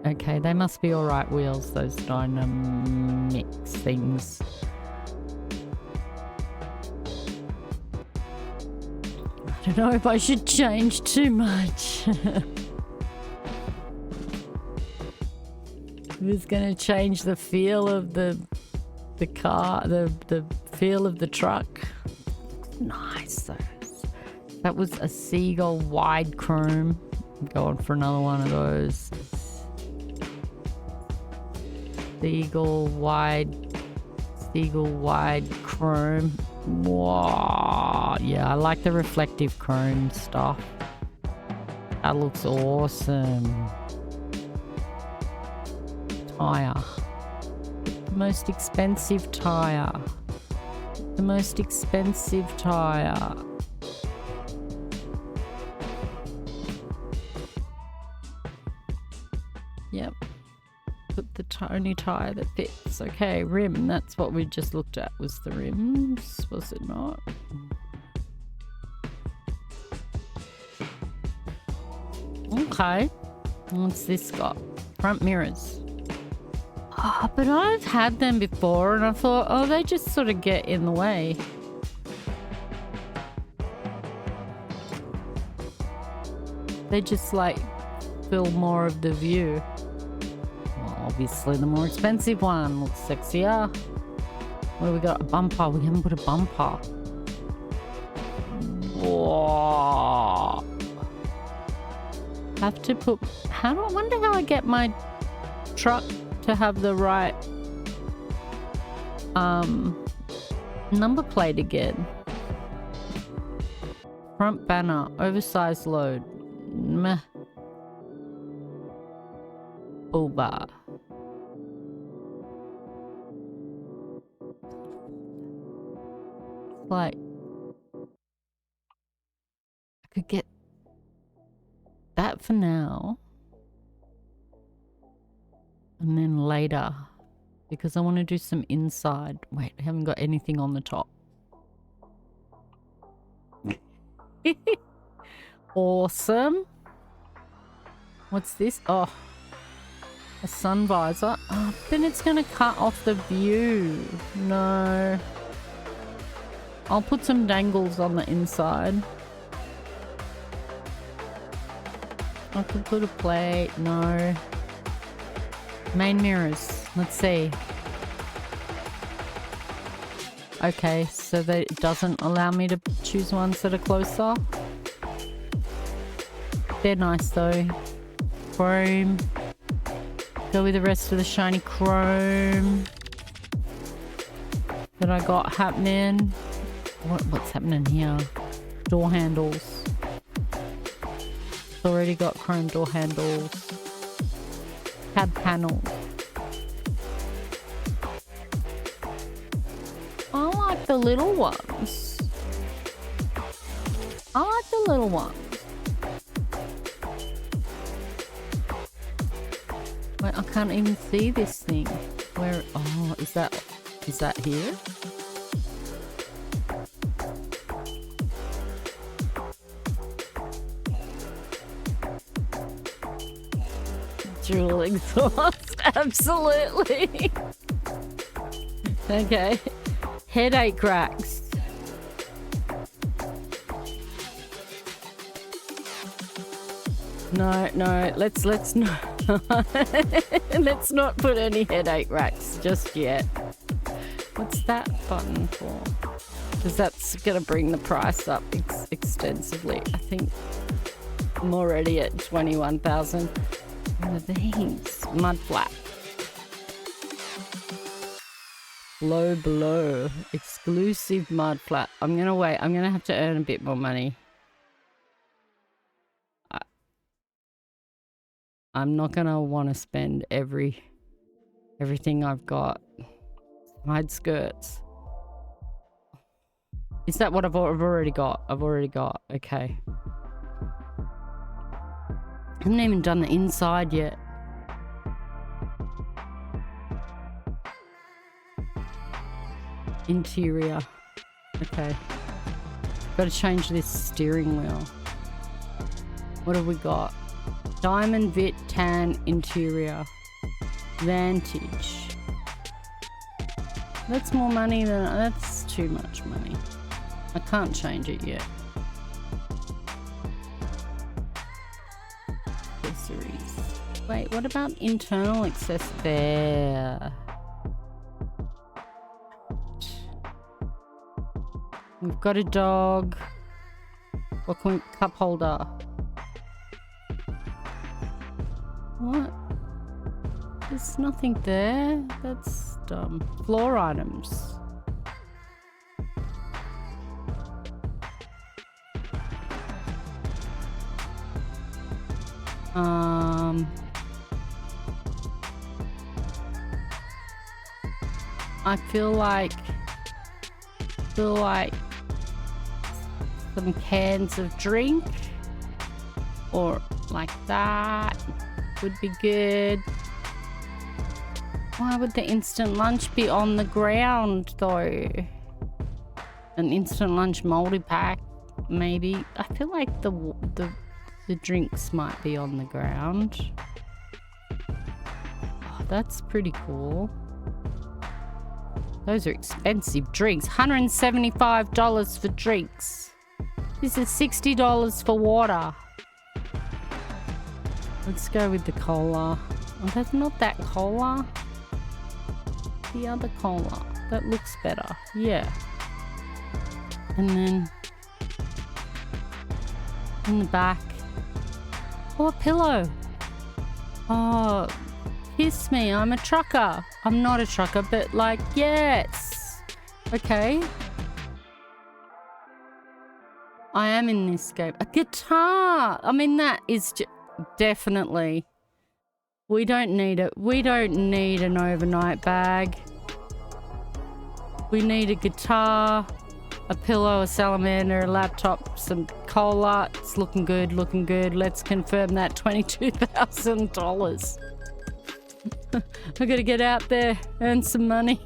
Okay, they must be alright wheels, those Dynamix things. I don't know if I should change too much. It's gonna change the feel of the car, the feel of the truck. Nice though. That was a Seagull wide chrome. I'm going for another one of those. Seagull wide chrome. Wow. Yeah, I like the reflective chrome stuff. That looks awesome. Tire. The most expensive tire. The most expensive tire. Yep. Put the only tire that fits. Okay, rim. That's what we just looked at, was the rims, was it not? Okay. What's this got? Front mirrors. Oh, but I've had them before and I thought, oh, they just sort of get in the way. They just like fill more of the view. Well, obviously the more expensive one looks sexier. What do we got? A bumper. We haven't put a bumper. have to put... I wonder how I get my truck to have the right number plate again. Front banner, oversized load. Meh. Bull bar. Like, I could get that for now, and then later, because I want to do some inside. Wait, I haven't got anything on the top. Awesome. What's this? Oh, a sun visor. Oh, then it's gonna cut off the view. No. I'll put some dangles on the inside. I could put a plate. No. Main mirrors. Let's see. Okay, so that it doesn't allow me to choose ones that are closer. They're nice though. Chrome. Go with the rest of the shiny chrome that I got happening. What's happening here? Door handles. It's already got chrome door handles. Cab panel. I like the little ones. I like the little ones. Wait, I can't even see this thing. Where? Oh, is that here? Dual exhaust, absolutely. Okay, headache racks. No, let's not. Let's not put any headache racks just yet. What's that button for? Because that's gonna bring the price up extensively. I think I'm already at 21,000. What are these? Mud flap. Low below. Exclusive mud flap. I'm gonna wait. I'm gonna have to earn a bit more money. I'm not gonna want to spend everything I've got. Side skirts. Is that what I've already got? I've already got. Okay. I haven't even done the inside yet. Interior. Okay. Got to change this steering wheel. What have we got? Diamond Vit Tan Interior. Vantage. That's more money than... That's too much money. I can't change it yet. Accessories. Wait, what about internal access there? We've got a dog. What can we... Cup holder. What? There's nothing there. That's dumb. Floor items. I feel like some cans of drink or like that would be good. Why would the instant lunch be on the ground though? An instant lunch multi-pack maybe. I feel like the drinks might be on the ground. Oh, that's pretty cool. Those are expensive drinks. $175 for drinks. This is $60 for water. Let's go with the cola. Oh, that's not that cola. The other cola. That looks better. Yeah. And then in the back, Oh, a pillow. Oh, kiss me. I'm a trucker. I'm not a trucker, but like, yes. Okay. I am in this game. A guitar. I mean, that is definitely. We don't need it. We don't need an overnight bag. We need a guitar, a pillow, a salamander, a laptop, some cola. It's looking good, looking good. Let's confirm that $22,000. I gotta get out there, earn some money.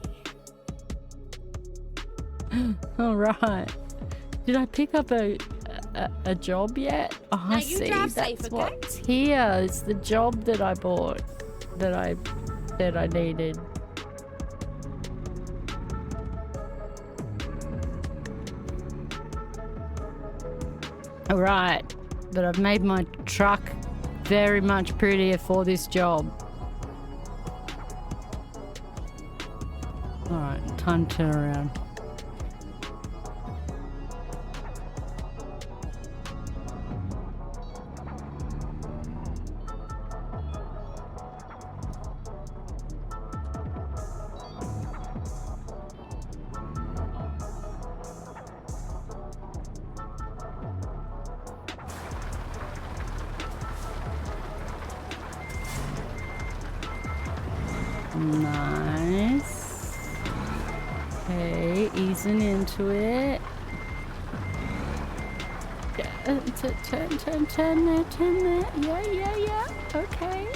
All right. Did I pick up a job yet? Oh, I see. That's safe, okay? What's here. It's the job that I bought, that I needed. All right, but I've made my truck very much prettier for this job. All right, time to turn around. Nice. Okay, easing into it. Turn there. Yeah. Okay.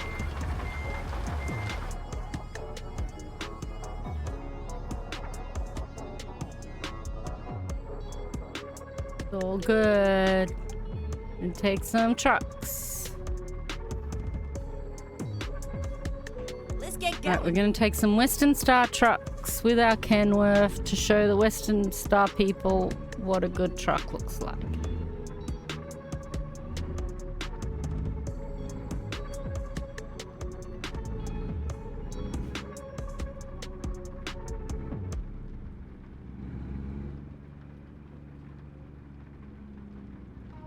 It's all good. And take some trucks. Right, we're going to take some Western Star trucks with our Kenworth to show the Western Star people what a good truck looks like.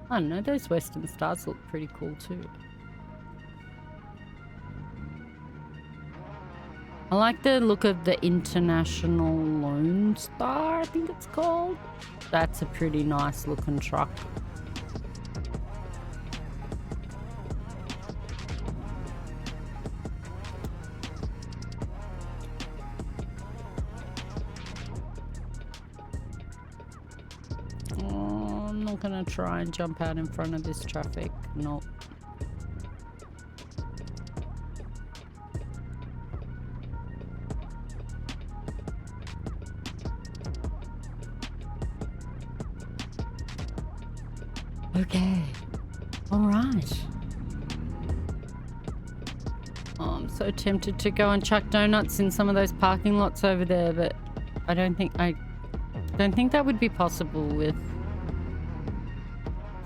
I don't know, those Western Stars look pretty cool too. I like the look of the International Lone Star, I think it's called. That's a pretty nice looking truck. Oh, I'm not gonna try and jump out in front of this traffic. Nope. Okay. All right. Oh, I'm so tempted to go and chuck donuts in some of those parking lots over there, but I don't think that would be possible with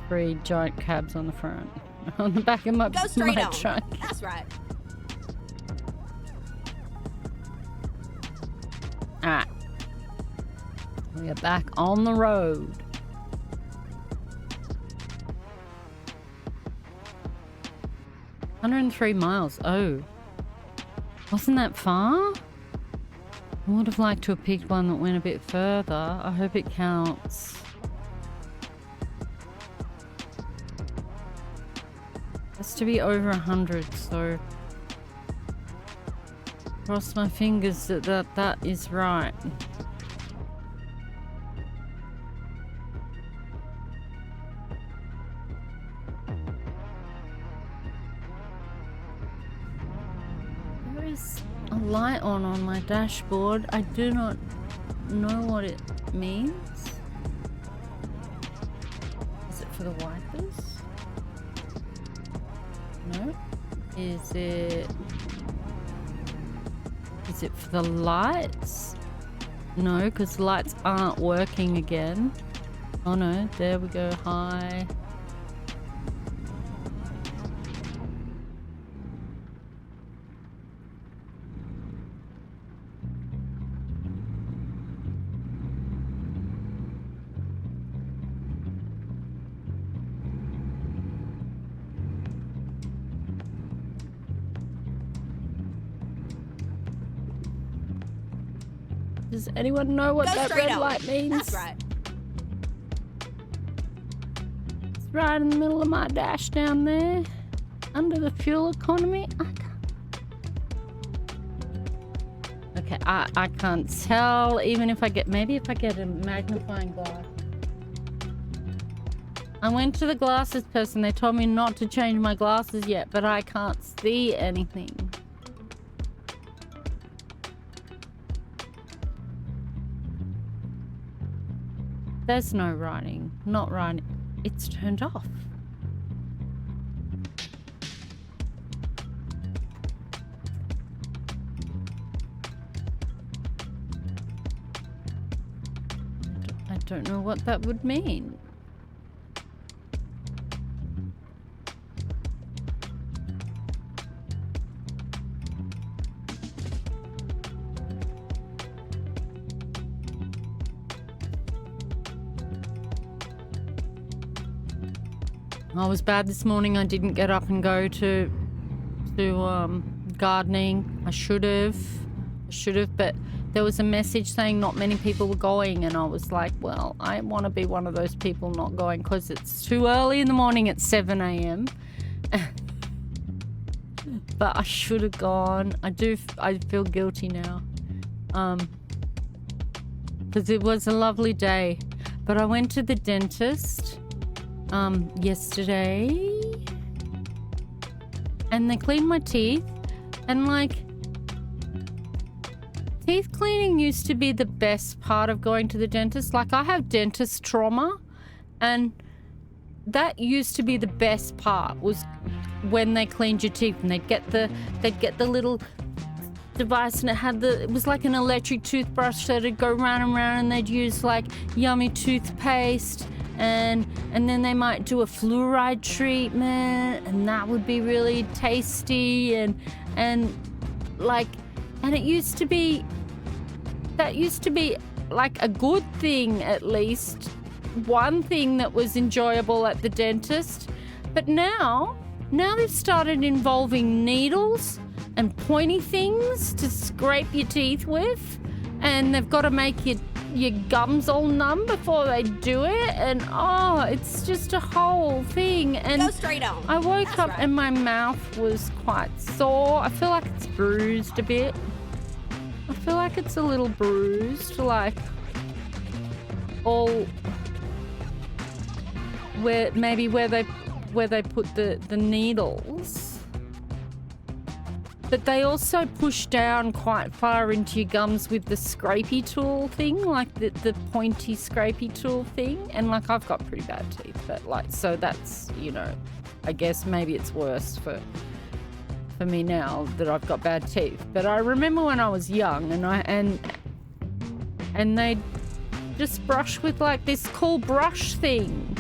3 giant cabs on the front. On the back of my Go straight on. truck. That's right. Alright. We are back on the road. $103 miles. Oh. Wasn't that far? I would have liked to have picked one that went a bit further. I hope it counts. Has to be over 100, so cross my fingers that is right. There is a light on my dashboard. I do not know what it means. Is it for the wipers? No. Is it for the lights? No, because the lights aren't working again. Oh no, there we go. Hi. Does anyone know what that red light means? That's right. It's right in the middle of my dash down there. Under the fuel economy. Okay, I can't tell. Even if I get, maybe if I get a magnifying glass. I went to the glasses person. They told me not to change my glasses yet, but I can't see anything. There's no writing. Not writing. It's turned off. I don't know what that would mean. I was bad this morning. I didn't get up and go to gardening. I should have, but there was a message saying not many people were going, and I was like, well, I want to be one of those people not going because it's too early in the morning at 7 a.m. But I should have gone. I feel guilty now. Because it was a lovely day. But I went to the dentist yesterday, and they cleaned my teeth, and like, teeth cleaning used to be the best part of going to the dentist. Like, I have dentist trauma, and that used to be the best part, was when they cleaned your teeth, and they'd get the little device, and it was like an electric toothbrush, so it'd go round and round, and they'd use like yummy toothpaste, and then they might do a fluoride treatment, and that would be really tasty, and it used to be, that used to be like a good thing, at least one thing that was enjoyable at the dentist. But now they've started involving needles and pointy things to scrape your teeth with, and they've got to make your gums all numb before they do it, and it's just a whole thing. And go straight on. I woke up and my mouth was quite sore. I feel like it's bruised a bit. I feel like it's a little bruised, like all where they put the needles. But they also push down quite far into your gums with the scrapey tool thing, like the pointy scrapey tool thing. And like, I've got pretty bad teeth, but like, so that's, I guess maybe it's worse for me now that I've got bad teeth. But I remember when I was young, and they just brush with like this cool brush thing.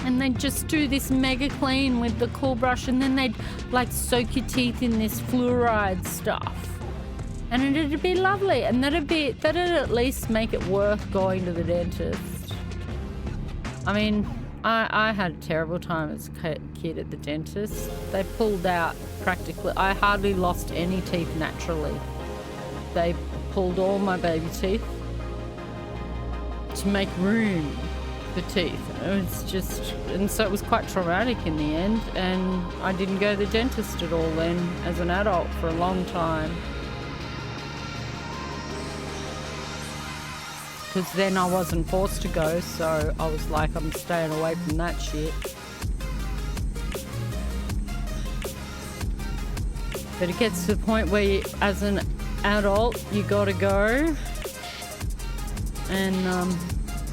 And they'd just do this mega clean with the cool brush, and then they'd like soak your teeth in this fluoride stuff, and it'd be lovely, and that'd at least make it worth going to the dentist. I mean, I had a terrible time as a kid at the dentist. They pulled out practically, I hardly lost any teeth naturally. They pulled all my baby teeth to make room for teeth. It was just, and so it was quite traumatic in the end, and I didn't go to the dentist at all then as an adult for a long time, because then I wasn't forced to go, so I was like, I'm staying away from that shit. But it gets to the point where you, as an adult, you gotta go, and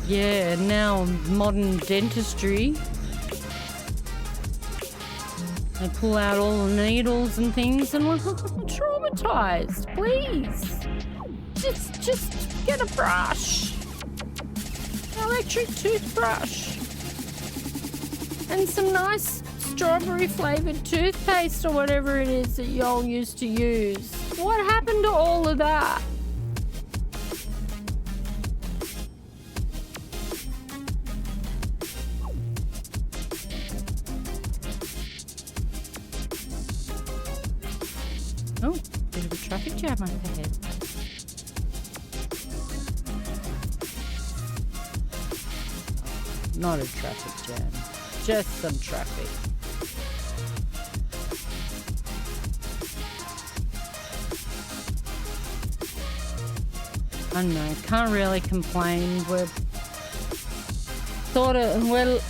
yeah, now modern dentistry, they pull out all the needles and things, and I'm traumatized. Please, just get a brush, an electric toothbrush, and some nice strawberry flavored toothpaste or whatever it is that y'all used to use. What happened to all of that? Oh, bit of a traffic jam overhead. not a traffic jam. Just some traffic. I don't know, can't really complain. We're sort of, well,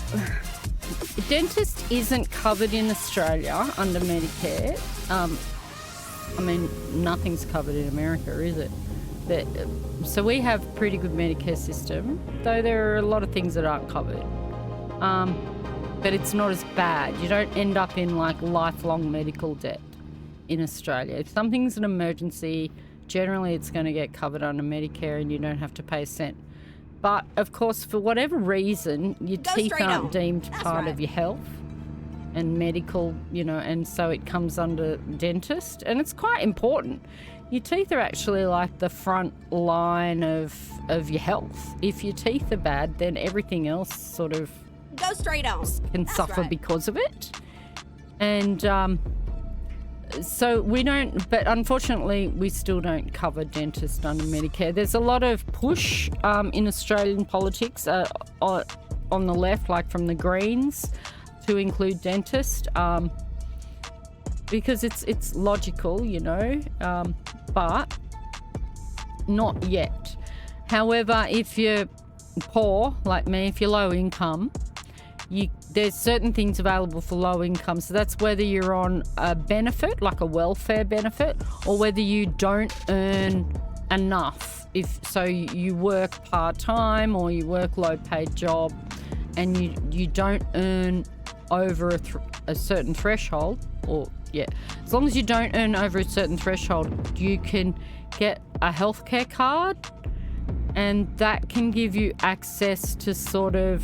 dentist isn't covered in Australia under Medicare. I mean, nothing's covered in America, is it? So we have a pretty good Medicare system, though there are a lot of things that aren't covered. But it's not as bad. You don't end up in like lifelong medical debt in Australia. If something's an emergency, generally it's going to get covered under Medicare and you don't have to pay a cent. But of course, for whatever reason, your teeth aren't deemed part of your health and medical, you know, and so it comes under dentist, and it's quite important. Your teeth are actually like the front line of your health. If your teeth are bad, then everything else sort of Go straight on. Can suffer because of it. And so we don't, but unfortunately we still don't cover dentists under Medicare. There's a lot of push in Australian politics on the left, like from the Greens, to include dentists because it's logical, you know, but not yet. However, if you're poor like me, if you're low income, there's certain things available for low income. So that's whether you're on a benefit, like a welfare benefit, or whether you don't earn enough. So you work part-time or you work low-paid job and you don't earn over a certain threshold, as long as you don't earn over a certain threshold, you can get a healthcare card, and that can give you access to sort of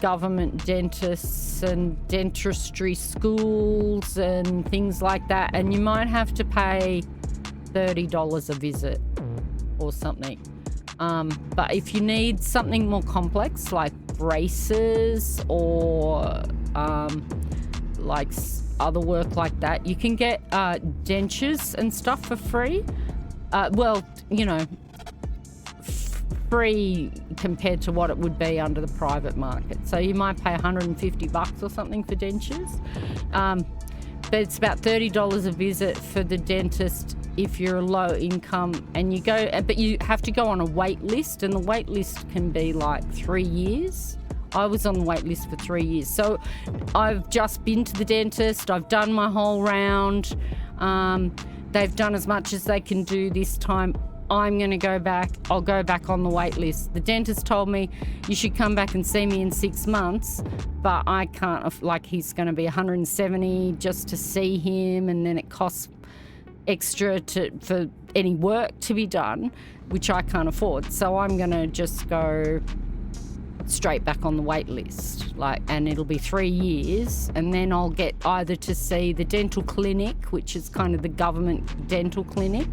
government dentists and dentistry schools and things like that, and you might have to pay $30 a visit or something. But if you need something more complex like braces or like other work like that, you can get dentures and stuff for free. Well, you know, free compared to what it would be under the private market. So you might pay $150 or something for dentures. But it's about $30 a visit for the dentist if you're low income, and you go, but you have to go on a wait list, and the wait list can be like 3 years. I was on the wait list for 3 years. So I've just been to the dentist. I've done my whole round. They've done as much as they can do this time. I'm going to go back. I'll go back on the wait list. The dentist told me you should come back and see me in 6 months, but I can't, like, he's going to be $170 just to see him, and then it costs extra for any work to be done, which I can't afford. So I'm going to just go straight back on the wait list, and it'll be 3 years, and then I'll get either to see the dental clinic, which is kind of the government dental clinic,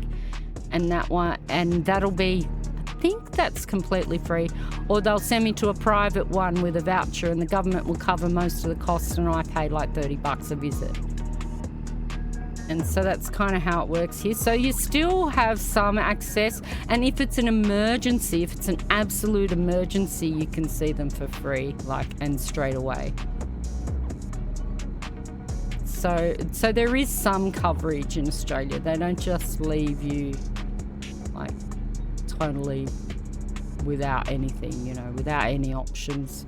and that one, and that'll be, I think that's completely free, or they'll send me to a private one with a voucher, and the government will cover most of the costs, and I pay like $30 a visit. And so that's kind of how it works here. So you still have some access, and if it's an emergency, if it's an absolute emergency, you can see them for free, and straight away. So there is some coverage in Australia. They don't just leave you totally without anything, you know, without any options.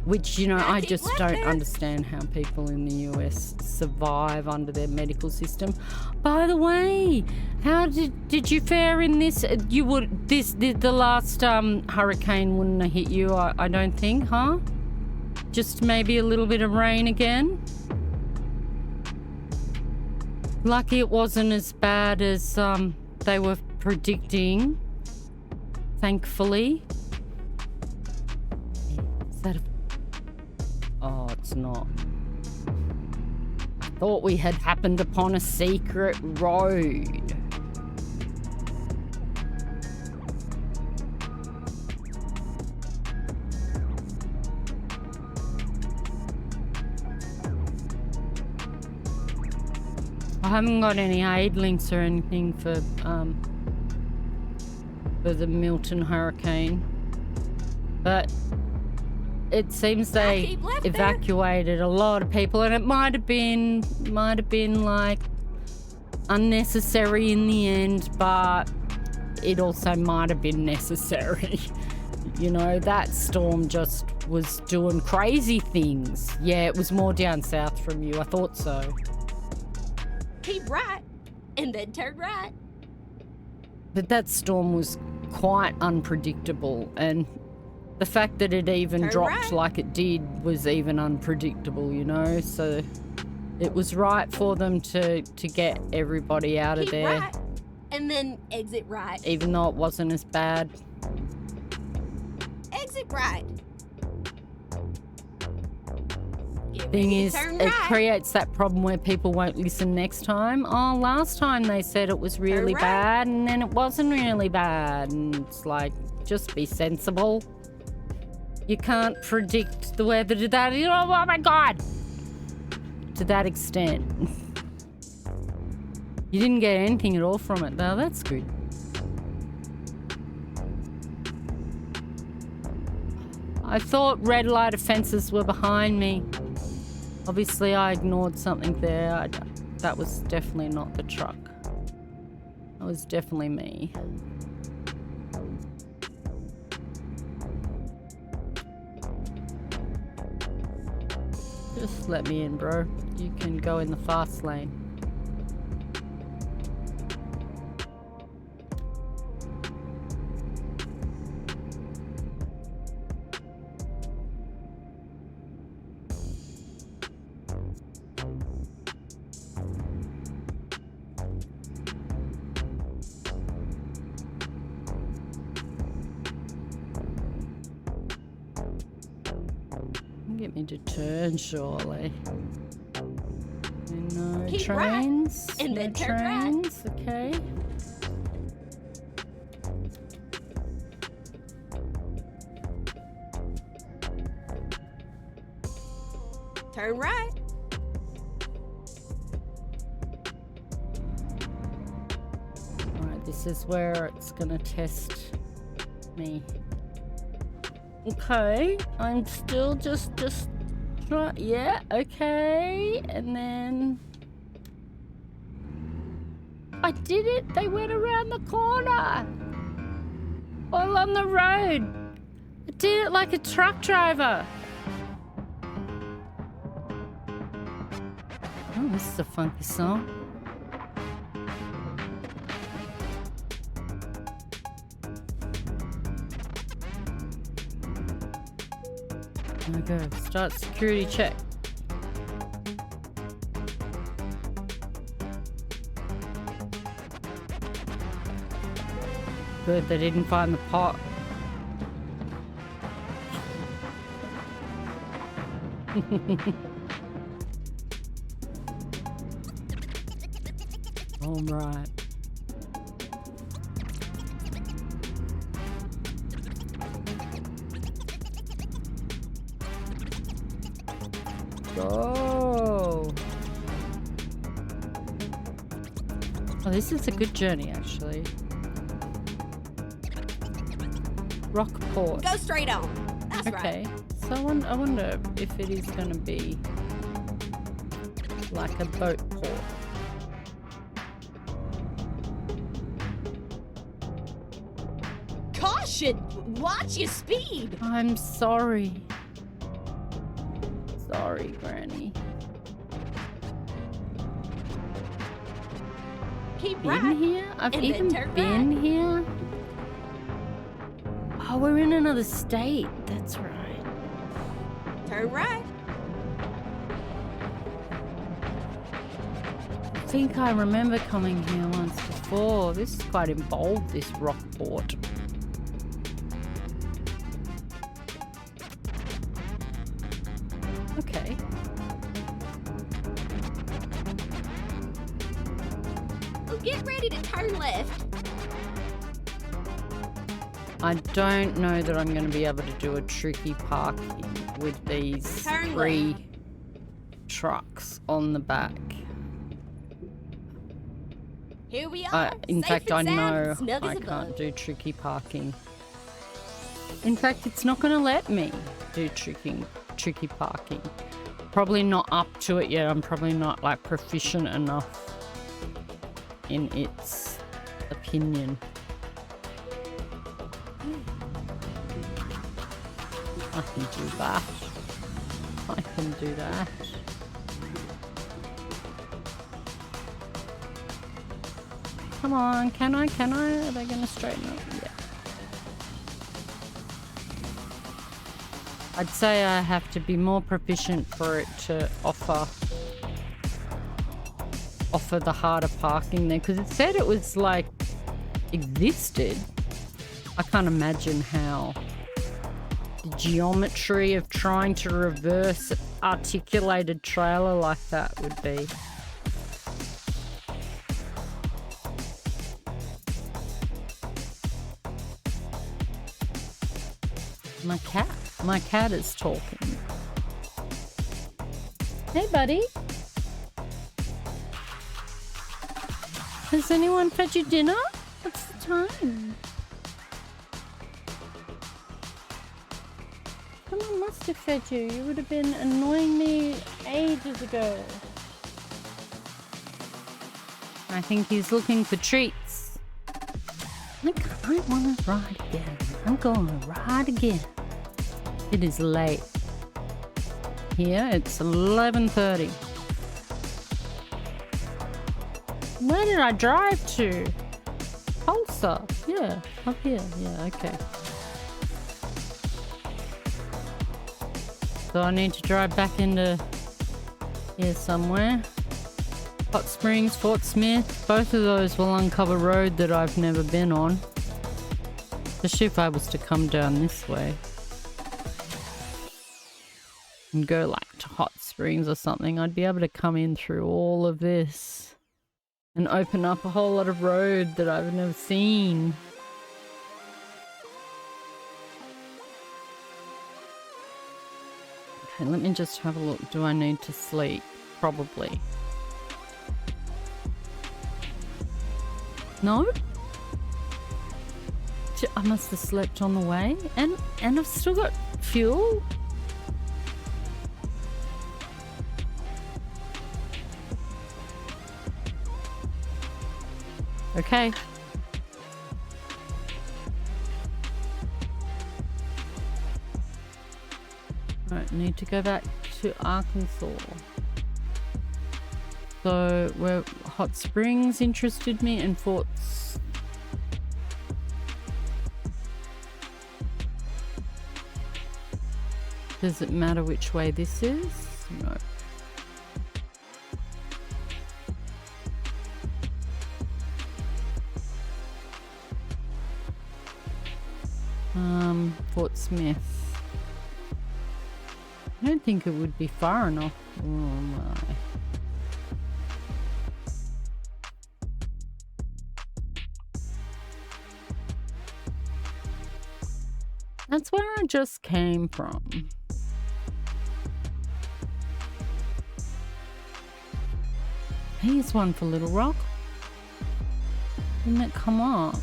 Which, you know, I just don't understand how people in the US survive under their medical system. By the way, how did you fare in this? The last hurricane wouldn't have hit you, I don't think, huh? Just maybe a little bit of rain again. Lucky it wasn't as bad as they were predicting, thankfully. Is that Oh, it's not. I thought we had happened upon a secret road. I haven't got any aid links or anything for the Milton hurricane. But it seems they evacuated a lot of people, and it might have been like unnecessary in the end, but it also might have been necessary. You know, that storm just was doing crazy things. Yeah, it was more down south from you. I thought so. Keep right, and then turn right. But that storm was quite unpredictable, and the fact that it even dropped like it did was even unpredictable, you know? So it was right for them to get everybody out of there. Right, and then exit right. Even though it wasn't as bad. Exit right. Thing is, it creates that problem where people won't listen next time. Oh, last time they said it was really bad, and then it wasn't really bad. And it's like, just be sensible. You can't predict the weather to that. Oh my God! To that extent. You didn't get anything at all from it, though. That's good. I thought red light offences were behind me. Obviously, I ignored something there. That was definitely not the truck. That was definitely me. Just let me in, bro. You can go in the fast lane. Get me to turn, surely. No Keep trains. right, and no then turn trains. Okay. Turn right. Alright, this is where it's gonna test me. Okay, I'm still just try. Yeah, okay, and then I did it. They went around the corner, all on the road. I did it like a truck driver. Oh, this is a funky song. Okay, start security check. Good, they didn't find the pot. All right. Go. Oh, this is a good journey, actually. Rockport. Go straight on. That's okay. right. So I wonder if it is going to be like a boat port. Caution! Watch your speed. I'm sorry. Sorry, Granny. Keep Been right. here? I've and even then turn been right. here? Oh, we're in another state. That's right. Turn right. I think I remember coming here once before. This is quite involved, this Rockport. Okay. Well, get ready to turn left. I don't know that I'm going to be able to do a tricky parking with these Turn three trucks on the back. Here we are. In Safe fact, and I sound, know snug as I a can't bug. do tricky parking. In fact, it's not going to let me do tricky parking. Probably not up to it yet. I'm probably not like proficient enough in its opinion. I can do that. I can do that. Come on, can I? Are they going to straighten up? Yeah. I'd say I have to be more proficient for it to offer the harder parking there, because it said it was like existed. I can't imagine how the geometry of trying to reverse articulated trailer like that would be. My cat is talking. Hey, buddy. Has anyone fed you dinner? What's the time? Someone must have fed you. You would have been annoying me ages ago. I think he's looking for treats. I want to ride again. I'm going to ride again. It is late. Here it's 11:30. Where did I drive to? Tulsa. Yeah, up here. Yeah, okay. So I need to drive back into here somewhere. Hot Springs, Fort Smith. Both of those will uncover road that I've never been on. Especially if I was to come down this way. And go like to Hot Springs or something, I'd be able to come in through all of this and open up a whole lot of road that I've never seen. Okay, let me just have a look. Do I need to sleep? Probably. No? I must have slept on the way, and I've still got fuel. Okay. Right, need to go back to Arkansas. So, where Hot Springs interested me and Fort's. Does it matter which way this is? No. Fort Smith. I don't think it would be far enough. Oh my. That's where I just came from. Here's one for Little Rock. Didn't it come up?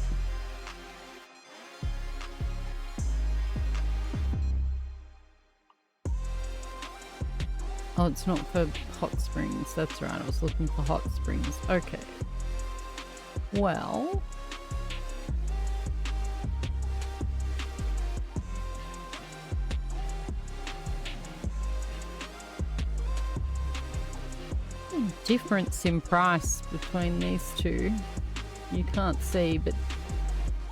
Oh, it's not for Hot Springs. That's right. I was looking for Hot Springs. Okay. Well. Difference in price between these two. You can't see, but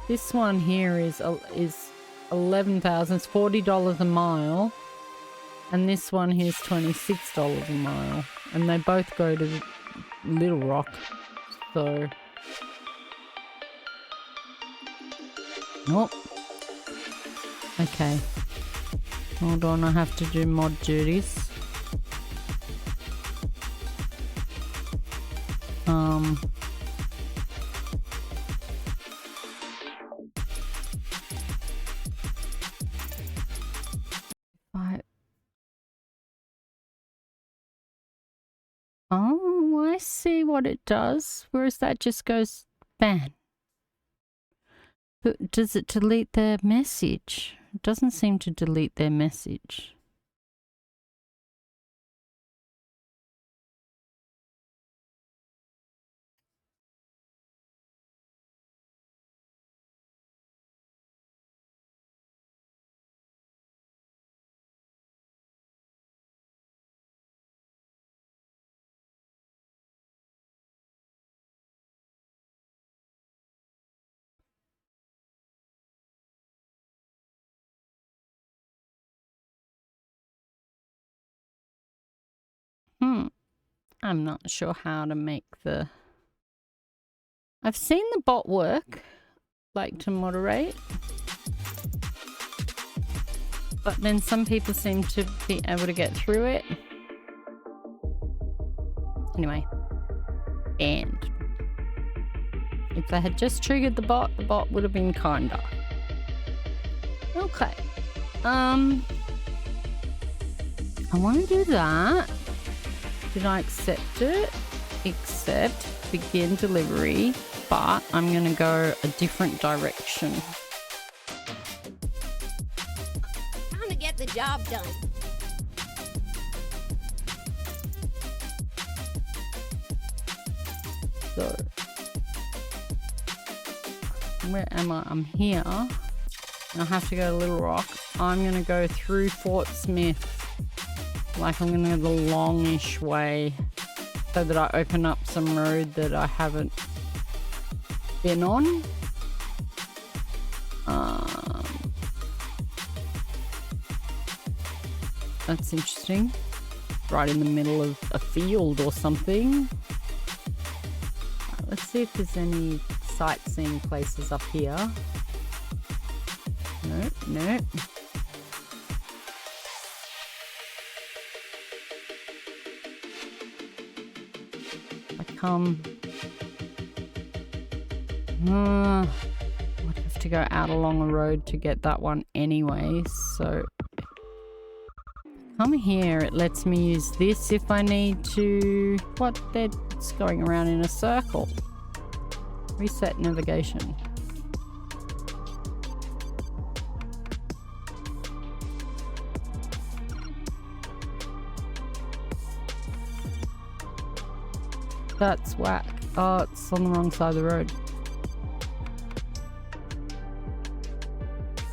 this one here is $11,000. It's $40 a mile. And this one here is $26 a mile. And they both go to Little Rock. So. Oh. Okay. Hold on, I have to do mod duties. Oh, I see what it does. Whereas that just goes ban. But does it delete the message? It doesn't seem to delete their message. I'm not sure how to make the... I've seen the bot work, like to moderate. But then some people seem to be able to get through it. Anyway. And if they had just triggered the bot would have been kinder. Okay. I want to do that. Did I accept it? Accept, begin delivery, but I'm going to go a different direction. Time to get the job done. So, where am I? I'm here. I have to go to Little Rock. I'm going to go through Fort Smith. Like I'm going to go the longish way so that I open up some road that I haven't been on. That's interesting. Right in the middle of a field or something. Right, let's see if there's any sightseeing places up here. Nope. I would have to go out along a road to get that one anyway, so come here, it lets me use this if I need to. What? It's going around in a circle. Reset navigation. That's whack. Oh, it's on the wrong side of the road.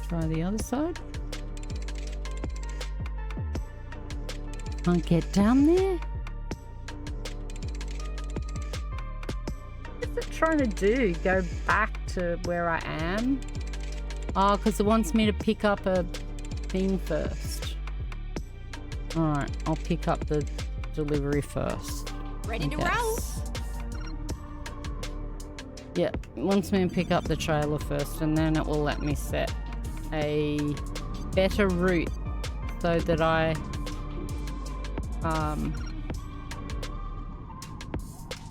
Try the other side. Can't get down there. What's it trying to do? Go back to where I am? Oh, because it wants me to pick up a thing first. Alright, I'll pick up the delivery first. Ready to roll. Yeah, it wants me to pick up the trailer first and then it will let me set a better route so that I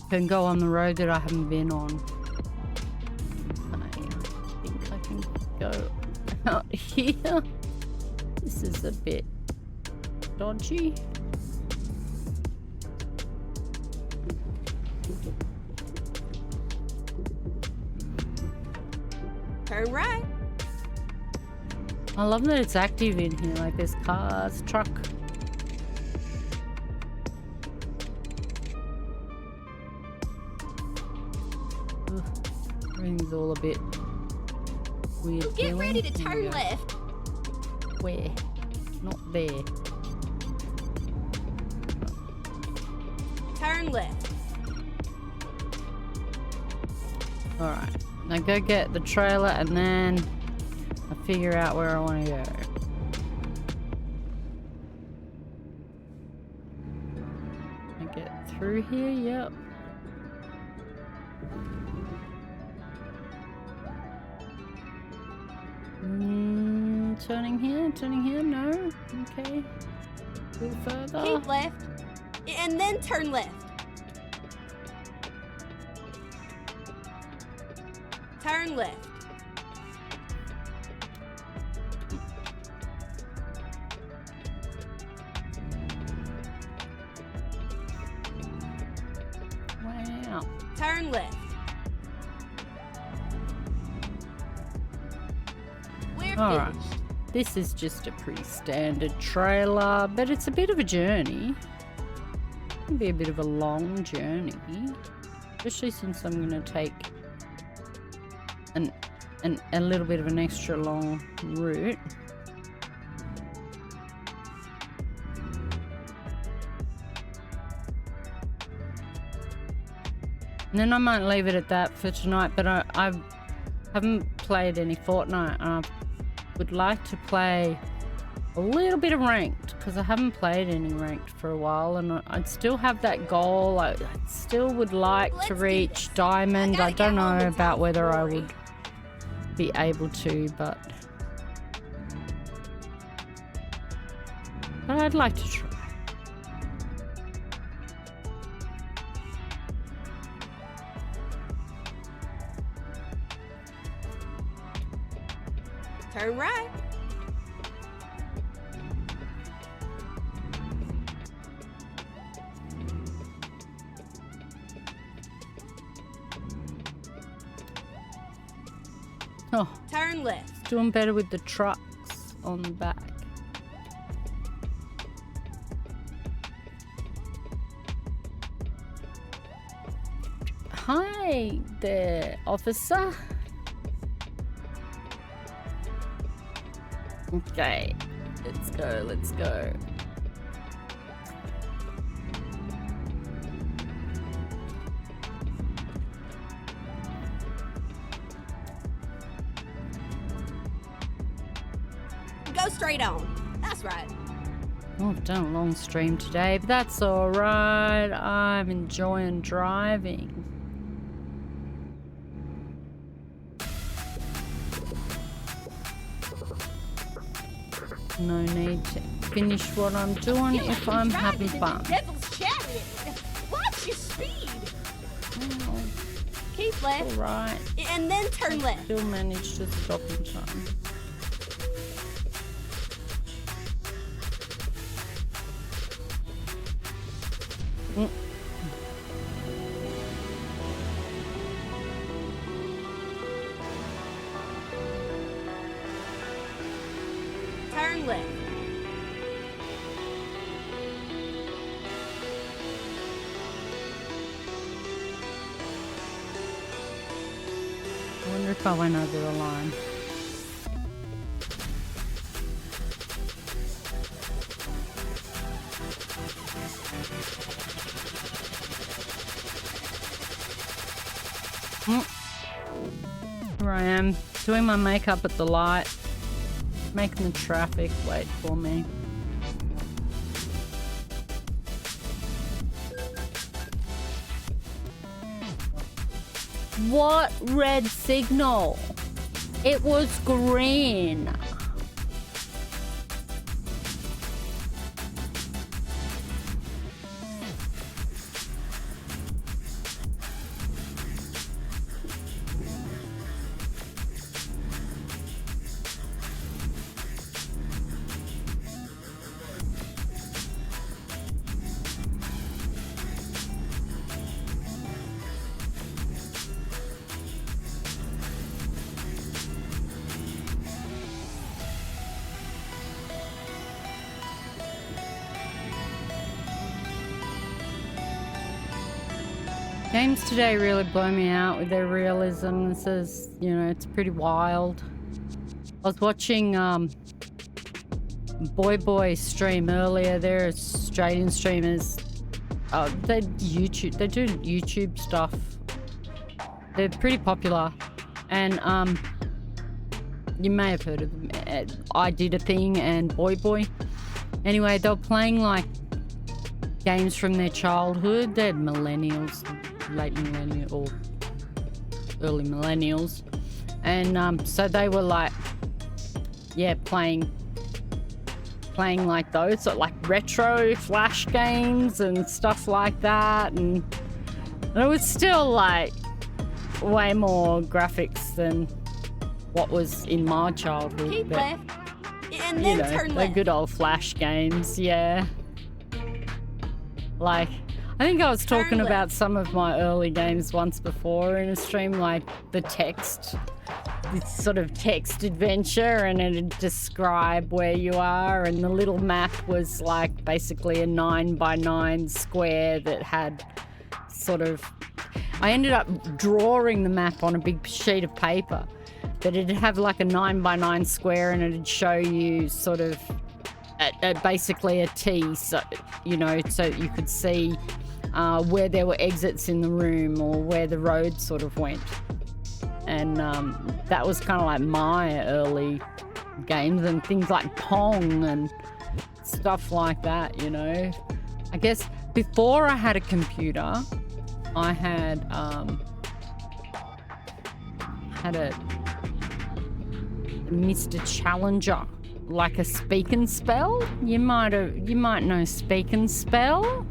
can go on the road that I haven't been on. I think I can go out here. This is a bit dodgy. Turn right. I love that it's active in here, like there's cars, truck. Ugh, everything's all a bit weird. Get feeling. ready to turn left. Where? Not there. Turn left. Alright, now go get the trailer and then I figure out where I want to go. I get through here, yep. Turning here, no. Okay. A little further. Keep left. And then turn left. Turn left. Wow. Turn left. We're All right. finished. This is just a pretty standard trailer, but it's a bit of a journey. It'll be a bit of a long journey, especially since I'm going to take a little bit of an extra long route. And then I might leave it at that for tonight, but I haven't played any Fortnite, and I would like to play a little bit of ranked, because I haven't played any ranked for a while, and I'd still have that goal. I still would like to reach Diamond. I don't know about whether I would be able to, but I'd like to try. Turn right. Oh, Turn left. doing better with the trucks on the back. Hi there, officer. Okay, let's go, let's go. Go straight on. That's right. Oh, I've done a long stream today, but that's alright. I'm enjoying driving. No need to finish what I'm doing if I'm having fun. Devil's chariot. Watch your speed. Oh, Keep left. alright. And then turn left. Still managed to stop in time. Turn left. I wonder if I went over the line. Here I am, doing my makeup at the light, making the traffic wait for me. What red signal? It was green. Games today really blow me out with their realism. This is, you know, it's pretty wild. I was watching Boy stream earlier. They're Australian streamers. They do YouTube stuff. They're pretty popular, and you may have heard of them. I Did a Thing and Boy. Anyway, they were playing like games from their childhood. They're millennials, late millennial or early millennials, and so they were like, yeah, playing like those, so like retro flash games and stuff like that, and it was still like way more graphics than what was in my childhood. Keep but, left. And then turn the left. good old flash games, yeah. Like, I think I was talking about some of my early games once before in a stream, like the text, this sort of text adventure, and it'd describe where you are, and the little map was like basically a 9x9 square that had sort of, I ended up drawing the map on a big sheet of paper, but it'd have like a 9x9 square, and it'd show you sort of basically a T, so you know, so you could see where there were exits in the room or where the road sort of went. And that was kind of like my early games, and things like Pong and stuff like that, you know. I guess before I had a computer, I had a Mr. Challenger, like a Speak and Spell. You might know Speak and Spell.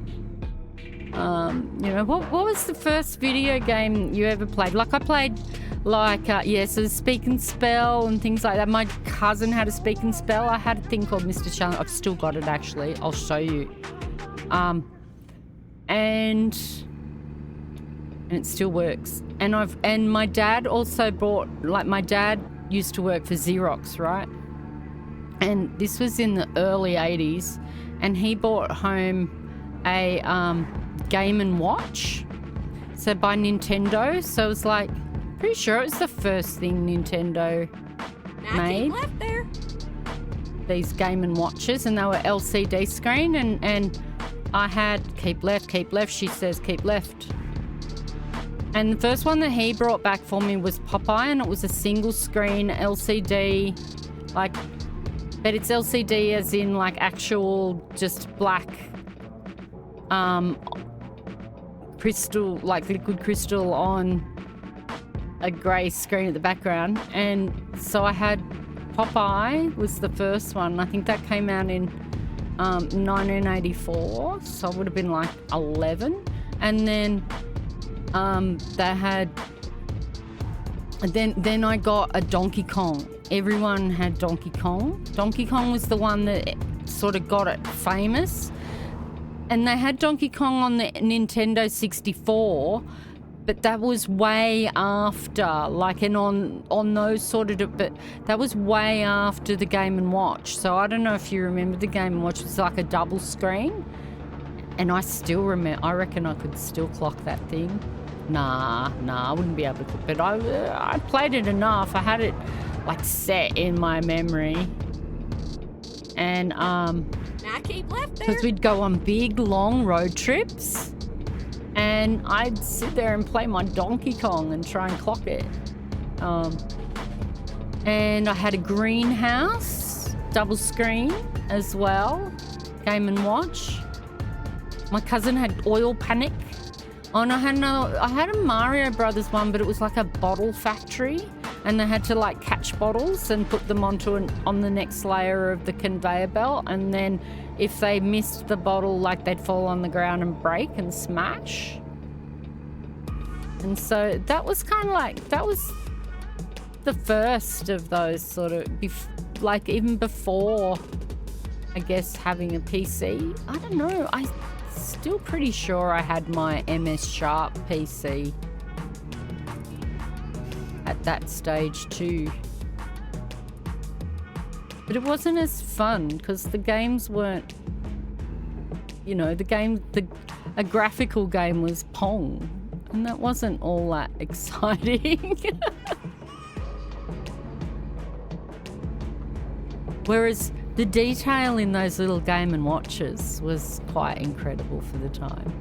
You know, what was the first video game you ever played? Like I played so Speak and Spell and things like that. My cousin had a Speak and Spell. I had a thing called Mr. Challenger. I've still got it actually. I'll show you. And it still works. And my dad also bought, like my dad used to work for Xerox, right? And this was in the early 80s, and he brought home a Game & Watch, so by Nintendo. So it was like, pretty sure it was the first thing Nintendo made. Left there. These Game & Watches, and they were LCD screen, and I had keep left, she says keep left. And the first one that he brought back for me was Popeye, and it was a single screen LCD, like, but it's LCD as in like actual just black crystal, like liquid crystal on a grey screen at the background. And so I had Popeye was the first one. I think that came out in 1984, so I would have been like 11. And then they had, then I got a Donkey Kong. Everyone had Donkey Kong. Donkey Kong was the one that sort of got it famous. And they had Donkey Kong on the Nintendo 64, but that was way after, like, and on those sort of, but that was way after the Game & Watch. So I don't know if you remember the Game & Watch. It was like a double screen. And I still remember, I reckon I could still clock that thing. Nah, I wouldn't be able to, but I played it enough. I had it like set in my memory. And Now keep left there. because we'd go on big long road trips, and I'd sit there and play my Donkey Kong and try and clock it. And I had a greenhouse, double screen as well, Game & Watch. My cousin had Oil Panic. Oh, and I had a Mario Brothers one, but it was like a bottle factory, and they had to like catch bottles and put them on the next layer of the conveyor belt, and then if they missed the bottle, like they'd fall on the ground and break and smash. And so that was kind of like, that was the first of those sort of, like even before, I guess, having a PC. I don't know, I'm still pretty sure I had my MS Sharp PC at that stage too. But it wasn't as fun because the games weren't, you know, a graphical game was Pong, and that wasn't all that exciting. Whereas the detail in those little Game & Watches was quite incredible for the time.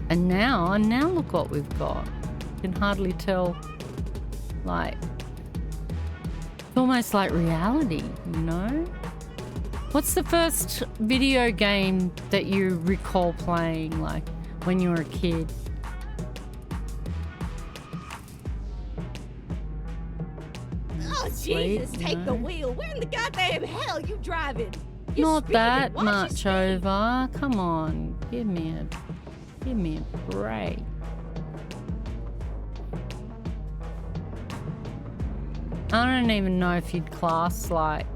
And now look what we've got. You can hardly tell, like, it's almost like reality, you know? What's the first video game that you recall playing, like, when you were a kid? Oh, Jesus, take the wheel. Where in the goddamn hell you driving? You Not speeding. that Watch your much speed. over. Come on, give me a break. I don't even know if you'd class like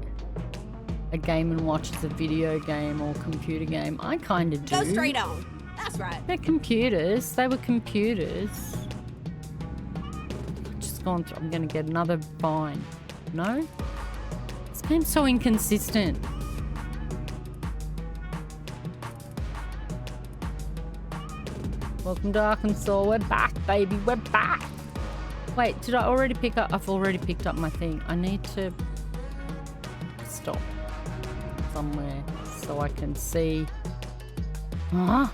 a game and watches a video game or computer game. I kind of do. Go straight on. That's right. They're computers. They were computers. Just gone through. I'm going to get another fine. No? This game's so inconsistent. Welcome to Arkansas. We're back, baby. We're back. Wait, did I already pick up? I've already picked up my thing. I need to stop somewhere so I can see. I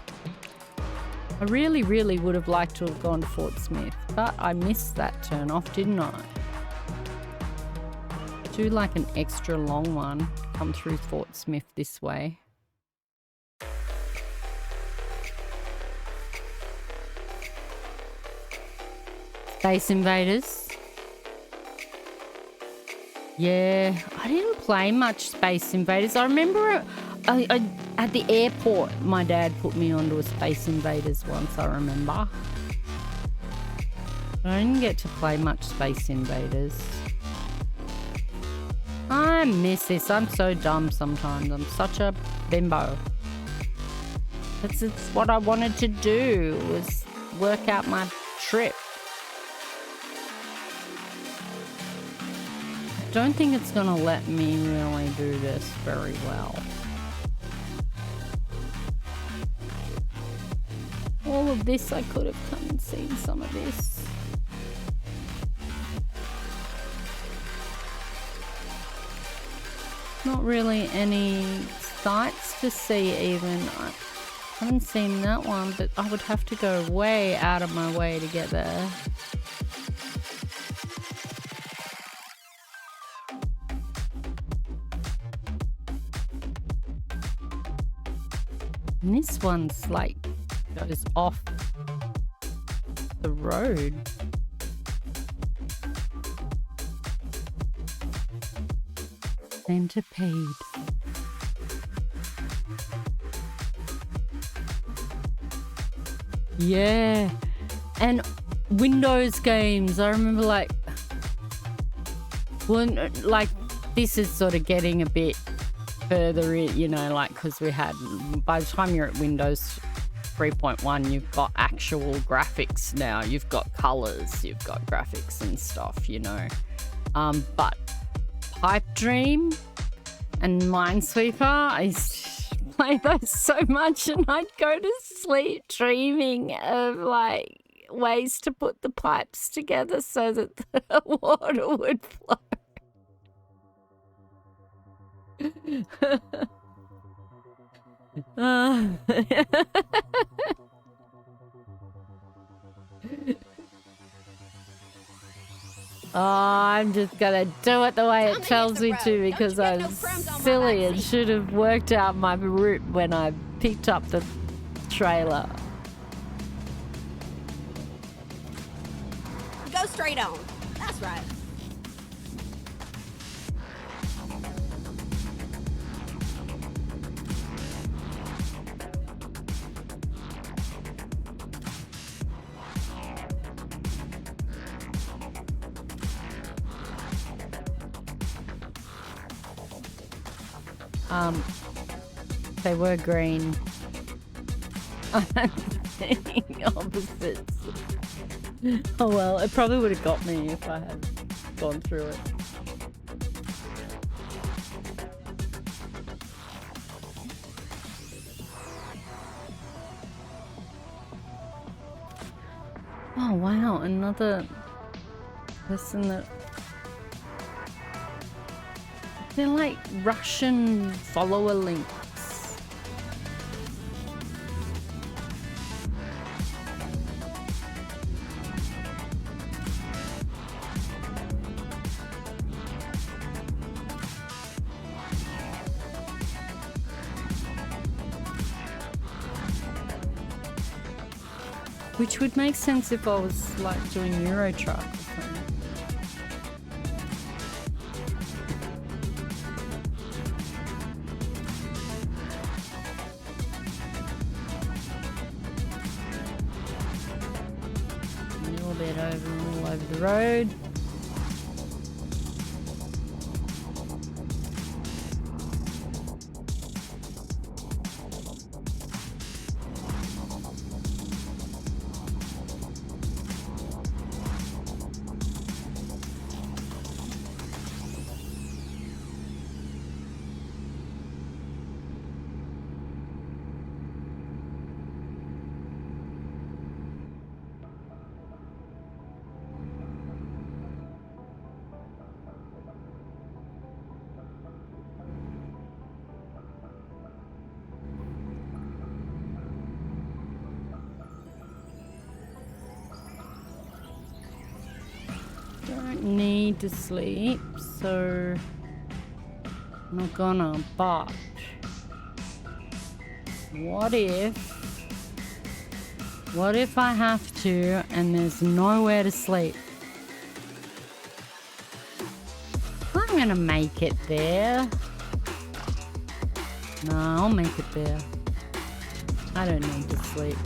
really, really would have liked to have gone to Fort Smith, but I missed that turn off, didn't I? Do like an extra long one. Come through Fort Smith this way. Space Invaders. Yeah, I didn't play much Space Invaders. I remember I at the airport, my dad put me onto a Space Invaders once, I remember. I didn't get to play much Space Invaders. I miss this. I'm so dumb sometimes. I'm such a bimbo. It's what I wanted to do, was work out my trip. I don't think it's gonna let me really do this very well. All of this, I could have come and seen some of this. Not really any sights to see even. I haven't seen that one, but I would have to go way out of my way to get there. And this one's like goes off the road. Centipede. Yeah. And Windows games. I remember like this is sort of getting a bit further in, you know, like, because we had, by the time you're at Windows 3.1, you've got actual graphics now. You've got colors, you've got graphics and stuff, you know. But Pipe Dream and Minesweeper, I used to play those so much, and I'd go to sleep dreaming of like ways to put the pipes together so that the water would flow. I'm just gonna do it the way it tells me to, because I'm silly and should have worked out my route when I picked up the trailer. Go straight on. That's right. They were green. I'm thinking opposites. Oh well, it probably would have got me if I had gone through it. Oh wow, another person that... They're like Russian follower links. Which would make sense if I was like doing Euro Truck or something. A little bit all over the road. need to sleep, so I'm not gonna, but what if I have to and there's nowhere to sleep? I'm gonna make it there. No, I'll make it there. I don't need to sleep.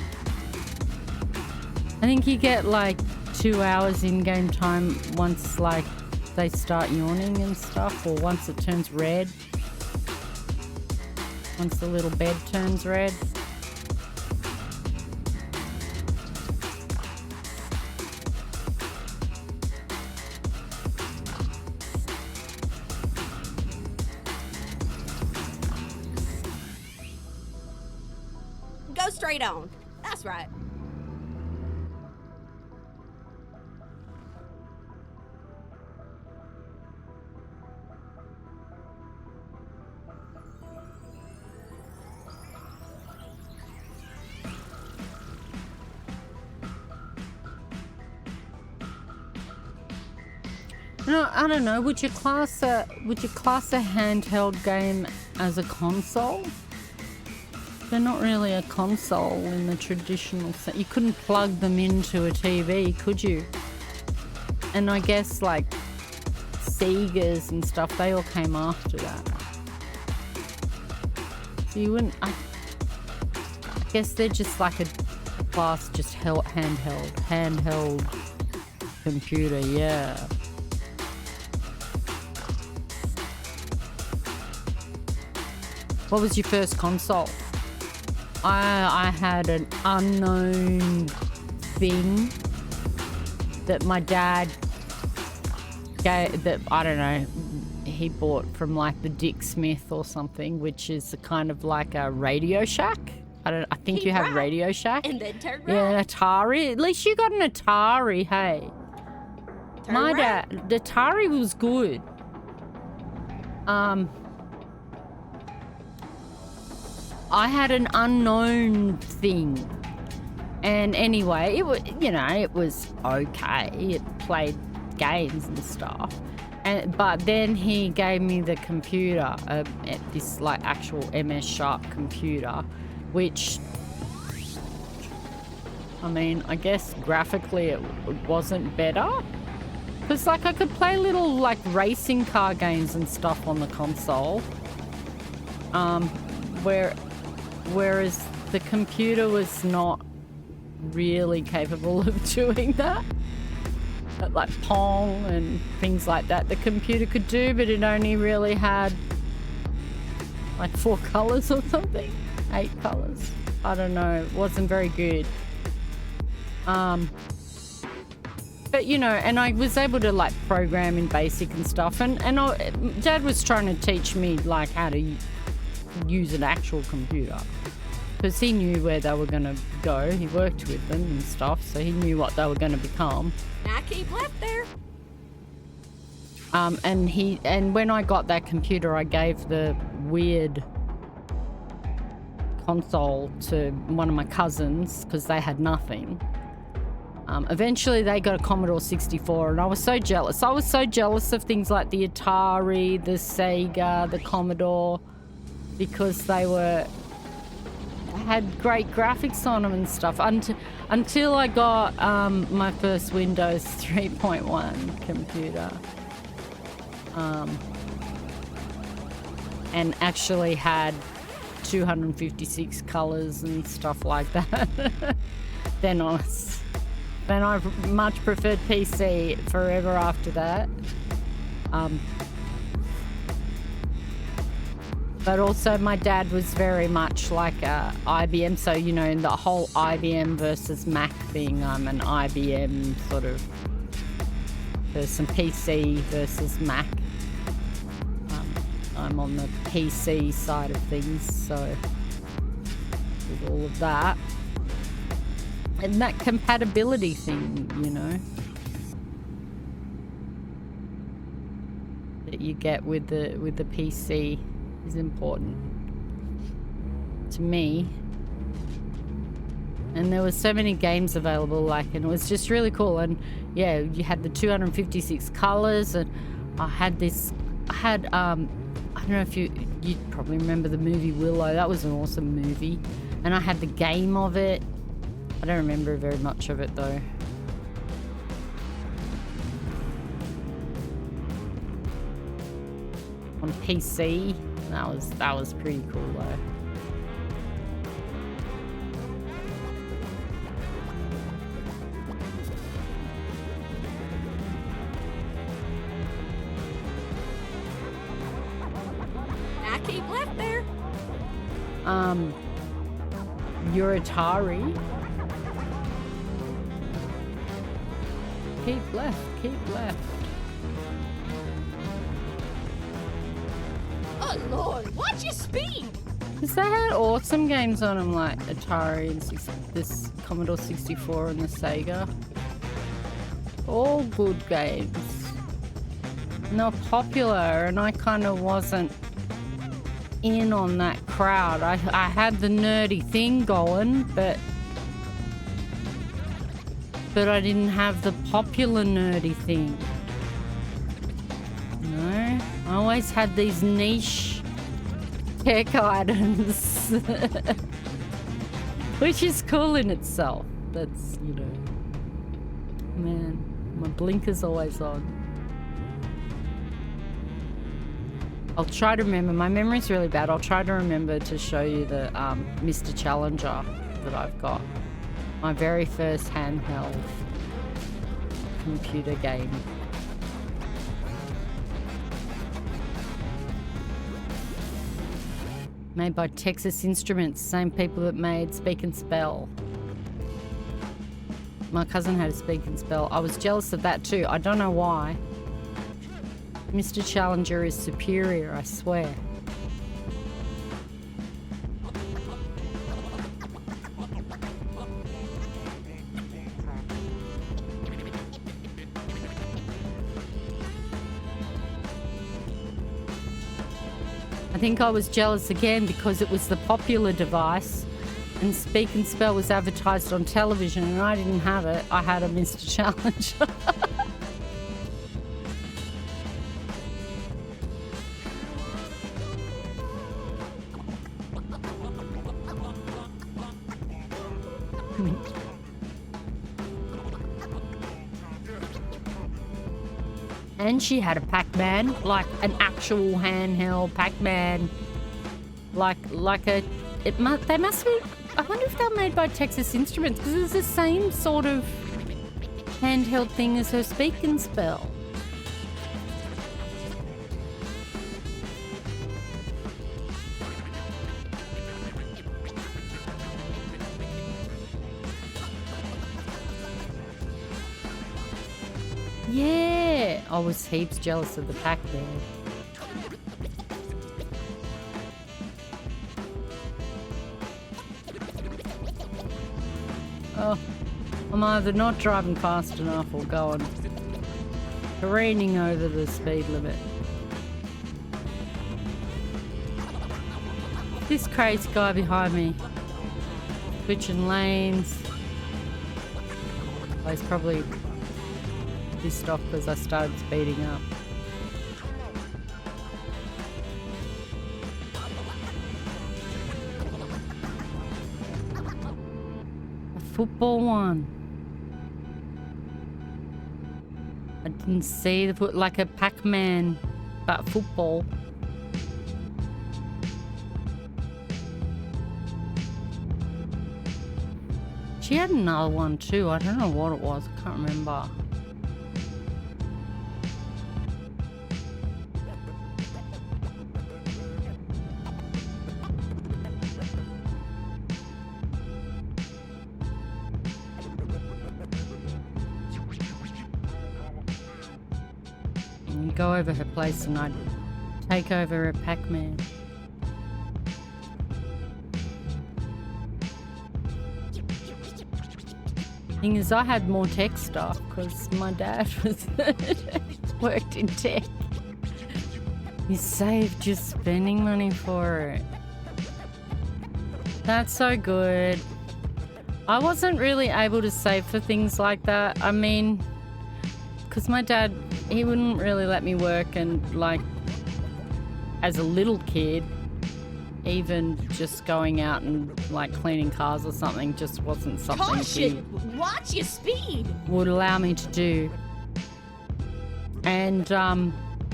I think you get like 2 hours in-game time once like they start yawning and stuff, or once it turns red. Once the little bed turns red. Go straight on. That's right. No, I don't know. Would you class a handheld game as a console? They're not really a console in the traditional sense. You couldn't plug them into a TV, could you? And I guess like Segas and stuff, they all came after that. So you wouldn't. I guess they're just like a class, just handheld computer. Yeah. What was your first console? I had an unknown thing that my dad gave, that I don't know, he bought from like the Dick Smith or something, which is a kind of like a Radio Shack. I think you have Radio Shack. And then turn right. Yeah, Atari. At least you got an Atari, hey. Turn My right. dad, the Atari was good. I had an unknown thing, and anyway, it was, you know, it was okay. It played games and stuff, but then he gave me the computer, this like actual MS Sharp computer, which, I mean, I guess graphically it wasn't better, because like I could play little like racing car games and stuff on the console, whereas the computer was not really capable of doing that. But like Pong and things like that the computer could do, but it only really had like 4 colors or something, 8 colors. I don't know, it wasn't very good. But you know, and I was able to like program in BASIC and stuff, and Dad was trying to teach me like how to use an actual computer, because he knew where they were going to go. He worked with them and stuff, so he knew what they were going to become. Now keep left there. And when I got that computer, I gave the weird console to one of my cousins because they had nothing. Eventually they got a Commodore 64, and I was so jealous. I was so jealous of things like the Atari, the Sega, the Commodore, because they had great graphics on them and stuff, until I got my first Windows 3.1 computer, and actually had 256 colors and stuff like that. Then I much preferred PC forever after that. But also my dad was very much like IBM, so you know, in the whole IBM versus Mac thing, I'm an IBM sort of person, PC versus Mac. I'm on the PC side of things, so with all of that. And that compatibility thing, you know, that you get with the PC is important to me. And there was so many games available, like, and it was just really cool. And yeah, you had the 256 colors, and I had, I don't know if you'd probably remember the movie Willow. That was an awesome movie. And I had the game of it. I don't remember very much of it though. On PC, that was pretty cool though. I keep left there. Your Atari. Keep left, keep left. Oh Lord, watch your speed. Because they had awesome games on them, like Atari and this Commodore 64 and the Sega. All good games. And they're popular, and I kind of wasn't in on that crowd. I had the nerdy thing going, but I didn't have the popular nerdy thing. No, I always had these niche tech items, which is cool in itself. That's, you know, man, my blinker's always on. I'll try to remember. My memory's really bad. I'll try to remember to show you the Mr. Challenger that I've got. My very first handheld computer game. Made by Texas Instruments, same people that made Speak and Spell. My cousin had a Speak and Spell. I was jealous of that too. I don't know why. Mr. Challenger is superior, I swear. I think I was jealous again because it was the popular device and Speak and Spell was advertised on television and I didn't have it. I had a Mr. Challenger. And she had a Pac-Man, like an actual handheld Pac-Man, like a. They must be. I wonder if they're made by Texas Instruments because it's the same sort of handheld thing as her Speak and Spell. Yeah, I was heaps jealous of the Pac-Man. Oh, I'm either not driving fast enough or going careening over the speed limit. This crazy guy behind me, switching lanes. Oh, he's probably pissed off because I started speeding up. A football one. I didn't see the foot, like a Pac-Man, but football. She had another one too. I don't know what it was. I can't remember. And go over her place and I'd take over a Pac-Man. Thing is, I had more tech stuff because my dad worked in tech. You saved just spending money for it. That's so good. I wasn't really able to save for things like that. I mean, because my dad, he wouldn't really let me work, and like as a little kid, even just going out and like cleaning cars or something just wasn't something Caution! Watch your speed! he would allow me to do. And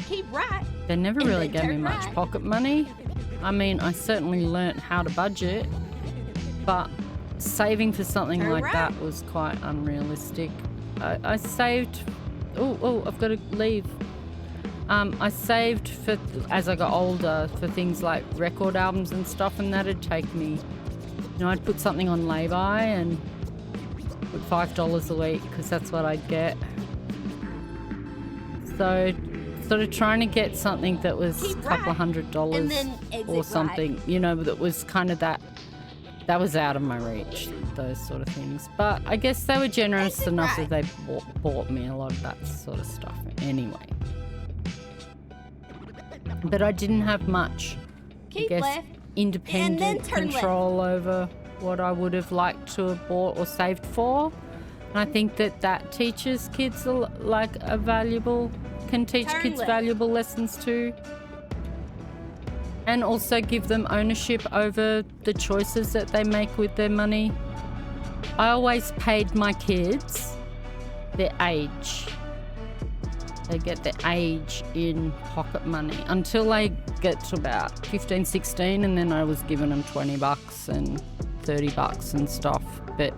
Keep right. they never really gave me much pocket money. I mean, I certainly learnt how to budget, but saving for something Turn like right. that was quite unrealistic. I saved. Oh, I've got to leave. I saved for, as I got older, for things like record albums and stuff, and that'd take me, you know, I'd put something on lay-by and put $5 a week because that's what I'd get. So sort of trying to get something that was a couple of $100 and then exit or something, right. you know, that was kind of that was out of my reach, those sort of things. But I guess they were generous enough that they bought me a lot of that sort of stuff anyway. But I didn't have much, Keep I guess, left, independent and then turn control over what I would have liked to have bought or saved for. And I think that teaches kids can teach Turn kids left. valuable lessons too. And also give them ownership over the choices that they make with their money. I always paid my kids their age. They get their age in pocket money until they get to about 15, 16, and then I was giving them $20 and $30 and stuff. But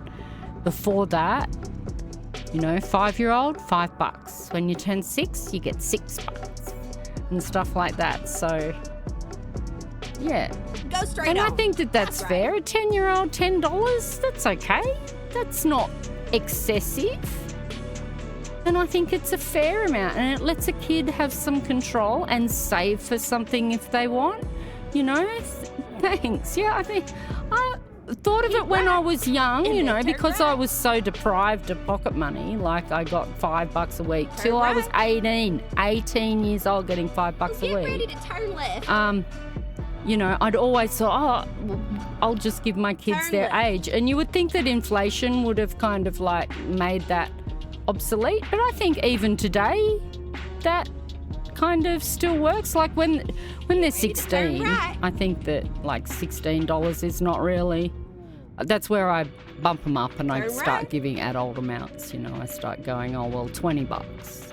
before that, you know, 5-year-old, $5. When you turn 6, you get $6 and stuff like that. So, yeah. Go straight And I on. think that's fair. A 10-year-old, $10, that's okay. That's not excessive. And I think it's a fair amount, and it lets a kid have some control and save for something if they want. You know, thanks. Yeah, I think I thought of it when I was young, you know, because I was so deprived of pocket money. Like I got $5 a week till I was 18 years old, getting $5 a Get week. ready to turn left. You know, I'd always thought, I'll just give my kids Turn their left. age. And you would think that inflation would have kind of like made that obsolete. But I think even today, that kind of still works. Like when they're 16, I think that like $16 is not really. That's where I bump them up and I start giving adult amounts. You know, I start going, oh, well, $20.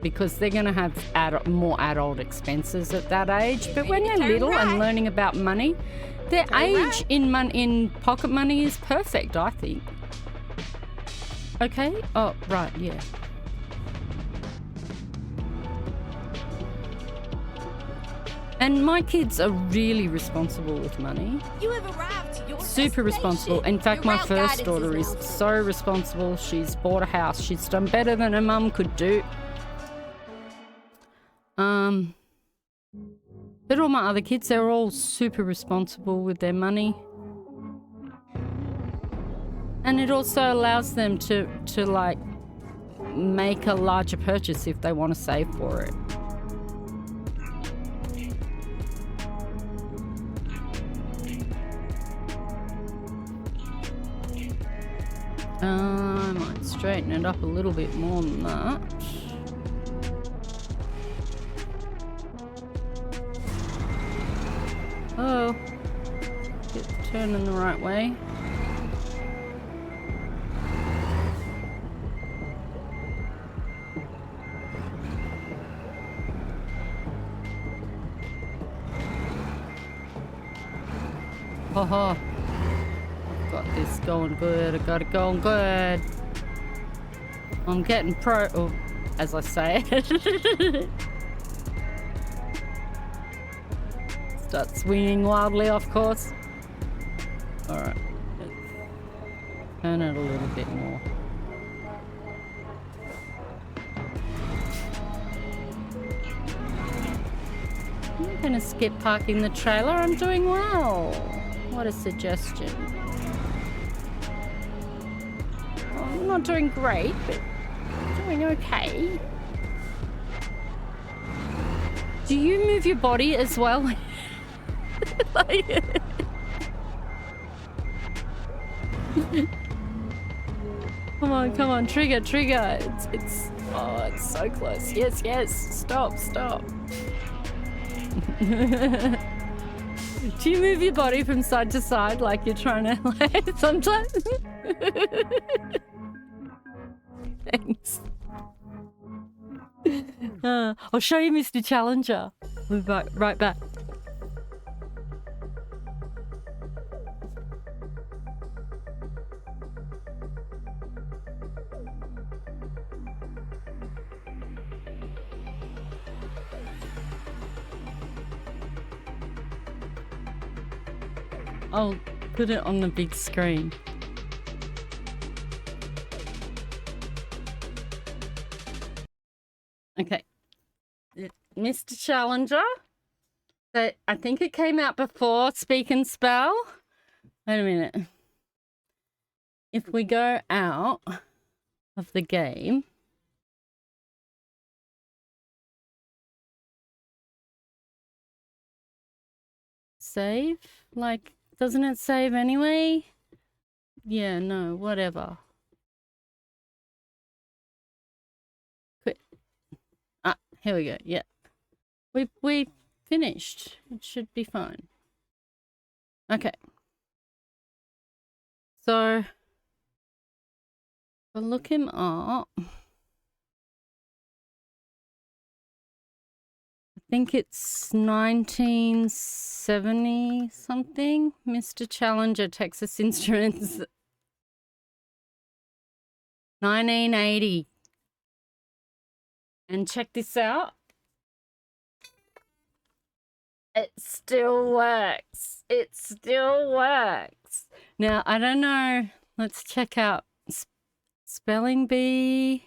Because they're going to have more adult expenses at that age. But when they're little and learning about money, their age in pocket money is perfect, I think. Okay? Oh, right, yeah. And my kids are really responsible with money. You have arrived to your Super responsible. In fact, Your my route first guidance daughter is announced. so responsible. She's bought a house. She's done better than her mum could do. But all my other kids, they're all super responsible with their money. And it also allows them to like make a larger purchase if they want to save for it. I might straighten it up a little bit more than that. Oh, get turning the right way. Haha. Got this going good. I got it going good. I'm getting as I say it. Start swinging wildly off course. Alright. Turn it a little bit more. I'm not going to skip parking the trailer. I'm doing well. What a suggestion. Well, I'm not doing great, but doing okay. Do you move your body as well? Come on, trigger. Oh, it's so close. Yes. Stop. Do you move your body from side to side like you're trying to like sometimes? Thanks. I'll show you Mr. Challenger. We'll be right back. I'll put it on the big screen. Okay. Mr. Challenger. So I think it came out before Speak and Spell. Wait a minute. If we go out of the game. Save? Like, doesn't it save anyway? Yeah, no, whatever. Quit. Here we go. Yeah. We finished. It should be fine. Okay. So I'll look him up. I think it's 1970 something. Mr. Challenger, Texas Instruments. 1980. And check this out. It still works. It still works. Now, I don't know. Let's check out Spelling Bee.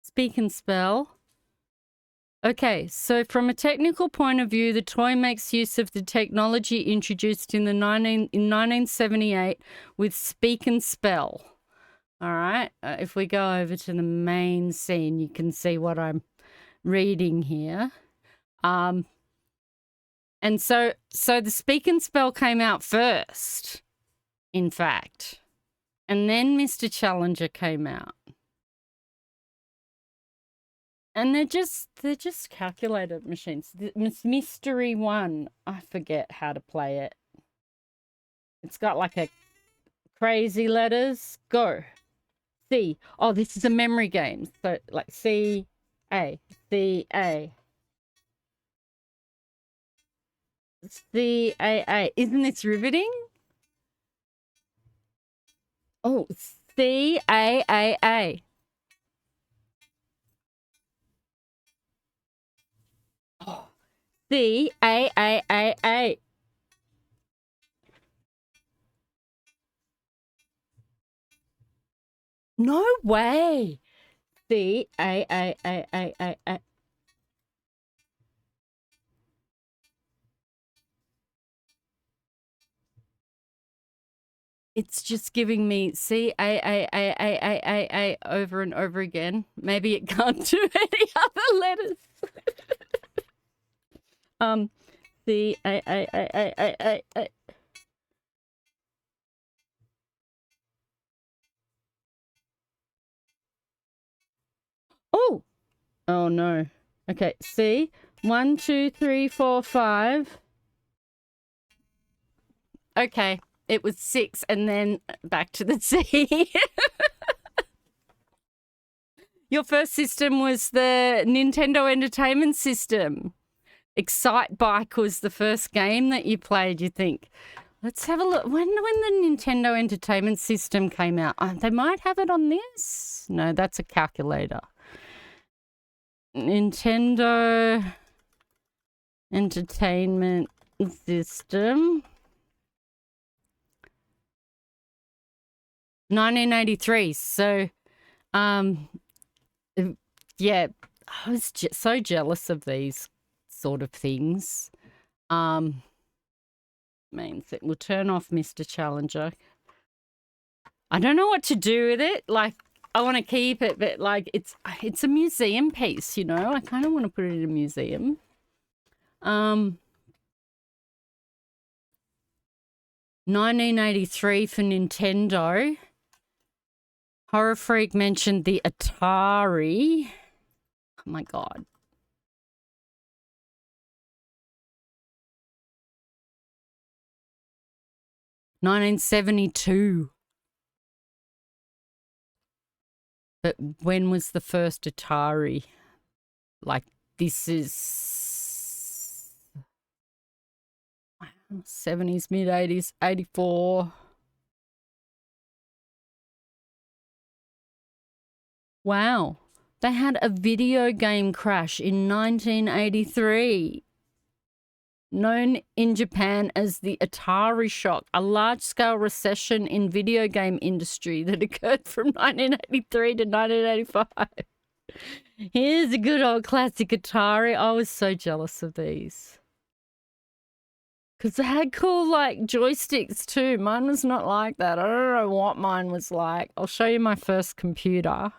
Speak and Spell. Okay, so from a technical point of view, the toy makes use of the technology introduced in 1978 with Speak and Spell. All right, if we go over to the main scene, you can see what I'm reading here. And so the Speak and Spell came out first, in fact, and then Mr. Challenger came out. And they're just calculator machines. This Mystery One, I forget how to play it. It's got like a crazy letters. Go. C. Oh, this is a memory game. So like C, A, C, A. C, A, A. Isn't this riveting? Oh, C, A, A, A. C, A, A, A, A. No way. C, A, A, A, A, A, A. It's just giving me C, A, A, A, A, A, A, A over and over again. Maybe it can't do any other letters. C, A, A, A, A, A, A, A. Oh! Oh, no. Okay, C. 1, 2, 3, 4, 5. Okay, it was 6 and then back to the C. Your first system was the Nintendo Entertainment System. Excite Bike was the first game that you played, you think. Let's have a look. When the Nintendo Entertainment System came out, they might have it on this. No, that's a calculator. Nintendo Entertainment System. 1983. So, yeah, I was so jealous of these sort of things. Means it will turn off Mr. Challenger. I don't know what to do with it. Like, I want to keep it, but like it's a museum piece, you know. I kind of want to put it in a museum. 1983 for Nintendo. Horror Freak mentioned the Atari. Oh my God. $1972. But when was the first Atari? Like, this is 70s, mid-80s, 84. Wow. They had a video game crash in 1983. Known in Japan as the Atari shock, a large-scale recession in video game industry that occurred from 1983 to 1985. Here's a good old classic Atari. I was so jealous of these. Because they had cool, like, joysticks too. Mine was not like that. I don't know what mine was like. I'll show you my first computer.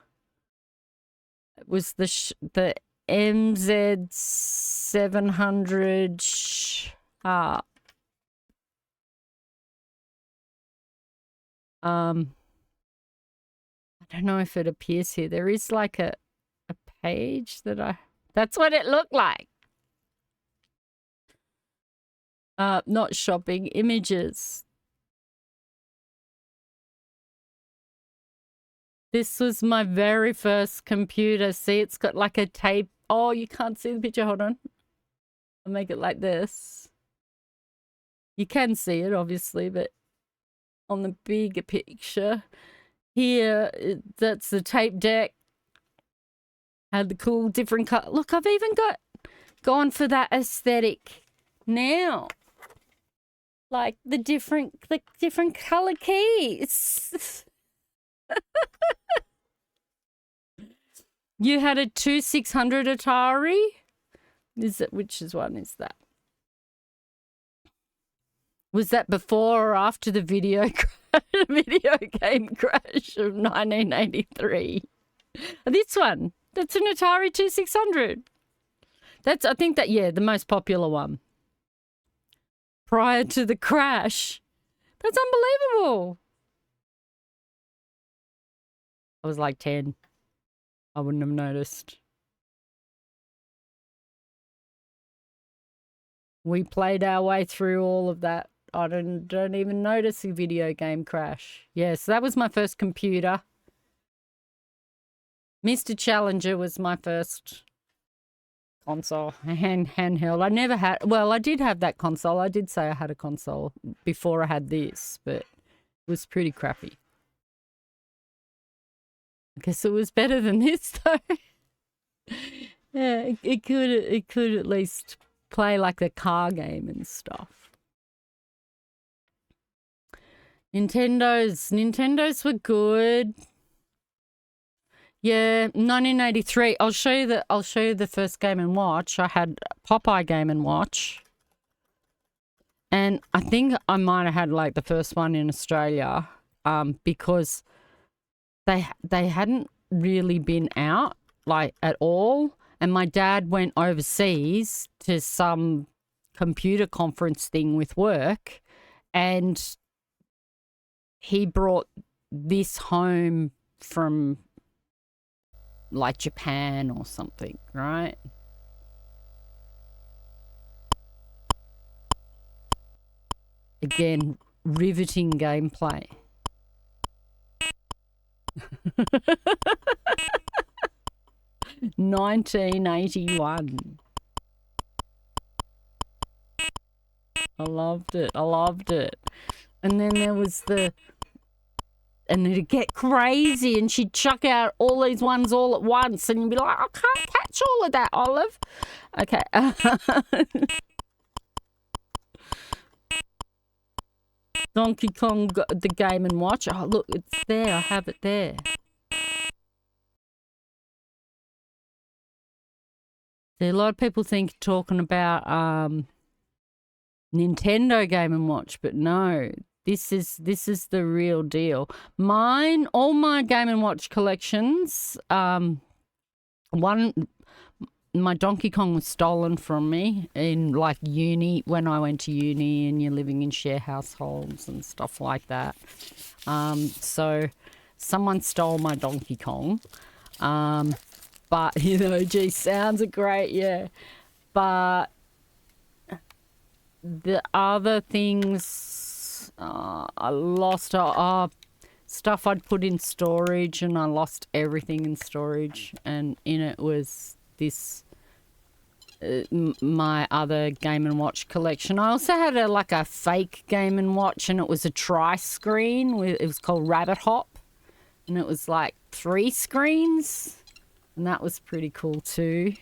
It was the MZ700 I don't know if it appears here. There is like a page that that's what it looked like. Not shopping, images. This was my very first computer. See, it's got like a tape. Oh, you can't see the picture. Hold on. I'll make it like this. You can see it, obviously, but on the bigger picture here, that's the tape deck. Had the cool different color. Look, I've even gone for that aesthetic now. Like the different color keys. You had a 2600 Atari? Which one is that? Was that before or after the video game crash of 1983? This one. That's an Atari 2600. I think the most popular one. Prior to the crash. That's unbelievable. I was like 10. I wouldn't have noticed. We played our way through all of that. I don't even notice the video game crash. Yes, that was my first computer. Mr. Challenger was my first console, handheld. I never had, well, I did have that console. I did say I had a console before I had this, but it was pretty crappy. I guess it was better than this though. Yeah, it could at least play like the car game and stuff. Nintendos were good. Yeah, 1983. I'll show you the first Game & Watch. I had Popeye Game & Watch. And I think I might have had like the first one in Australia because they hadn't really been out like at all. And my dad went overseas to some computer conference thing with work and he brought this home from like Japan or something, right? Again, riveting gameplay. $1981. I loved it. And then there was and it'd get crazy and she'd chuck out all these ones all at once and you'd be like, I can't catch all of that, Olive. Okay. Donkey Kong, the Game & Watch. Oh, look, it's there. I have it there. There are a lot of people talking about Nintendo Game & Watch, but no. This is the real deal. All my Game & Watch collections, one my Donkey Kong was stolen from me in like uni, when I went to uni, and you're living in share households and stuff like that. So someone stole my Donkey Kong. But, gee, sounds are great, yeah. But the other things, I lost stuff I'd put in storage, and I lost everything in storage, and in it was this my other Game & Watch collection. I also had a fake Game & Watch, and it was a tri-screen. It was called Rabbit Hop, and it was like 3 screens, and that was pretty cool too.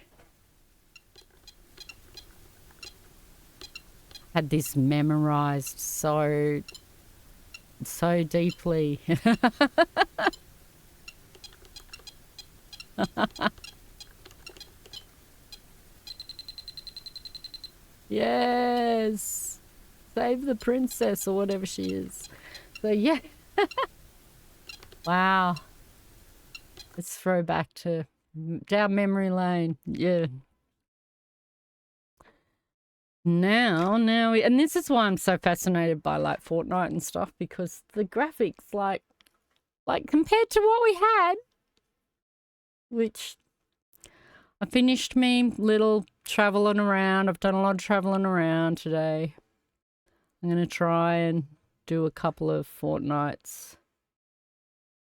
Had this memorized so deeply. Yes, save the princess, or whatever she is. So yeah. Wow, let's throw back to down memory lane. Yeah. Now and this is why I'm so fascinated by like Fortnite and stuff, because the graphics, like compared to what we had, which I finished me little traveling around. I've done a lot of traveling around today. I'm gonna try and do a couple of Fortnites.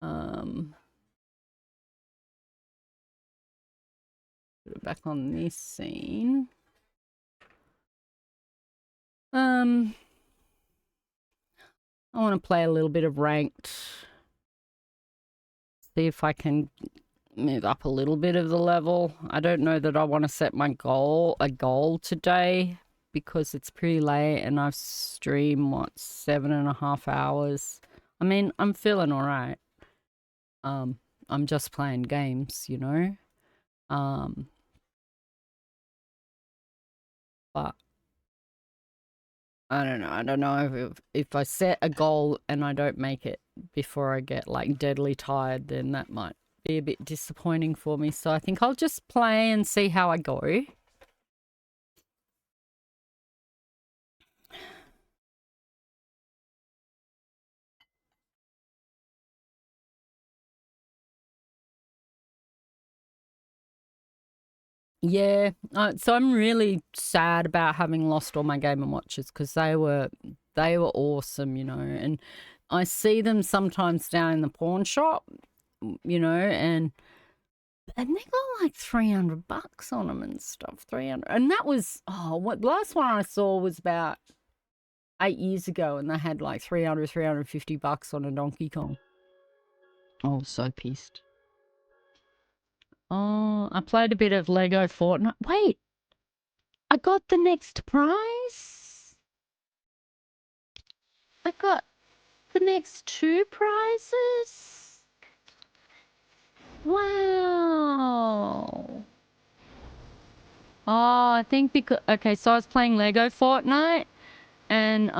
Put it back on this scene. I want to play a little bit of ranked. See if I can move up a little bit of the level. I don't know that I want to set a goal today, because it's pretty late and I've streamed 7.5 hours. I mean, I'm feeling all right. I'm just playing games, but I don't know if I set a goal and I don't make it before I get like deadly tired, then that might be a bit disappointing for me. So I think I'll just play and see how I go. Yeah, so I'm really sad about having lost all my Game & Watches, because they were awesome, and I see them sometimes down in the pawn shop, and they got like $300 on them and stuff. 300, and that was the last one I saw was about 8 years ago, and they had like $350 on a Donkey Kong. Oh, so pissed. Oh, I played a bit of Lego Fortnite. Wait, I got the next prize? I got the next 2 prizes? Wow. Oh, I think because... Okay, so I was playing Lego Fortnite, and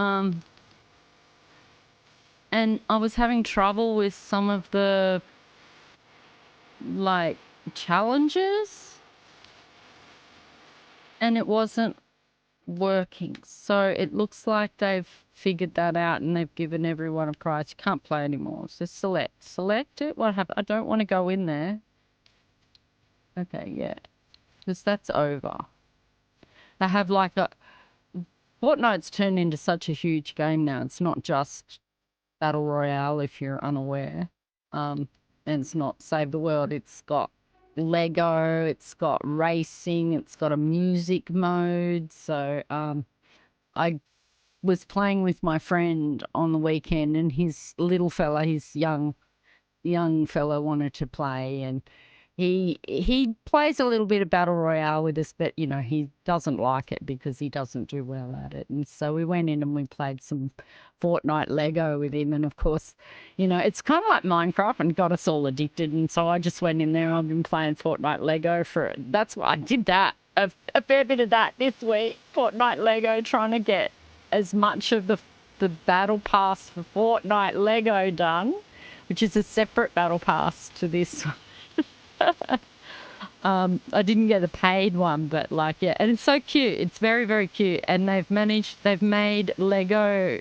I was having trouble with some of the, like, challenges, and it wasn't working. So it looks like they've figured that out, and they've given everyone a prize. You can't play anymore. So select it. What happened? I don't want to go in there. Okay, yeah, because that's over. They have like Fortnite's turned into such a huge game now. It's not just Battle Royale, if you're unaware. And it's not Save the World. It's got Lego, it's got racing, it's got a music mode. So I was playing with my friend on the weekend, and his little fella, his young fella, wanted to play, and he plays a little bit of Battle Royale with us, but he doesn't like it because he doesn't do well at it. And so we went in and we played some Fortnite Lego with him, and of course, it's kind of like Minecraft and got us all addicted. And so I just went in there. I've been playing Fortnite Lego that's why I did that a fair bit of that this week. Fortnite Lego, trying to get as much of the battle pass for Fortnite Lego done, which is a separate battle pass to this. I didn't get the paid one, but like, yeah, and it's so cute. It's very, very cute. And they've made Lego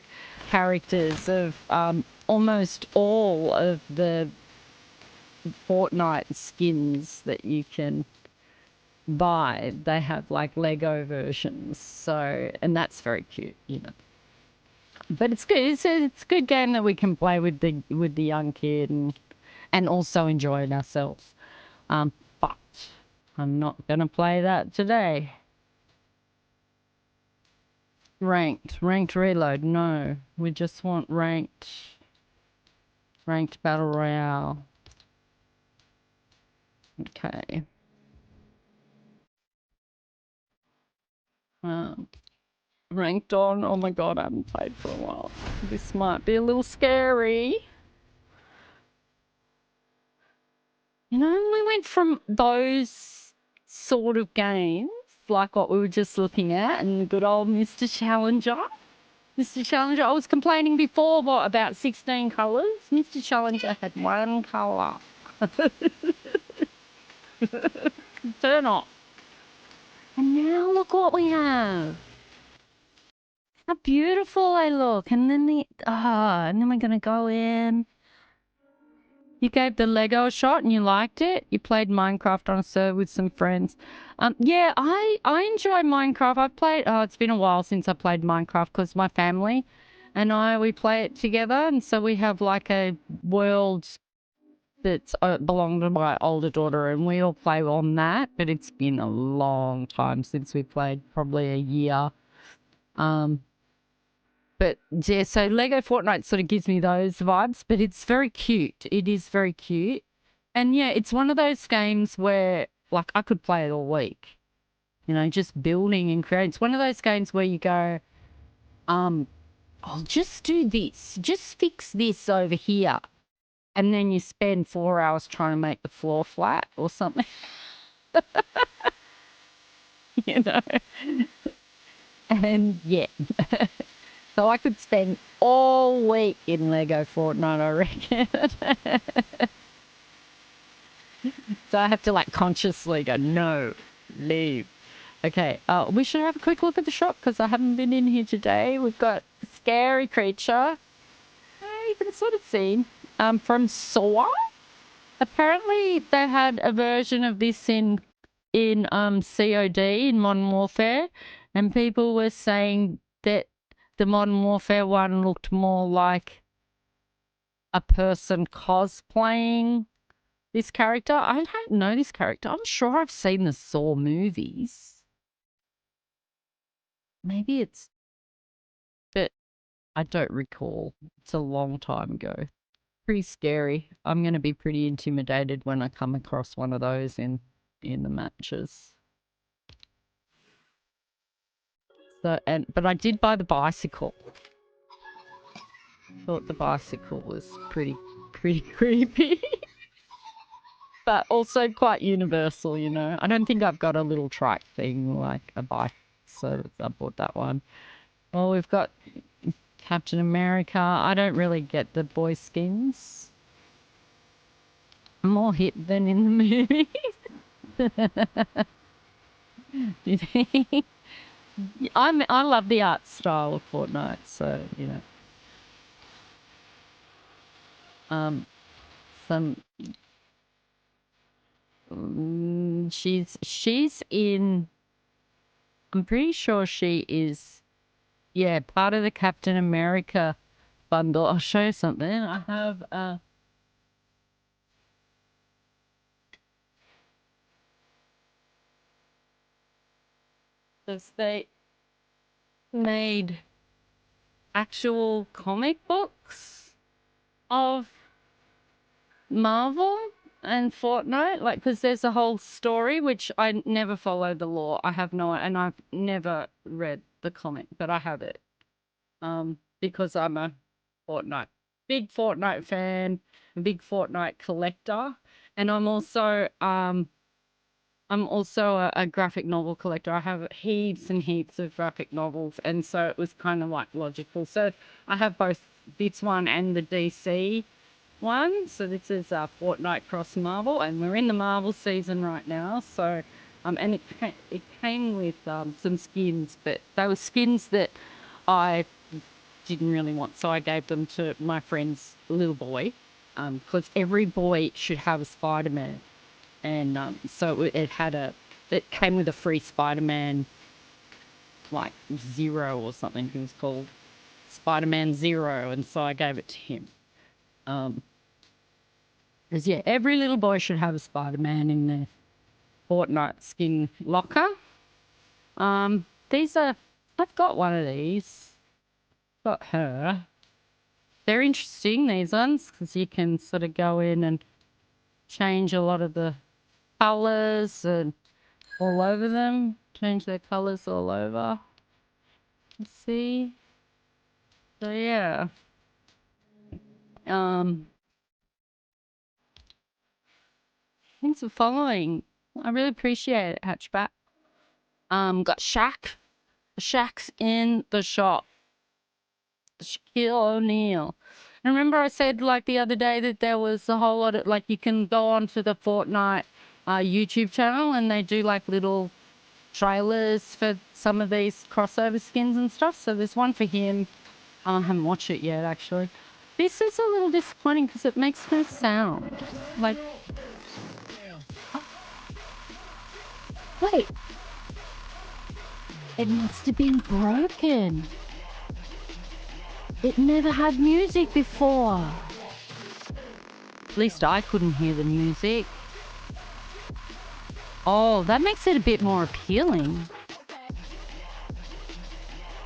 characters of almost all of the Fortnite skins that you can buy. They have like Lego versions. So, and that's very cute, you know. But it's good. It's a good game that we can play with the young kid and also enjoy it ourselves. But I'm not gonna play that today. Ranked reload. No, we just want ranked battle royale. Okay. Ranked on. Oh my god, I haven't played for a while. This might be a little scary. You know, we went from those sort of games, like what we were just looking at, and good old Mr. Challenger. Mr. Challenger, I was complaining before about 16 colours. Mr. Challenger had one colour. Turn off. And now look what we have. How beautiful they look. And then and then we're gonna go in. You gave the Lego a shot and you liked it. You played Minecraft on a server with some friends. Yeah, I enjoy Minecraft. I've played. Oh, it's been a while since I played Minecraft because my family and we play it together, and so we have like a world that's belonged to my older daughter, and we all play on that. But it's been a long time since we played, probably a year. But yeah, so Lego Fortnite sort of gives me those vibes, but it's very cute. It is very cute. And yeah, it's one of those games where, like, I could play it all week. You know, just building and creating. It's one of those games where you go, I'll just do this. Just fix this over here. And then you spend 4 hours trying to make the floor flat or something. You know? And yeah. So I could spend all week in Lego Fortnite, I reckon. So I have to like consciously go, no, leave. Okay, we should have a quick look at the shop because I haven't been in here today. We've got Scary Creature. You can sort of see from Saw. Apparently they had a version of this in COD, in Modern Warfare, and people were saying that the Modern Warfare one looked more like a person cosplaying this character. I don't know this character. I'm sure I've seen the Saw movies. Maybe it's... But I don't recall. It's a long time ago. Pretty scary. I'm going to be pretty intimidated when I come across one of those in the matches. So, but I did buy the bicycle. Thought the bicycle was pretty creepy. But also quite universal, you know. I don't think I've got a little trike thing like a bike, so I bought that one. Well, we've got Captain America. I don't really get the boy skins. More hip than in the movies. I love the art style of Fortnite, so you know. She's in. I'm pretty sure she is. Yeah, part of the Captain America bundle. I'll show you something. I have they made actual comic books of Marvel and Fortnite, like, because there's a whole story which I never followed the lore. I have no, and I've never read the comic, but I have it. Because I'm a big Fortnite fan, a big Fortnite collector, and I'm also a graphic novel collector. I have heaps and heaps of graphic novels, and so it was kind of like logical. So I have both this one and the DC one. So this is Fortnite Cross Marvel, and we're in the Marvel season right now. So, and it came with some skins, but they were skins that I didn't really want, so I gave them to my friend's little boy, because every boy should have a Spider-Man, and so it came with a free Spider-Man, like Zero or something. He was called Spider-Man Zero, and so I gave it to him. Because yeah, every little boy should have a Spider-Man in their Fortnite skin locker. I've got one of these. Got her. They're interesting, these ones, because you can sort of go in and change a lot of the colours and all over them. Change their colours all over. Let's see. So yeah. Thanks for following. I really appreciate it, Hatchback. Got Shaq's in the shop. Shaquille O'Neal. And remember I said like the other day that there was a whole lot of, like, you can go onto the Fortnite YouTube channel and they do like little trailers for some of these crossover skins and stuff. So there's one for him. I haven't watched it yet, actually. This is a little disappointing because it makes no sound. Like, wait. It must have been broken. It never had music before. At least I couldn't hear the music. Oh, that makes it a bit more appealing.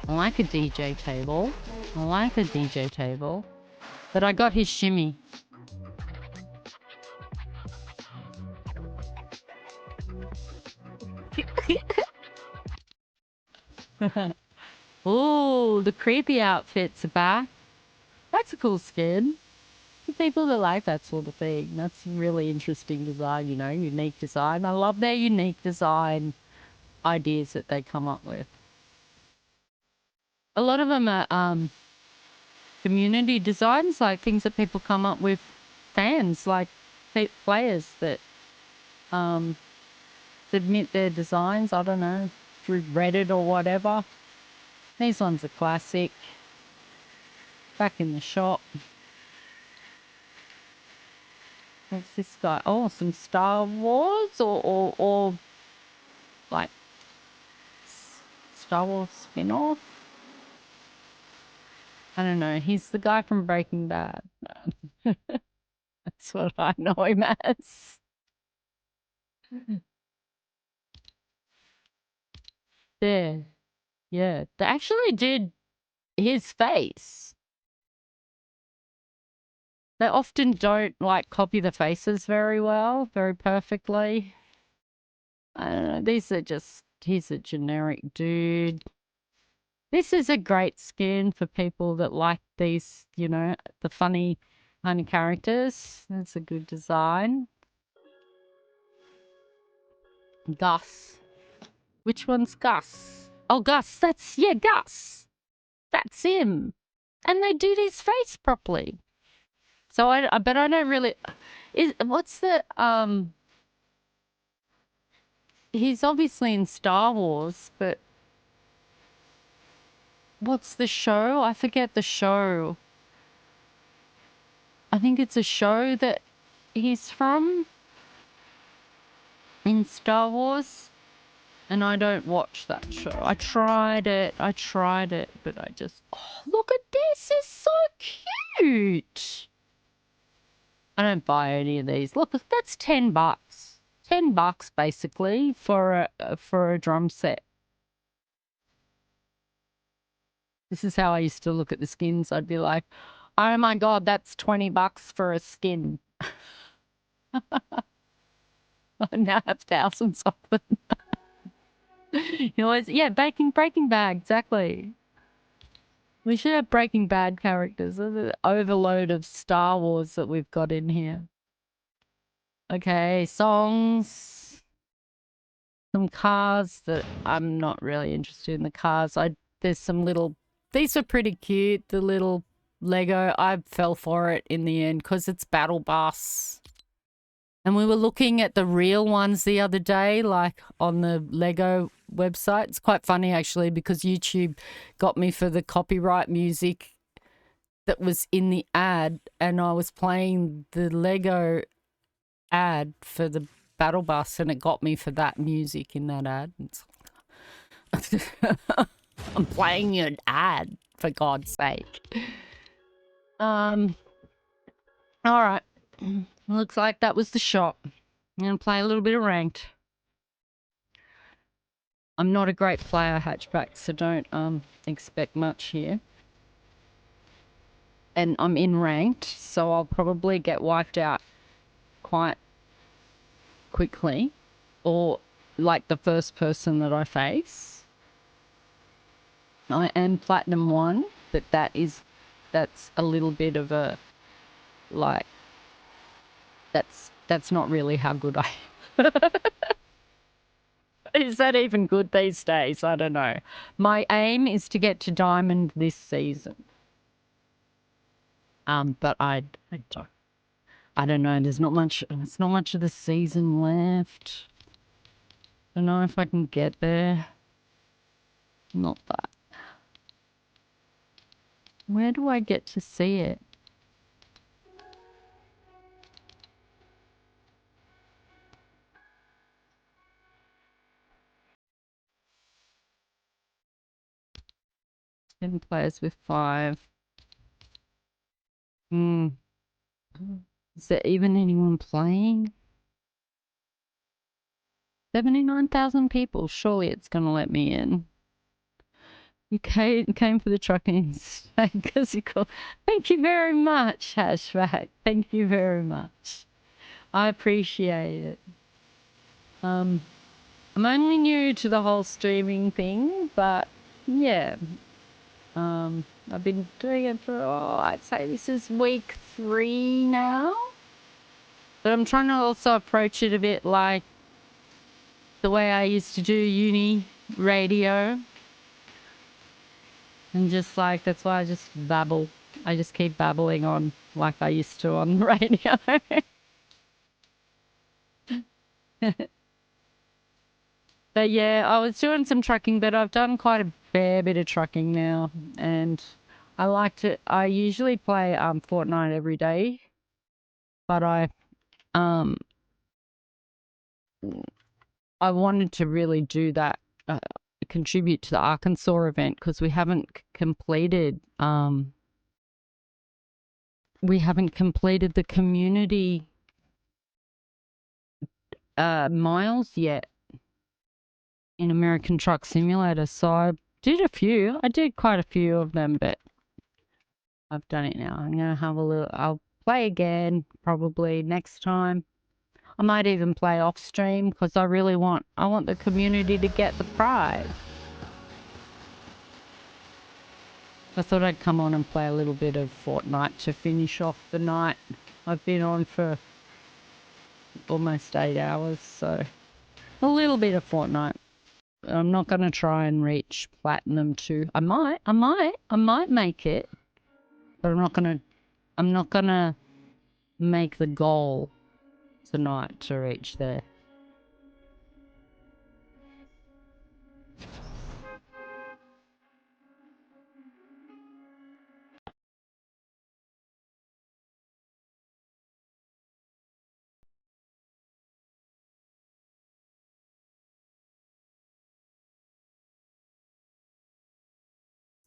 I like a DJ table. But I got his shimmy. Oh, the creepy outfits are back. That's a cool skin. For people that like that sort of thing. That's really interesting design, you know, unique design. I love their unique design ideas that they come up with. A lot of them are community designs, like things that people come up with, fans, like players that submit their designs, I don't know, through Reddit or whatever. These ones are classic. Back in the shop. What's this guy? Oh, some Star Wars or like Star Wars spin-off? I don't know. He's the guy from Breaking Bad. That's what I know him as. There. Yeah. They actually did his face. They often don't like copy the faces very well, very perfectly. I don't know. He's a generic dude. This is a great skin for people that like these, you know, the funny kind of characters. That's a good design. Gus. Which one's Gus? Oh, Gus. Gus. That's him. And they do his face properly. So but I don't really, what's the, he's obviously in Star Wars, but what's the show? I forget the show. I think it's a show that he's from in Star Wars. And I don't watch that show. I tried it, but I just... Oh, look at this! It's so cute! I don't buy any of these. Look, that's $10. $10 basically for a drum set. This is how I used to look at the skins. I'd be like, oh my god, that's $20 for a skin. I now have thousands of them. You always, yeah, Breaking Bad, exactly. We should have Breaking Bad characters. There's an overload of Star Wars that we've got in here. Okay, songs. Some cars that I'm not really interested in the cars. There's some little, these are pretty cute. The little Lego. I fell for it in the end because it's Battle Bus. And we were looking at the real ones the other day, like on the Lego website. It's quite funny, actually, because YouTube got me for the copyright music that was in the ad, and I was playing the Lego ad for the Battle Bus, and it got me for that music in that ad. I'm playing an ad, for God's sake. All right. Looks like that was the shop. I'm going to play a little bit of ranked. I'm not a great player, Hatchback, so don't expect much here. And I'm in ranked, so I'll probably get wiped out quite quickly, or like the first person that I face. I am Platinum 1, but that's a little bit of a, like, that's not really how good I am. Is that even good these days? I don't know. My aim is to get to Diamond this season. But I don't know. There's not much of the season left. I don't know if I can get there. Not that. Where do I get to see it? Ten players with 5. Is there even anyone playing? 79,000 people. Surely it's going to let me in. You came for the trucking because you called. Thank you very much, Hashback. Thank you very much. I appreciate it. I'm only new to the whole streaming thing, but yeah. I've been doing it for, I'd say this is week 3 now. But I'm trying to also approach it a bit like the way I used to do uni radio. And just like, that's why I just babble. I just keep babbling on like I used to on the radio. But yeah, I was doing some trucking, but I've done quite a fair bit of trucking now. And I like to, I usually play Fortnite every day. But I wanted to really do that, contribute to the Arkansas event, because we haven't completed the community miles yet in American Truck Simulator. So I did a few. I did quite a few of them, but I've done it now. I'm gonna have a little. I'll play again probably next time. I might even play off stream because I want the community to get the prize. I thought I'd come on and play a little bit of Fortnite to finish off the night. I've been on for almost 8 hours, so a little bit of Fortnite. I'm not going to try and reach Platinum 2. I might make it, but I'm not going to make the goal tonight to reach there.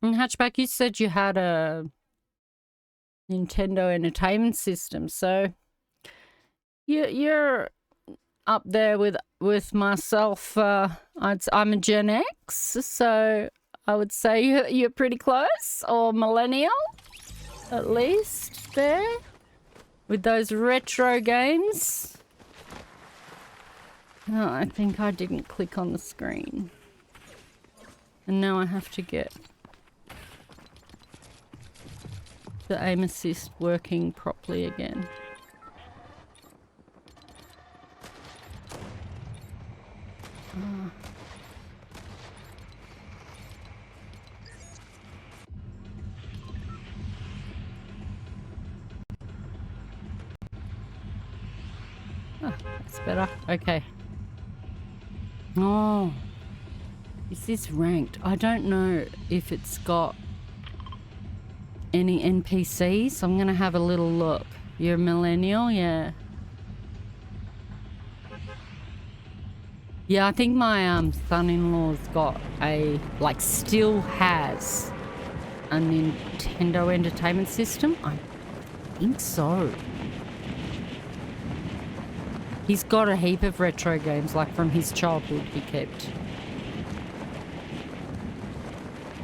And Hatchback, you said you had a Nintendo Entertainment System, so you're up there with myself. I'm a Gen X, so I would say you're pretty close, or millennial, at least there, with those retro games. Oh, I think I didn't click on the screen, and now I have to get the aim assist working properly again. That's better. Okay. Oh. Is this ranked? I don't know if it's got any NPCs. I'm going to have a little look. You're a millennial? Yeah. Yeah, I think my son-in-law's got a, like, still has a Nintendo Entertainment System. I think so. He's got a heap of retro games, like from his childhood he kept.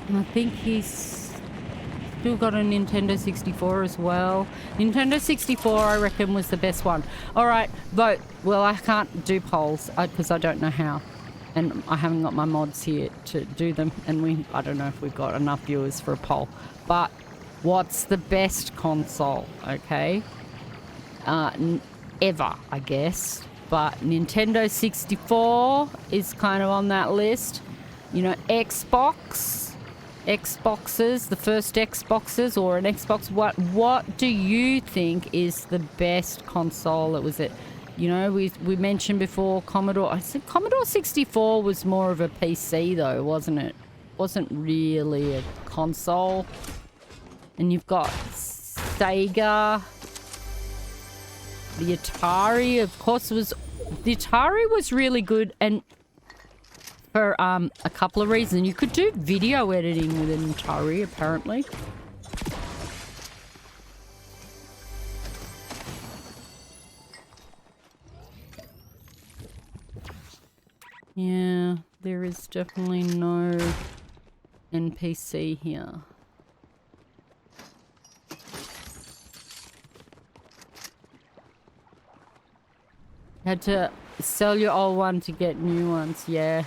And I think he's still got a Nintendo 64 as well. Nintendo 64, I reckon, was the best one. All right, vote. Well, I can't do polls because I don't know how. And I haven't got my mods here to do them. And I don't know if we've got enough viewers for a poll. But what's the best console, okay? Ever, I guess. But Nintendo 64 is kind of on that list. You know, Xboxes, the first Xboxes or an Xbox. What do you think is the best console? It was it. You know, we mentioned before Commodore. I said Commodore 64 was more of a PC though, wasn't it? Wasn't really a console. And you've got Sega. The Atari, of course, the Atari was really good, and for a couple of reasons. You could do video editing with an Atari, apparently. Yeah, there is definitely no NPC here. Had to sell your old one to get new ones. Yeah,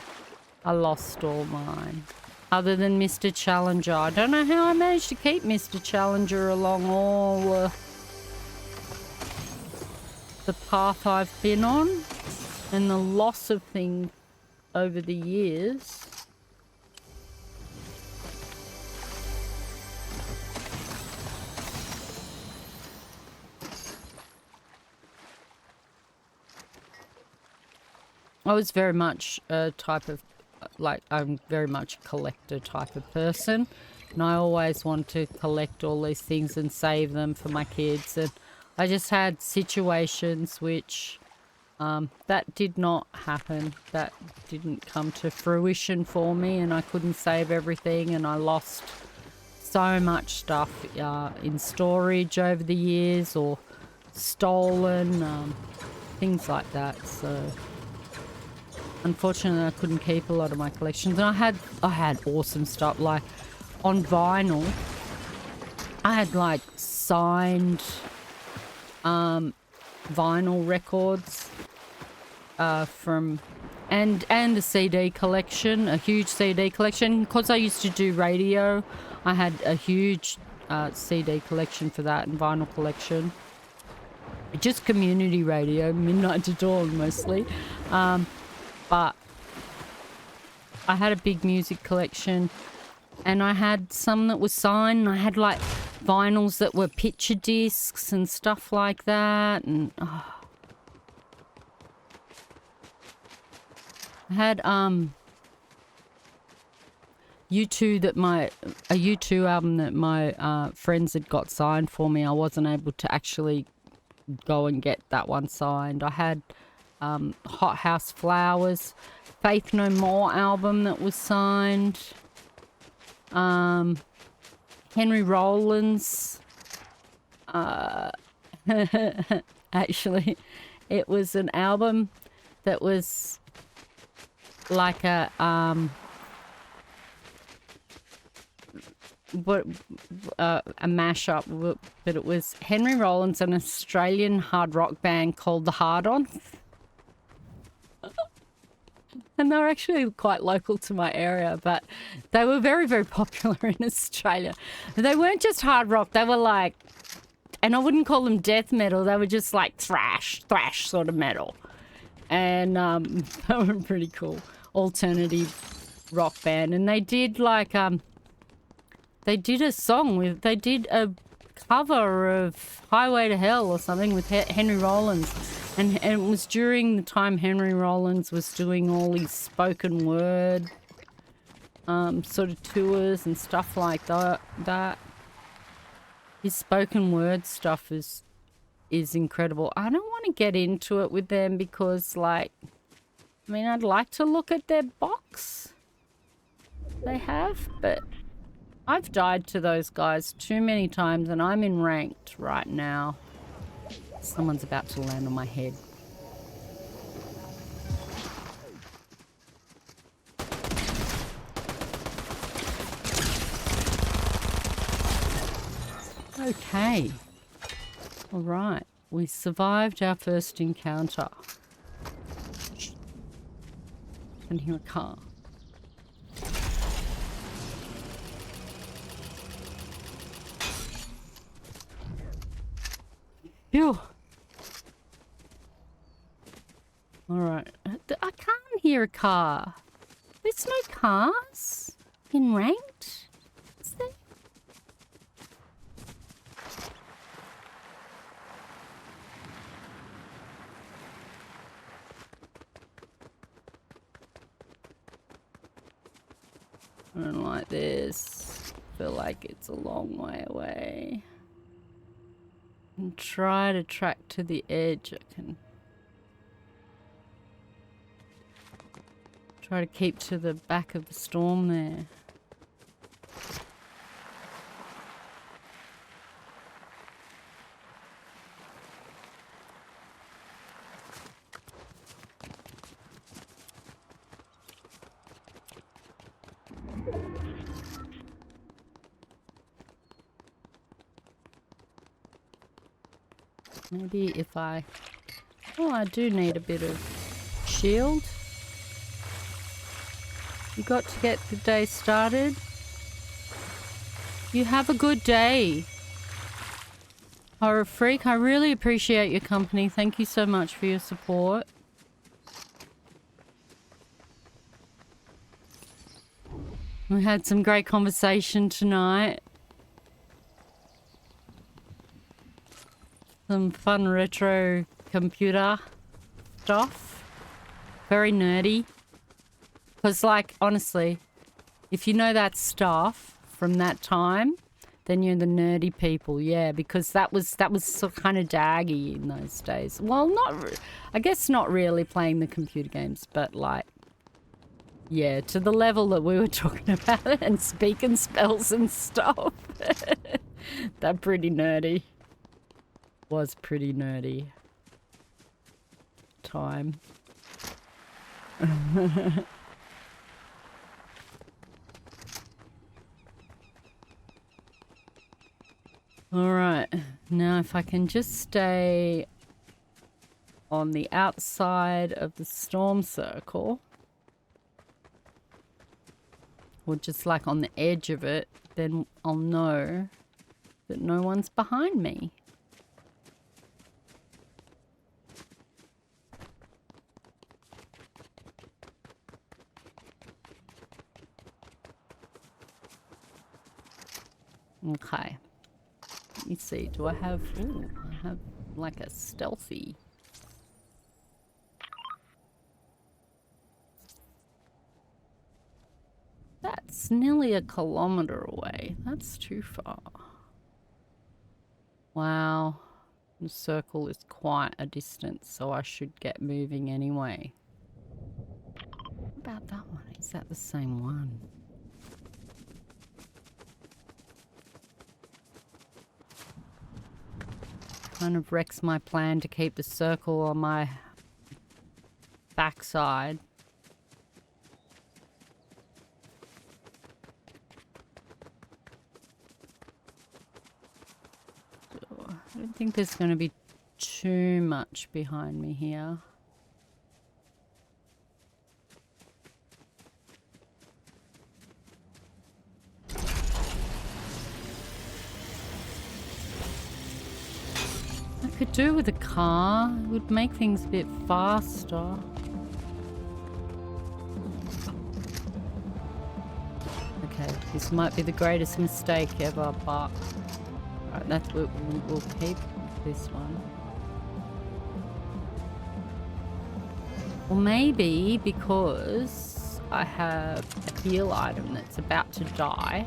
I lost all mine. Other than Mr. Challenger. I don't know how I managed to keep Mr. Challenger along all the path I've been on. And the loss of things over the years. I was very much a type of, like, I'm very much a collector type of person. And I always want to collect all these things and save them for my kids. And I just had situations which, that did not happen. That didn't come to fruition for me, and I couldn't save everything, and I lost so much stuff in storage over the years, or stolen, things like that. So unfortunately, I couldn't keep a lot of my collections. And I had awesome stuff, like on vinyl. I had like signed vinyl records from and a CD collection, a huge CD collection. Because I used to do radio, I had a huge CD collection for that, and vinyl collection. Just community radio, midnight to dawn mostly. But I had a big music collection, and I had some that was signed, and I had like vinyls that were picture discs and stuff like that, and I had U2 a U2 album that my friends had got signed for me. I wasn't able to actually go and get that one signed. I had Hot House Flowers, Faith No More album that was signed. Henry Rollins. Actually, it was an album that was like a mashup, but it was Henry Rollins, an Australian hard rock band called the Hard-Ons. And they were actually quite local to my area, but they were very, very popular in Australia. They weren't just hard rock, they were like, and I wouldn't call them death metal, they were just like thrash sort of metal. And they were pretty cool. Alternative rock band. And they did like, they did a cover of Highway to Hell or something with Henry Rollins. And it was during the time Henry Rollins was doing all his spoken word sort of tours and stuff like that. His spoken word stuff is incredible. I don't want to get into it with them because, like, I mean, I'd like to look at their box they have, but I've died to those guys too many times and I'm in ranked right now. Someone's about to land on my head. Okay. All right. We survived our first encounter. I can hear a car. Phew. Alright. I can't hear a car. There's no cars in ranked? Is there? I don't like this. I feel like it's a long way away. And try to track to the edge. I can try to keep to the back of the storm there. Maybe if I... Oh, I do need a bit of shield. You got to get the day started. You have a good day. Horror Freak, I really appreciate your company. Thank you so much for your support. We had some great conversation tonight. Some fun retro computer stuff. Very nerdy. Because, like, honestly, if you know that stuff from that time, then you're the nerdy people, yeah. Because that was so kind of daggy in those days. Well, I guess not really playing the computer games, but like, yeah, to the level that we were talking about and speaking spells and stuff. They're pretty nerdy. Was pretty nerdy. Time. Alright, now if I can just stay on the outside of the storm circle, or just like on the edge of it, then I'll know that no one's behind me. Okay. Let me see. Do I have... Ooh, I have like a stealthy. That's nearly a kilometer away. That's too far. Wow. The circle is quite a distance, so I should get moving anyway. What about that one? Is that the same one? Kind of wrecks my plan to keep the circle on my backside. So, I don't think there's going to be too much behind me here. Could do with a car. It would make things a bit faster. Okay, this might be the greatest mistake ever, but right, that's what we'll keep this one. Or maybe because I have a heal item that's about to die.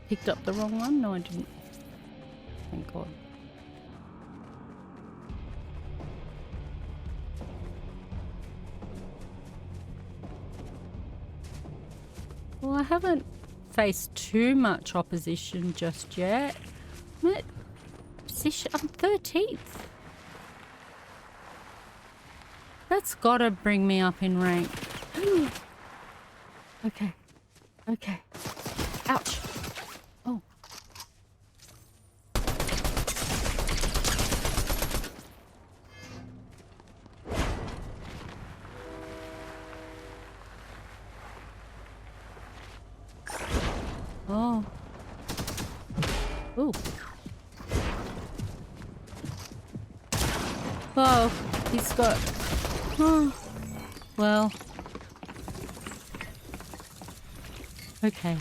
Picked up the wrong one? No, I didn't. Thank God. Well, I haven't faced too much opposition just yet. I'm at position, I'm 13th. That's gotta bring me up in rank. Okay. Okay. Ouch. Oh. Oh. Ooh. Whoa. He's got... Oh. Well. Okay.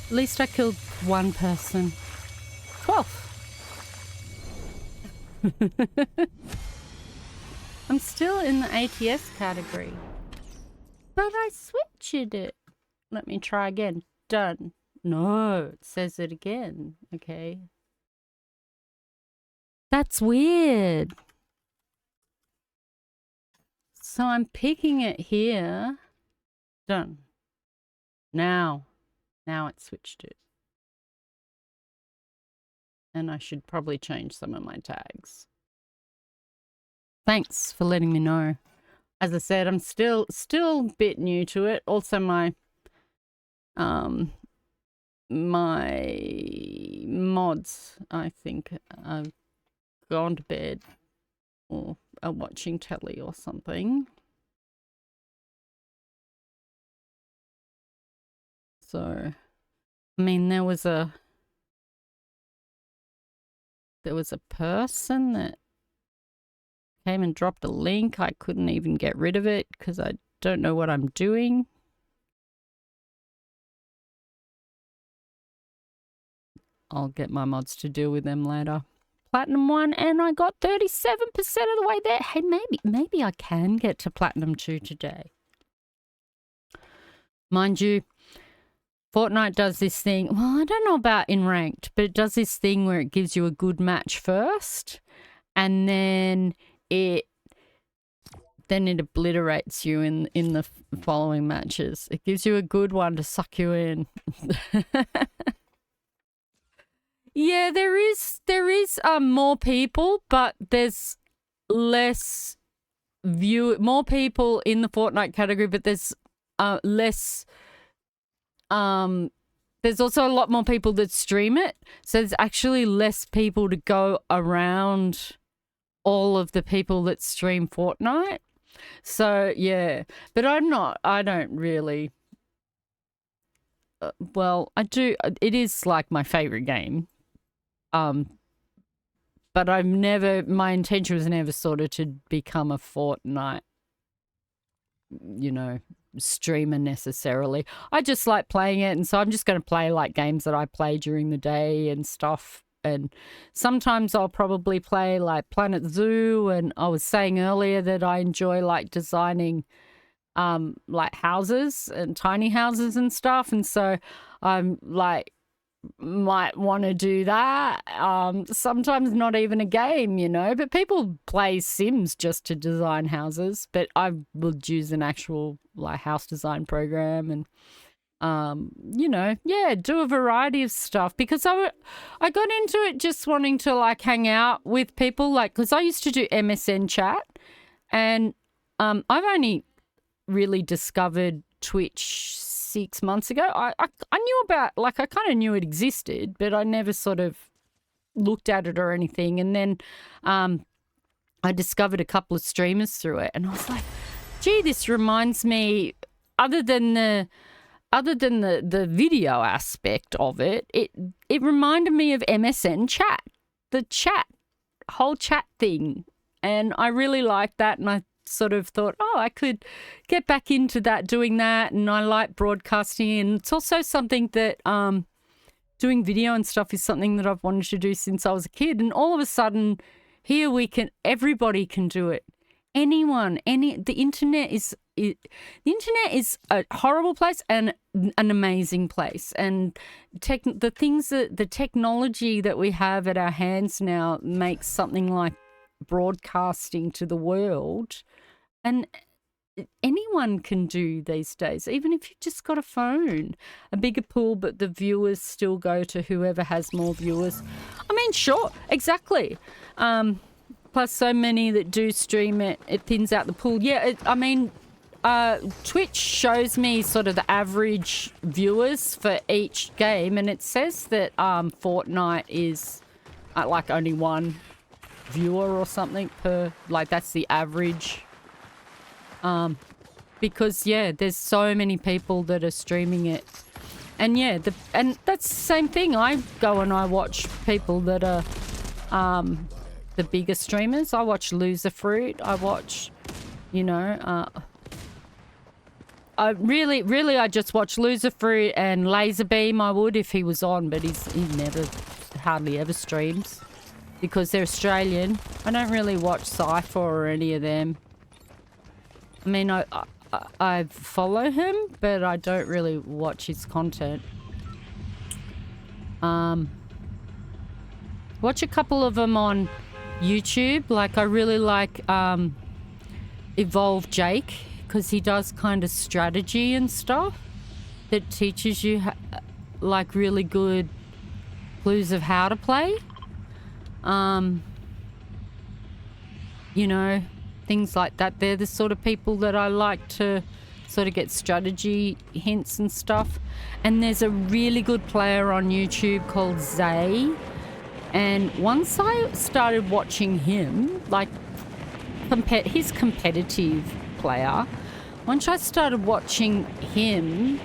At least I killed one person. 12. I'm still in the ATS category. But I switched it. Let me try again. Done. No, it says it again. Okay. That's weird. So I'm picking it here. Done. Now it switched it. And I should probably change some of my tags. Thanks for letting me know. As I said, I'm still a bit new to it. Also my mods, I think, have gone to bed or are watching telly or something. So, I mean, there was a person that came and dropped a link. I couldn't even get rid of it because I don't know what I'm doing. I'll get my mods to deal with them later. Platinum 1 and I got 37% of the way there. Hey, maybe I can get to Platinum 2 today. Mind you, Fortnite does this thing. Well, I don't know about in ranked, but it does this thing where it gives you a good match first and then it obliterates you in the following matches. It gives you a good one to suck you in. Yeah, there is more people, but there's less more people in the Fortnite category, but there's less there's also a lot more people that stream it. So there's actually less people to go around all of the people that stream Fortnite. So, yeah, but I don't really well, I do. It is like my favorite game. But my intention was never sort of to become a Fortnite, streamer necessarily. I just like playing it, and so I'm just going to play like games that I play during the day and stuff. And sometimes I'll probably play like Planet Zoo, and I was saying earlier that I enjoy like designing like houses and tiny houses and stuff, and so I'm like might want to do that. Sometimes not even a game, but people play Sims just to design houses, but I would use an actual like house design program and do a variety of stuff because I got into it just wanting to like hang out with people, like because I used to do MSN chat, and I've only really discovered Twitch 6 months ago. I knew about, like, I kind of knew it existed, but I never sort of looked at it or anything. And then I discovered a couple of streamers through it, and I was like, gee, this reminds me, other than the video aspect of it, it reminded me of MSN chat, the whole chat thing. And I really liked that, and I sort of thought, oh, I could get back into that, doing that. And I like broadcasting. And it's also something that doing video and stuff is something that I've wanted to do since I was a kid. And all of a sudden, here everybody can do it. Anyone, the internet is a horrible place and an amazing place. And the technology that we have at our hands now makes something like broadcasting to the world, and anyone can do these days, even if you've just got a phone. A bigger pool, but the viewers still go to whoever has more viewers. I mean, sure, exactly. Plus so many that do stream it thins out the pool. Yeah, Twitch shows me sort of the average viewers for each game, and it says that Fortnite is like only one viewer or something per, like that's the average. Because yeah, there's so many people that are streaming it. And yeah, and that's the same thing. I go and I watch people that are the bigger streamers. I watch Loser Fruit. I watch, I just watch Loser Fruit and Laserbeam. I would if he was on, but he hardly ever streams because they're Australian. I don't really watch Cypher or any of them. I mean, I follow him, but I don't really watch his content. Watch a couple of them on YouTube. Like I really like Evolve Jake, because he does kind of strategy and stuff that teaches you like really good clues of how to play. Things like that. They're the sort of people that I like to sort of get strategy hints and stuff. And there's a really good player on YouTube called Zay. And once I started watching him, like his competitive player, once I started watching him,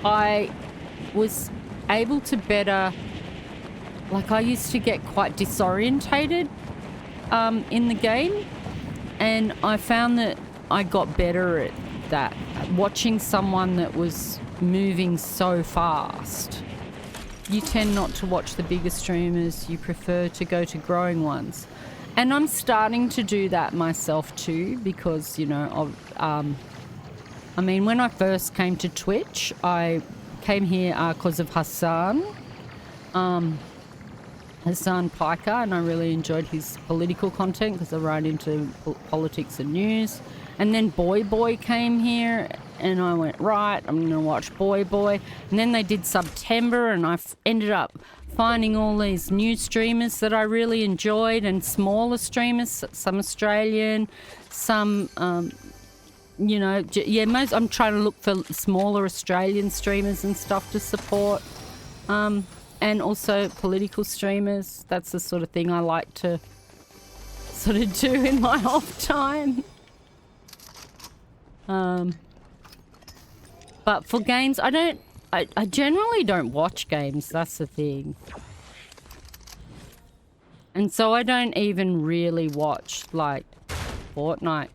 I was able to better, like I used to get quite disorientated in the game, and I found that I got better at that, watching someone that was moving so fast. You tend not to watch the bigger streamers, you prefer to go to growing ones. And I'm starting to do that myself too, because, when I first came to Twitch, I came here because of Hassan Piker, and I really enjoyed his political content because I write into politics and news. And then Boy came here, and I went, right, I'm going to watch Boy. And then they did September, and I ended up finding all these new streamers that I really enjoyed, and smaller streamers, some Australian, some, I'm trying to look for smaller Australian streamers and stuff to support. And also political streamers. That's the sort of thing I like to sort of do in my off time. But for games, I generally don't watch games. That's the thing. And so I don't even really watch like Fortnite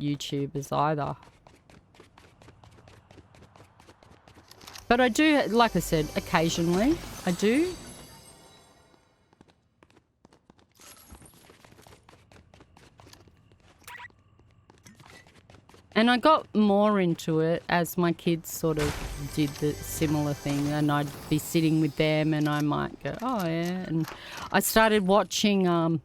YouTubers either. But I do, like I said, occasionally I do. And I got more into it as my kids sort of did the similar thing, and I'd be sitting with them and I might go, oh yeah. And I started watching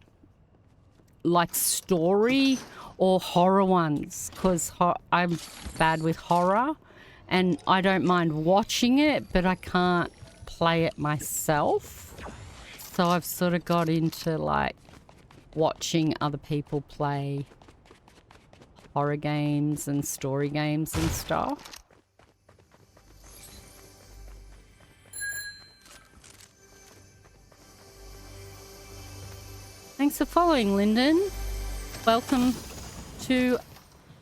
like story or horror ones, because I'm bad with horror and I don't mind watching it, but I can't play it myself. So I've sort of got into like watching other people play horror games and story games and stuff. Thanks for following, Lyndon. Welcome to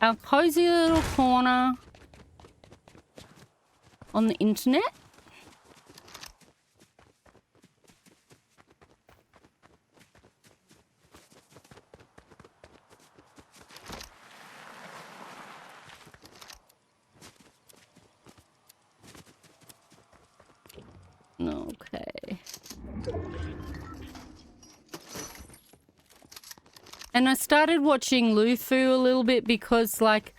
our cozy little corner on the internet. Okay. And I started watching Lufu a little bit because, like,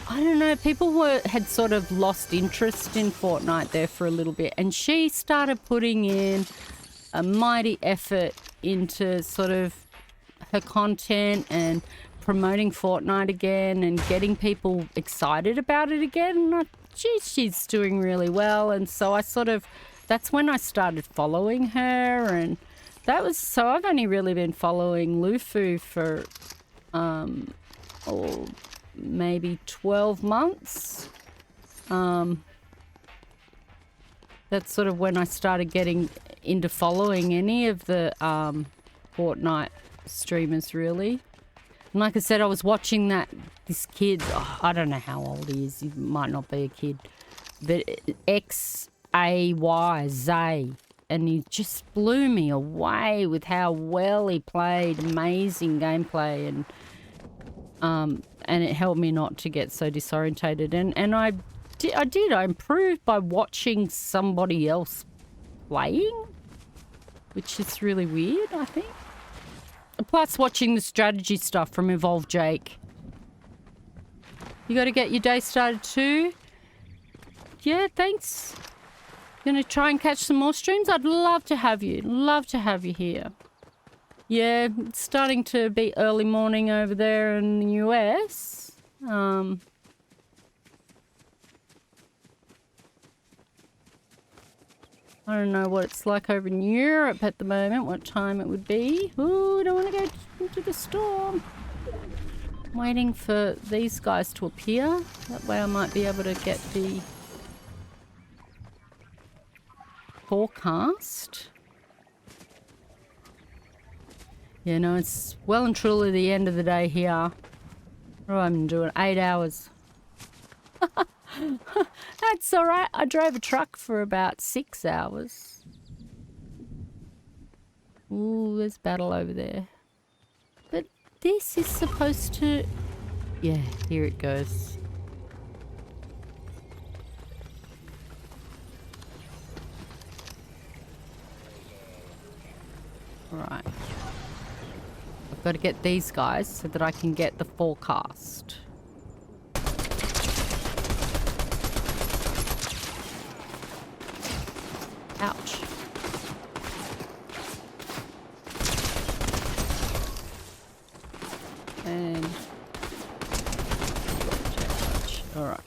I don't know, people had sort of lost interest in Fortnite there for a little bit, and she started putting in a mighty effort into sort of her content and promoting Fortnite again and getting people excited about it again. And she's doing really well, and so that's when I started following her, and so I've only really been following Lufu for maybe 12 months. That's sort of when I started getting into following any of the Fortnite streamers, really. And like I said, I was watching this kid, I don't know how old he is, he might not be a kid, but XAY, Zay, and he just blew me away with how well he played. Amazing gameplay, and it helped me not to get so disorientated. And I improved by watching somebody else playing, which is really weird, I think. Plus watching the strategy stuff from Evolve Jake. You got to get your day started too? Yeah, thanks. Gonna try and catch some more streams? I'd love to have you. Love to have you here. Yeah, it's starting to be early morning over there in the US. I don't know what it's like over in Europe at the moment, what time it would be. Ooh, don't want to go into the storm. I'm waiting for these guys to appear. That way I might be able to get the forecast. Yeah, no, it's well and truly the end of the day here. What have I been doing? 8 hours. That's all right. I drove a truck for about 6 hours. Ooh, there's battle over there. But this is supposed to... Yeah, here it goes. Right. I've got to get these guys so that I can get the forecast. Ouch. And... Alright.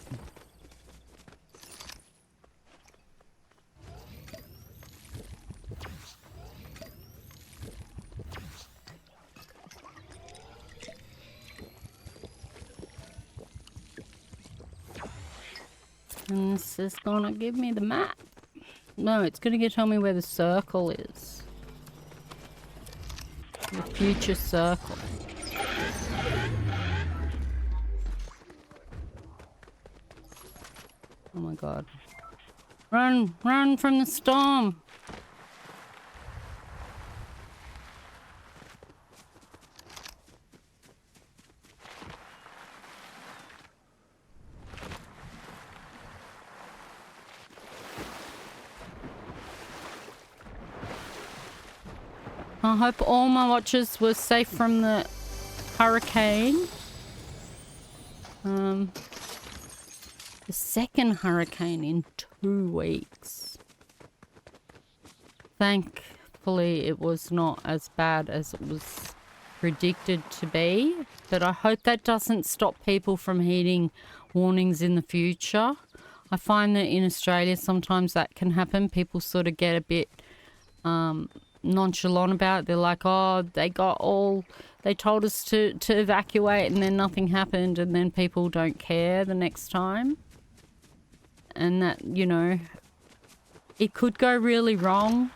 And this is gonna give me the map. No, it's gonna tell me where the circle is. The future circle. Oh my god. Run! Run from the storm! I hope all my watches were safe from the hurricane. The second hurricane in 2 weeks. Thankfully, it was not as bad as it was predicted to be. But I hope that doesn't stop people from heeding warnings in the future. I find that in Australia, sometimes that can happen. People sort of get a bit... nonchalant about it. They're like, oh, they told us to evacuate and then nothing happened, and then people don't care the next time. And that, you know, it could go really wrong.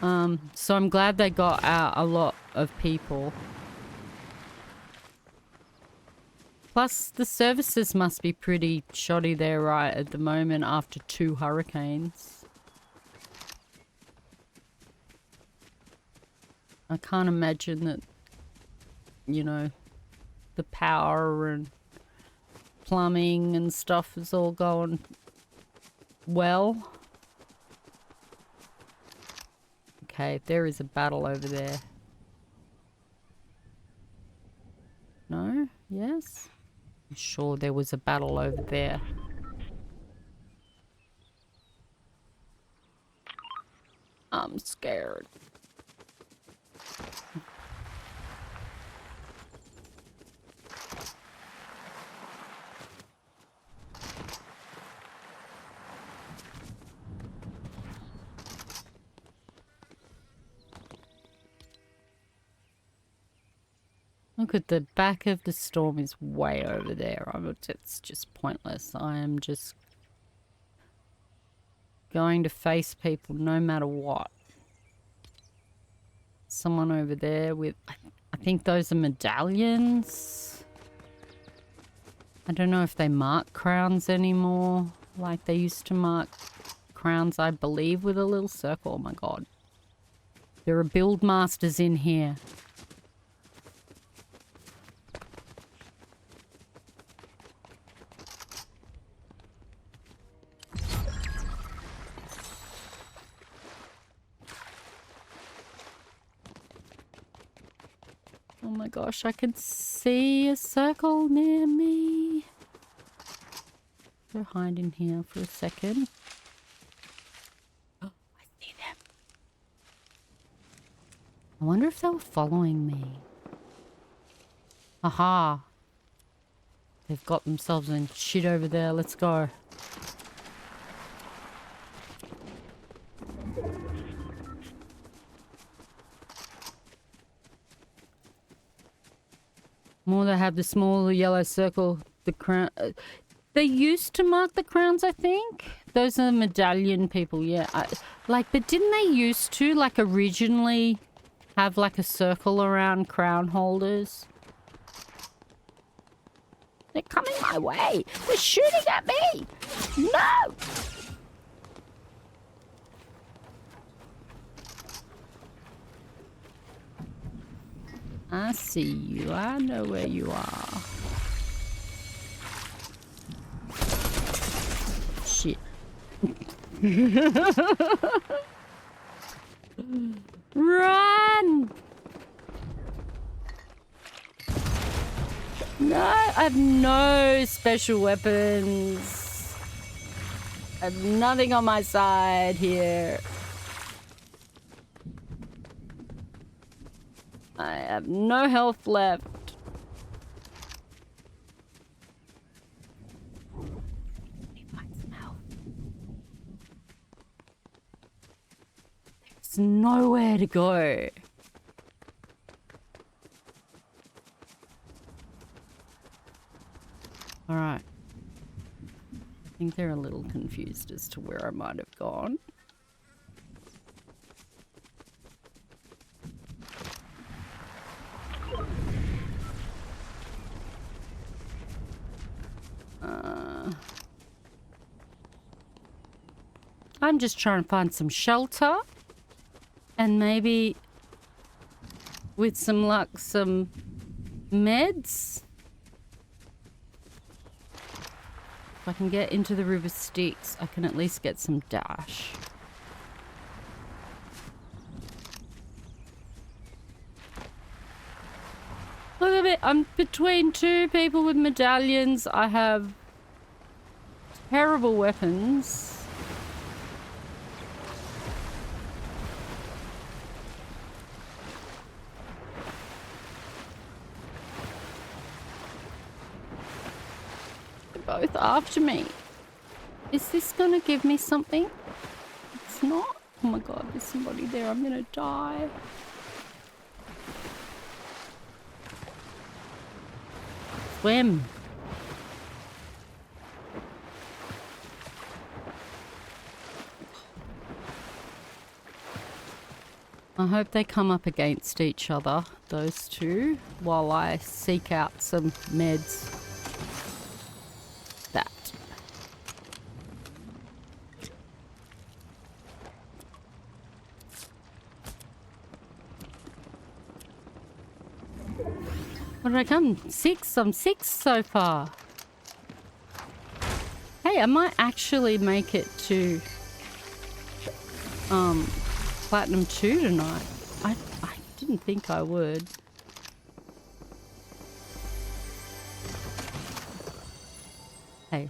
So I'm glad they got out a lot of people. Plus, the services must be pretty shoddy there right at the moment after 2 hurricanes. I can't imagine that, you know, the power and plumbing and stuff is all going well. Okay, there is a battle over there. No? Yes? I'm sure there was a battle over there. I'm scared. Look at the back of the storm is way over there. It's just pointless. I am just going to face people no matter what. Someone over there with... I think those are medallions. I don't know if they mark crowns anymore. Like they used to mark crowns, I believe, with a little circle. Oh my god. There are build masters in here. Oh my gosh, I can see a circle near me. Go hide in here for a second. Oh, I see them. I wonder if they were following me. Aha. They've got themselves in shit over there. Let's go. More they have the smaller yellow circle, the crown. They used to mark the crowns, I think. Those are medallion people, yeah. But didn't they used to, like, originally have, like, a circle around crown holders? They're coming my way. They're shooting at me. No! I see you. I know where you are. Shit. Run! No, I have no special weapons. I have nothing on my side here. I have no health left. Let me find some health. There's nowhere to go. Alright. I think they're a little confused as to where I might have gone. I'm just trying to find some shelter and maybe with some luck some meds. If I can get into the river Styx, I can at least get some dash. Look at it, I'm between two people with medallions. I have terrible weapons. They're both after me. Is this gonna give me something? It's not. Oh my god, there's somebody there. I'm gonna die. Swim. I hope they come up against each other, those two, while I seek out some meds. That. What did I come? 6? I'm 6 so far. Hey, I might actually make it to Platinum 2 tonight. I didn't think I would. Hey.